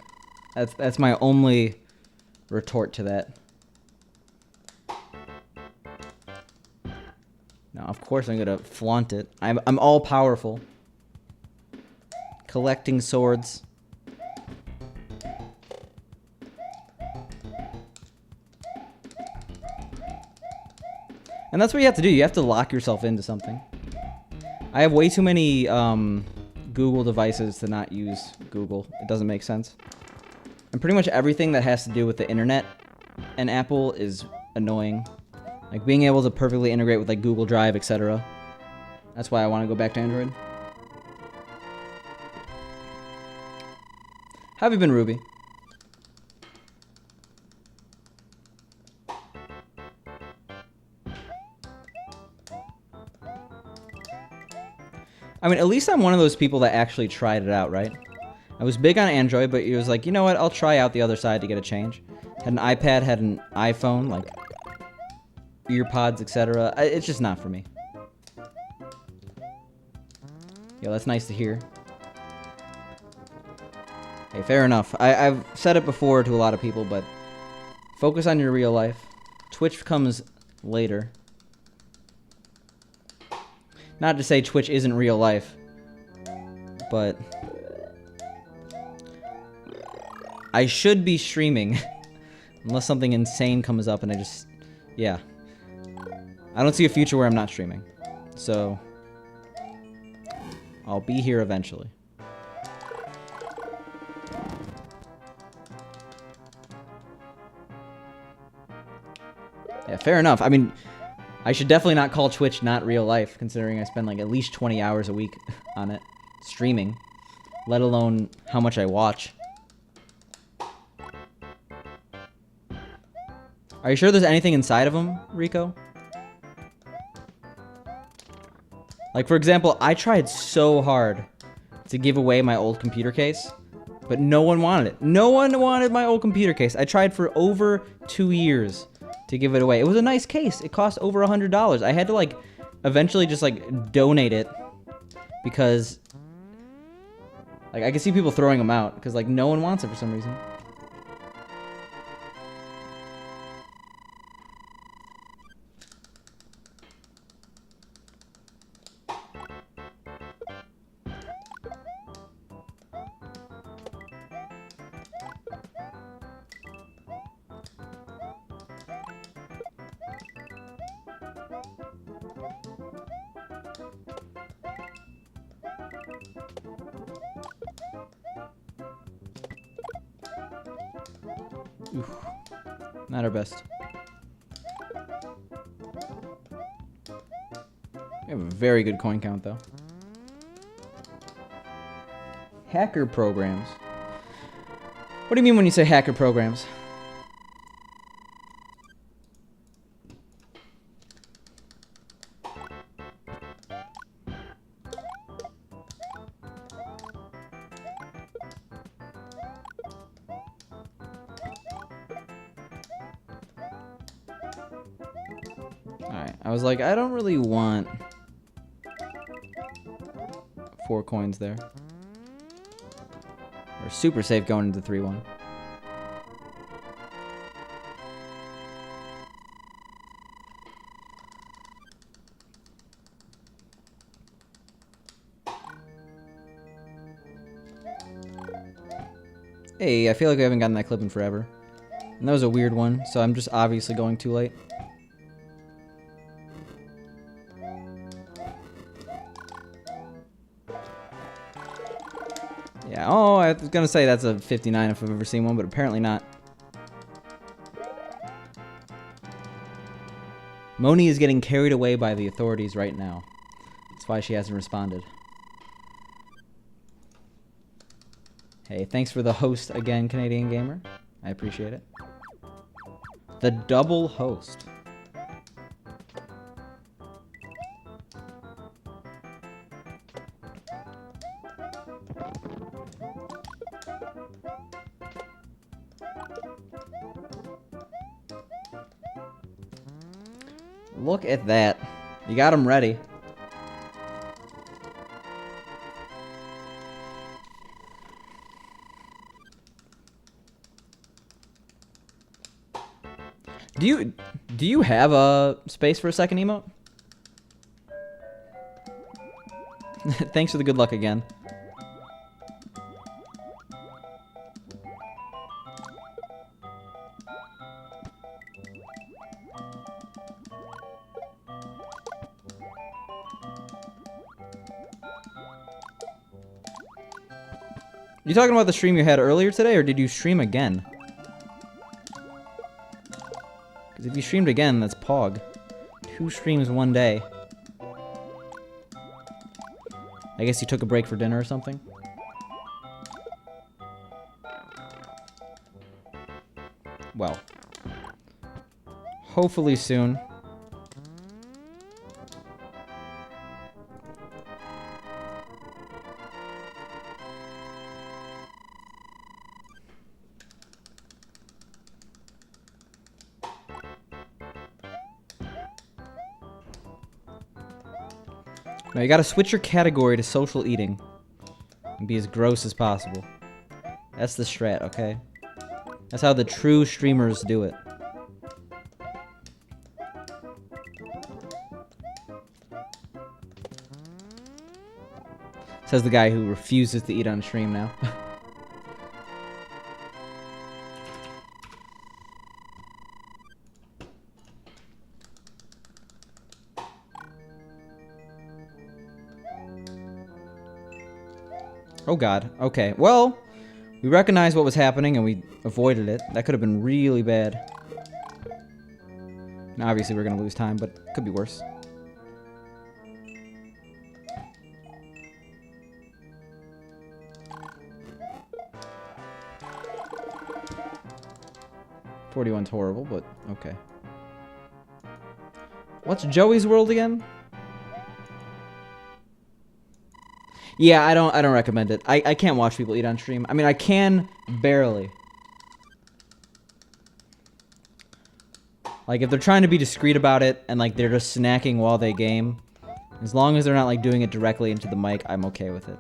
That's my only retort to that. No, of course I'm gonna flaunt it. I'm all powerful. Collecting swords. And that's what you have to do. You have to lock yourself into something. I have way too many Google devices to not use Google. It doesn't make sense. And pretty much everything that has to do with the internet and Apple is annoying. Like being able to perfectly integrate with like Google Drive, etc. That's why I want to go back to Android. How have you been, Ruby? I mean, at least I'm one of those people that actually tried it out, right? I was big on Android, but it was like, you know what? I'll try out the other side to get a change. Had an iPad, had an iPhone, like earpods, etc. It's just not for me. Yeah, that's nice to hear. Hey, fair enough. I've said it before to a lot of people, but focus on your real life. Twitch comes later. Not to say Twitch isn't real life, but I should be streaming unless something insane comes up and I just, yeah. I don't see a future where I'm not streaming. So I'll be here eventually. Yeah, fair enough. I mean, I should definitely not call Twitch not real life, considering I spend like at least 20 hours a week on it, streaming, let alone how much I watch. Are you sure there's anything inside of them, Rico? Like, for example, I tried so hard to give away my old computer case, but no one wanted it. No one wanted my old computer case. I tried for over 2 years to give it away. It was a nice case. It cost over $100. I had to like eventually just like donate it because like I can see people throwing them out because like no one wants it for some reason. Oof. Not our best. We have a very good coin count, though. Hacker programs. What do you mean when you say hacker programs? Alright, I was like, I don't really want 4 coins there. We're super safe going into 3-1. Hey, I feel like we haven't gotten that clip in forever. And that was a weird one, so I'm just obviously going too late. Yeah, oh, I was gonna say that's a 59 if I've ever seen one, but apparently not. Moni is getting carried away by the authorities right now. That's why she hasn't responded. Hey, thanks for the host again, Canadian Gamer. I appreciate it. The double host. Look at that. You got him ready. Do you have a space for a second emote? Thanks for the good luck again. You talking about the stream you had earlier today, or did you stream again? Because if you streamed again, that's Pog. 2 streams one day. I guess you took a break for dinner or something? Well. Hopefully soon. No, you gotta switch your category to social eating. And be as gross as possible. That's the strat, okay? That's how the true streamers do it. Says the guy who refuses to eat on stream now. Oh god. Okay. Well, we recognized what was happening and we avoided it. That could have been really bad. Now, obviously, we're gonna lose time, but it could be worse. .41's horrible, but okay. What's Joey's world again? Yeah, I don't recommend it. I can't watch people eat on stream. I mean, I can barely. Like, if they're trying to be discreet about it and, like, they're just snacking while they game, as long as they're not, like, doing it directly into the mic, I'm okay with it.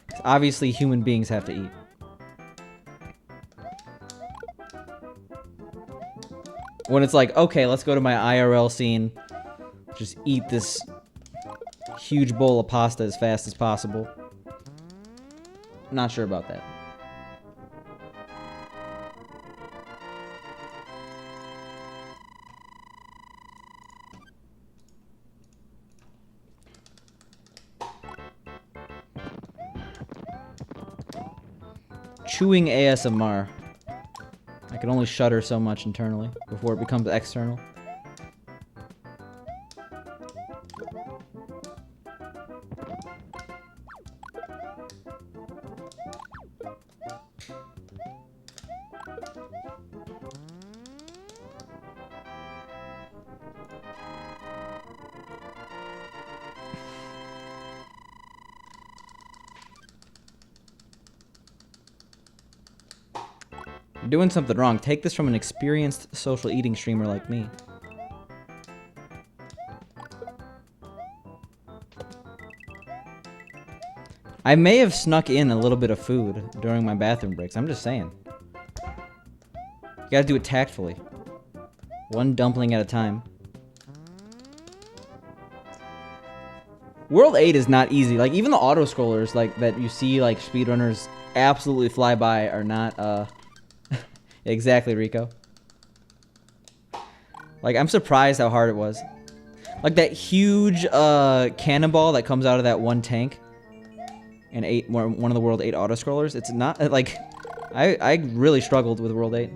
'Cause obviously, human beings have to eat. When it's like, okay, let's go to my IRL scene, just eat this huge bowl of pasta as fast as possible. Not sure about that. Chewing ASMR. I can only shudder so much internally before it becomes external. You're doing something wrong. Take this from an experienced social eating streamer like me. I may have snuck in a little bit of food during my bathroom breaks. I'm just saying. You gotta do it tactfully. One dumpling at a time. World 8 is not easy. Like, even the auto-scrollers, like, that you see, like, speedrunners absolutely fly by are not, Exactly, Rico. Like, I'm surprised how hard it was. Like, that huge, cannonball that comes out of that one tank in one of the World 8 auto-scrollers, it's not, like, I really struggled with World 8.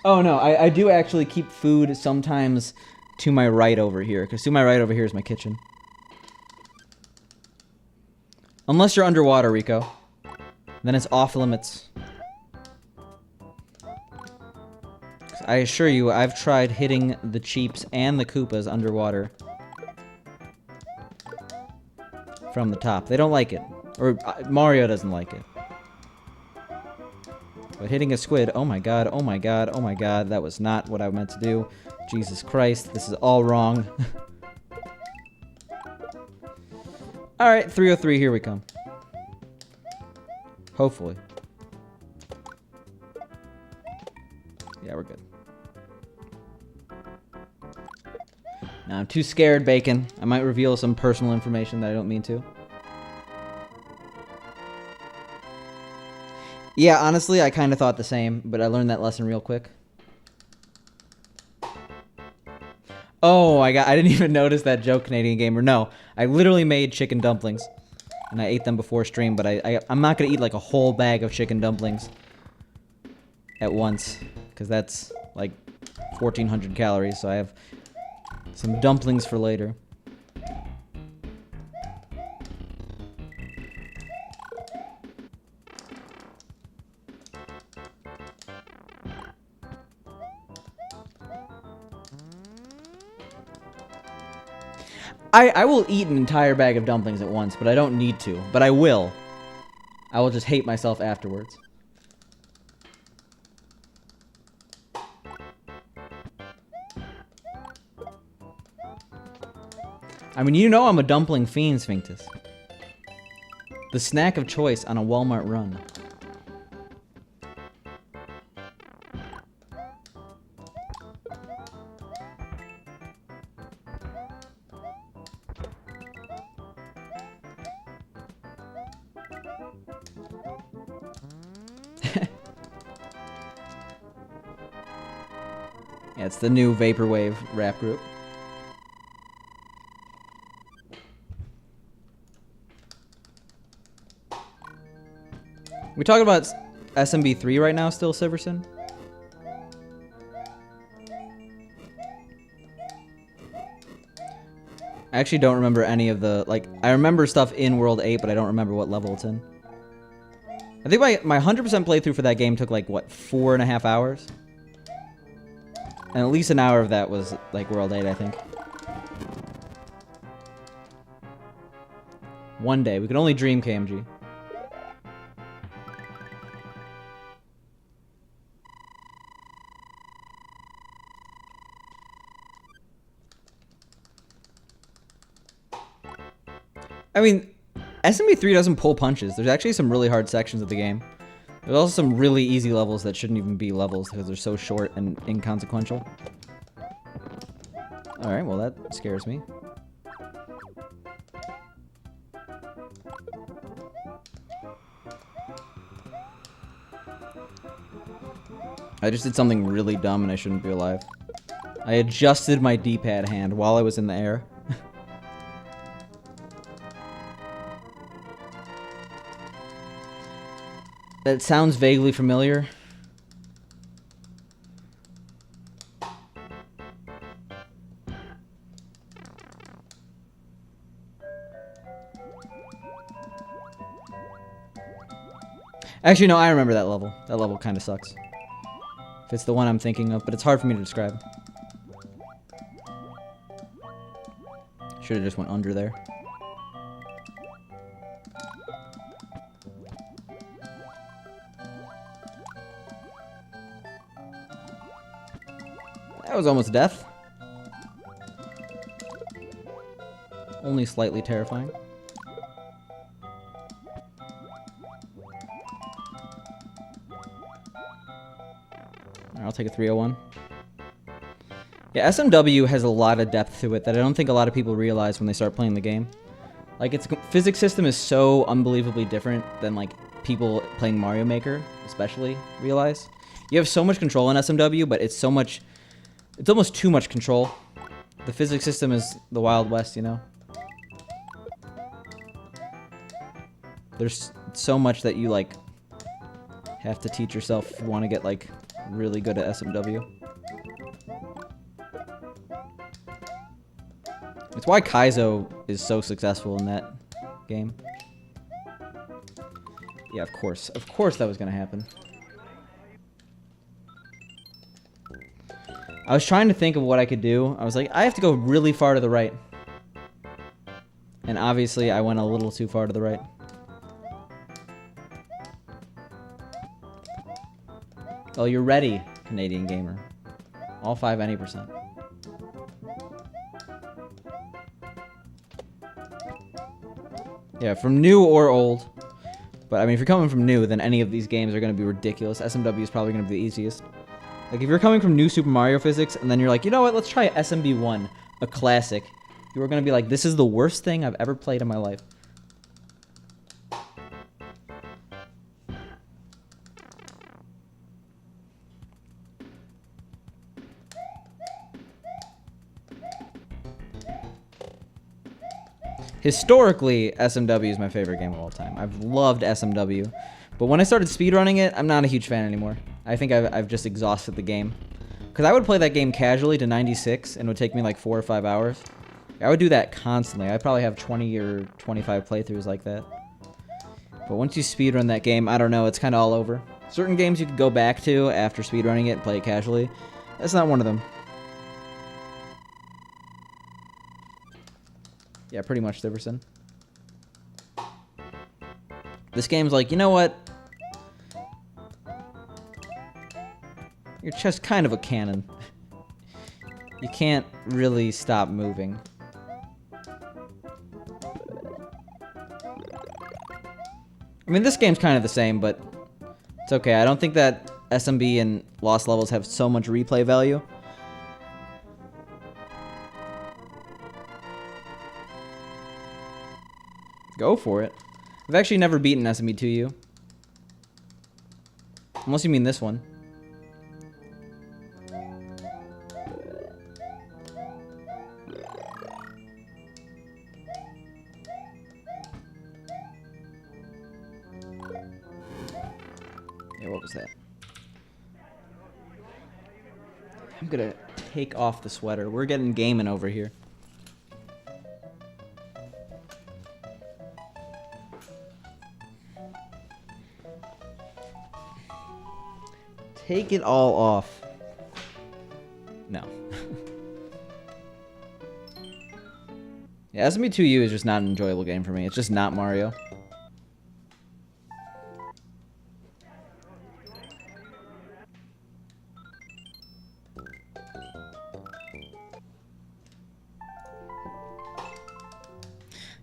Oh no, I do actually keep food sometimes to my right over here, because to my right over here is my kitchen. Unless you're underwater, Rico. Then it's off limits. I assure you, I've tried hitting the Cheeps and the Koopas underwater. From the top. They don't like it. Or Mario doesn't like it. But hitting a squid, oh my god, oh my god, oh my god, that was not what I meant to do. Jesus Christ, this is all wrong. Alright, 303, here we come. Hopefully. Yeah, we're good. No, I'm too scared, Bacon. I might reveal some personal information that I don't mean to. Yeah, honestly, I kind of thought the same, but I learned that lesson real quick. Oh, I didn't even notice that joke, Canadian Gamer. No, I literally made chicken dumplings, and I ate them before stream, but I'm not going to eat like a whole bag of chicken dumplings at once, because that's like 1,400 calories, so I have some dumplings for later. I will eat an entire bag of dumplings at once, but I don't need to. But I will. I will just hate myself afterwards. I mean, you know I'm a dumpling fiend, Sphinctus. The snack of choice on a Walmart run. Yeah, it's the new Vaporwave rap group. We talking about SMB3 right now still, Siverson? I actually don't remember any of the, like, I remember stuff in World 8, but I don't remember what level it's in. I think my 100% playthrough for that game took, like, what, 4.5 hours? And at least an hour of that was, like, World 8, I think. One day. We could only dream, KMG. I mean, SMB3 doesn't pull punches. There's actually some really hard sections of the game. There's also some really easy levels that shouldn't even be levels because they're so short and inconsequential. Alright, well that scares me. I just did something really dumb and I shouldn't be alive. I adjusted my D-pad hand while I was in the air. That sounds vaguely familiar. Actually, no, I remember that level. That level kind of sucks. If it's the one I'm thinking of, but it's hard for me to describe. Should have just went under there. That was almost death. Only slightly terrifying. I'll take a 301. Yeah, SMW has a lot of depth to it that I don't think a lot of people realize when they start playing the game. Like, its physics system is so unbelievably different than, like, people playing Mario Maker, especially, realize. You have so much control in SMW, but it's so much... It's almost too much control. The physics system is the Wild West, you know? There's so much that you, like, have to teach yourself if you want to get, like, really good at SMW. It's why Kaizo is so successful in that game. Yeah, of course. Of course that was going to happen. I was trying to think of what I could do. I was like, I have to go really far to the right. And obviously, I went a little too far to the right. Oh, you're ready, Canadian Gamer. All 5 any %. Yeah, from new or old. But, I mean, if you're coming from new, then any of these games are going to be ridiculous. SMW is probably going to be the easiest. Like, if you're coming from new Super Mario physics, and then you're like, you know what, let's try SMB1. a classic, you are going to be like, this is the worst thing I've ever played in my life. Historically, SMW is my favorite game of all time. I've loved SMW. But when I started speedrunning it, I'm not a huge fan anymore. I think I've just exhausted the game. Because I would play that game casually to 96, and it would take me like 4 or 5 hours. I would do that constantly. I'd probably have 20 or 25 playthroughs like that. But once you speedrun that game, I don't know, it's kind of all over. Certain games you could go back to after speedrunning it and play it casually. That's not one of them. Yeah, pretty much, Diverson. This game's like, you know what? You're just kind of a cannon. You can't really stop moving. I mean, this game's kind of the same, but it's okay. I don't think that SMB and Lost Levels have so much replay value. Go for it. I've actually never beaten SMB 2U. Unless you mean this one. Yeah, what was that? I'm gonna take off the sweater. We're getting gaming over here. Take it all off. No. Yeah, SMB 2U is just not an enjoyable game for me. It's just not Mario.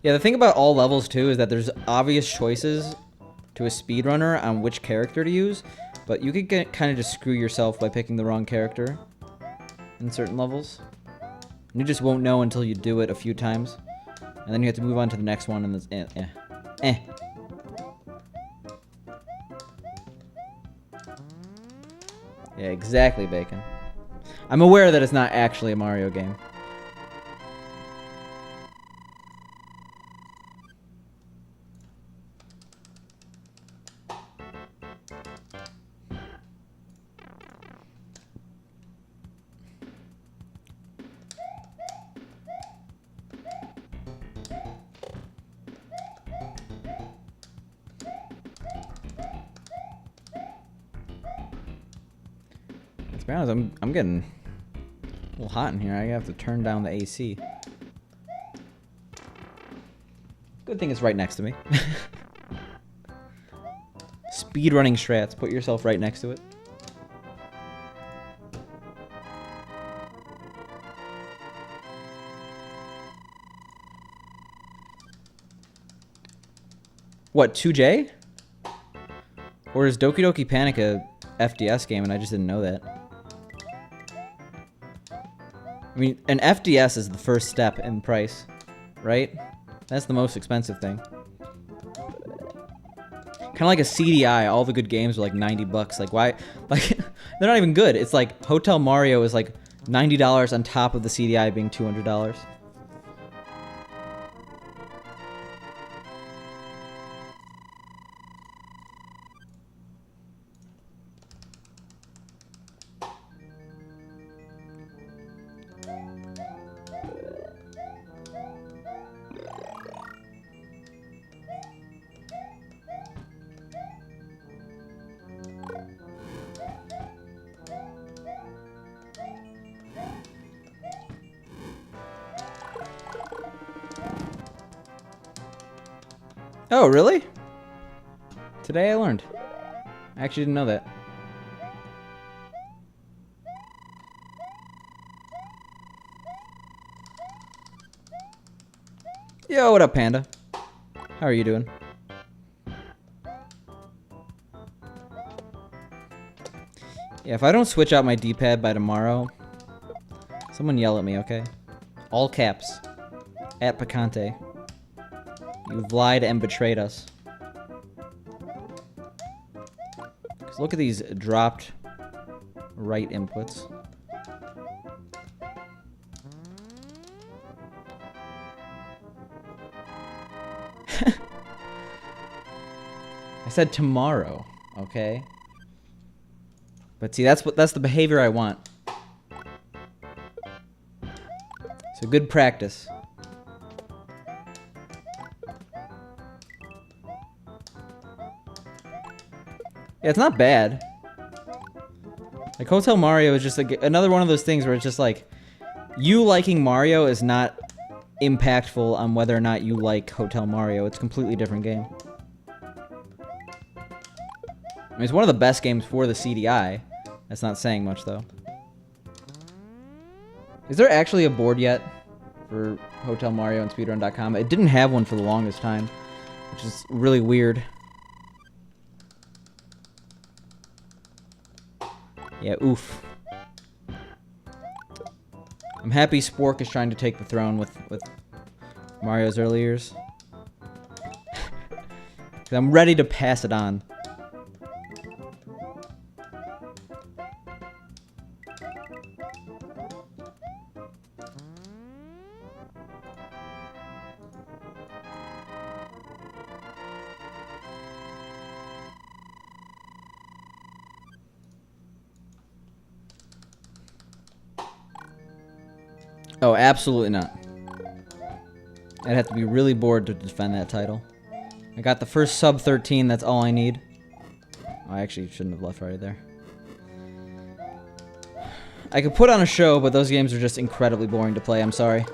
Yeah, the thing about all levels too is that there's obvious choices to a speedrunner on which character to use. But you could kind of just screw yourself by picking the wrong character in certain levels. And you just won't know until you do it a few times. And then you have to move on to the next one, and it's Yeah, exactly, Bacon. I'm aware that it's not actually a Mario game. To be honest, I'm getting a little hot in here. I have to turn down the AC. Good thing it's right next to me. Speedrunning strats. Put yourself right next to it. What, 2J? Or is Doki Doki Panic a FDS game and I just didn't know that? I mean, an FDS is the first step in price, right? That's the most expensive thing. Kind of like a CDI, all the good games are like 90 bucks. Like, why? Like, they're not even good. It's like Hotel Mario is like $90 on top of the CDI being $200. Oh, really? Today I learned. I actually didn't know that. Yo, what up, Panda? How are you doing? Yeah, if I don't switch out my D-pad by tomorrow, someone yell at me, okay? All caps. At Picante. You've lied and betrayed us. 'Cause look at these dropped right inputs. I said tomorrow, okay? But see, that's the behavior I want. So good practice. Yeah, it's not bad. Like, Hotel Mario is just like another one of those things where it's just like, you liking Mario is not impactful on whether or not you like Hotel Mario. It's a completely different game. I mean, it's one of the best games for the CDI. That's not saying much, though. Is there actually a board yet for Hotel Mario and Speedrun.com? It didn't have one for the longest time, which is really weird. Yeah, oof. I'm happy Spork is trying to take the throne with Mario's early years. 'Cause I'm ready to pass it on. Oh, absolutely not. I'd have to be really bored to defend that title. I got the first sub 13, that's all I need. Oh, I actually shouldn't have left right there. I could put on a show, but those games are just incredibly boring to play, I'm sorry.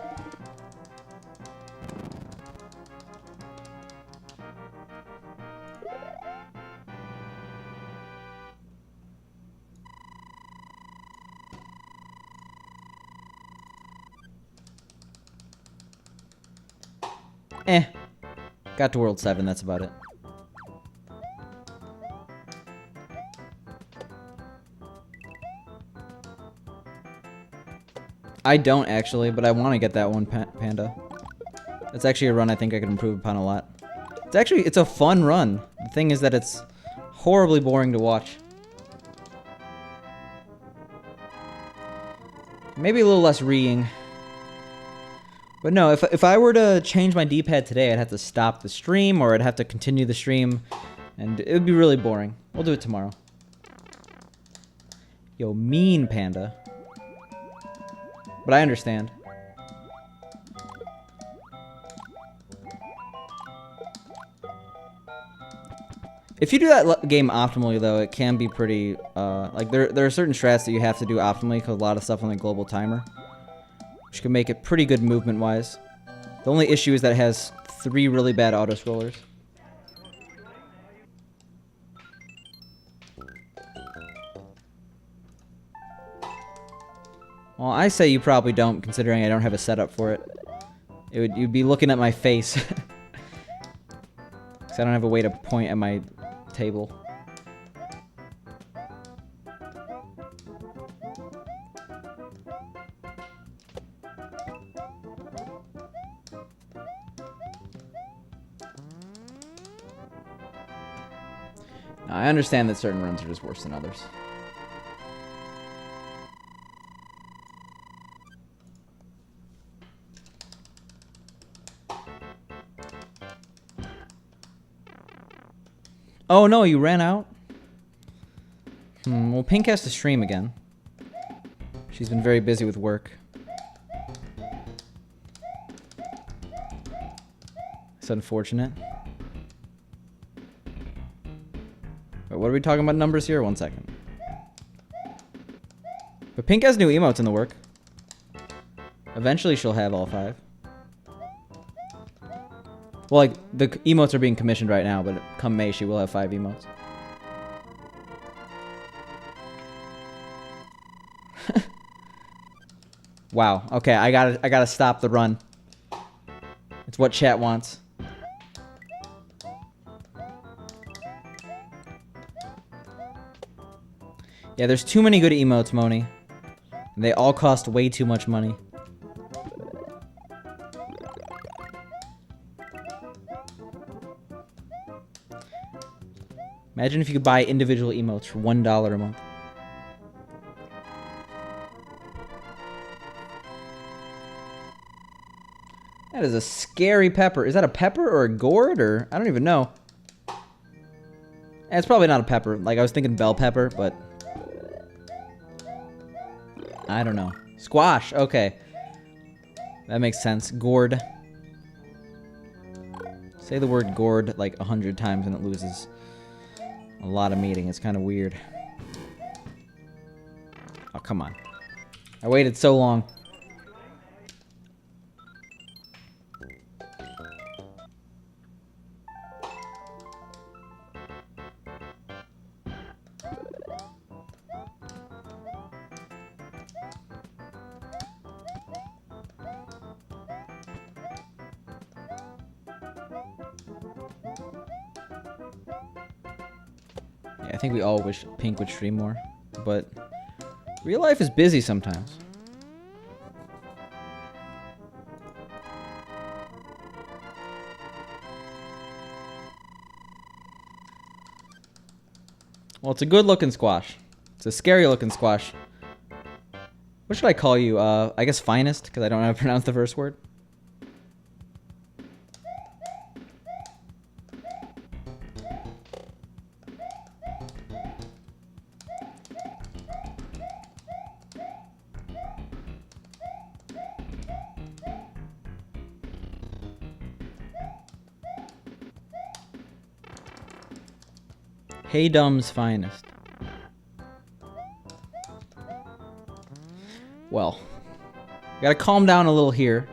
Got to World 7, that's about it. I don't actually, but I want to get that one, Panda. It's actually a run I think I could improve upon a lot. It's a fun run. The thing is that it's horribly boring to watch. Maybe a little less reeing. But no, if I were to change my D-pad today, I'd have to stop the stream, or I'd have to continue the stream, and it would be really boring. We'll do it tomorrow. Yo, mean Panda. But I understand. If you do that game optimally, though, it can be pretty, like, there are certain strats that you have to do optimally, because a lot of stuff on the global timer, which can make it pretty good movement-wise. The only issue is that it has 3 really bad auto-scrollers. Well, I say you probably don't, considering I don't have a setup for it. You'd be looking at my face. Because I don't have a way to point at my table. Now, I understand that certain runs are just worse than others. Oh no, you ran out? Well, Pink has to stream again. She's been very busy with work. It's unfortunate. Wait, what are we talking about numbers here? 1 second. But Pink has new emotes in the work. Eventually she'll have all 5. Well, like, the emotes are being commissioned right now, but come May, she will have 5 emotes. Wow. Okay, I gotta stop the run. It's what chat wants. Yeah, there's too many good emotes, Moni. And they all cost way too much money. Imagine if you could buy individual emotes for $1 a month. That is a scary pepper. Is that a pepper or a gourd or I don't even know. It's probably not a pepper. Like I was thinking bell pepper, but I don't know. Squash. Okay. That makes sense. Gourd. Say the word gourd like 100 times and it loses a lot of meaning. It's kind of weird. Oh, come on. I waited so long. I think we all wish Pink would stream more, but real life is busy sometimes. Well, it's a good-looking squash. It's a scary-looking squash. What should I call you? I guess finest, because I don't know how to pronounce the first word. Hey Dumb's finest. Well, gotta calm down a little here.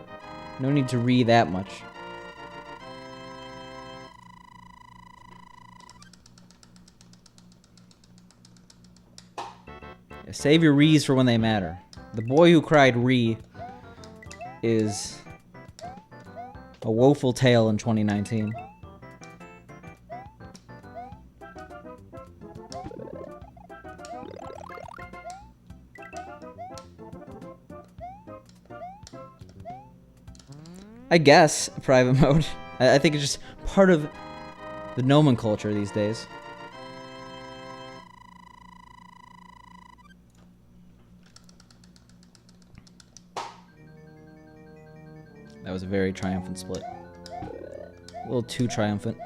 No need to read that much. Yeah, save your rees for when they matter. The boy who cried re is a woeful tale in 2019. I guess private mode. I think it's just part of the nomenclature these days. That was a very triumphant split. A little too triumphant.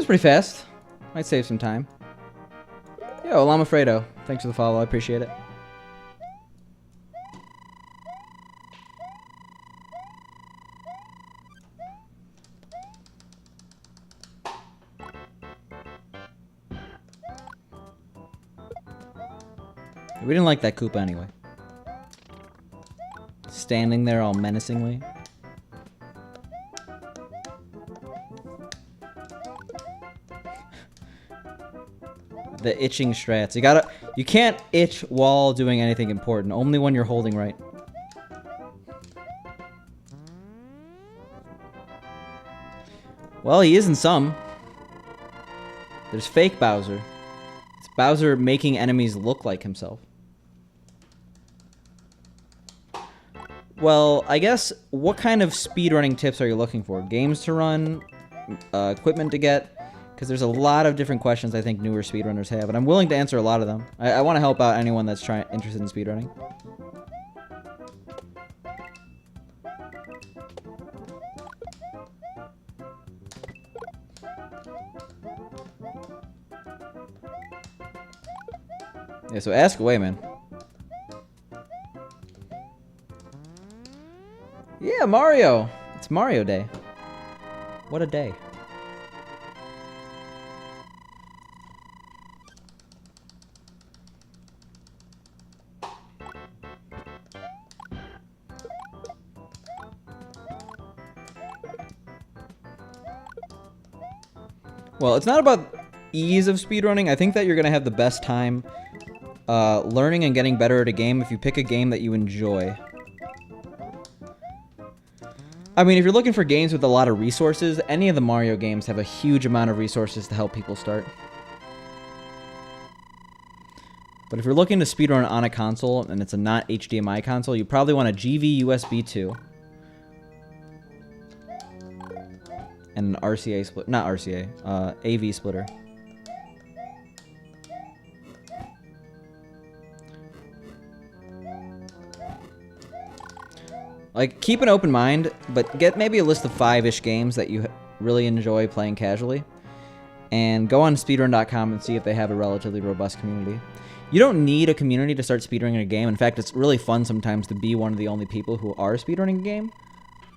Pretty fast. Might save some time. Yo, Llama Fredo. Thanks for the follow. I appreciate it. We didn't like that Koopa anyway. Standing there all menacingly. The itching strats. You can't itch while doing anything important. Only when you're holding right. Well, he is in some. There's fake Bowser. It's Bowser making enemies look like himself. Well, I guess, what kind of speedrunning tips are you looking for? Games to run? Equipment to get? Because there's a lot of different questions I think newer speedrunners have, and I'm willing to answer a lot of them. I want to help out anyone that's interested in speedrunning. Yeah, so ask away, man. Yeah, Mario! It's Mario Day. What a day. Well, it's not about ease of speedrunning. I think that you're going to have the best time learning and getting better at a game if you pick a game that you enjoy. I mean, if you're looking for games with a lot of resources, any of the Mario games have a huge amount of resources to help people start. But if you're looking to speedrun on a console, and it's a not HDMI console, you probably want a GV USB 2. And an RCA split, not RCA, AV splitter. Like, keep an open mind, but get maybe a list of 5-ish games that you really enjoy playing casually. And go on speedrun.com and see if they have a relatively robust community. You don't need a community to start speedrunning a game. In fact, it's really fun sometimes to be one of the only people who are speedrunning a game,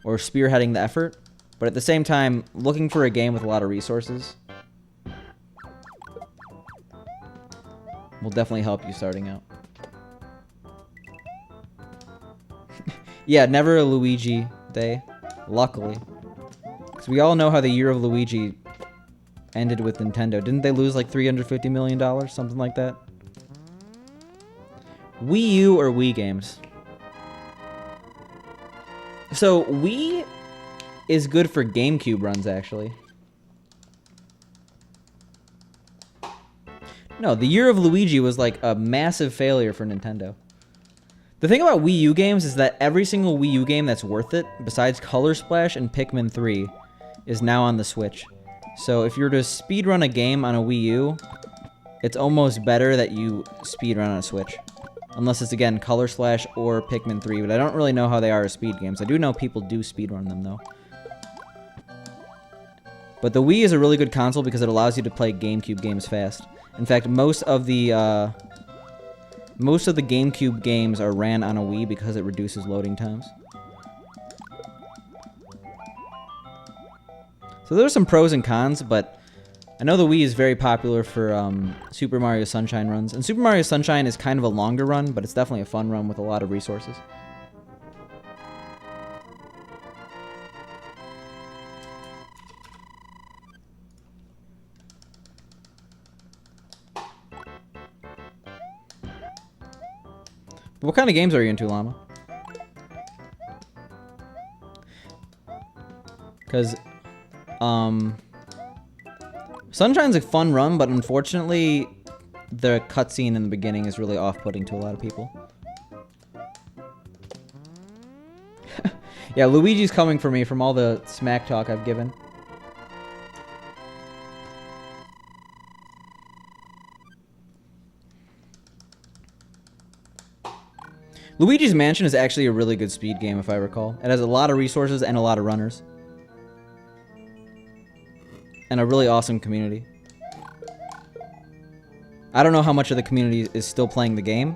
or spearheading the effort. But at the same time, looking for a game with a lot of resources will definitely help you starting out. Yeah, never a Luigi day, luckily. Because we all know how the year of Luigi ended with Nintendo. Didn't they lose like $350 million, something like that? Wii U or Wii games? So, Wii is good for GameCube runs, actually. No, the year of Luigi was like a massive failure for Nintendo. The thing about Wii U games is that every single Wii U game that's worth it, besides Color Splash and Pikmin 3, is now on the Switch. So if you're to speedrun a game on a Wii U, it's almost better that you speedrun on a Switch. Unless it's, again, Color Splash or Pikmin 3, but I don't really know how they are as speed games. I do know people do speedrun them, though. But the Wii is a really good console because it allows you to play GameCube games fast. In fact, most of the GameCube games are ran on a Wii because it reduces loading times. So there's some pros and cons, but I know the Wii is very popular for Super Mario Sunshine runs. And Super Mario Sunshine is kind of a longer run, but it's definitely a fun run with a lot of resources. What kind of games are you into, Llama? Because, Sunshine's a fun run, but unfortunately, the cutscene in the beginning is really off-putting to a lot of people. Yeah, Luigi's coming for me from all the smack talk I've given. Luigi's Mansion is actually a really good speed game, if I recall. It has a lot of resources and a lot of runners. And a really awesome community. I don't know how much of the community is still playing the game,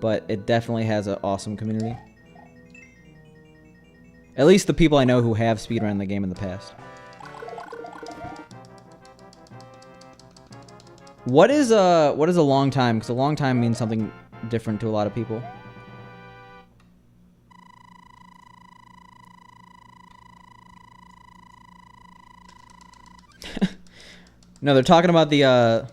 but it definitely has an awesome community. At least the people I know who have speedrun the game in the past. What is a long time? Because a long time means something different to a lot of people. No, they're talking about the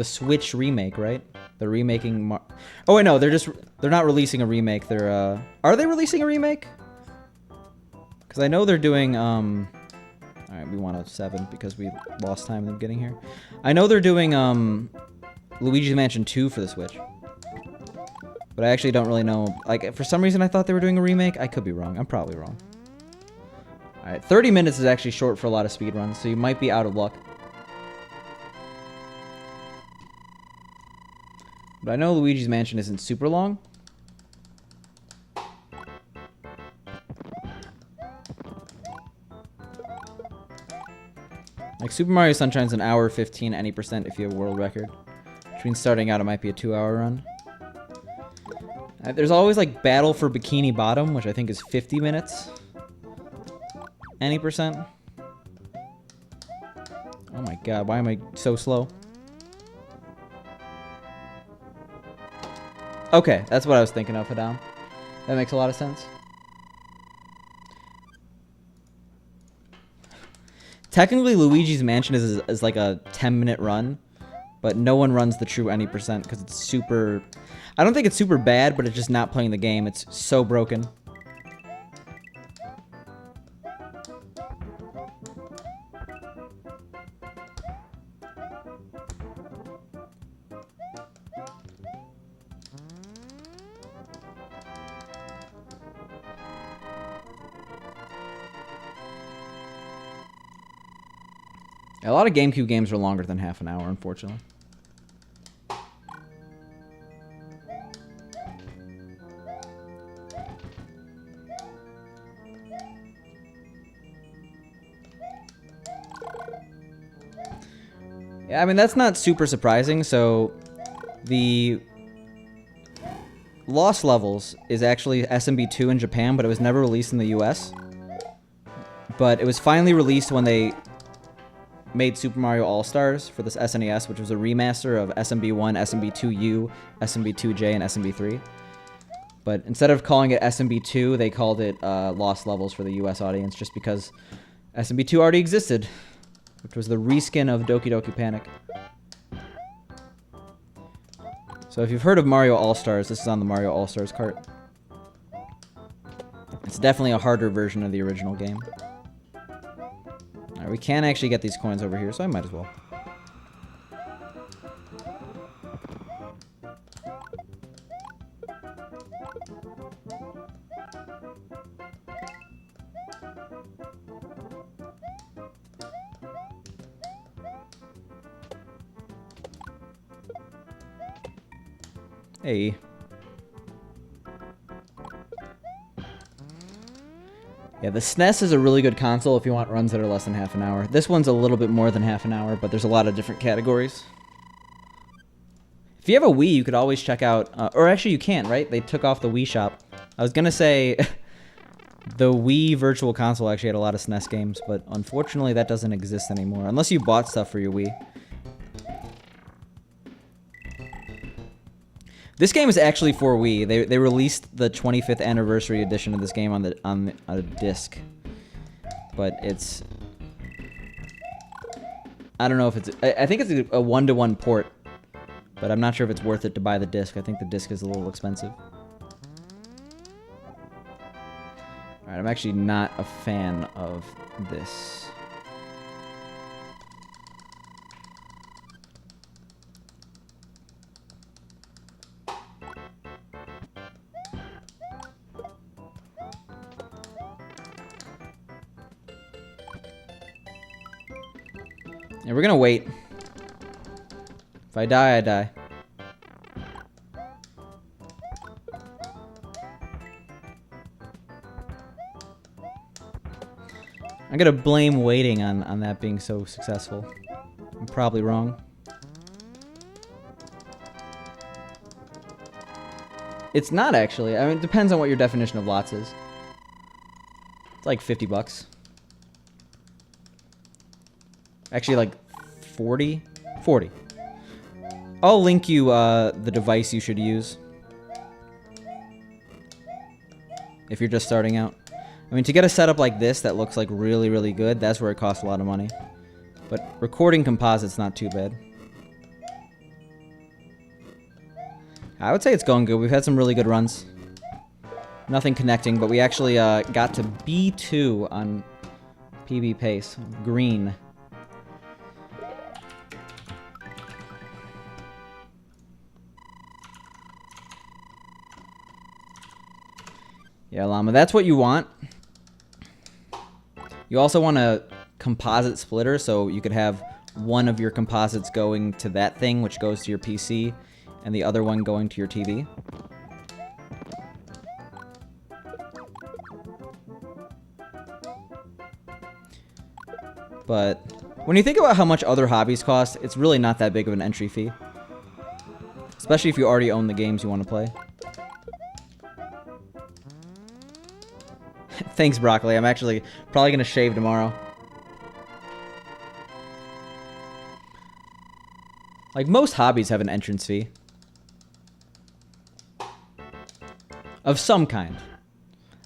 Switch remake, right? They're remaking oh wait, no, they're not releasing a remake. They're are they releasing a remake? Because I know they're doing alright, we want a 7 because we lost time in the beginning here. I know they're doing Luigi's Mansion 2 for the Switch. But I actually don't really know. Like, for some reason I thought they were doing a remake. I could be wrong. I'm probably wrong. Alright, 30 minutes is actually short for a lot of speedruns, so you might be out of luck. But I know Luigi's Mansion isn't super long. Like, Super Mario Sunshine's an hour 15 any percent if you have a world record. Which means starting out it might be a 2-hour run. There's always, like, Battle for Bikini Bottom, which I think is 50 minutes. Any percent. Oh my god, why am I so slow? Okay, that's what I was thinking of, Hadam. That makes a lot of sense. Technically, Luigi's Mansion is like a 10-minute run, but no one runs the true any percent because it's super... I don't think it's super bad, but it's just not playing the game. It's so broken. A lot of GameCube games are longer than half an hour, unfortunately. Yeah, I mean, that's not super surprising. So, the Lost Levels is actually SMB2 in Japan, but it was never released in the US. But it was finally released when they made Super Mario All-Stars for this SNES, which was a remaster of SMB1, SMB2U, SMB2J, and SMB3. But instead of calling it SMB2, they called it Lost Levels for the US audience, just because SMB2 already existed, which was the reskin of Doki Doki Panic. So if you've heard of Mario All-Stars, this is on the Mario All-Stars cart. It's definitely a harder version of the original game. Alright, we can actually get these coins over here, so I might as well. Hey. Yeah, the SNES is a really good console if you want runs that are less than half an hour. This one's a little bit more than half an hour, but there's a lot of different categories. If you have a Wii, you could always check out... or actually, you can't, right? They took off the Wii shop. I was going to say the Wii Virtual Console actually had a lot of SNES games, but unfortunately that doesn't exist anymore, unless you bought stuff for your Wii. This game is actually for Wii. They released the 25th anniversary edition of this game on a disc, but it's... I don't know if it's... I think it's a one-to-one port, but I'm not sure if it's worth it to buy the disc. I think the disc is a little expensive. Alright, I'm actually not a fan of this. Yeah, we're gonna wait. If I die, I die. I'm gonna blame waiting on that being so successful. I'm probably wrong. It's not actually. I mean, it depends on what your definition of lots is. It's like 50 bucks. Actually, like 40? 40. I'll link you the device you should use if you're just starting out. I mean, to get a setup like this that looks like really, really good, that's where it costs a lot of money. But recording composite's not too bad. I would say it's going good. We've had some really good runs. Nothing connecting, but we actually got to B2 on PB pace. Green. Yeah, Llama, that's what you want. You also want a composite splitter, so you could have one of your composites going to that thing, which goes to your PC, and the other one going to your TV. But when you think about how much other hobbies cost, it's really not that big of an entry fee. Especially if you already own the games you want to play. Thanks, Broccoli. I'm actually probably going to shave tomorrow. Like, most hobbies have an entrance fee. Of some kind.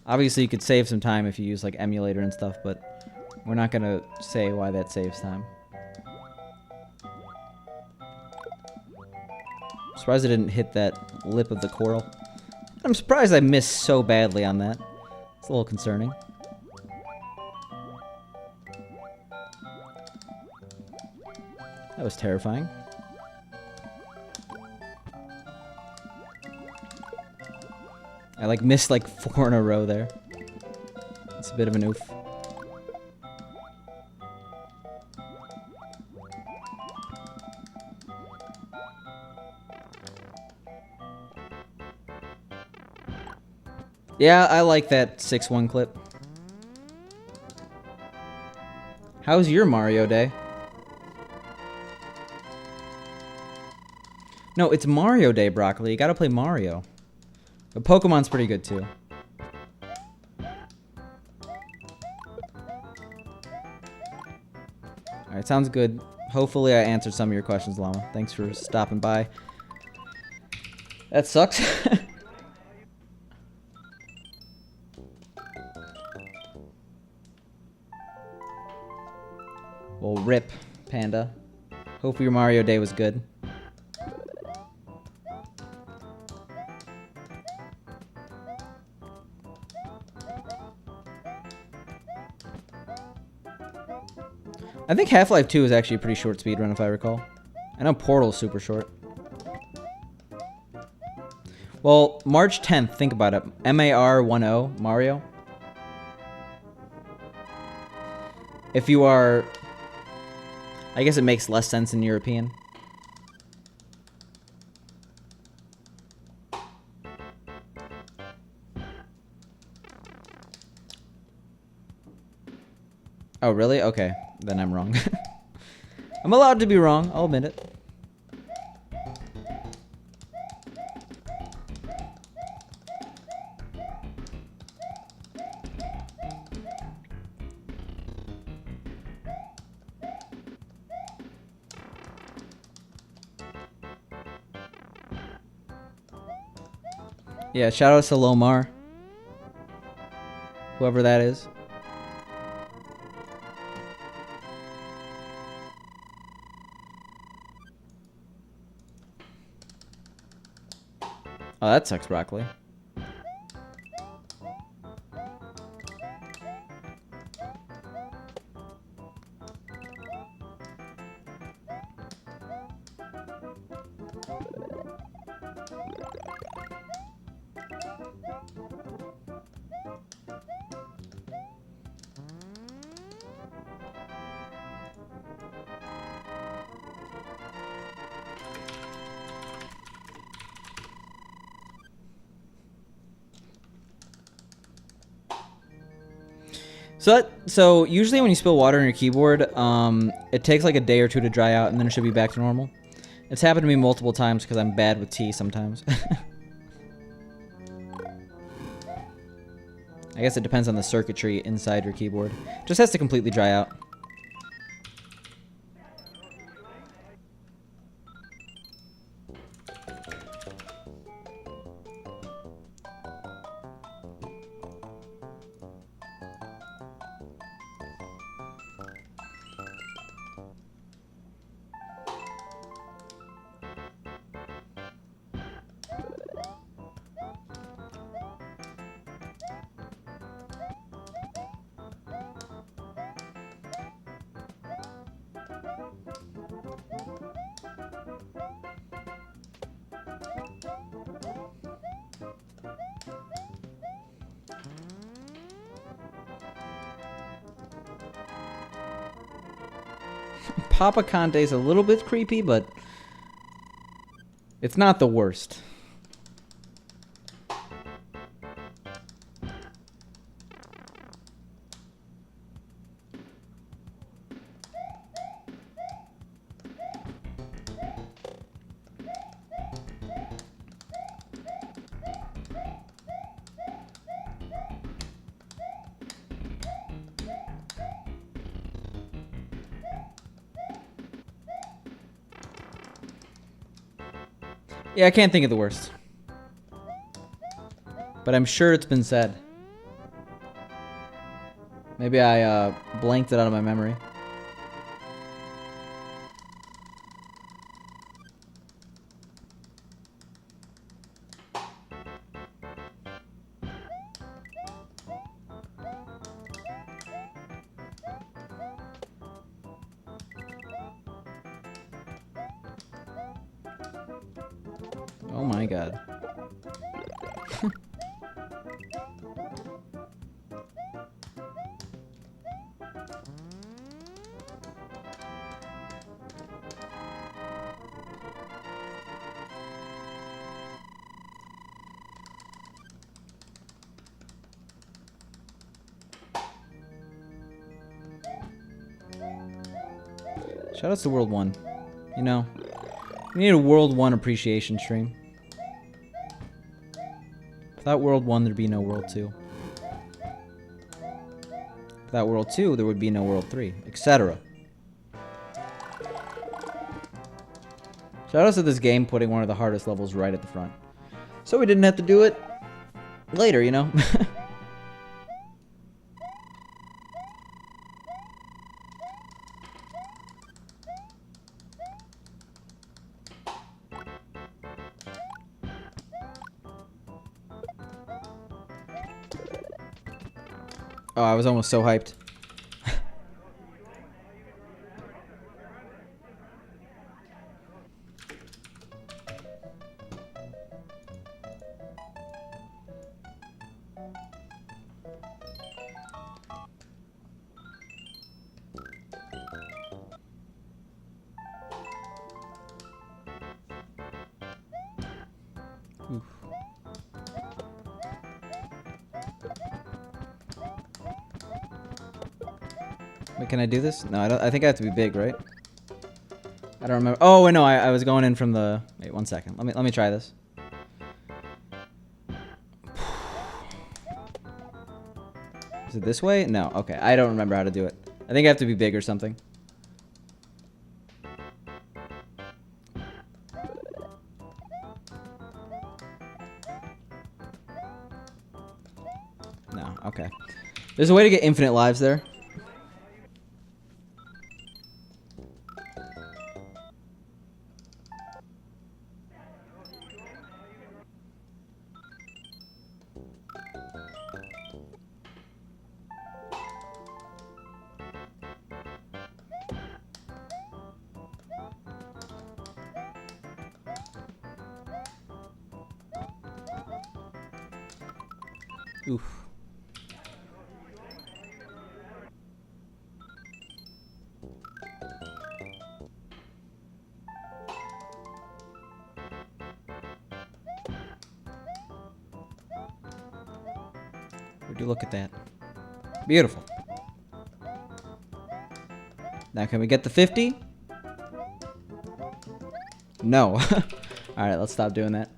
Obviously, you could save some time if you use, like, emulator and stuff, but we're not going to say why that saves time. I'm surprised I didn't hit that lip of the coral. I'm surprised I missed so badly on that. It's a little concerning. That was terrifying. I like missed like 4 in a row there. It's a bit of an oof. Yeah, I like that 6-1 clip. How's your Mario Day? No, it's Mario Day, Broccoli. You gotta play Mario. But Pokemon's pretty good, too. Alright, sounds good. Hopefully I answered some of your questions, Llama. Thanks for stopping by. That sucks. Well, rip, Panda. Hope your Mario Day was good. I think Half-Life 2 is actually a pretty short speedrun, if I recall. I know Portal's super short. Well, March 10th, think about it. MAR10, Mario. If you are... I guess it makes less sense in European. Oh, really? Okay. Then I'm wrong. I'm allowed to be wrong. I'll admit it. Yeah, shout out to Lomar. Whoever that is. Oh, that sucks, Broccoli. So usually when you spill water on your keyboard, it takes like a day or two to dry out, and then it should be back to normal. It's happened to me multiple times because I'm bad with tea sometimes. I guess it depends on the circuitry inside your keyboard. Just has to completely dry out. Papa Conte's a little bit creepy, but it's not the worst. Yeah, I can't think of the worst. But I'm sure it's been said. Maybe I blanked it out of my memory. Oh my god. Shout outs to World 1. You know, we need a World 1 appreciation stream. Without World 1, there'd be no World 2. Without World 2, there would be no World 3, etc. Shout outs to this game putting one of the hardest levels right at the front. So we didn't have to do it later, you know? Oh, I was almost so hyped. Oof. Wait, can I do this? No, I don't. I think I have to be big, right? I don't remember. Oh, wait, no, I was going in from the... Wait, 1 second. Let me try this. Is it this way? No. Okay, I don't remember how to do it. I think I have to be big or something. No, okay. There's a way to get infinite lives there. Oof. Would you look at that? Beautiful. Now can we get the 50? No. Alright, let's stop doing that.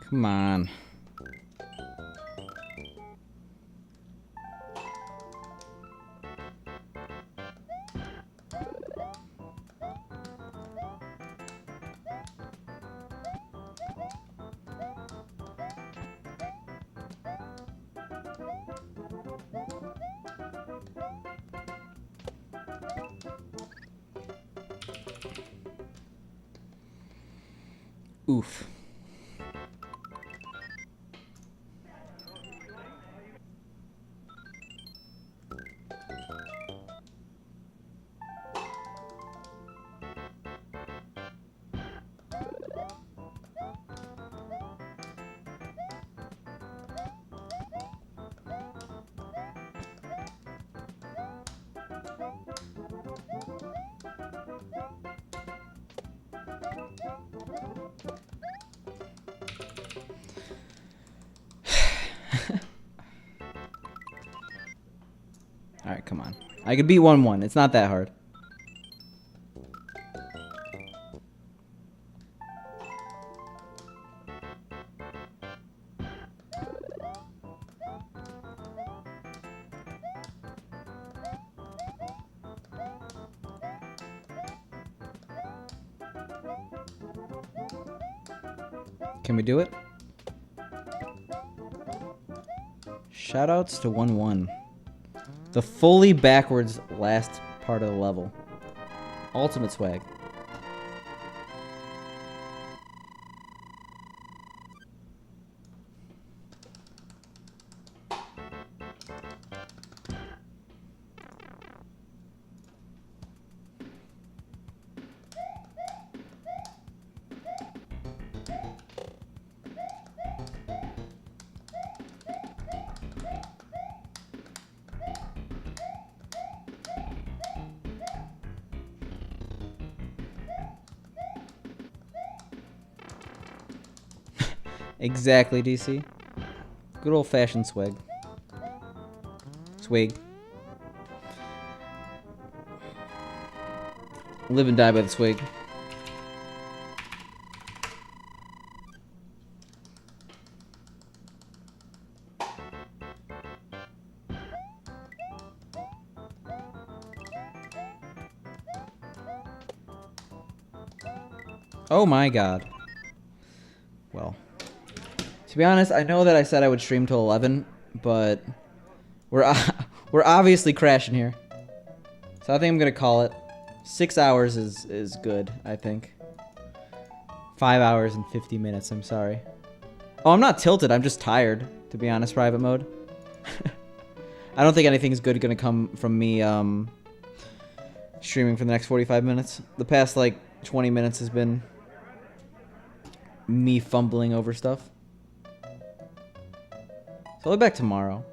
Come on. Oof. Alright, come on. I could beat 1-1. It's not that hard. Can we do it? Shoutouts to 1-1. The fully backwards last part of the level. Ultimate swag. Exactly, DC. Good old-fashioned swag. Swag. Live and die by the swig. Oh my god. Well. To be honest, I know that I said I would stream till 11, but we're obviously crashing here. So I think I'm gonna call it. 6 hours is good, I think. 5 hours and 50 minutes, I'm sorry. Oh, I'm not tilted, I'm just tired, to be honest, private mode. I don't think anything's good gonna come from me streaming for the next 45 minutes. The past, like, 20 minutes has been me fumbling over stuff. So I'll be back tomorrow.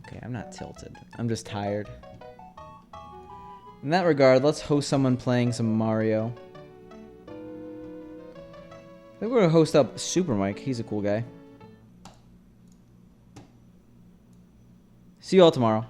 Okay, I'm not tilted. I'm just tired. In that regard, let's host someone playing some Mario. I think we're gonna host up Super Mike. He's a cool guy. See you all tomorrow.